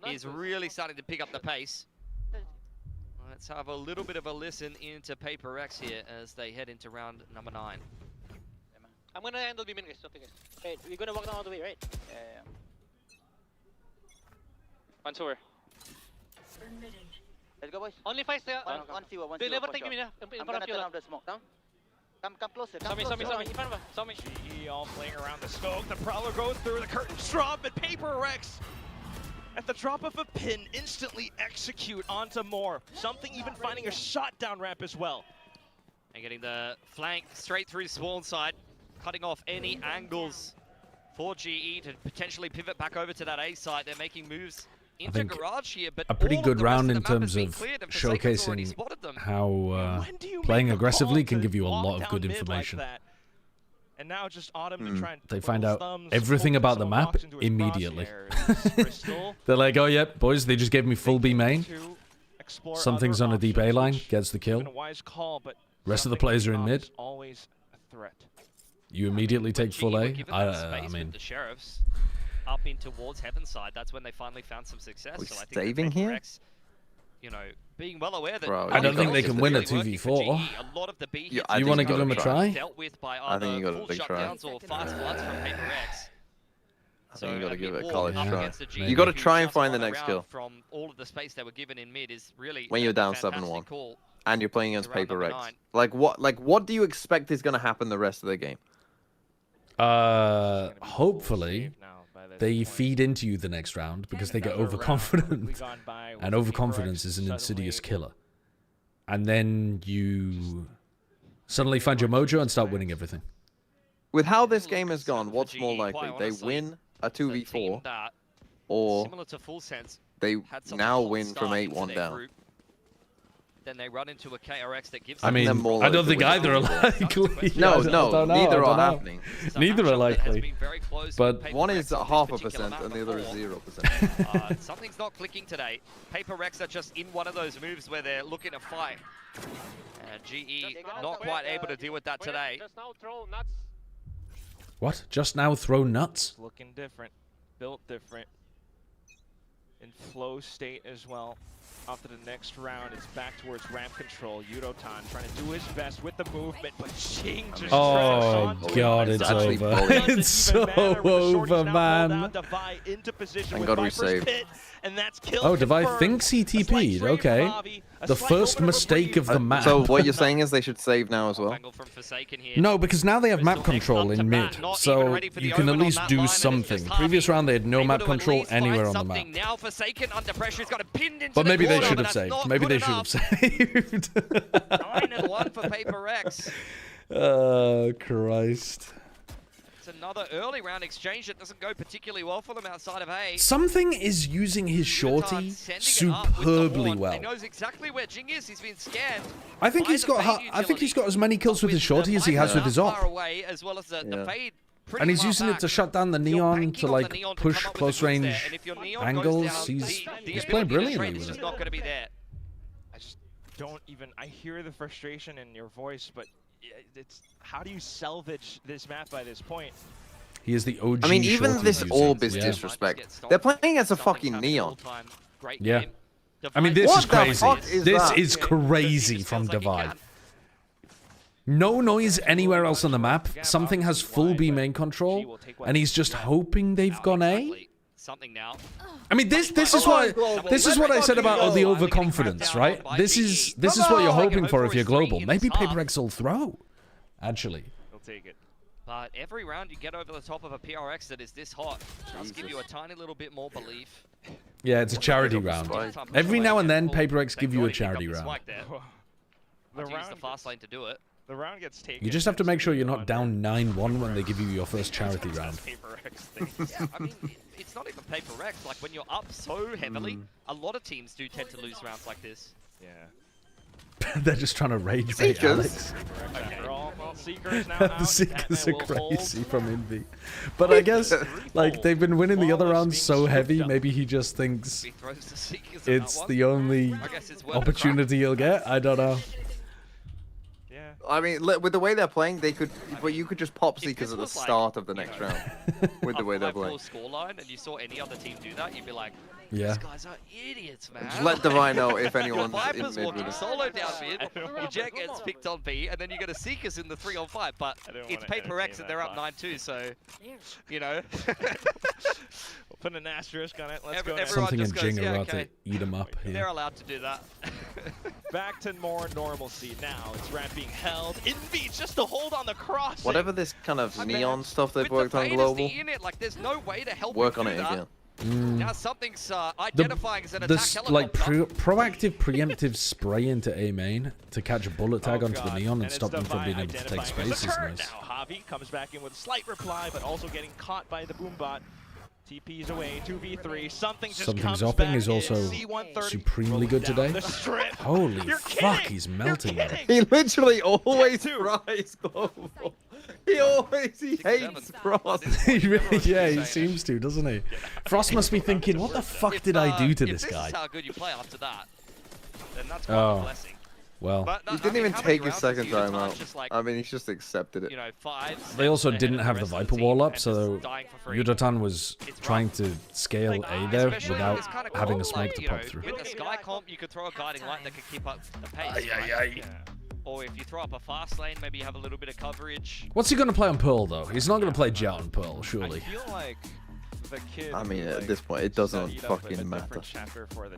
is really starting to pick up the pace. Let's have a little bit of a listen into PaperX here as they head into round number 9. I'm gonna handle B-min, guys. Something, guys. Right, we're gonna walk down all the way, right? Yeah. Once over. Let's go, boys. Only 5 stay. One C1, one C1. Never take me in front of you. The smoke. Down. Come closer. Come closer. In front of us. GE all playing around the smoke. The Prowler goes through, the curtains drop, and Paper Rex, at the drop of a pin, instantly execute onto more. Something even finding a shot down ramp as well. And getting the flank straight through spawn side, cutting off any angles for GE to potentially pivot back over to that A side. They're making moves into garage here, but a pretty good round in terms of showcasing how playing aggressively can give you a lot of good information. And now just Autumn to try and they find out everything about the map immediately. They're like, oh yep, boys, they just gave me full B main. Something's on a deep A line, gets the kill. Rest of the players are in mid. Always a threat. You immediately take full A. I mean, the sheriffs up in towards Heaven's side. That's when they finally found some success. Are so I think saving here? Rex, you know, being well aware that I don't think they can win a 2v4. A lot of the B you want to give them a try? Dealt with by I think you got a big try. Or fast floods from Paper Rex. I think you got to give it a college try. You You got to try and find the next kill. From all of the space they were given in mid is really when you're down 7-1 and you're playing against Paper Rex. Like what do you expect is going to happen the rest of the game? Hopefully they feed into you the next round because they get overconfident. And overconfidence is an insidious killer. And then you suddenly find your mojo and start winning everything. With how this game has gone, what's more likely? They win a 2v4 or they now win from 8-1 down. Then they run into a KRX that gives I mean, I don't think either are likely. No, neither are happening. Neither are likely. But one is 0.5% and the other is 0%. Something's not clicking today. Paper Rex are just in one of those moves where they're looking to fight. GE not quite able to deal with that today. What? Just now throw nuts? Looking different, built different, in flow state as well. After the next round, it's back towards ramp control. Yudotan trying to do his best with the movement, but Ching just oh god, it's over. It's so over, man. Thank god we saved. Oh, Devi thinks he TP'd. Okay. The first mistake of the map. So what you're saying is they should save now as well? No, because now they have map control in mid. So you can at least do something. Previous round they had no map control anywhere on the map. But maybe they should have saved. Maybe they should have saved. 9-1 for Paper Rex. Oh, Christ. It's another early round exchange that doesn't go particularly well for them outside of A. Something is using his shorty superbly well. He knows exactly where Jing is. He's been scanned. I think he's got as many kills with his shorty as he has with his op. And he's using it to shut down the neon to like push close range angles. He's playing brilliantly with it. Not going to be there. I just don't even. I hear the frustration in your voice, but it's how do you salvage this map by this point? He is the OG. I mean, even this orb is disrespect. They're playing as a fucking neon. Yeah. I mean, this is crazy. This is crazy from Divide. No noise anywhere else on the map. Something has full B main control, and he's just hoping they've gone A. I mean, this is what I said about the overconfidence, right? This is what you're hoping for if you're global. Maybe Paper X will throw. Actually. He'll take it. But every round you get over the top of a PRX that is this hot, does give you a tiny little bit more belief. Yeah, it's a charity round. Every now and then, Paper X give you a charity round. Use the fast lane to do it. The round gets taken. You just have to make sure you're not down 9-1 when they give you your first charity round. Yeah, I mean, it's not even Paper Rex. Like, when you're up so heavily, a lot of teams do tend to lose rounds like this. Yeah. They're just trying to rage bait Alex. Seekers now The Seekers are crazy from Envy. But I guess, like, they've been winning the other rounds so heavy, maybe he just thinks it's the only opportunity he'll get. I don't know. I mean, with the way they're playing, they could, but you could just pop Seekers at the start of the next round. With the way they're playing. Scoreline, and you saw any other team do that, you'd be like, Yeah. These guys are idiots, man. Just let Divine know if anyone's Your in Viper's mid walking with it. solo down mid, your Jet gets picked on B, and then you get a Seekers in the 3-on-5, but it's Paper X and they're up 9-2, so, you know. We'll put an asterisk on it. Let's go. Something in goes, Jing yeah, about okay. to eat him up here. They're allowed to do that. Back to more normalcy now. It's Rat being held. Invi just to hold on the cross. Whatever this kind of neon stuff they've worked on global, like, there's no way to help work on it again. Now something's identifying as an attack helicopter. Like proactive, preemptive spray into A main to catch a bullet tag onto the neon and stop them from being able to take space is nice. Now Javi comes back in with a slight reply, but also getting caught by the boombot. TP's away, 2v3. Something's upping is also supremely good today. Holy fuck, he's melting. He literally always tries global. He hates Frost. Yeah, he seems to, doesn't he? Frost must be thinking, what the fuck did I do to this guy? If this is how good you play after that, then that's quite a blessing. Well, he didn't even take his second time out. I mean, he's just accepted it. You know, 5, they also didn't have the Viper wall up, so Yudatan was trying to scale A there without having a smoke to pop through. With the Sky comp, you could throw a guiding light that could keep up the pace. Or if you throw up a fast lane, maybe you have a little bit of coverage. What's he going to play on Pearl, though? He's not going to play Jet on Pearl, surely. I feel like the kid, I mean, at this point, it doesn't fucking matter.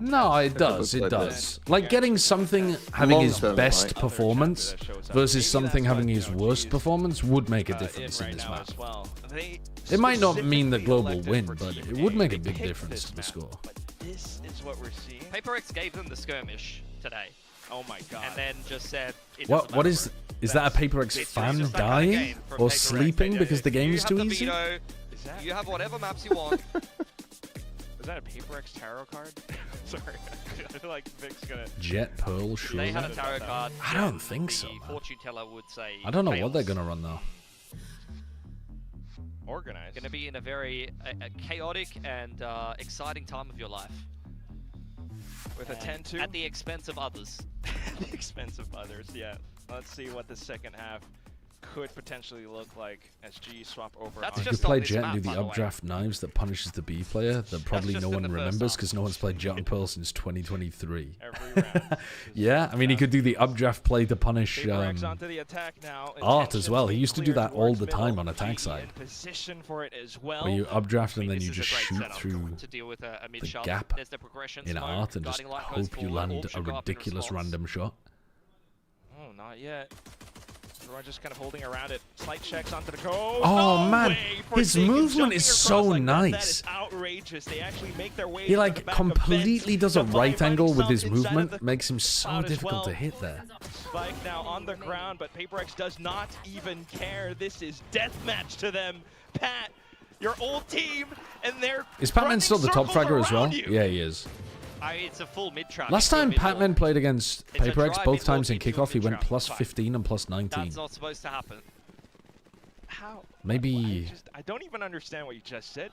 No, it does. It does. Like, getting something having his best performance versus something having his worst performance would make a difference in this map. It might not mean the global win, but it would make a big difference to the score. This is what we're seeing. Paper X gave them the skirmish today. Oh my god. And then just said, what is that a Paper X fan dying or sleeping because the game is too easy? You have whatever maps you want. Is that a Paper X tarot card? Sorry. I feel like Vic's gonna... Jet Pearl, sure. They had a tarot card. I don't think so. Fortune teller would say I don't know what they're gonna run though. Organized. Gonna be in a very chaotic and exciting time of your life. With a 10-2? At the expense of others. At the expense of others, yeah. Let's see what the second half could potentially look like as G swap over. You could play Jet and do the updraft knives that punishes the B player that probably no one remembers because no one's played Jet and Pearl since 2023. Every round. Yeah, I mean, he could do the updraft play to punish onto the attack now. Art as well. He used to do that all the time on attack side. Position for it as well. Where you updraft and then you just shoot through to deal with a the gap in Art and just hope you land a ridiculous random shot. Oh, not yet. We're just kind of holding around it. Slight checks onto the coast. Oh man, his movement is so nice. That is outrageous. They actually make their way. He like completely does a right angle with his movement. Makes him so difficult to hit there. Spike now on the ground, but Paper X does not even care. This is deathmatch to them. Pat, your old team, and they're. Is Patman still the top fragger as well? Yeah, he is. It's a full mid-trap. Last time Patman played against Paper X, both times in kickoff, he went plus 15 and plus 19. That's not supposed to happen. How? Maybe. I don't even understand what you just said.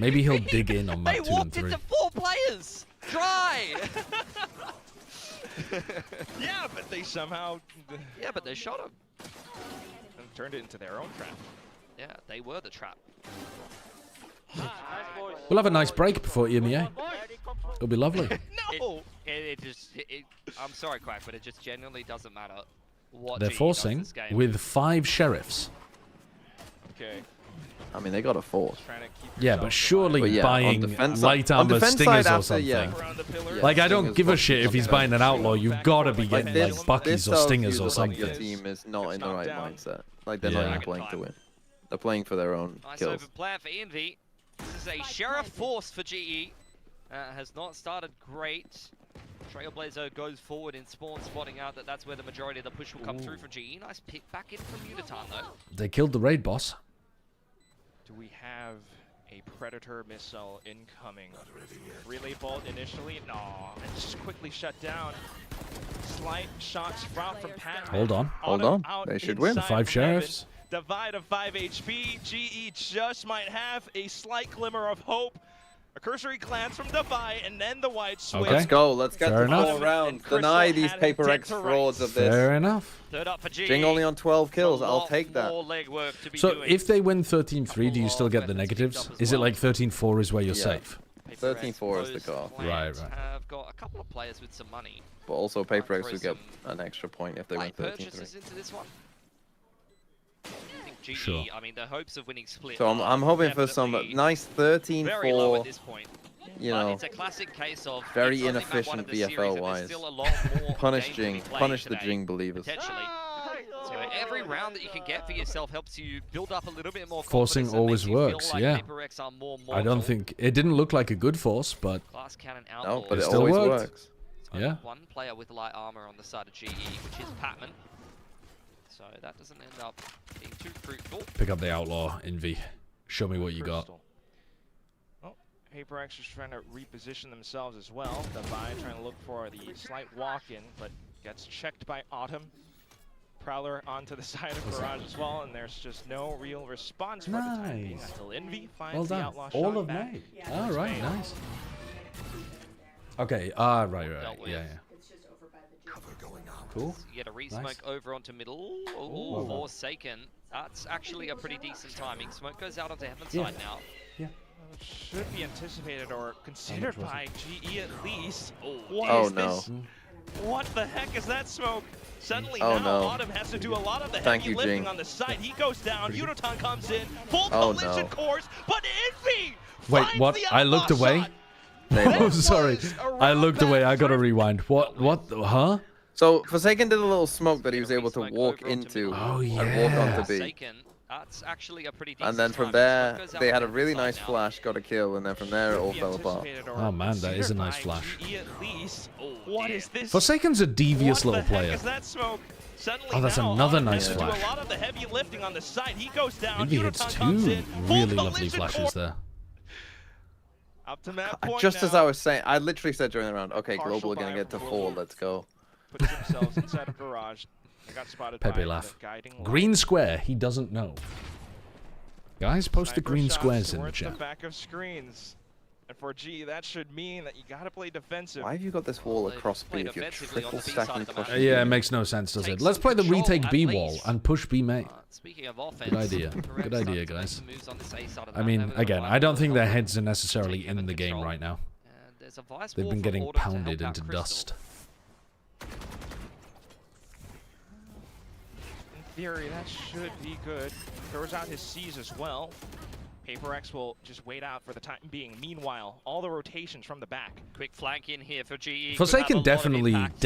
Maybe he'll dig in on map 2 and 3. They walked into 4 players. Try. Yeah, but they somehow. Yeah, but they shot him. And turned it into their own trap. Yeah, they were the trap. We'll have a nice break before EMEA. It'll be lovely. No! I'm sorry, Quack, but it just genuinely doesn't matter what They're forcing with 5 sheriffs. Okay. I mean, they got a force. Yeah, but surely buying light armor stingers or something. Like, I don't give a shit if he's buying an outlaw. You've got to be getting like Buckies or stingers or something. Your team is not in the right mindset. Like, they're not even playing to win. They're playing for their own kills. Nice overplay for ENV. This is a sheriff force for GE. Has not started great. Trailblazer goes forward in spawn, spotting out that that's where the majority of the push will come through for GE. Nice pick back in from Unitard, though. They killed the raid boss. Do we have a Predator missile incoming? Relay bolt initially? No, it's just quickly shut down. Slight shot sprout from Pat. Hold on. Hold on. They should win. 5 sheriffs. Divide of 5 HP. GE just might have a slight glimmer of hope. A cursory glance from Defy, and then the white switch. Okay. Let's go. Let's get to 4 rounds. Deny these Paper X frauds of this. Fair enough. Third up for GE. Jing only on 12 kills. I'll take that. So if they win 13-3, do you still get the negatives? Is it like 13-4 is where you're safe? 13-4 is the car. Right. Have got a couple of players with some money. But also Paper X would get an extra point if they went purchases 13-3. into this one. I think GE, Sure. I mean, the hopes of winning split. So I'm hoping for some nice 13-4. Very low at this point. You but know, it's a classic case of very inefficient VFL-wise. Punish Jing. Punish the Jing believers. Potentially. So every round that you can get for yourself helps you build up a little bit more Forcing confidence and always makes you feel works, like yeah. Paper X are more I don't think it didn't look like a good force, but Glass Cannon no, Outlaw. but it still always worked. works. Yeah. One player with light armor on the side of GE, which is Patman. So that doesn't end up being too fruitful. Pick up the Outlaw, Envy. Show me what you got. Well, Paper X is trying to reposition themselves as well. Divine trying to look for the slight walk-in, but gets checked by Autumn. Prowler onto the side of Barrage as well, and there's just no real response for the time being until Envy finds Well the done. Outlaw All shot of back. May. All right, nice. Okay, right. Yeah. Cool. You get a re-smoke Nice. over onto middle. Ooh. Forsaken. That's actually a pretty decent timing. Smoke goes out onto Heaven's Yeah. side now. Yeah. Well, it should be anticipated or considered was by GE at least. Oh, What is no. this? What the heck is that smoke? Suddenly Oh, now no. Autumn has to do a lot of the Thank heavy you, lifting Jing. on the side. He goes down, Unoton comes in, full Oh, collision no. course, but Envy Wait, finds what? the I looked outlaw away. shot. Oh, sorry. I looked away. I gotta Around rewind. What? Huh? So Forsaken did a little smoke that he was able to walk into Oh, and walk yeah. onto B. Forsaken. That's actually a pretty decent And then from timing. there, Smoke goes out they had on a really Heaven's nice side now. flash, got a kill, and then from there it all fell apart. Oh man, that is a nice flash. What is this? Forsaken's a devious What little the heck player. is that smoke? Suddenly Oh, that's now another Autumn nice has to flash. do a lot of the heavy lifting on the side. He goes down. Envy hits Unoton comes two in, full really lovely collision flashes course. there. Up to map point Just as now. I was saying, I literally said during the round, okay, Partial Global are gonna buy get to from 4, Global. let's go. Put themselves inside a barrage. They got spotted Pepe by laugh. the guiding light. Green square. He doesn't know. Guys, post the Sniper green shots squares in the towards chat. The back of screens. And for G, that should mean that you gotta play defensive. Why have you got this wall across B if you're triple stacking push? Yeah, it makes no sense, does it? Let's play the retake B wall and push B main. Speaking of offense, Good idea. Correct Good idea, starting to make guys. some moves on this A side of I that. mean, Over the again, right I don't wall, think their Autumn heads are necessarily taking in the the game control. right now. And there's a vice They've wall been from getting Autumn to help pounded out into Crystal. dust. In theory, that should be good. Throws out his C's as well. Paper X will just wait out for the time being. Meanwhile, all the rotations from the back. Quick flank in here for GE. Forsaken definitely Starting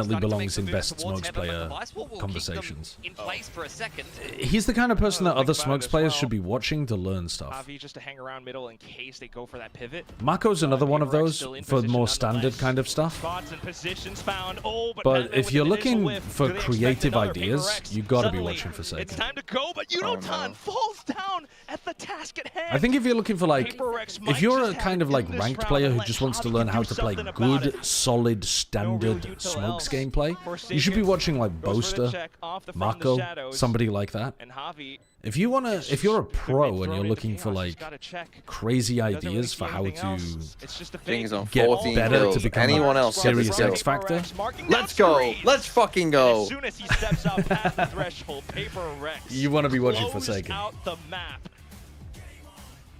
to belongs make in the best move towards smokes heaven, but player the vice wall will keep them conversations. in place for a second. He's the kind of person that other think about smokes it as players well. should be watching to learn stuff. Javi just to hang around middle in case they go for that pivot. Mako's another one of Paper X those still in for position more standard nonetheless. kind of stuff. Spots and positions found. Oh, But Batman if with you're an initial looking whiff. for Do they expect creative another? ideas, Paper X, you got to be suddenly, watching Forsaken. It's time to go, but Unoton no. falls down at the task at hand. I think if you're looking for like, Paper X if might you're just a have kind it of like in this ranked round player who unless just wants to Javi learn can how do to play something about good, it. solid, standard util smokes else. gameplay, you should be Forsaken watching like goes for the Boaster, check off the- from the Mako, shadows. somebody like that. And Javi If you're a pro and you're looking for chaos, like he's gotta check. crazy Doesn't really ideas see for how anything to else. It's just a Jing's on get 14 better kills. to become Anyone a else get serious this kill? X Factor, Let's go. Let's fucking go. As soon as he steps out past the threshold, Paper Rex you want to be watching close Forsaken. out the map.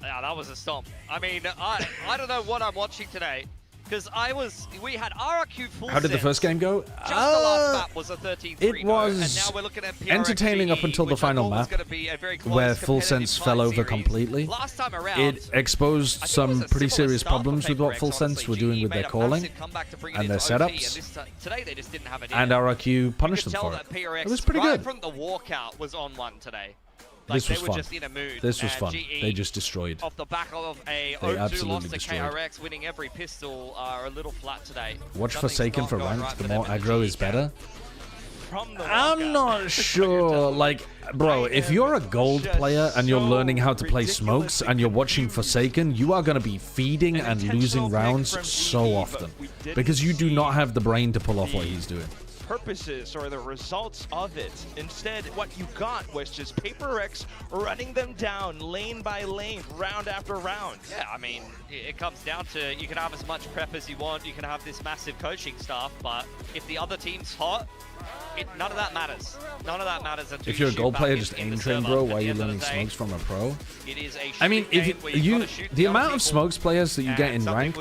Yeah, that was a stomp. I mean, I don't know what I'm watching today. Because we had RRQ full How did the sets. first game go? Just the last map was a 13-3. It was and now we're looking at PRX entertaining up GE, until the which I final thought was map, gonna be a very close, where Full competitive Sense fell fight over series. completely. Last time around, It exposed some pretty serious problems with what Full Sense were doing with their calling and their setups, today they just didn't have it. and RRQ punished you them could for tell it. that PRX It was pretty right good. from the walkout was on one today. Like, This was they were fun. just in a mood. This was and fun. GE, They just destroyed. Off the back of a They 0-2 absolutely loss to destroyed. KRX, winning every pistol, are a little flat today. Watch Something's Forsaken not for going ranked. right The for more them in the aggro GE is better. From the I'm not sure. Like, bro, if you're a gold player and you're learning how to play smokes and you're watching Forsaken, you are going to be feeding and losing rounds so often because you do not have the brain to pull off what he's doing. purposes or the results of it. Instead, what you got was just PaperX running them down lane by lane, round after round. Yeah, I mean, it comes down to you can have as much prep as you want, you can have this massive coaching staff, but if the other team's hot, none of that matters. None of that matters until if you're a gold player, just aim train, bro. Why are you learning smokes from a pro? I mean, if the amount of smokes players that you get in ranked,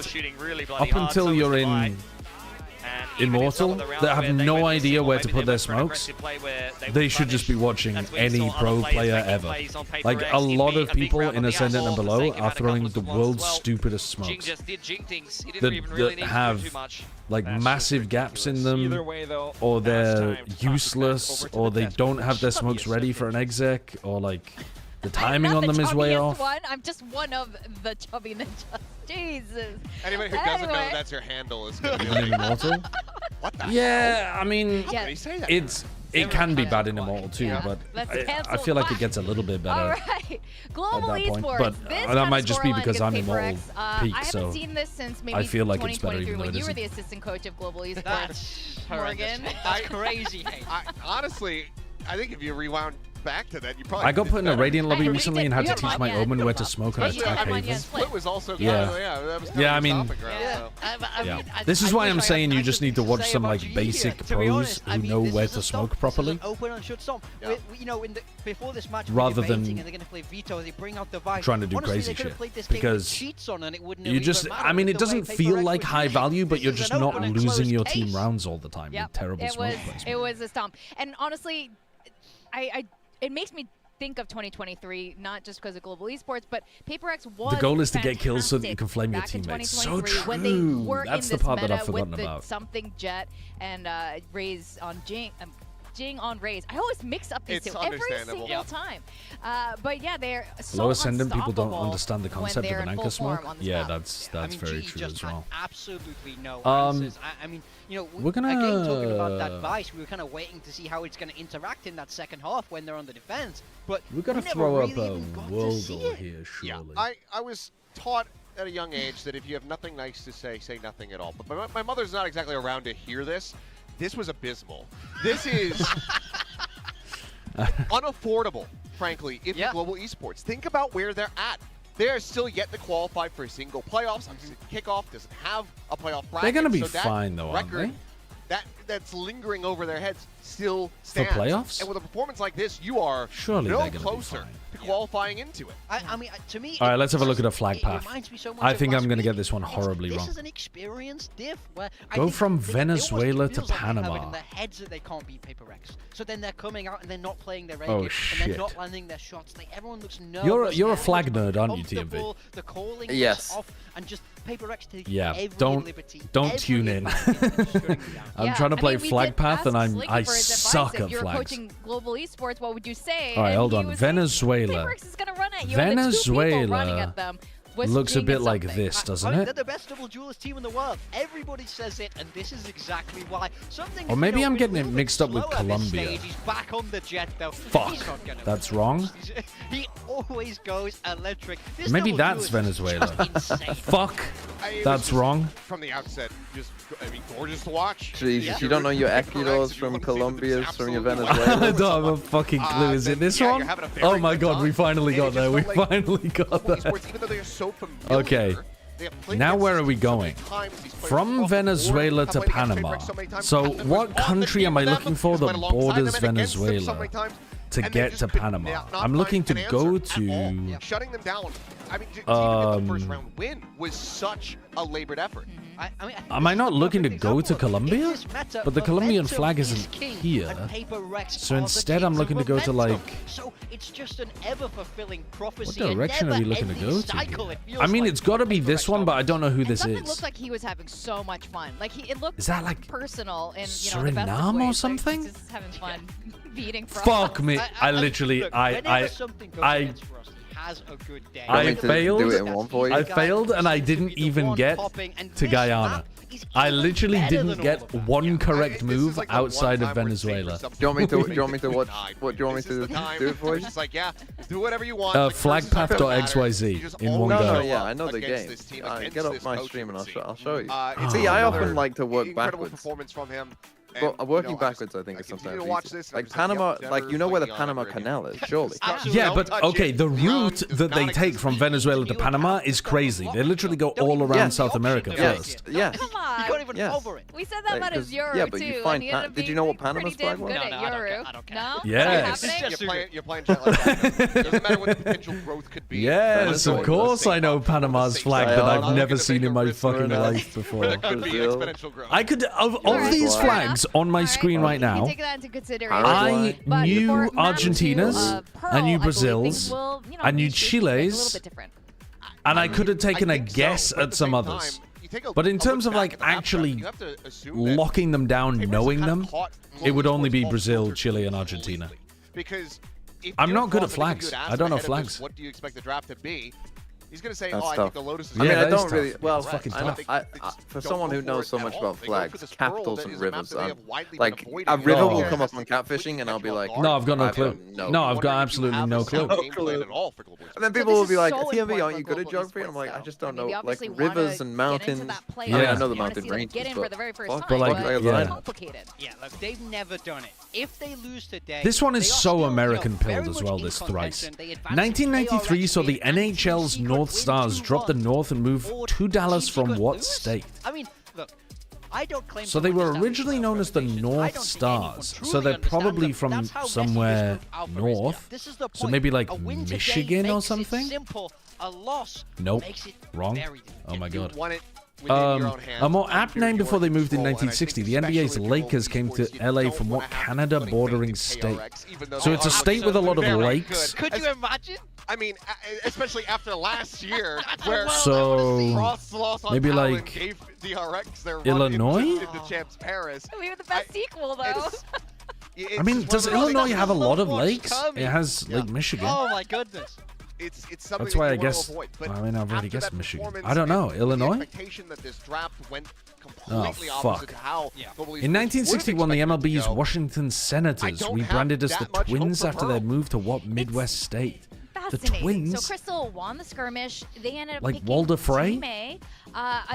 up until you're in Immortal, that have no idea where to put their smokes, they should just be watching any pro player ever. Like, a lot of people in Ascendant and below are throwing the world's stupidest smokes that have like massive gaps in them, or they're useless, or they don't have their smokes ready for an exec, or like the timing on them is way off. I'm just one of the chubby ninjas. Jesus. Anybody who doesn't know that's your handle is going to be like, Immortal? What the Yeah, hell? I mean, it can be bad in Immortal too, but I feel like it gets a little bit better. All right, global esports. But that might just be because I'm Immortal peak, I so haven't seen this since maybe I feel like it's better even though when it you were isn't. the assistant coach of global esports. That's Morgan. That's crazy. Honestly, I think if you rewound back to that, you probably. I got put in a Radiant lobby recently and had to teach my Omen where to smoke and attack Haven. Split was also I mean, this is why I'm saying you just need to watch some like basic pros who know where to smoke properly, rather than trying to do crazy shit. Because you just, I mean, it doesn't feel like high value, but you're just not losing your team rounds all the time with terrible smoke placement. It was a stomp, and honestly, it makes me think of 2023, not just because of global esports, but PaperX was the goal is to get kills so that you can flame your teammates. So true. When they were That's in the part this that I've meta forgotten with about. Something Jet and Raze on Jing on Raze. I always mix up these two every single time. But yeah, they're so Low Ascendant people don't unstoppable understand the concept of an anchor smoke. Yeah, that's very true as well. Absolutely no answers. I mean, you know, we're gonna again talking about that Vice, we were kind of waiting to see how it's going to interact in that second half when they're on the defense. But we're gonna throw up a world all here, surely. Yeah, I was taught at a young age that if you have nothing nice to say nothing at all. But my mother's not exactly around to hear this. This was abysmal. This is unaffordable, frankly, if you're global esports. Think about where they're at. They are still yet to qualify for a single playoffs. Kickoff doesn't have a playoff bracket. They're going to be so fine, though, aren't they? That's lingering over their heads still stands. For playoffs? And with a performance like this, you are no closer to qualifying into it. I mean, to me... All right, let's have a look at a flag path. I think I'm going to get this one horribly wrong. This is an experience diff where go from Venezuela to Panama. In their heads that they can't beat PaperX. So then they're coming out and they're not playing their game, and they're not landing their shots. Like, everyone looks nervous. You're a flag nerd, aren't you, TMV? The calling off, and just PaperX taking every liberty. Don't tune in. I'm trying to play flag path, and I suck at flags. If you're coaching global esports, what would you say? All right, hold on. Venezuela. PaperX is going to run at you. Venezuela looks a bit like this, doesn't it? They're the best double duelist team in the world. Everybody says it, and this is exactly why. Or maybe I'm getting it mixed up with Colombia. He's back on the jet, though. Fuck, that's wrong. He always goes electric. Maybe that's Venezuela. Fuck, that's wrong. From the outset, just, I mean, gorgeous to watch. Jeez, you don't know your Ecuadors from Colombia's from your Venezuela? I don't have a fucking clue. Is it this one? Oh my god, we finally got there. We finally got there. Okay, now where are we going? From Venezuela to Panama. So what country am I looking for that borders Venezuela to get to Panama? I'm looking to go to... Shutting them down. I mean, even the first round win was such a labored effort. Am I not looking to go to Colombia? But the Colombian flag isn't here. So instead I'm looking to go to like... So it's just an ever-fulfilling prophecy. What direction are we looking to go to? I mean, it's got to be this one, but I don't know who this is. It looked like he was having so much fun. Like it looked is that like personal and Suriname or something? Like, just having fun beating frogs. Fuck me! I literally I failed and I didn't even get to Guyana. I literally didn't get one correct move outside of Venezuela. Do you want me to watch? What do you want me to do it for you? Just like, yeah, do whatever you want. Flagpath.xyz in one go. No, yeah, I know the game. Get off my stream and I'll show you. See, I often like to work backwards. Performance from him. But working backwards, I think, is sometimes easy. Like Panama, like you know where the Panama Canal is, surely. Yeah, but okay, the route that they take from Venezuela to Panama is crazy. They literally go all around South America first. Yeah. Come on. You can't even over it. We said that about his Euro, yeah, but you too. find did you know what Panama's flag was? No, I don't care. No? Yes. You're playing jet like that. Doesn't matter what the potential growth could be. Yes, of course I know Panama's flag that I've never seen in my fucking life before. I could, of these flags on my screen right now, take that into consideration. I knew Argentina's, I knew Brazil's, I knew Chile's, and I could have taken a guess at some others. But in terms of like actually locking them down, knowing them, it would only be Brazil, Chile, and Argentina. Because I'm not good at flags. I don't know flags. What do you expect the draft to be? He's going to say, That's I tough. think the Lotus is... I mean, I don't tough. really... Well, it's fucking I, tough. for someone who knows so much about flags, capitals and rivers, like, a a river will come up on catfishing and I'll be like... No, I've got no clue. No, I've got absolutely no clue. And then people will be like, TMV, aren't you good at geography? And I'm like, I just don't know, like, rivers and mountains. Yeah, I know the mountain ranges, but... Yeah, look, they've never done it. If they lose today... This one is so American pilled as well, this thrice. 1993 saw the NHL's North Stars drop the North and move to Dallas from what state? I mean, look, I don't claim so they were originally known as the North Stars, so they're probably from somewhere north, so maybe like Michigan or something? Nope, wrong. Oh my god. A more apt name before they moved in 1960. The NBA's Lakers came to LA from what Canada bordering state? So it's a state with a lot of lakes. Could you imagine? I mean, especially after last year, where so maybe like gave DRX their Illinois? into Champs Paris. We have the best sequel, though. I mean, does Illinois have a lot of lakes? It has Lake Michigan. Oh my goodness. It's something that's why I guess. Avoid, I mean, I've already guessed Michigan. I don't know. Illinois? That this went oh, fuck. In 1961, the MLB's Washington Senators rebranded as the Twins after their move to what Midwest state? The Twins? So Crystal won the skirmish. They ended up like picking Walder Frey? and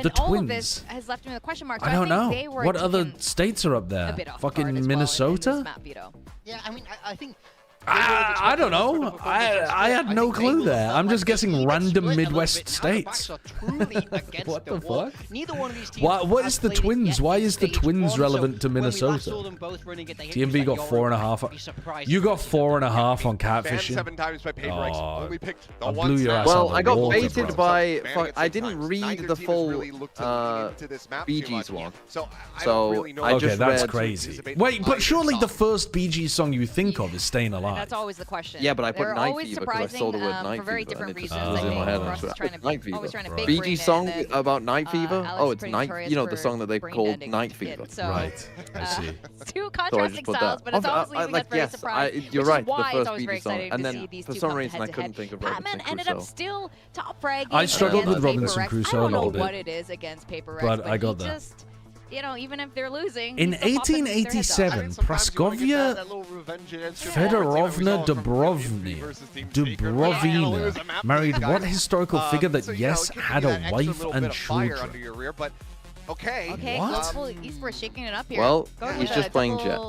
the all Twins. of this has left me with a question mark. So I don't know. They were what other states are up there? Fucking Minnesota? Yeah, I mean, I think... I don't know. I had no clue there. I'm just guessing random Midwest states. What the fuck? Neither one of these teams what is the Twins? Why is the Twins relevant to Minnesota? TMV got 4.5. You got 4.5 on catfishing. 7 times by oh, only picked the I blew your ass well, out I got water, baited bro. by... I didn't read the full BG's one. So I just that's read... crazy. Wait, but surely the first BG song you think of is Staying Alive. That's always the question. Yeah, but I put They're Night always Fever because I saw the word Night for very Fever. different And it reasons. just was in my head. Night Fever. BG song about Night Fever? Oh, it's Night... You know, the song that they called Night Fever. Right, I see. Two contrasting styles, but it's always leaving us very surprised. You're right, the why first it's always very BG song. exciting And to see then, these for two some come reason, I head-to-head. couldn't think of Batman Robinson ended up Crusoe. still top fragging. I struggled with Robinson Crusoe a I don't know little what bit. it is against Paper Rex, But I got that. just, you know, even if they're losing. In 1887, Praskovia Fedorovna Dubrovina married what historical figure that, yes, had a wife and children? Okay, what? Esports shaking it up here. Well, he's just playing Jet.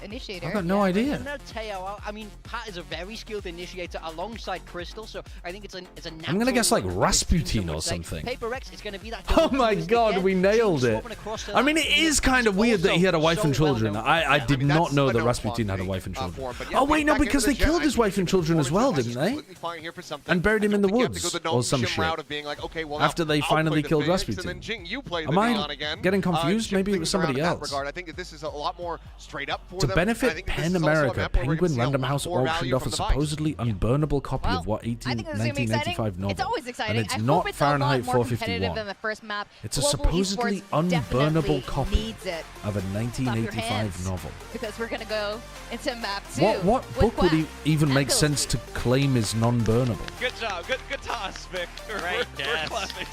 Initiator. I got no idea. I mean, Pat is a very skilled initiator alongside Crystal, so I think it's a natural... I'm gonna guess like Rasputin or something. Paper Rex is gonna be that... Oh my god, we nailed it. I mean, it is kind of weird that he had a wife and children. I did not know that Rasputin had a wife and children. Oh wait, no, because they killed his wife and children as well, didn't they? And buried him in the woods or some shit. After they finally killed Rasputin. Am I getting confused? Maybe it was somebody else. I think this is a lot more straight up for To them. benefit PEN America, Penguin Random House auctioned off a supposedly unburnable copy of what 1985 novel. It's always exciting. And it's not Fahrenheit 451. Than the first map. It's a Global supposedly Esports unburnable copy it. of a 1985 novel. Because we're gonna go into map 2. What book would even make sense to claim is non-burnable? Good job. Good toss, Vic. Great, We're clapping.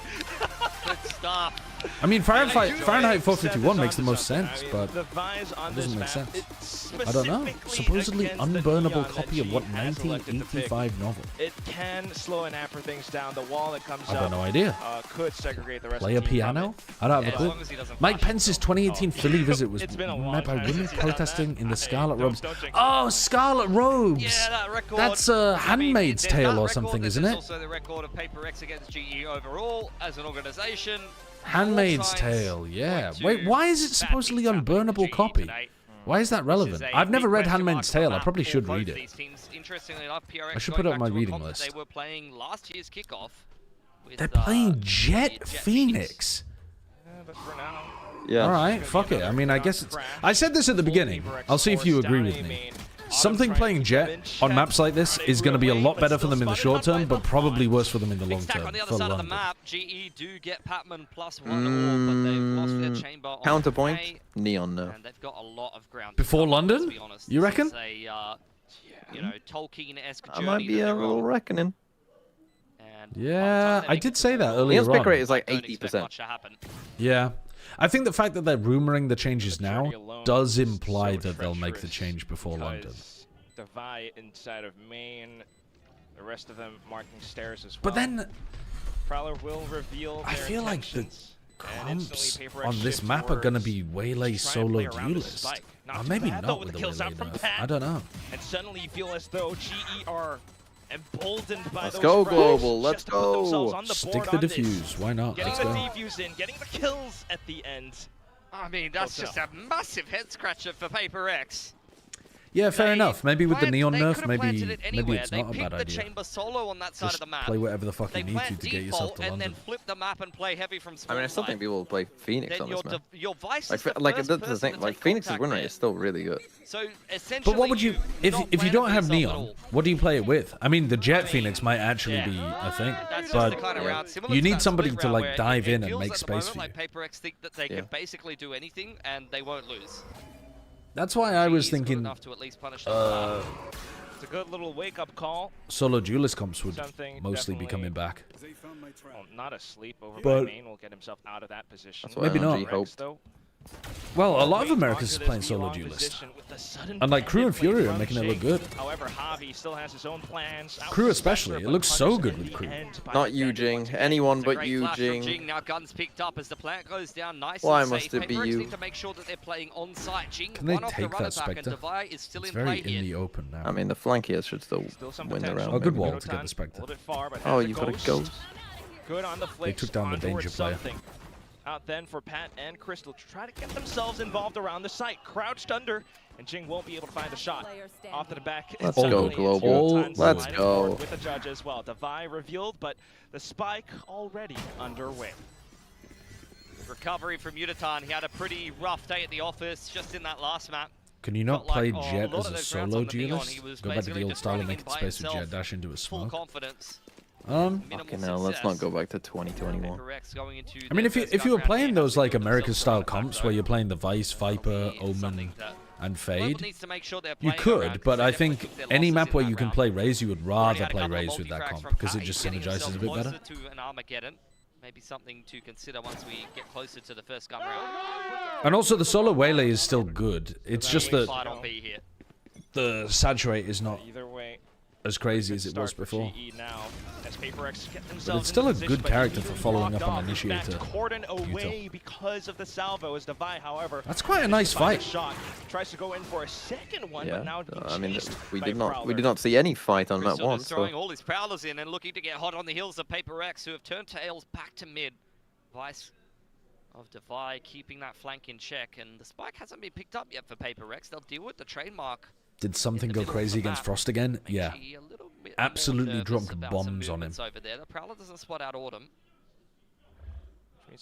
Good stuff. I mean, Fahrenheit 451 makes the most sense, but it doesn't make sense. I don't know. Supposedly unburnable copy of what 1985 novel? It can slow and hamper things down. The wall that comes up. I have no idea. Could segregate the rest Play a of the team piano? I don't have a clue. Mike Pence's 2018 Philly visit was met by women protesting in the Scarlet Robes. Oh, Scarlet Robes! Yeah, that record. That's Handmaid's Tale or something, isn't it? Also the record of Paper X against GE overall as an organization. Handmaid's Tale, yeah. Wait, why is it supposedly unburnable copy? Why is that relevant? I've never read Handmaid's Tale. I probably should read it. I should put it on my reading list. They were playing last year's kickoff. They're playing Jet Phoenix. Yeah. All right, fuck it. I mean, I guess it's... I said this at the beginning. I'll see if you agree with me. Something playing Jet on maps like this is going to be a lot better for them in the short term, but probably worse for them in the long term. On the other side of the map, GE do get Patman +1 all, but they've lost their chamber on Counterpoint, A, Neon no. and they've got a lot of ground. Before London? You reckon? This is a, you know, Tolkien-esque I might be a little reckoning. Yeah, I did say that earlier on. Neon's pick rate is like 80%. Yeah. I think the fact that they're rumoring the changes now does imply that they'll make the change before London. Devi inside of main, the rest of them marking stairs as well. But then, Prowler will reveal I their feel like the intentions, comps on this map are going to be Waylay solo duelist. Or maybe not with the Waylay nerf. I don't know. And suddenly you feel as though GE are emboldened by Let's those go rounds global. Let's just to put themselves go. on the Stick board the on this. defuse. Why not? Getting Let's the go. defuse in, getting the kills at the end. I mean, that's just a massive head scratcher for Paper X. Yeah, fair enough. Maybe with the Neon nerf, maybe They it's not a bad picked the idea. chamber solo on that side Just of the map. play whatever the fuck They you need plant to get yourself to and London. then flip the map and play heavy from I mean, I still think people will play Phoenix then on this map. your Vice Like, is the like first that's the person thing. to Like take Phoenix's contact win rate there. is still really good. So essentially, But what would you, if you plan don't for have yourself at Neon, all. what do you play it with? I mean, the Jet Phoenix might actually be a thing, That's just but the kind of round, similar you to need that somebody split to round like where dive it in and feels make at the space moment for you. like Paper X think that they can basically do anything and they won't lose. That's why I was GE is good thinking enough to at least punish them. It's a good little wake-up call. solo duelist comps would Something mostly be coming back. Well, not asleep over by But- main will get himself out of that position. That's what Maybe not. LG hoped. Though, Well, a lot of Americans are playing solo duelist. And like Crew and Fury are making it look good. However, Javi still has his own plans. Crew especially, it looks so good with Crew. Not you, Jing. Anyone It's a but great you, flash from Jing. Jing. Now guns picked up as the plant goes down nice Why and must safe. it be Paper X you? need to make sure that they're playing on site. Jing Can they one off the take runner that back and Spectre? Devi is still It's in play very in here. the open now. I mean, the flankiers should still win the round. A good maybe. wall to get the Spectre. Oh, you got a ghost? Good on the They flicks, took down the on danger towards player. something. Out then for Pat and Crystal to try to get themselves involved around the site. Crouched under, and Jing won't be able to find the shot. Off to the back. Let's and go suddenly global. it's Let's sliding go. forward with the judge as well. Devi revealed, but the spike already underway. Recovery from Udatan. He had a pretty rough day at the office just in that last map. Can you not Felt play like, Jet a lot as of a those rounds solo on the Neon, duelist? he was Go back to the basically old just style and running make in it by space with himself. Jet dash into a Full smoke. confidence. Okay, now let's not go back to 2021. I mean, if you were playing those like American style comps where you're playing the Vice, Viper, Omen, and Fade, you could, but I think any map where you can play Raze, you would rather play Raze with that comp because it just synergizes a bit better. To an Armageddon. Maybe something to consider once we get closer to the first gun round. And also the solo Waylay is still good. It's just that Fight on B here. the saturate is not Either way, as crazy as it was before. now, as Paper X get But themselves it's still a in position, good but character he for following up blocked on off. Initiator. Backed Cordon away because of the salvo as Devi, however. That's quite a nice fight. Shot. Tries to go in for a second one, but now being I mean, chased we by did not Prowler. see any fight on that Crystal one. is So throwing all his prowlers in and looking to get hot on the heels of Paper X, who have turned tails back to mid. Vice of Devi keeping that flank in check, and the spike hasn't been picked up yet for Paper X. They'll deal with the trademark. Did something go crazy against Frost again? Yeah. Absolutely dropped bombs on him. Over there. The Prowler doesn't spot out Autumn.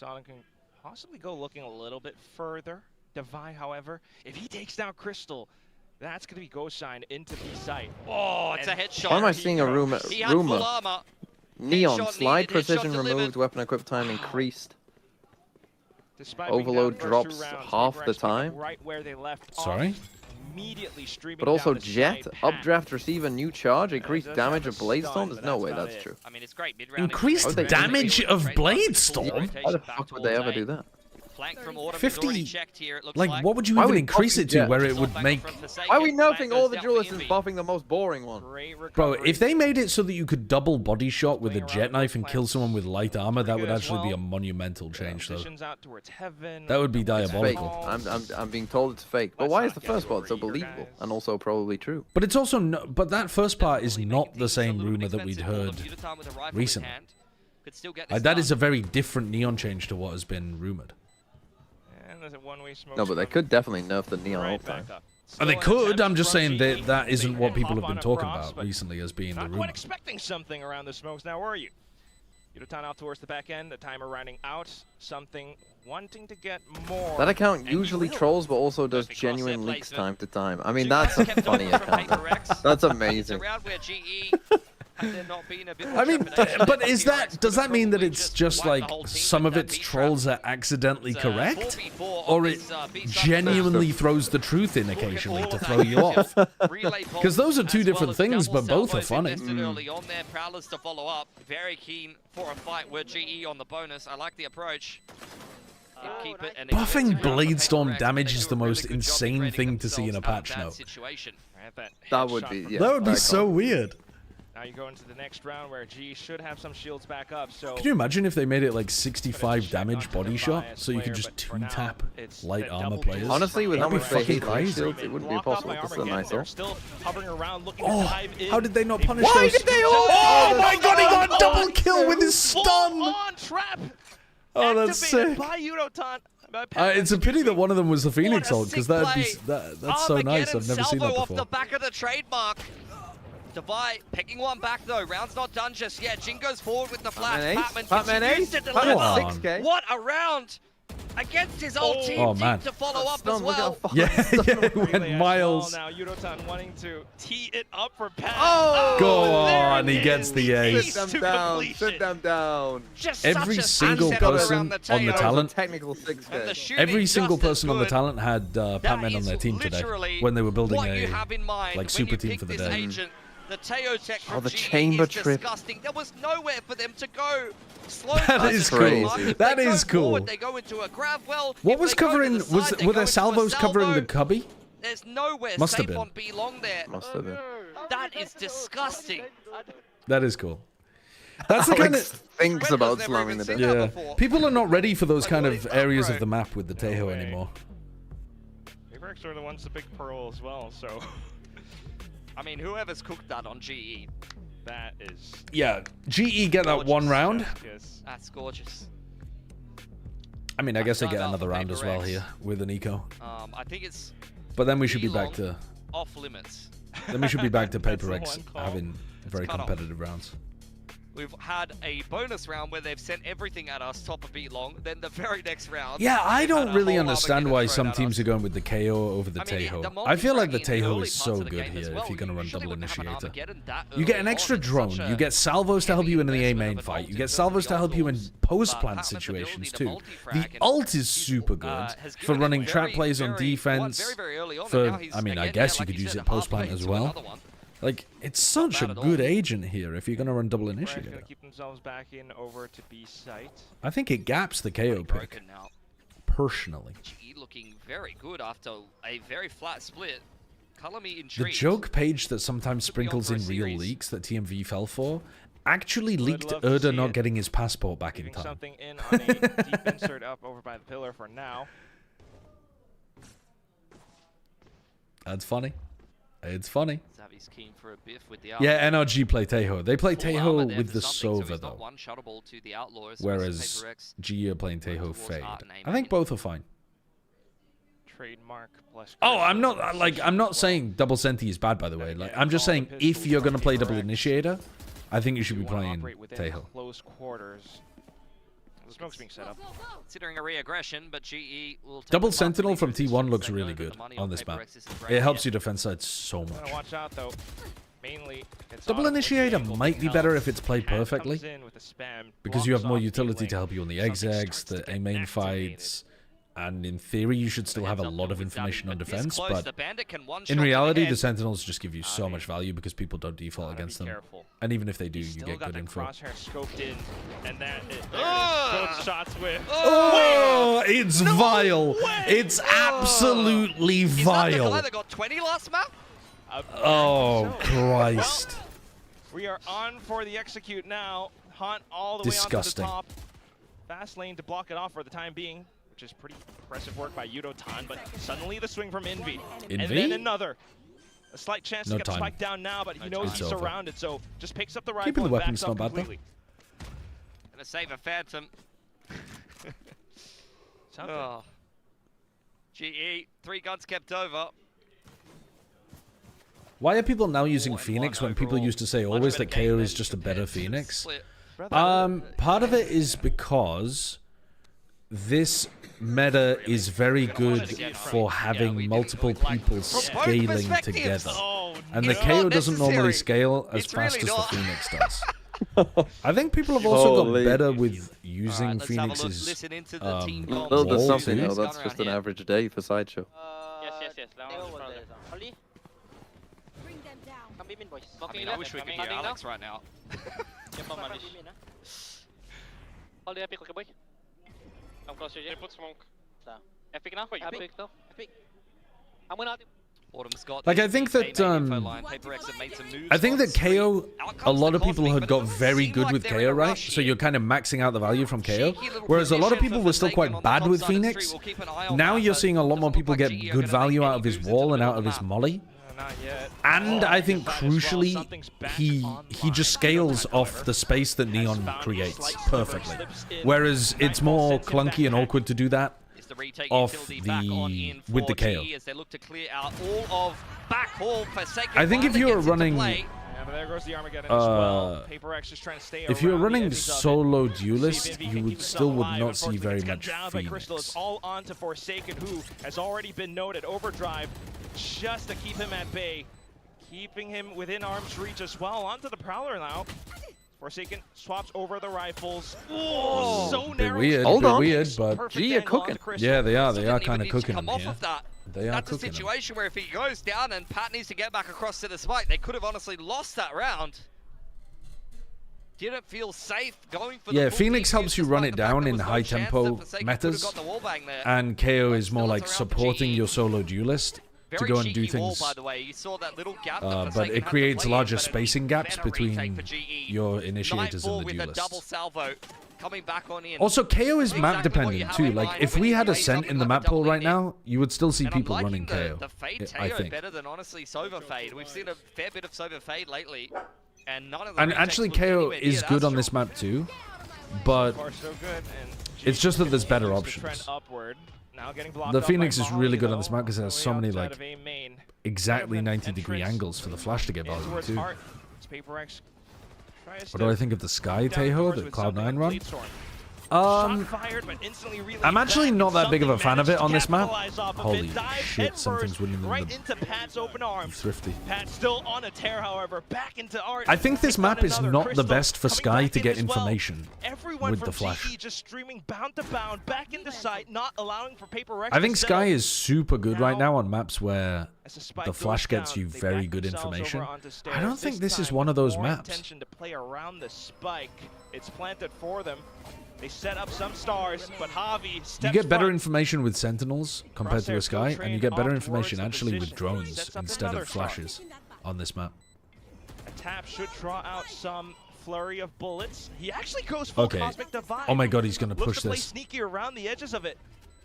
Autumn can possibly go looking a little bit further. Devi, however, if he takes down Crystal, that's going to be ghost sign into the site. Oh, it's a headshot. why am I seeing a rumor? He had full armor. Neon Headshot slide needed, precision headshot removed, delivered. weapon equip time increased. Despite being Overload down first drops two rounds, half Paper the X picking time. Right where they left Sorry? off immediately streaming But also down the Jet, side updraft, receive a new charge, increased damage of Bladestorm? There's no way that's true. I mean, it's great. Mid-round Increased damage of Bladestorm? Why the fuck would they ever do that? 50, like, what would you even increase it to where it would make... Why are we nerfing all the duelists and buffing the most boring one? Bro, if they made it so that you could double body shot with a jet knife and kill someone with light armor, that would actually be a monumental change, though. That would be diabolical. I'm being told it's fake. But why is the first part so believable? And also probably true. But it's also no, but that first part is not the same rumor that we'd heard recently. That is a very different Neon change to what has been rumored. No, but they could definitely nerf the Neon ult time. And they could. I'm just saying that that isn't what people have been talking about recently as being the rumor. Not quite expecting something around the smokes. Now, where are you? Yudotan off towards the back end. The timer running out. Something wanting to get more. That account usually trolls, but also does genuine leaks time to time. I mean, that's a funny account. That's amazing. I mean, but is that, does that mean that it's just like some of its trolls are accidentally correct? Or it genuinely throws the truth in occasionally to throw you off? Because those are two different things, but both are funny. Early on there, Prowlers to follow up. Very keen for a fight with GE on the bonus. I like the approach. Buffing Bladestorm damage is the most insane thing to see in a patch note. That would be, yeah. That would be so weird. Now you go into the next round where G should have some shields back up. So can you imagine if they made it like 65 damage body shot, so you could just two-tap light armor players? Honestly, with how much they hate light shields, it wouldn't be possible. This is a nice ult. Oh, how did they not punish those? Why did they all? Oh my god, he got a double kill with his stun! Oh, that's sick. It's a pity that one of them was the Phoenix ult, because that's so nice. I've never seen that before. Off the back of the trademark. Devi picking one back though. Round's not done just yet. Jin goes forward with the flash. Patman used it to deliver. What a round against his old team to follow up as well. Yeah, it went miles. Now Yudotan wanting to tee it up for Pat. Oh, go on, he gets the ace. Sit them down. Sit them down. Every single person on the talent. Technical 6K. Every single person on the talent had Patman on their team today when they were building a like super team for the day. The Teo tech from the chamber trip. Disgusting. There was nowhere for them to go. Slow that is cool. That is cool. Forward, they go into a grab well. What was covering? Were there salvos covering the cubby? There's nowhere Must safe have been. on B long there. Must have been. That is disgusting. That is cool. That's the kind of thinks about slamming the death. Yeah, people are not ready for those kind of areas of the map with the Tejo anymore. Apex are the ones the big pearl as well, so. I mean, whoever's cooked that on GE. That is... Yeah, GE get that one round. That's gorgeous. I mean, I guess they get another round as well here with an eco. I think it's... But then we should be back to... Off limits. Then we should be back to Paper X having very competitive rounds. We've had a bonus round where they've sent everything at us, top of beat long. Then the very next round... Yeah, I don't really understand why some teams are going with the KO over the Tejo. I feel like the Tejo is so good here if you're going to run double initiator. You get an extra drone, you get salvos to help you in the A main fight, you get salvos to help you in post-plant situations too. The ult is super good for running trap plays on defense. For, I mean, I guess you could use it post-plant as well. Like, it's such a good agent here if you're going to run double initiator. Keep themselves back in over to B site. I think it gaps the KO pick, personally. GE looking very good after a very flat split. Color me intrigued. The joke page that sometimes sprinkles in real leaks that TMV fell for actually leaked Erda not getting his passport back in time. Something in on a deep insert up over by the pillar for now. That's funny. It's funny. Keen for a biff with the yeah, NRG play Tejo. They play Tejo with the Sova, though. Whereas GE are playing Tejo Fade. I think both are fine. Trademark plus. Oh, I'm not saying double Senti is bad, by the way. Like, I'm just saying if you're going to play double initiator, I think you should be playing Tejo. Close quarters. The smoke's being set up. Considering a re-aggression, but GE will take double Sentinel from T1 looks really good on this map. It helps your defense side so much. Watch out though. Mainly, double initiator might be better if it's played perfectly, because you have more utility to help you on the eggs, the A main fights, and in theory you should still have a lot of information on defense, but in reality the Sentinels just give you so much value because people don't default against them. And even if they do, you get good info. Scoped in, and both shots with. Oh, it's vile. It's absolutely vile. Is that the guy that got 20 last map? Oh, Christ. We are on for the execute now. Hunt all the way onto the top. Fast lane to block it off for the time being, which is pretty impressive work by Yudo-tan, but suddenly the swing from Envy. And then another. A slight chance to get the spike down now, but he knows he's surrounded, so just picks up the rifle. Keeping the and weapons backs up not bad though. completely. Gonna save a Phantom. Oh. GE, 3 guns kept over. Why are people now using Phoenix when people used to say always that KO is just a better Phoenix? Part of it is because this meta is very good for having multiple people scaling together. And the KO doesn't normally scale as fast as the Phoenix does. I think people have also got better with using Phoenix's little bit something, though. That's just an average day for Sideshow. Yes. I mean, I wish we could hear Alex right now. Epic, okay, boy. I'm close to you. Put smoke. Epic now? Epic. I'm gonna. Like, I think that KO, a lot of people had got very good with KO, right? So you're kind of maxing out the value from KO. Whereas a lot of people were still quite bad with Phoenix. Now you're seeing a lot more people get good value out of his wall and out of his molly. And I think crucially, he just scales off the space that Neon creates perfectly. Whereas it's more clunky and awkward to do that with the KO. I think if you're running if you're running solo duelist, you would not see very much Phoenix. All on to Forsaken, who has already been noted. Overdrive just to keep him at bay, keeping him within arm's reach as well. Onto the Prowler now. Forsaken swaps over the rifles. Oh, so narrow. Weird, but G are cooking. Yeah, they are kind of cooking him here. That's a situation where if he goes down and Pat needs to get back across to the spike, they could have honestly lost that round. Didn't feel safe going for the Phoenix helps you run it down in high tempo metas, and KO is more like supporting your solo duelist to go and do things. By the way. You saw that little gap but it creates larger spacing gaps between your initiators and the duelists. Coming back on in. Also, KO is map dependent too. Like, if we had a Scent in the map pool right now, you would still see people running KO. The Fade Teo better than honestly Sova Fade. We've seen a fair bit of Sova Fade lately, and none of them. And actually, KO is good on this map too, but it's just that there's better options. The Phoenix is really good on this map because it has so many like exactly 90-degree angles for the flash to get value too. What do I think of the Sky Tejo that Cloud9 run? I'm actually not that big of a fan of it on this map. Holy shit, something's winning them. Thrifty. Pat's still on a tear, however. Back into Art. I think this map is not the best for Sky to get information with the flash. Just streaming bound to bound, back into sight, not allowing for Paper Rex. I think Sky is super good right now on maps where the flash gets you very good information. I don't think this is one of those maps. Intention to play around the spike. It's planted for them. They set up some stars, but Javi steps You get better information with Sentinels compared to a Sky, and you get better information actually with drones instead of flashes on this map. A tap should draw out some flurry of bullets. He actually goes full Cosmic Divide. Oh my god, he's going to push Looks this. to play sneaky around the edges of it.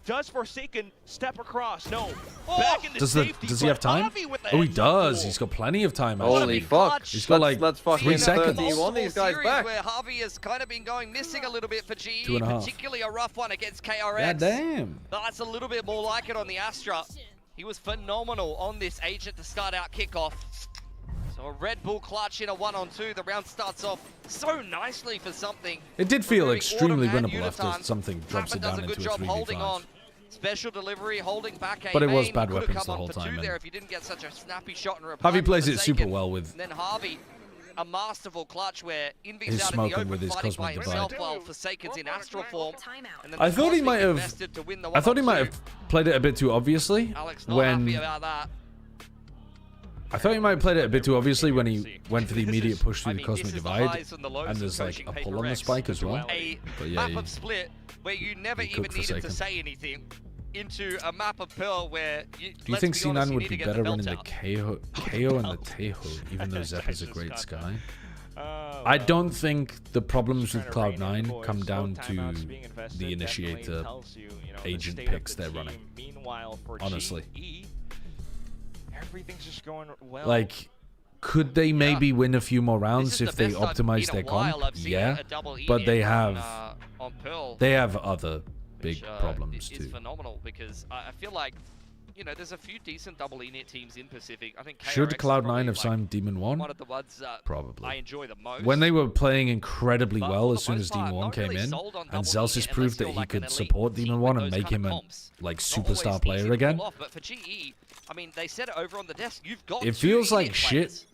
Does Forsaken step across? No. Back into safety, does he have time? Oh, he does. He's got plenty of time. Actually. Holy fuck. He's got like 3 seconds. You want these guys back. Where Harvey has kind of been going missing a little bit for GE, 2.5. particularly a rough one against KRX. Yeah, damn. But that's a little bit more like it on the Astra. He was phenomenal on this agent to start out kickoff. So a Red Bull clutch in a 1-on-2. The round starts off so nicely for something. It did feel extremely winnable after something drops it down does a good into job a 3v5. holding on. Special delivery, holding back a But it was main. bad Could have weapons come the up whole for time, two man. there if you didn't get such a snappy shot and reply. Harvey plays it super Forsaken. well with And then Harvey a masterful clutch where Invi's He's out in the smoking open with his fighting by Cosmic himself Divide. while Forsaken's in Astral form. I thought he might have. I thought he might have played it a bit too obviously when. I thought he might have played it a bit too obviously when he went for the immediate push through the Cosmic Divide, and there's like a pull on the spike as well. But yeah, map of split where you never even needed to say anything into a map of Pearl where you, do you think C9 would be better running the KO and the Teho, even though Zep is a great Sky? I don't think the problems with Cloud9 come down to the initiator agent picks they're running. Honestly. Everything's just going well. Like, could they maybe win a few more rounds if they optimize their comp? Yeah, but they have other big problems too. It's phenomenal because I feel like, you know, there's a few decent double E-net teams in Pacific. I think should KRX Cloud9 have signed Demon 1? One of the ones probably. I enjoy the most. When they were playing incredibly well as soon as Demon 1 came in, and Zelsis proved that he could support Demon 1 and make him a like superstar player again. But for GE, I mean, they said it over on the desk. You've got it feels like shit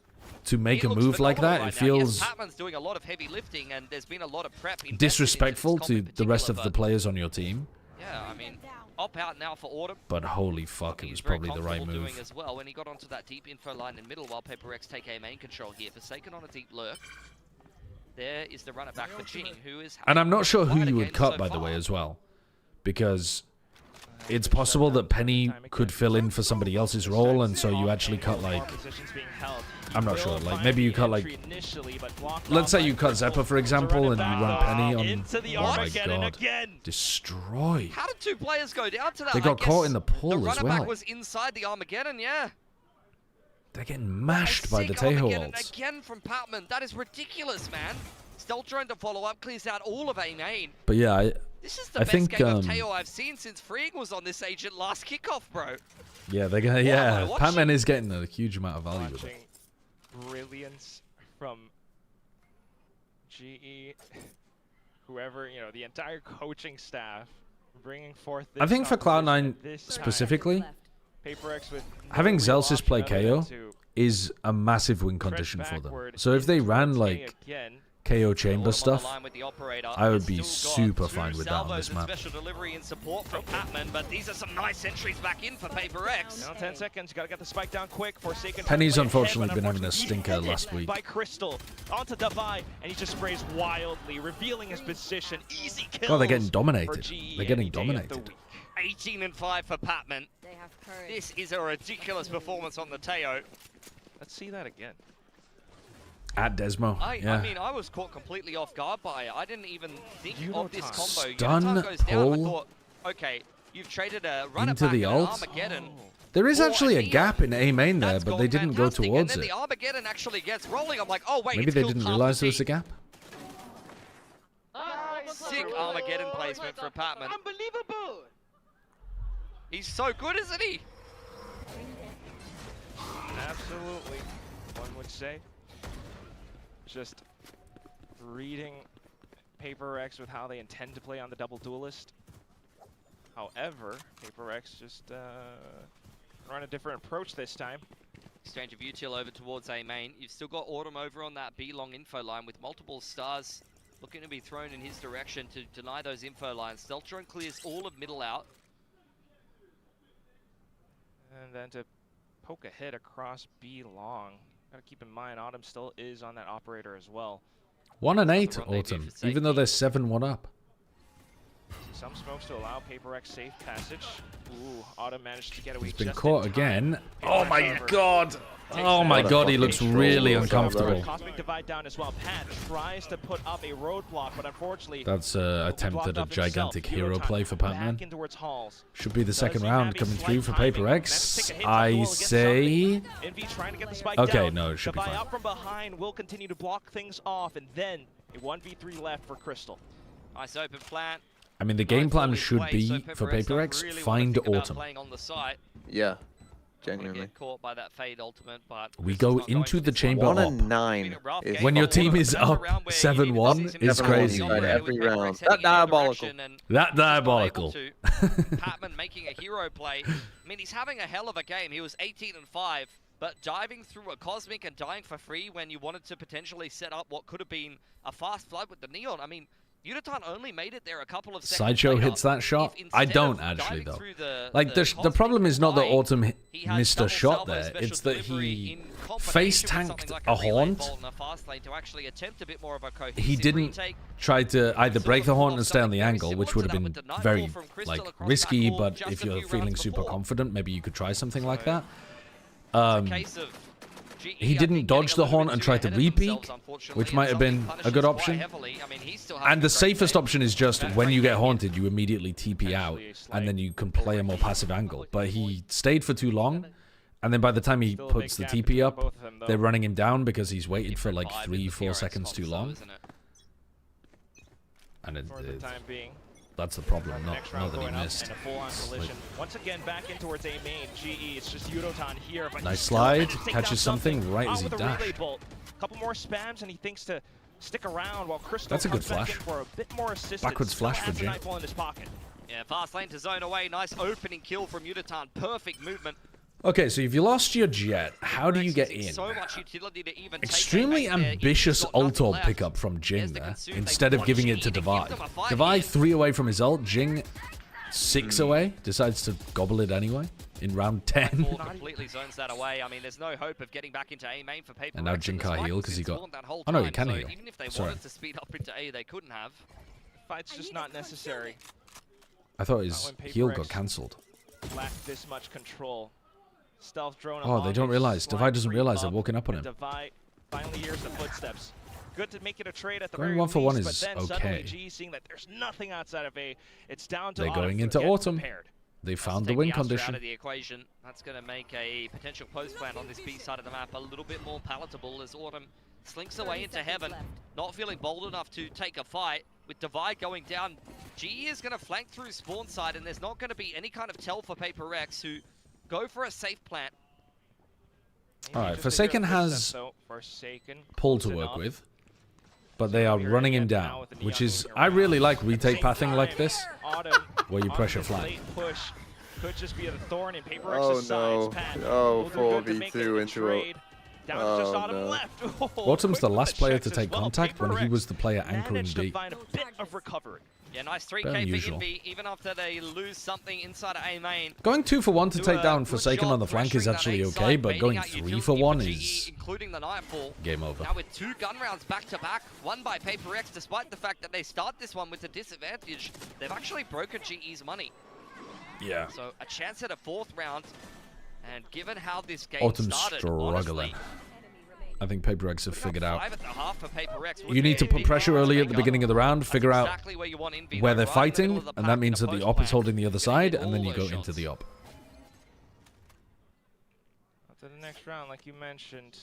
to make a move like that. It feels Patman's doing a lot of heavy lifting, and there's been a lot of prep disrespectful to the rest of the players on your team. Yeah, I mean, up out now for Autumn. But holy fuck, it was probably the right move. Doing as well when he got onto that deep info line in middle while PaperX take a main control here. Forsaken on a deep lurk. There is the runner back for Jing, who is. And I'm not sure who you would cut, by the way, as well, because it's possible that Penny could fill in for somebody else's role, and so you actually cut like, I'm not sure, like maybe you cut like, let's say you cut Zeppa for example, and you run Penny on, oh my god, destroyed. How did two players go down to that? They got caught in the pull as The runner well. back was inside the Armageddon, yeah. They're getting mashed by the Teho ults. Again from Patman, that is ridiculous, man. Stealth drone to follow up, clears out all of A main. But yeah, this is the I best think, game of Teo I've seen since Freeing was on this agent last kickoff, bro. Yeah, they're gonna. Yeah, Patman is getting a huge amount of value with it. Brilliance from GE, whoever, you know, the entire coaching staff, bringing forth. This I think for Cloud9 specifically, having Zelsis play KO is a massive win condition for them. So if they ran like KO chamber stuff, I would be super fine with that on this map. Special delivery in support from Patman, but these are some nice entries back in for PaperX. Now 10 seconds, gotta get the spike down quick. Forsaken. Penny's unfortunately been having a stinker last week. By Crystal onto Divide, and he just sprays wildly, revealing his position. Easy kills. God, they're getting dominated. They're getting dominated. 18-5 for Patman. This is a ridiculous performance on the Teo. Let's see that again. At Desmo, yeah. I mean, I was caught completely off guard by it. I didn't even think of this combo. Stun goes down. I pull thought, okay, you've traded a runner into back the and ult. Armageddon. There is actually a gap in A main there, but they didn't go towards and then it. the Armageddon actually gets rolling. I'm like, oh wait, Maybe they didn't realize there was a gap. Sick Armageddon placement for Patman. Unbelievable! He's so good, isn't he? Absolutely, one would say. Just reading PaperX with how they intend to play on the double duelist. However, PaperX just run a different approach this time. Exchange of util over towards A main. You've still got Autumn over on that B long info line with multiple stars looking to be thrown in his direction to deny those info lines. Stealth drone clears all of middle out. And then to poke ahead across B long. Gotta keep in mind, Autumn still is on that operator as well. 1 and 8, Autumn, even though they're 7-1 up. Some smokes to allow PaperX safe passage. Ooh, Autumn managed to get away. He's been caught again. Oh my god! Oh my god, he looks really uncomfortable. Cosmic Divide down as well. Pat tries to put up a roadblock, but unfortunately, that's attempted a gigantic hero play for Patman. Should be the second round coming through for PaperX. I say. Okay, no, it should be fine. Out from behind will continue to block things off, and then a 1v3 left for Crystal. Nice open plant. I mean, the game plan should be for PaperX, find Autumn. Yeah, genuinely. Get caught by that fade ultimate, but we go into the chamber 1 up. and 9. When your team is up 7-1, it's crazy. Every round. That diabolical. That diabolical. Patman making a hero play. I mean, he's having a hell of a game. He was 18-5 but diving through a Cosmic and dying for free when you wanted to potentially set up what could have been a fast flood with the Neon. I mean, Udaton only made it there a couple of seconds Sideshow later. hits that shot. I don't actually though. Like the problem is not that Autumn missed a shot there. It's that he face tanked a Haunt. He didn't try to either break the Haunt and stay on the angle, which would have been very like risky. But if you're feeling super confident, maybe you could try something like that. He didn't dodge the Haunt and try to re-peek, which might have been a good option. And the safest option is just when you get haunted, you immediately TP out, and then you can play a more passive angle. But he stayed for too long, and then by the time he puts the TP up, they're running him down because he's waited for like 3-4 seconds too long. And that's the problem, not that he missed. Like, once again, back in towards A main. GE, it's just Udotan here. But nice slide, catches something right as he dashed. Couple more spams, and he thinks to stick around while Crystal that's a good flash. For a bit more assistance. Backwards flash for Jing. Yeah, fast lane to zone away. Nice opening kill from Udotan. Perfect movement. Okay, so if you lost your Jet, how do you get in? Extremely ambitious ult orb pickup from Jing there, instead of giving it to Divide. Divide 3 away from his ult, Jing 6 away, decides to gobble it anyway in round 10. Completely zones that away. I mean, there's no hope of getting back into A main for Paper. And now Jing can't heal because he got... Oh no, he can heal. Even if they Sorry. wanted to speed up into A, they couldn't have. Fight's just not necessary. I thought his heal got cancelled. Lack this much control. Stealth drone. Oh, they don't realize. Divide doesn't realize they're walking up on him. Divide finally hears the footsteps. Good to make it a trade at the going very 1-for-1 least, is but then okay. suddenly G seeing that there's nothing outside of A. It's down to they're going into Autumn. Prepared. They found the win condition. Out of the equation. That's going to make a potential post plan on this B side of the map a little bit more palatable as Autumn slinks away into heaven, not feeling bold enough to take a fight. With Divide going down, G is going to flank through spawn side, and there's not going to be any kind of tell for Paper X, who go for a safe plant. Alright, Forsaken has pull to work with, but they are running him down, which is, I really like retake pathing like this, where you pressure flank. Could just be a thorn in Paper X's sides. Oh, 4v2 into a... Oh, no. Autumn's the last player to take contact when he was the player anchoring B. Yeah, nice 3K for Envy, even after they lose something inside of A main. Going 2-for-1 to take down Forsaken on the flank is actually okay, but going 3-for-1 is game over. Now with 2 gun rounds back to back, won by Paper X, despite the fact that they start this one with a disadvantage, they've actually broken GE's money. Yeah. So a chance at a 4th round, and given how this game Autumn's started, struggling. honestly, I think Paper X have figured out. 5 at the half for Paper X. You need to put pressure early at the beginning of the round, figure out where they're fighting, and that means that the op is holding the other side, and then you go into the op. To the next round, like you mentioned,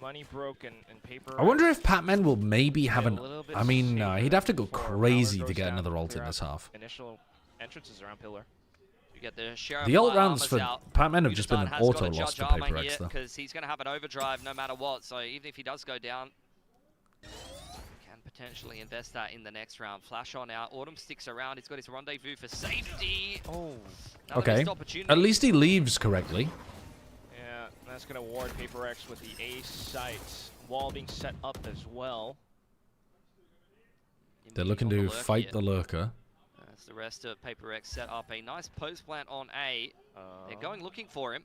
money broken and Paper. I wonder if Patman will maybe have an... I mean, no, he'd have to go crazy to get another ult in this half. Initial entrances around Pillar. You get the ult rounds for Patman have just been an auto loss for Paper X, though. Because he's going to have an overdrive no matter what, so even if he does go down, can potentially invest that in the next round. Flash on out, Autumn sticks around, he's got his rendezvous for safety. Oh, okay, at least he leaves correctly. Yeah, that's going to ward Paper X with the A site. Wall being set up as well. They're looking to fight the lurker. The rest of Paper X set up a nice post plant on A. They're going looking for him.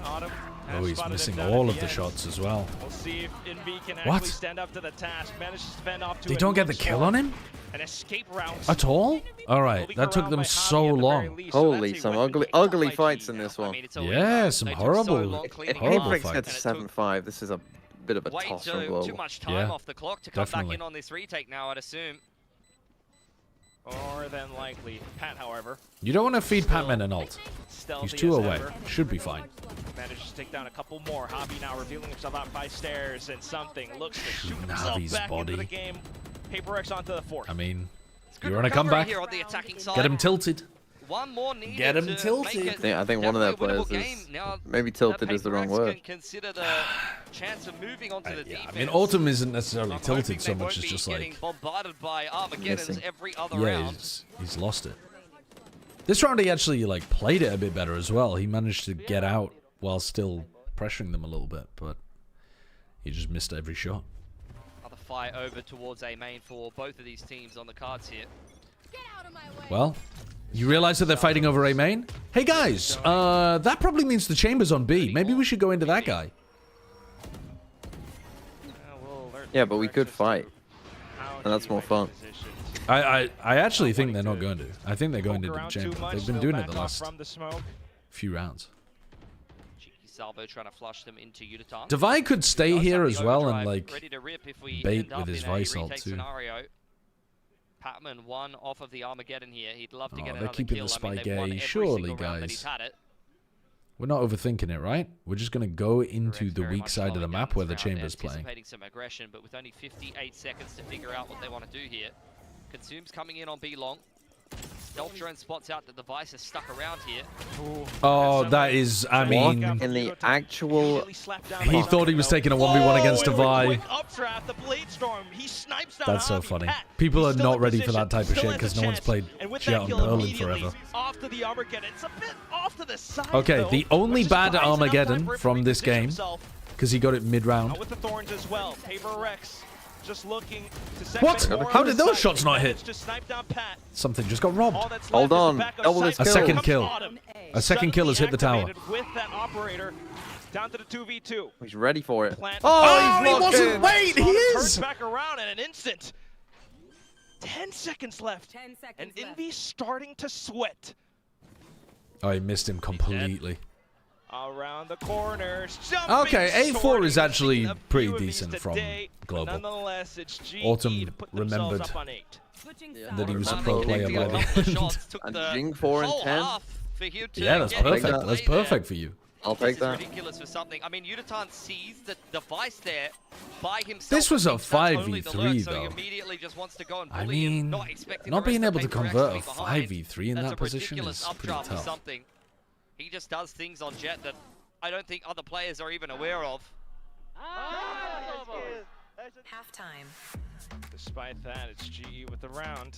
Autumn oh, he's missing all of the shots as well. We'll see if Envy can actually stand up to the task. Manage to fend off to they don't get the kill on him? An escape round. At all? Alright, that took them so long. Holy, some ugly fights in this one. Yeah, some horrible Paper X gets 7-5. This is a bit of a toss from Global. Too much time off the clock to come back in on this retake now, I'd assume. More than likely. Pat, however. You don't want to feed Patman an ult. He's 2 away. Should be fine. Manages to take down a couple more. Hobby now revealing himself out by stairs, and something looks to shoot himself back into the game. Paper X onto the 4th. I mean, you want to come back? Get him tilted. One more needed. Get him tilted. I think one of their players is maybe tilted is the wrong word. Consider the chance of moving onto the defense. I mean, Autumn isn't necessarily tilted so much as just like bombarded by Armageddons every other round. He's lost it. This round he actually like played it a bit better as well. He managed to get out while still pressuring them a little bit, but he just missed every shot. Another fight over towards A main for both of these teams on the cards here. Well, you realize that they're fighting over A main? Hey guys, that probably means the chamber's on B. Maybe we should go into that guy. Yeah, but we could fight. And that's more fun. I actually think they're not going to. I think they're going into the chamber. They've been doing it the last few rounds. Salvo trying to flush them into Udaton. Devi could stay here as well and like bait with his Vice ult too. Patman one off of the Armageddon here. He'd love to get they're another keeping kill. the spike I mean, A. Surely, guys. We're not overthinking it, right? We're just going to go into the weak side of the map where the chamber's playing. Anticipating some aggression, but with only 58 seconds to figure out what they want to do here. Consume's coming in on B long. Stealth drone spots out that the Vice is stuck around here. Oh, that is, I mean... In the actual... He thought he was taking a 1v1 against Devi. That's so funny. People are not ready for that type of shit because no one's played shit on Berlin forever. Okay, the only bad Armageddon from this game, because he got it mid-round. Just looking to what? How did those shots not hit? Something just got robbed. Hold on. Double this kill. A second kill. A second kill has hit the tower. With that operator down to the 2v2. He's ready for it. Oh, he wasn't. Wait, he is. Back around in an instant. 10 seconds left. 10 seconds and Envy's starting to sweat. Oh, he missed him completely. Around the corners. Okay, A4 is actually pretty decent from Global. Autumn remembered that he was a pro player by the end. And Jing 4 and 10. Yeah, that's perfect. That's perfect for you. I'll take that. Ridiculous for something. I mean, Udaton sees the device there by himself. This was a 5v3 though. So he immediately just wants to go and I mean, not being able to convert a 5v3 in that position is pretty tough. He just does things on Jet that I don't think other players are even aware of. Halftime. Despite that, it's GE with the round.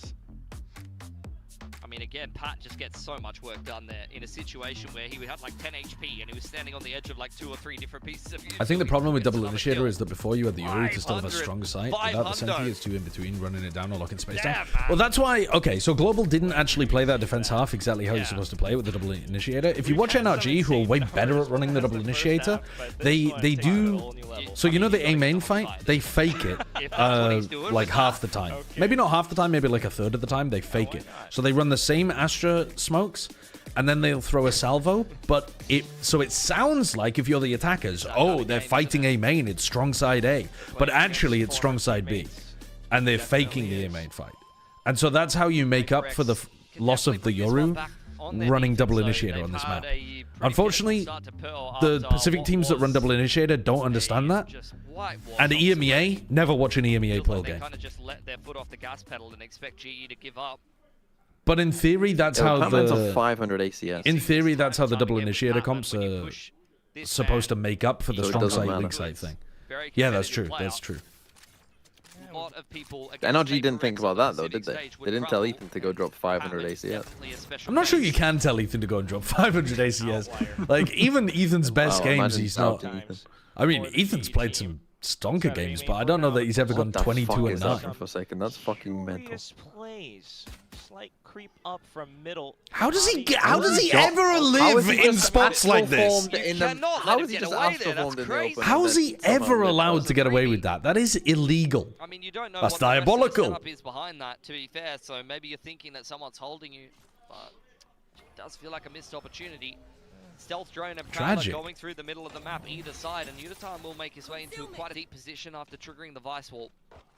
I mean, again, Pat just gets so much work done there in a situation where he would have like 10 HP and he was standing on the edge of like 2 or 3 different pieces of I think the problem with Double Initiator is that before you had the Yuri to still have a strong sight, without the Senti, it's 2 in between, running it down or locking space down. Well, that's why, okay, so Global didn't actually play that defense half exactly how you're supposed to play it with the Double Initiator. If you watch NRG, who are way better at running the Double Initiator, they do, so you know the A main fight? They fake it like half the time. Maybe not half the time, maybe like a third of the time, they fake it. So they run the same Astra smokes, and then they'll throw a salvo, but it sounds like if you're the attackers, oh, they're fighting A main, it's strong side A, but actually it's strong side B, and they're faking the A main fight. And so that's how you make up for the loss of the Yoru running Double Initiator on this map. Unfortunately, the Pacific teams that run Double Initiator don't understand that, and EMEA never watch an EMEA play game. Just let their foot off the gas pedal and expect GE to give up. But in theory, that's how the 500 ACS. In theory, that's how the Double Initiator comps are supposed to make up for the strong side, weak side thing. Yeah, that's true. That's true. NRG didn't think about that though, did they? They didn't tell Ethan to go drop 500 ACS. I'm not sure you can tell Ethan to go and drop 500 ACS. Like even Ethan's best games, he's not. I mean, Ethan's played some stonker games, but I don't know that he's ever gone 22 and 9. For a second, that's fucking mental. Slight creep up from middle. How does he ever live in spots like this? How is he ever allowed to get away with that? That is illegal. I mean, you don't know that's what diabolical. The setup is behind that, to be fair, so maybe you're thinking that someone's holding you, but it does feel like a missed opportunity. Stealth drone and Prowler going through the middle of the map either side, and Udaton will make his way into quite a deep position after triggering the Vice Wall.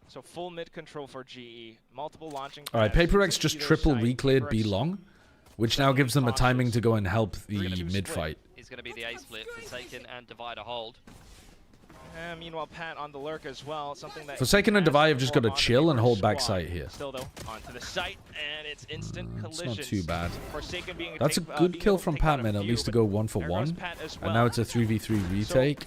So full mid control for GE. Multiple launching. All right, Paper X just triple recleared B long, which now gives them a timing to go and help the mid fight. Is going to be the A split, Forsaken and Divider hold. And meanwhile, Pat on the lurk as well. Something that Forsaken and Divi have just got to chill and hold back sight here. Still though, onto the site, and it's instant collisions. It's not too bad. That's a good kill from Patman, at least to go 1-for-1. And now it's a 3v3 retake.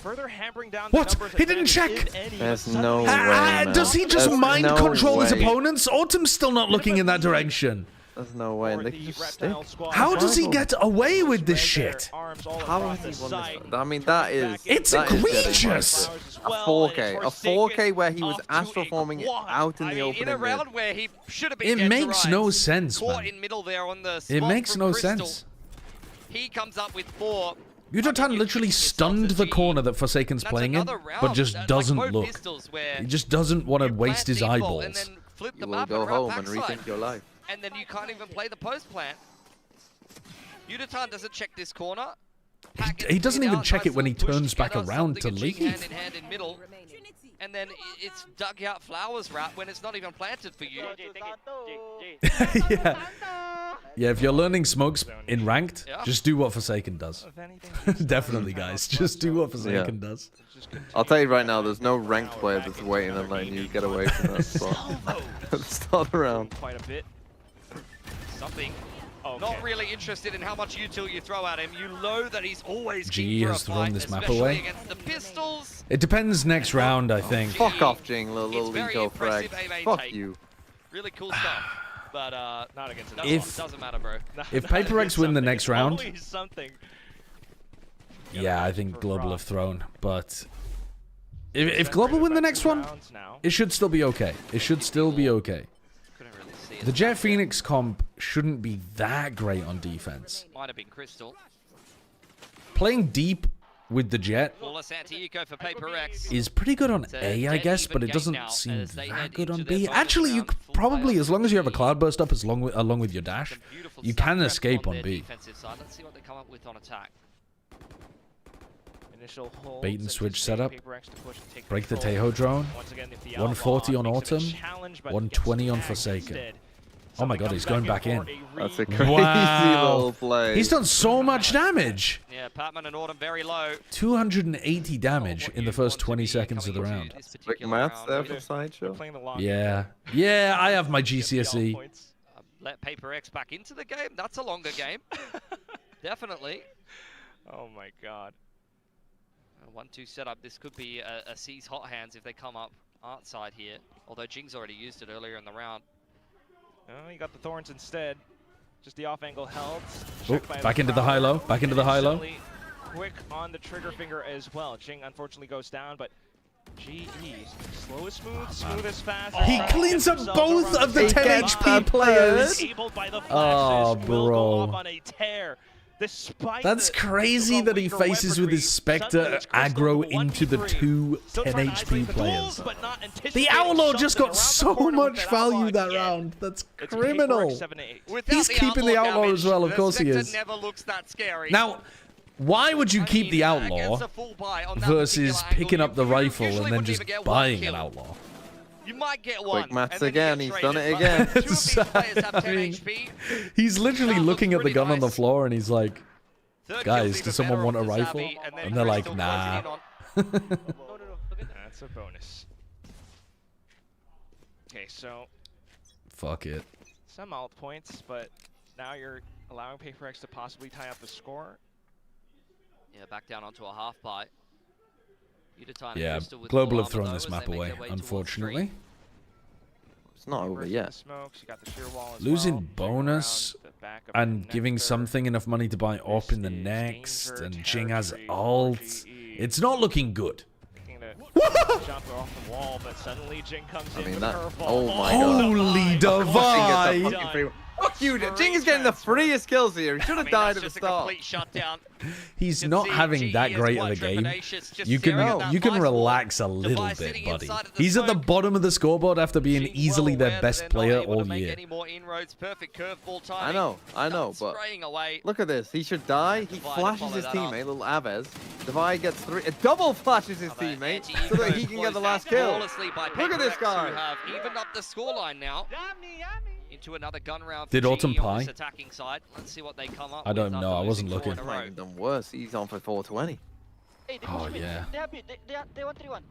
What? He didn't check! There's no way, Does he just mind control his opponents? Autumn's still not looking in that direction. There's no way. They can just stick. How does he get away with this shit? How has he won this? I mean, that is... It's egregious! A 4K. A 4K where he was astroforming it out in the open. In a round where he should have been It makes no sense, man. in middle there on the It makes no Crystal. sense. He comes up with 4. Yudotan literally stunned the corner that Forsaken's playing in, but just doesn't look. He just doesn't want to waste his eyeballs. You will go home and rethink your life. And then you can't even play the post plant. Yudotan doesn't check this corner. He doesn't even check it when he turns back around to leave. Hand in hand in middle. And then it's dugout flowers wrap when it's not even planted for you. Yeah. Yeah, if you're learning smokes in ranked, just do what Forsaken does. Definitely, guys. Just do what Forsaken does. I'll tell you right now, there's no ranked player that's waiting and letting you get away from that spot. Start around. Quite a bit. Something. Not really interested in how much util you throw at him. You know that he's always G keen for has a thrown fight, this map especially away. against the pistols. It depends next round, I think. Fuck off, Jing, little eco frag. Fuck you. Really cool stuff. But not against it. Doesn't matter, bro. If Paper X win the next round, something. Yeah, I think Global have thrown. But if Global win the next one, it should still be okay. It should still be okay. The Jet Phoenix comp shouldn't be that great on defense. Might have been Crystal. Playing deep with the Jet for Paper X. is pretty good on A, I guess, but it doesn't seem that good on B. Actually, you could probably, as long as you have a Cloudburst up along with your dash, you can escape on B. Let's see what they come up with on attack. Bait and switch setup. Break the Tejo drone. 140 on Autumn. 120 on Forsaken. Oh my god, he's going back in. That's a crazy little play. He's done so much damage. Yeah, Patman and Autumn very low. 280 damage in the first 20 seconds of the round. Quick maths there for Sideshow. Yeah. Yeah, I have my GCSE. Let Paper X back into the game. That's a longer game. Definitely. Oh my god. 1-2 setup. This could be a C's hot hands if they come up art side here. Although Jing's already used it earlier in the round. Oh, he got the thorns instead. Just the off angle held. Oh, back into the high low. Back into the high low. Quick on the trigger finger as well. Jing unfortunately goes down, but GE slow as smooth, smooth as fast. He cleans up both of the 10 HP players. Oh, bro. That's crazy that he faces with his Spectre aggro into the two 10 HP players. The Outlaw just got so much value that round. That's criminal. He's keeping the Outlaw as well, of course he is. Now, why would you keep the Outlaw versus picking up the rifle and then just buying an Outlaw? You might get one. Quick maths again, he's done it again. He's literally looking at the gun on the floor and he's like, guys, does someone want a rifle? And they're like, nah. That's a bonus. Okay, so... Fuck it. Some alt points, but now you're allowing Paper X to possibly tie up the score. Yeah, back down onto a half bite. Yeah, Global have thrown this map away, unfortunately. It's not over yet. Losing bonus and giving something enough money to buy up in the next, and Jing has ult. It's not looking good. I mean, that... Oh my god. Holy divide! Fuck you, Jing is getting the freest kills here. He should have died at the start. He's not having that great of a game. You can relax a little bit, buddy. He's at the bottom of the scoreboard after being easily their best player all year. I know, but look at this. He should die. He flashes his teammate, little Aves. Divide gets 3. Double flashes his teammate so that he can get the last kill. Look at this guy. Even up the scoreline now. Into another gun round. Did Autumn pie? Attacking side. Let's see what they come up I don't know. I wasn't looking. He's not even done worse. He's on for 420. Oh yeah. They 1-3-1.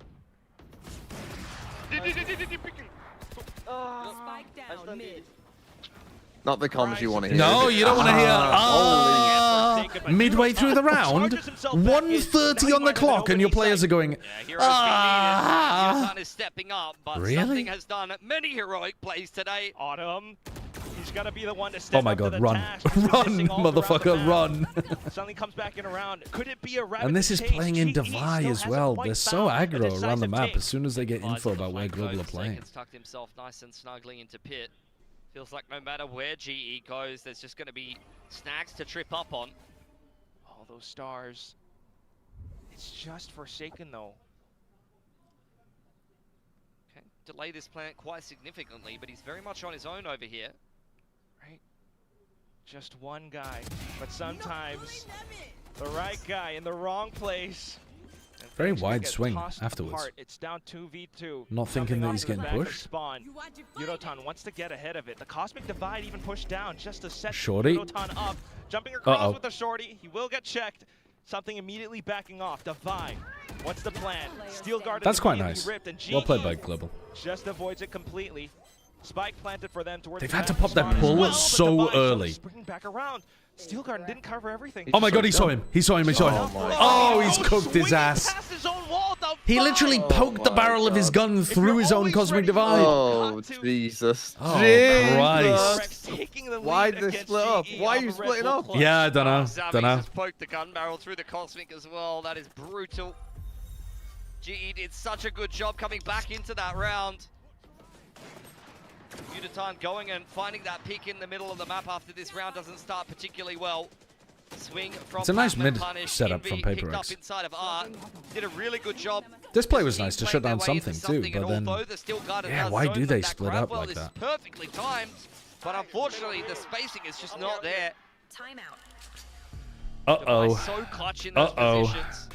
Spike down mid. Not the comms you want to hear. No, you don't want to hear. Midway through the round, 1:30 on the clock, and your players are going. Yudotan is stepping up, but really? something has done many heroic plays today. Autumn He's got to be the one to step Oh my God, run. Run, motherfucker, run. Suddenly comes back in around. Could it be a rabbit And this is chase? playing in GE Divide still as well. hasn't They're quite so found a aggro around the decisive map take. as soon as they get info about where Global are playing. Tucked himself nice and snugly into pit. Feels like no matter where GE goes, there's just going to be snags to trip up on. All those stars. It's just Forsaken though. Okay, delay this plant quite significantly, but he's very much on his own over here. Right? Just one guy, but sometimes the right guy in the wrong place. Very wide swing afterwards. Apart. It's down 2v2. Not thinking that he's getting pushed. Yudotan wants to get ahead of it. The Cosmic Divide even pushed down just to set Shorty. Yudotan up. Jumping across with the Shorty. He will get checked. Something immediately backing off. Divide. What's the plan? Steel Guard. That's quite nice. Well played by Global. Just avoids it completely. Spike planted for them towards They've had to pop that pull so early. Bringing back around. Steel Garden didn't cover everything. Oh my God, he saw him. He saw him. He saw him. Oh, he's cooked his ass. He literally poked the barrel of his gun through his own Cosmic Divide. Oh, Jesus. Oh, Christ. Why did they split up? Why are you splitting up? Yeah, I don't know. Don't know. Just poked the gun barrel through the Cosmic as well. That is brutal. GE did such a good job coming back into that round. Yudotan going and finding that pick in the middle of the map after this round doesn't start particularly well. Swing from It's a nice mid punish. setup from Picked PAC. up inside of R. Did a really good job. This play was nice to shut down something too, but then yeah, why do they split up like that? Perfectly timed, but unfortunately the spacing is just not there. Uh-oh. So clutch in those positions.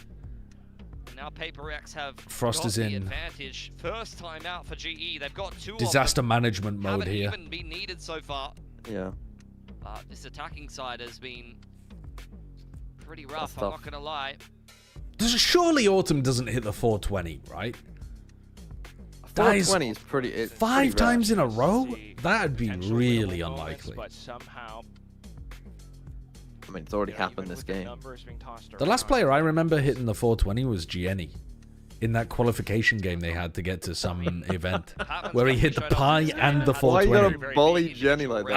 Now PAC have Frost got is the in. advantage. First time out for GE. They've got two Disaster of them. management mode Haven't here. even been needed so far. Yeah. But this attacking side has been pretty rough, I'm not going to lie. Surely Autumn doesn't hit the 420, right? 420 is pretty. It's five pretty times in a rare. row? That'd be really unlikely. But somehow, I mean, it's already happened this game. The last player I remember hitting the 420 was Gianni in that qualification game they had to get to some event where he hit the pie and the 420. Why you gotta bully Jenny like that?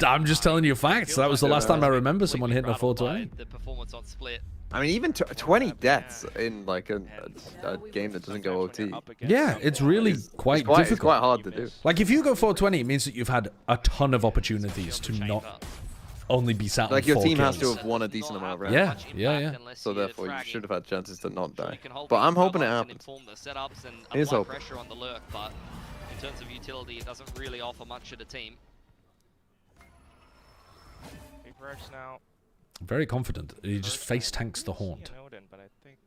I'm just telling you facts. That was the last time I remember someone hitting a 420. The performance on Split. I mean, even 20 deaths in like a game that doesn't go OT. Yeah, it's really quite difficult. It's quite hard to do. Like if you go 420, it means that you've had a ton of opportunities to not only be sat on like your 4 team kills. has to have won a decent amount of rounds. Yeah. So therefore, you should have had chances to not die. But I'm hoping it happens. Here's hope. Pressure on the lurk, but in terms of utility, it doesn't really offer much to the team. now. Very confident. He just face tanks the Haunt. But I think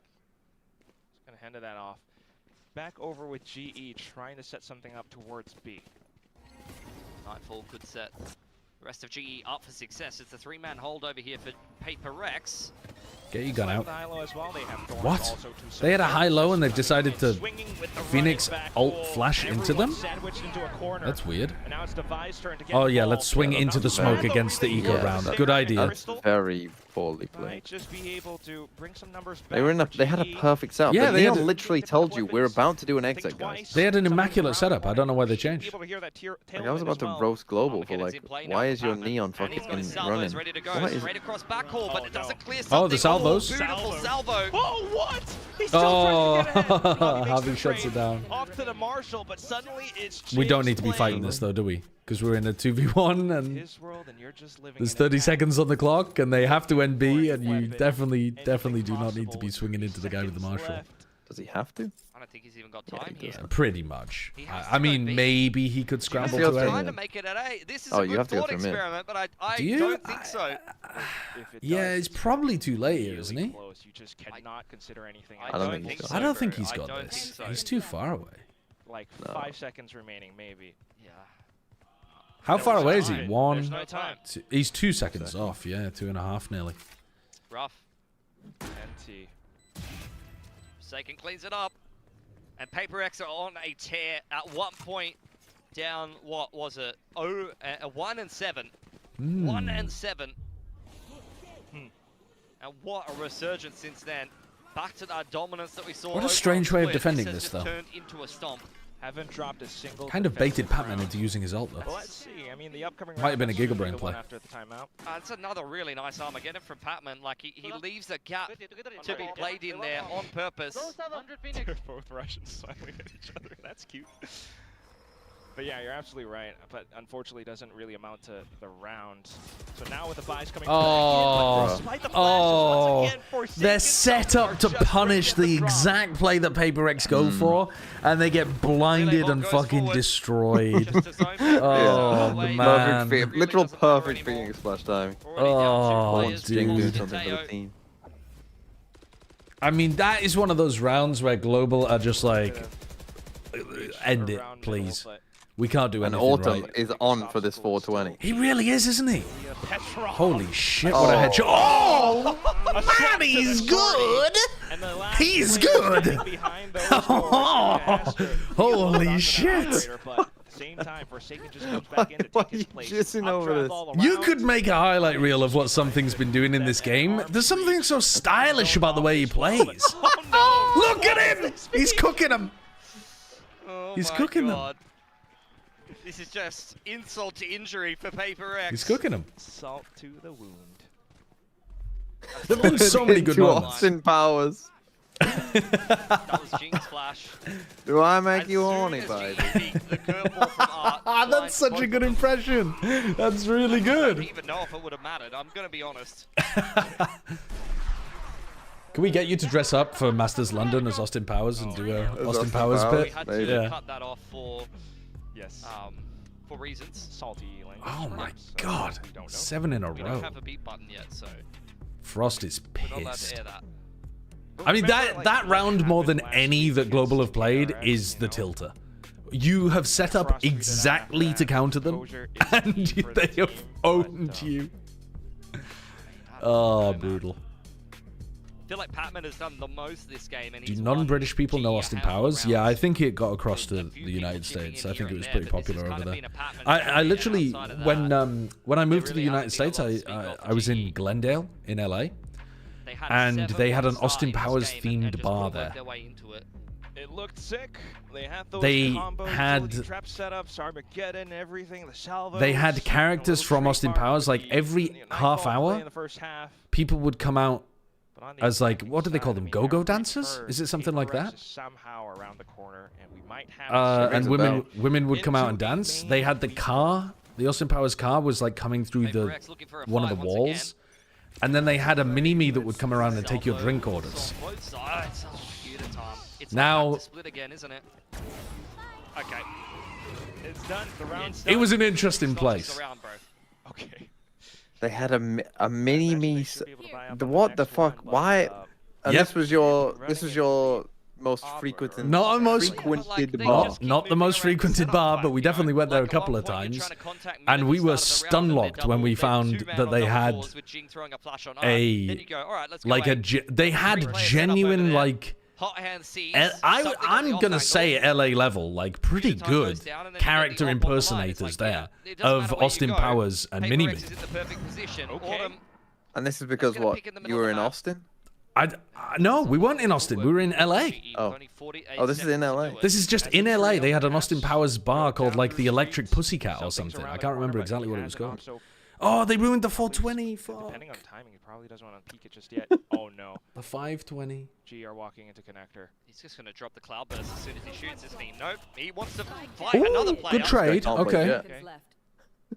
he's gonna hand that off. Back over with GE, trying to set something up towards B. Nightfall could set the rest of GE up for success. It's a 3-man hold over here for PAC. Get your gun out. They What? They had a high-low and they've decided to Phoenix ult flash into them? That's weird. Oh yeah, let's swing into the smoke against the eco round. Good idea. That's very poorly played. Just be able to bring some numbers back. They were in they had a perfect setup. Yeah, they Neon literally told you we're about to do an exit, guys. They had an immaculate setup. I don't know why they changed. Like, I was about to roast Global for like, why is your Neon fucking running? What is Oh, the salvos. Beautiful salvo. Oh, what? He's Oh, Harvey shuts it down. Off to the Marshall, but suddenly it's We don't need to be fighting this though, do we? Because we're in a 2v1 and there's 30 seconds on the clock and they have to end B and you definitely do not need to be swinging into the guy with the Marshall. Does he have to? I don't think he's even got time here. Pretty much. I mean, maybe he could scramble to trying to A. make it at A. This is Oh, a you good have to go thought for mid. experiment, but I Do you? don't think so. Yeah, it's probably too late here, isn't he? You just cannot consider anything. I don't think so. I don't think he's got this. He's too far away. Like 5 seconds remaining, maybe. Yeah. How far away is he? There's 1. no time. He's 2 seconds off. Yeah, 2.5 nearly. Rough. NT. Forsaken cleans it up. And PAC are on a tear at one point down, what was it? 1 and 7. 1 and 7. And what a resurgence since then. Back to that dominance that we saw. What a strange way of defending this this, though. Turned into a stomp. Haven't dropped a single. Kind of baited Pac-Man into using his ult though. Well, let's see. I mean, the upcoming might have been a Gigabrain play. After the timeout. It's another really nice Armageddon from Pac-Man. Like he leaves a gap to be played in there on purpose. They're both Russian smiling at each other. That's cute. But yeah, you're absolutely right. But unfortunately, doesn't really amount to the round. So now with the buys coming back in, they're set up to punish the exact play that Paper X go for, and they get blinded and fucking destroyed. Oh man! Literal perfect Phoenix splash time. Oh dude. I mean, that is one of those rounds where Global are just like, end it, please. We can't do anything Autumn right. is on for this 420. He really is, isn't he? Holy shit, what a headshot. Oh, man, he's good. He's good. Holy shit. You could make a highlight reel of what something's been doing in this game. There's something so stylish about the way he plays. Look at him. He's cooking them. He's cooking them. This is just insult to injury for Paper X. He's cooking them. Salt to the wound. There've been so many good moments. Austin Powers. That was Jinx Flash. Do I make you horny, baby? That's such a good impression. That's really good. I don't even know if it would have mattered. I'm going to be honest. Can we get you to dress up for Masters London as Austin Powers and do a Austin Powers bit? We had to cut that off for... Yes. For reasons. Salty language. Oh my god. 7 in a We row. don't have a beat button yet, so... Frost is We're not allowed to pissed. air that. I mean, that round more than any that Global have played is the tilter. You have set up exactly to counter them, and they have owned you. Oh, brutal. I feel like Pac-Man has done the most this game. And Do non-British people know Austin Powers? Yeah, I think it got across to the United States. I think it was pretty popular over there. I literally, when I moved to the United States, I was in Glendale in LA, and they had an Austin Powers themed bar there. It looked sick. They had those had trap setups, Armageddon, everything, the salvos. They had characters from Austin Powers. Like every half hour, people would come out as like, what do they call them? Go-go dancers? Is it something like that? Somehow around the corner, and we might have and women would come out and dance. They had the car. The Austin Powers car was like coming through one of the walls, and then they had a mini-me that would come around and take your drink orders. Now, split again, isn't it? Okay. It's done. The round's it was an interesting place. Okay. They had a mini-me. What the fuck? Why? And this was your most frequented. Not the most frequented bar. Not the most frequented bar, but we definitely went there a couple of times, and we were stun-locked when we found that they had they had genuine like. I'm gonna say LA level, like pretty good character impersonators there of Austin Powers and Mini-Me. And this is because what? You were in Austin? No, we weren't in Austin. We were in LA. Oh, this is in LA. This is just in LA. They had an Austin Powers bar called like the Electric Pussycat or something. I can't remember exactly what it was called. Oh, they ruined the 420. Fuck. Depending on timing, he probably doesn't want to peek it just yet. Oh no. The 520. GR walking into connector. He's just gonna drop the cloud burst as soon as he shoots, isn't he? Nope. He wants to fight another player. Good trade. Okay.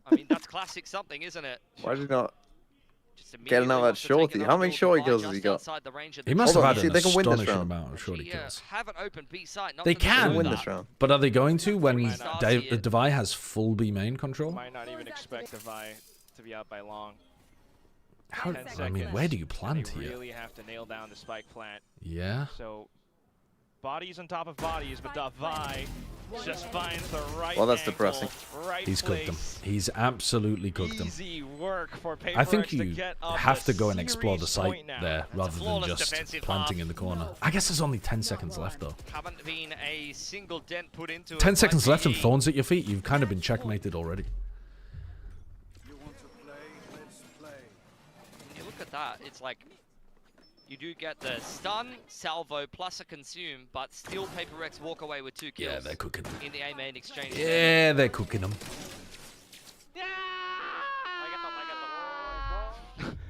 I mean, that's classic something, isn't it? Why did he not get another shorty? How many shorty kills has he got? He must have had an astonishing amount of shorty kills. They can win this round. But are they going to when Devi has full B main control? Might not even expect Devi to be out by long. How, I mean, where do you plant here? here? Really have to nail down the spike plant. Yeah. So bodies on top of bodies, but Devi just finds the right. Well, that's depressing. Right He's cooked them. He's absolutely cooked them. Easy work for Paper I think X you have to go and explore the site there rather than just planting in the corner. I guess there's only 10 seconds left though. Haven't been a single dent put into 10 seconds left and Thorns at your feet. You've kind of been checkmated already. When you look at that, it's like You do get the stun, salvo, plus a consume, but still Paper Rex walk away with 2 kills. Yeah, they're cooking them. In the A main exchange. Yeah, they're cooking them.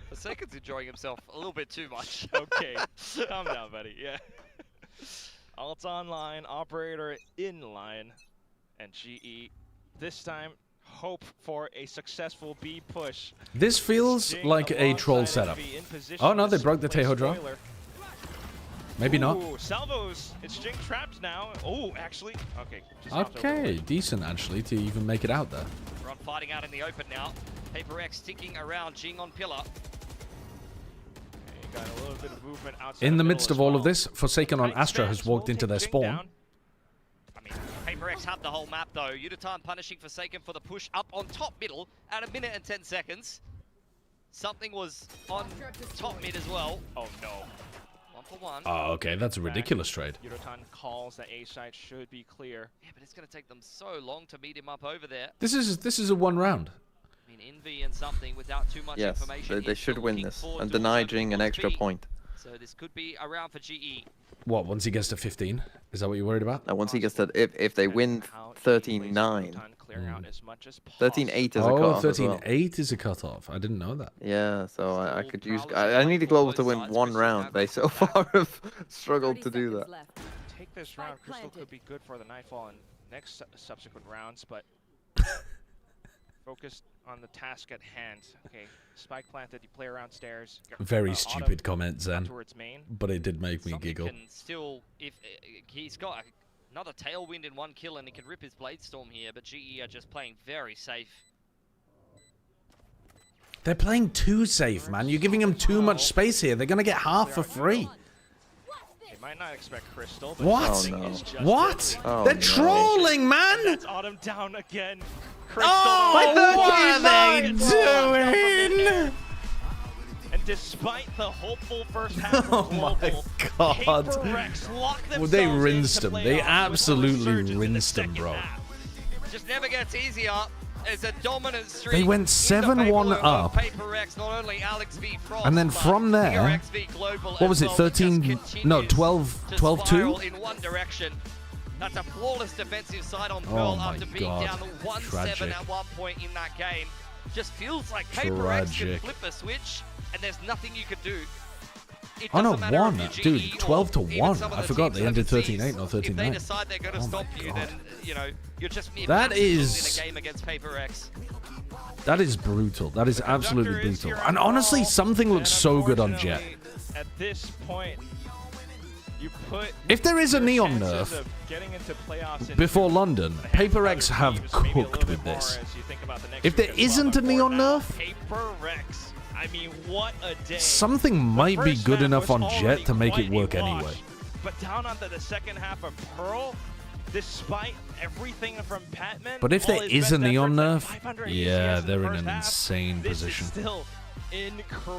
Forsaken's enjoying himself a little bit too much. Okay, calm down, buddy. Yeah. Alt online, operator in line, and GE this time hope for a successful B push. This feels like a troll setup. Oh no, they broke the Tejo draw. Maybe not. Salvos, it's Jing trapped now. Oh, actually, okay. Okay, decent actually to even make it out there. We're on fighting out in the open now. Paper X sticking around Jing on pillar. Got a little bit of movement outside In the midst of all of this, Forsaken on Astra has walked into their spawn. I mean, Paper X had the whole map though. Utatan punishing Forsaken for the push up on top middle at 1 minute and 10 seconds. Something was on top mid as well. Oh no. 1-for-1. Oh, okay, that's a ridiculous trade. Utatan calls that A side should be clear. Yeah, but it's going to take them so long to meet him up over there. This is a 1 round. I mean, Envy and something without too much information. They should win this and deny Jing an extra point. So this could be a round for GE. What, once he gets to 15? Is that what you're worried about? Once he gets to, if they win 13-9. 13-8 is a cutoff. 13-8 is a cutoff. I didn't know that. Yeah, so I could use. I need the Global to win 1 round. They so far have struggled to do that. Take this round. Crystal could be good for the Nightfall and next subsequent rounds, but focused on the task at hand. Okay, spike planted. You play around stairs. Very stupid comment, Zen. Main. But it did make me giggle. Can still, if he's got another tailwind in 1 kill and he can rip his Blade Storm here, but GE are just playing very safe. They're playing too safe, man. You're giving them too much space here. They're gonna get half for free. They might not expect Crystal. But what? What? Oh, They're trolling, man. That's Autumn down again. Crystal. Oh, what are they doing? And despite the hopeful first half of Global, God. Well, they rinsed them. They playoffs absolutely rinsed them, bro. Just never gets easier. It's a dominant streak. They went 7-1 up. Paper X, not only Alex v Frost, And then from there, what was it, 13, no, 12-2? In one direction. That's a flawless defensive side on Pearl after being down 1-7 at one point in that game. Just feels like Paper X can flip a switch and there's nothing you could do. Oh no, 1, dude, 12-1. I forgot they ended 13-8, not 13-9. If they decide they're going to stop you, then, you know, you're just that is in a game against Paper X. That is brutal. That is absolutely brutal. And honestly, something looks so good on Jet. At this point, you put if there is a Neon nerf before London, Paper X have cooked with this. If there isn't a Neon nerf, Paper X, I mean, what a day. Something might be good enough on Jet to make it work anyway. But down onto the second half of Pearl, despite everything from Patman, but if there is a Neon nerf, yeah, they're in an insane position.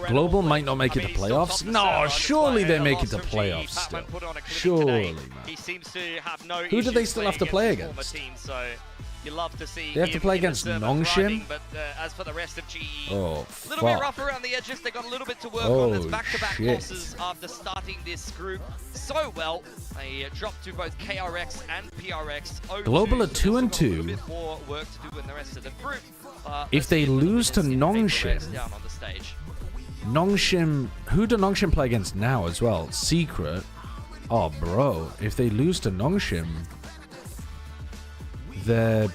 Global might not make it to playoffs. No, surely they make it to playoffs still. Surely, man. He seems to have no Who do they still have to play against? You love to see they have to play against Nongshim. But as for the rest of GE, oh, a little bit rough around the edges. They got a little bit to work on. There's back-to-back losses after starting this group so well. They dropped to both KRX and PRX. Global are 2-2. A bit more work to do in the rest of the group. If they lose to Nongshim, who do Nongshim play against now as well? Secret. Oh, bro. If they lose to Nongshim, they're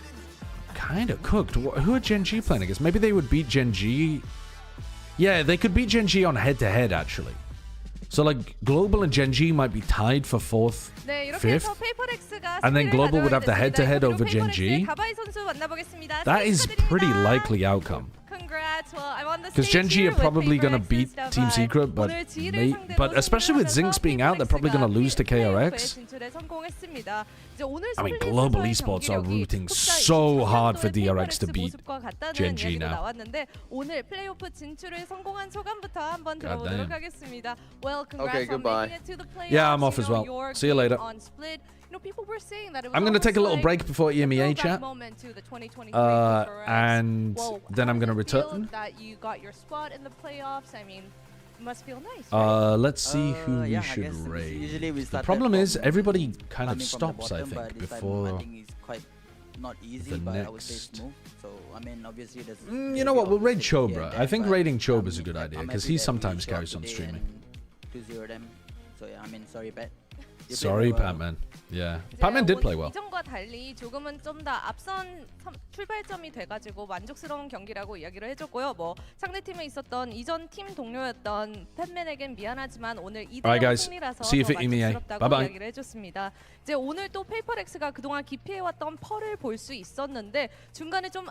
kind of cooked. Who are Gen G playing against? Maybe they would beat Gen G. Yeah, they could beat Gen G on head-to-head, actually. So, like, Global and Gen G might be tied for 4th, 5th. And then Global would have the head-to-head over Gen G. That is pretty likely outcome. Because Gen G are probably going to beat Team Secret, but especially with Zinx being out, they're probably going to lose to KRX. I mean, Global Esports are rooting so hard for DRX to beat Gen G now. Okay, goodbye. Yeah, I'm off as well. See you later. I'm going to take a little break before EMEA chat. And then I'm going to return. That you got your spot in the playoffs. I mean, Must feel nice. Let's see who we should raid. The problem is everybody kind of stops, I think, before not easy, the but next. I would say smooth. So I mean, obviously there's. You know what? We'll raid Chobra. I think raiding Chobra is a good idea because he sometimes carries on streaming. 2-0 them. So yeah, I mean, sorry, Pat. Sorry, Patman. Yeah, Patman did play well. 이전과 달리 조금은 좀 더 앞선 출발점이 돼가지고 만족스러운 경기라고 이야기를 해줬고요. 뭐 상대 팀에 있었던 이전 팀 동료였던 팬맨에겐 미안하지만 오늘 2대0 승리라서 더 만족스럽다고 이야기를 해줬습니다. 이제 오늘 또 페이퍼렉스가 그동안 기피해왔던 펄을 볼 수 있었는데 중간에 좀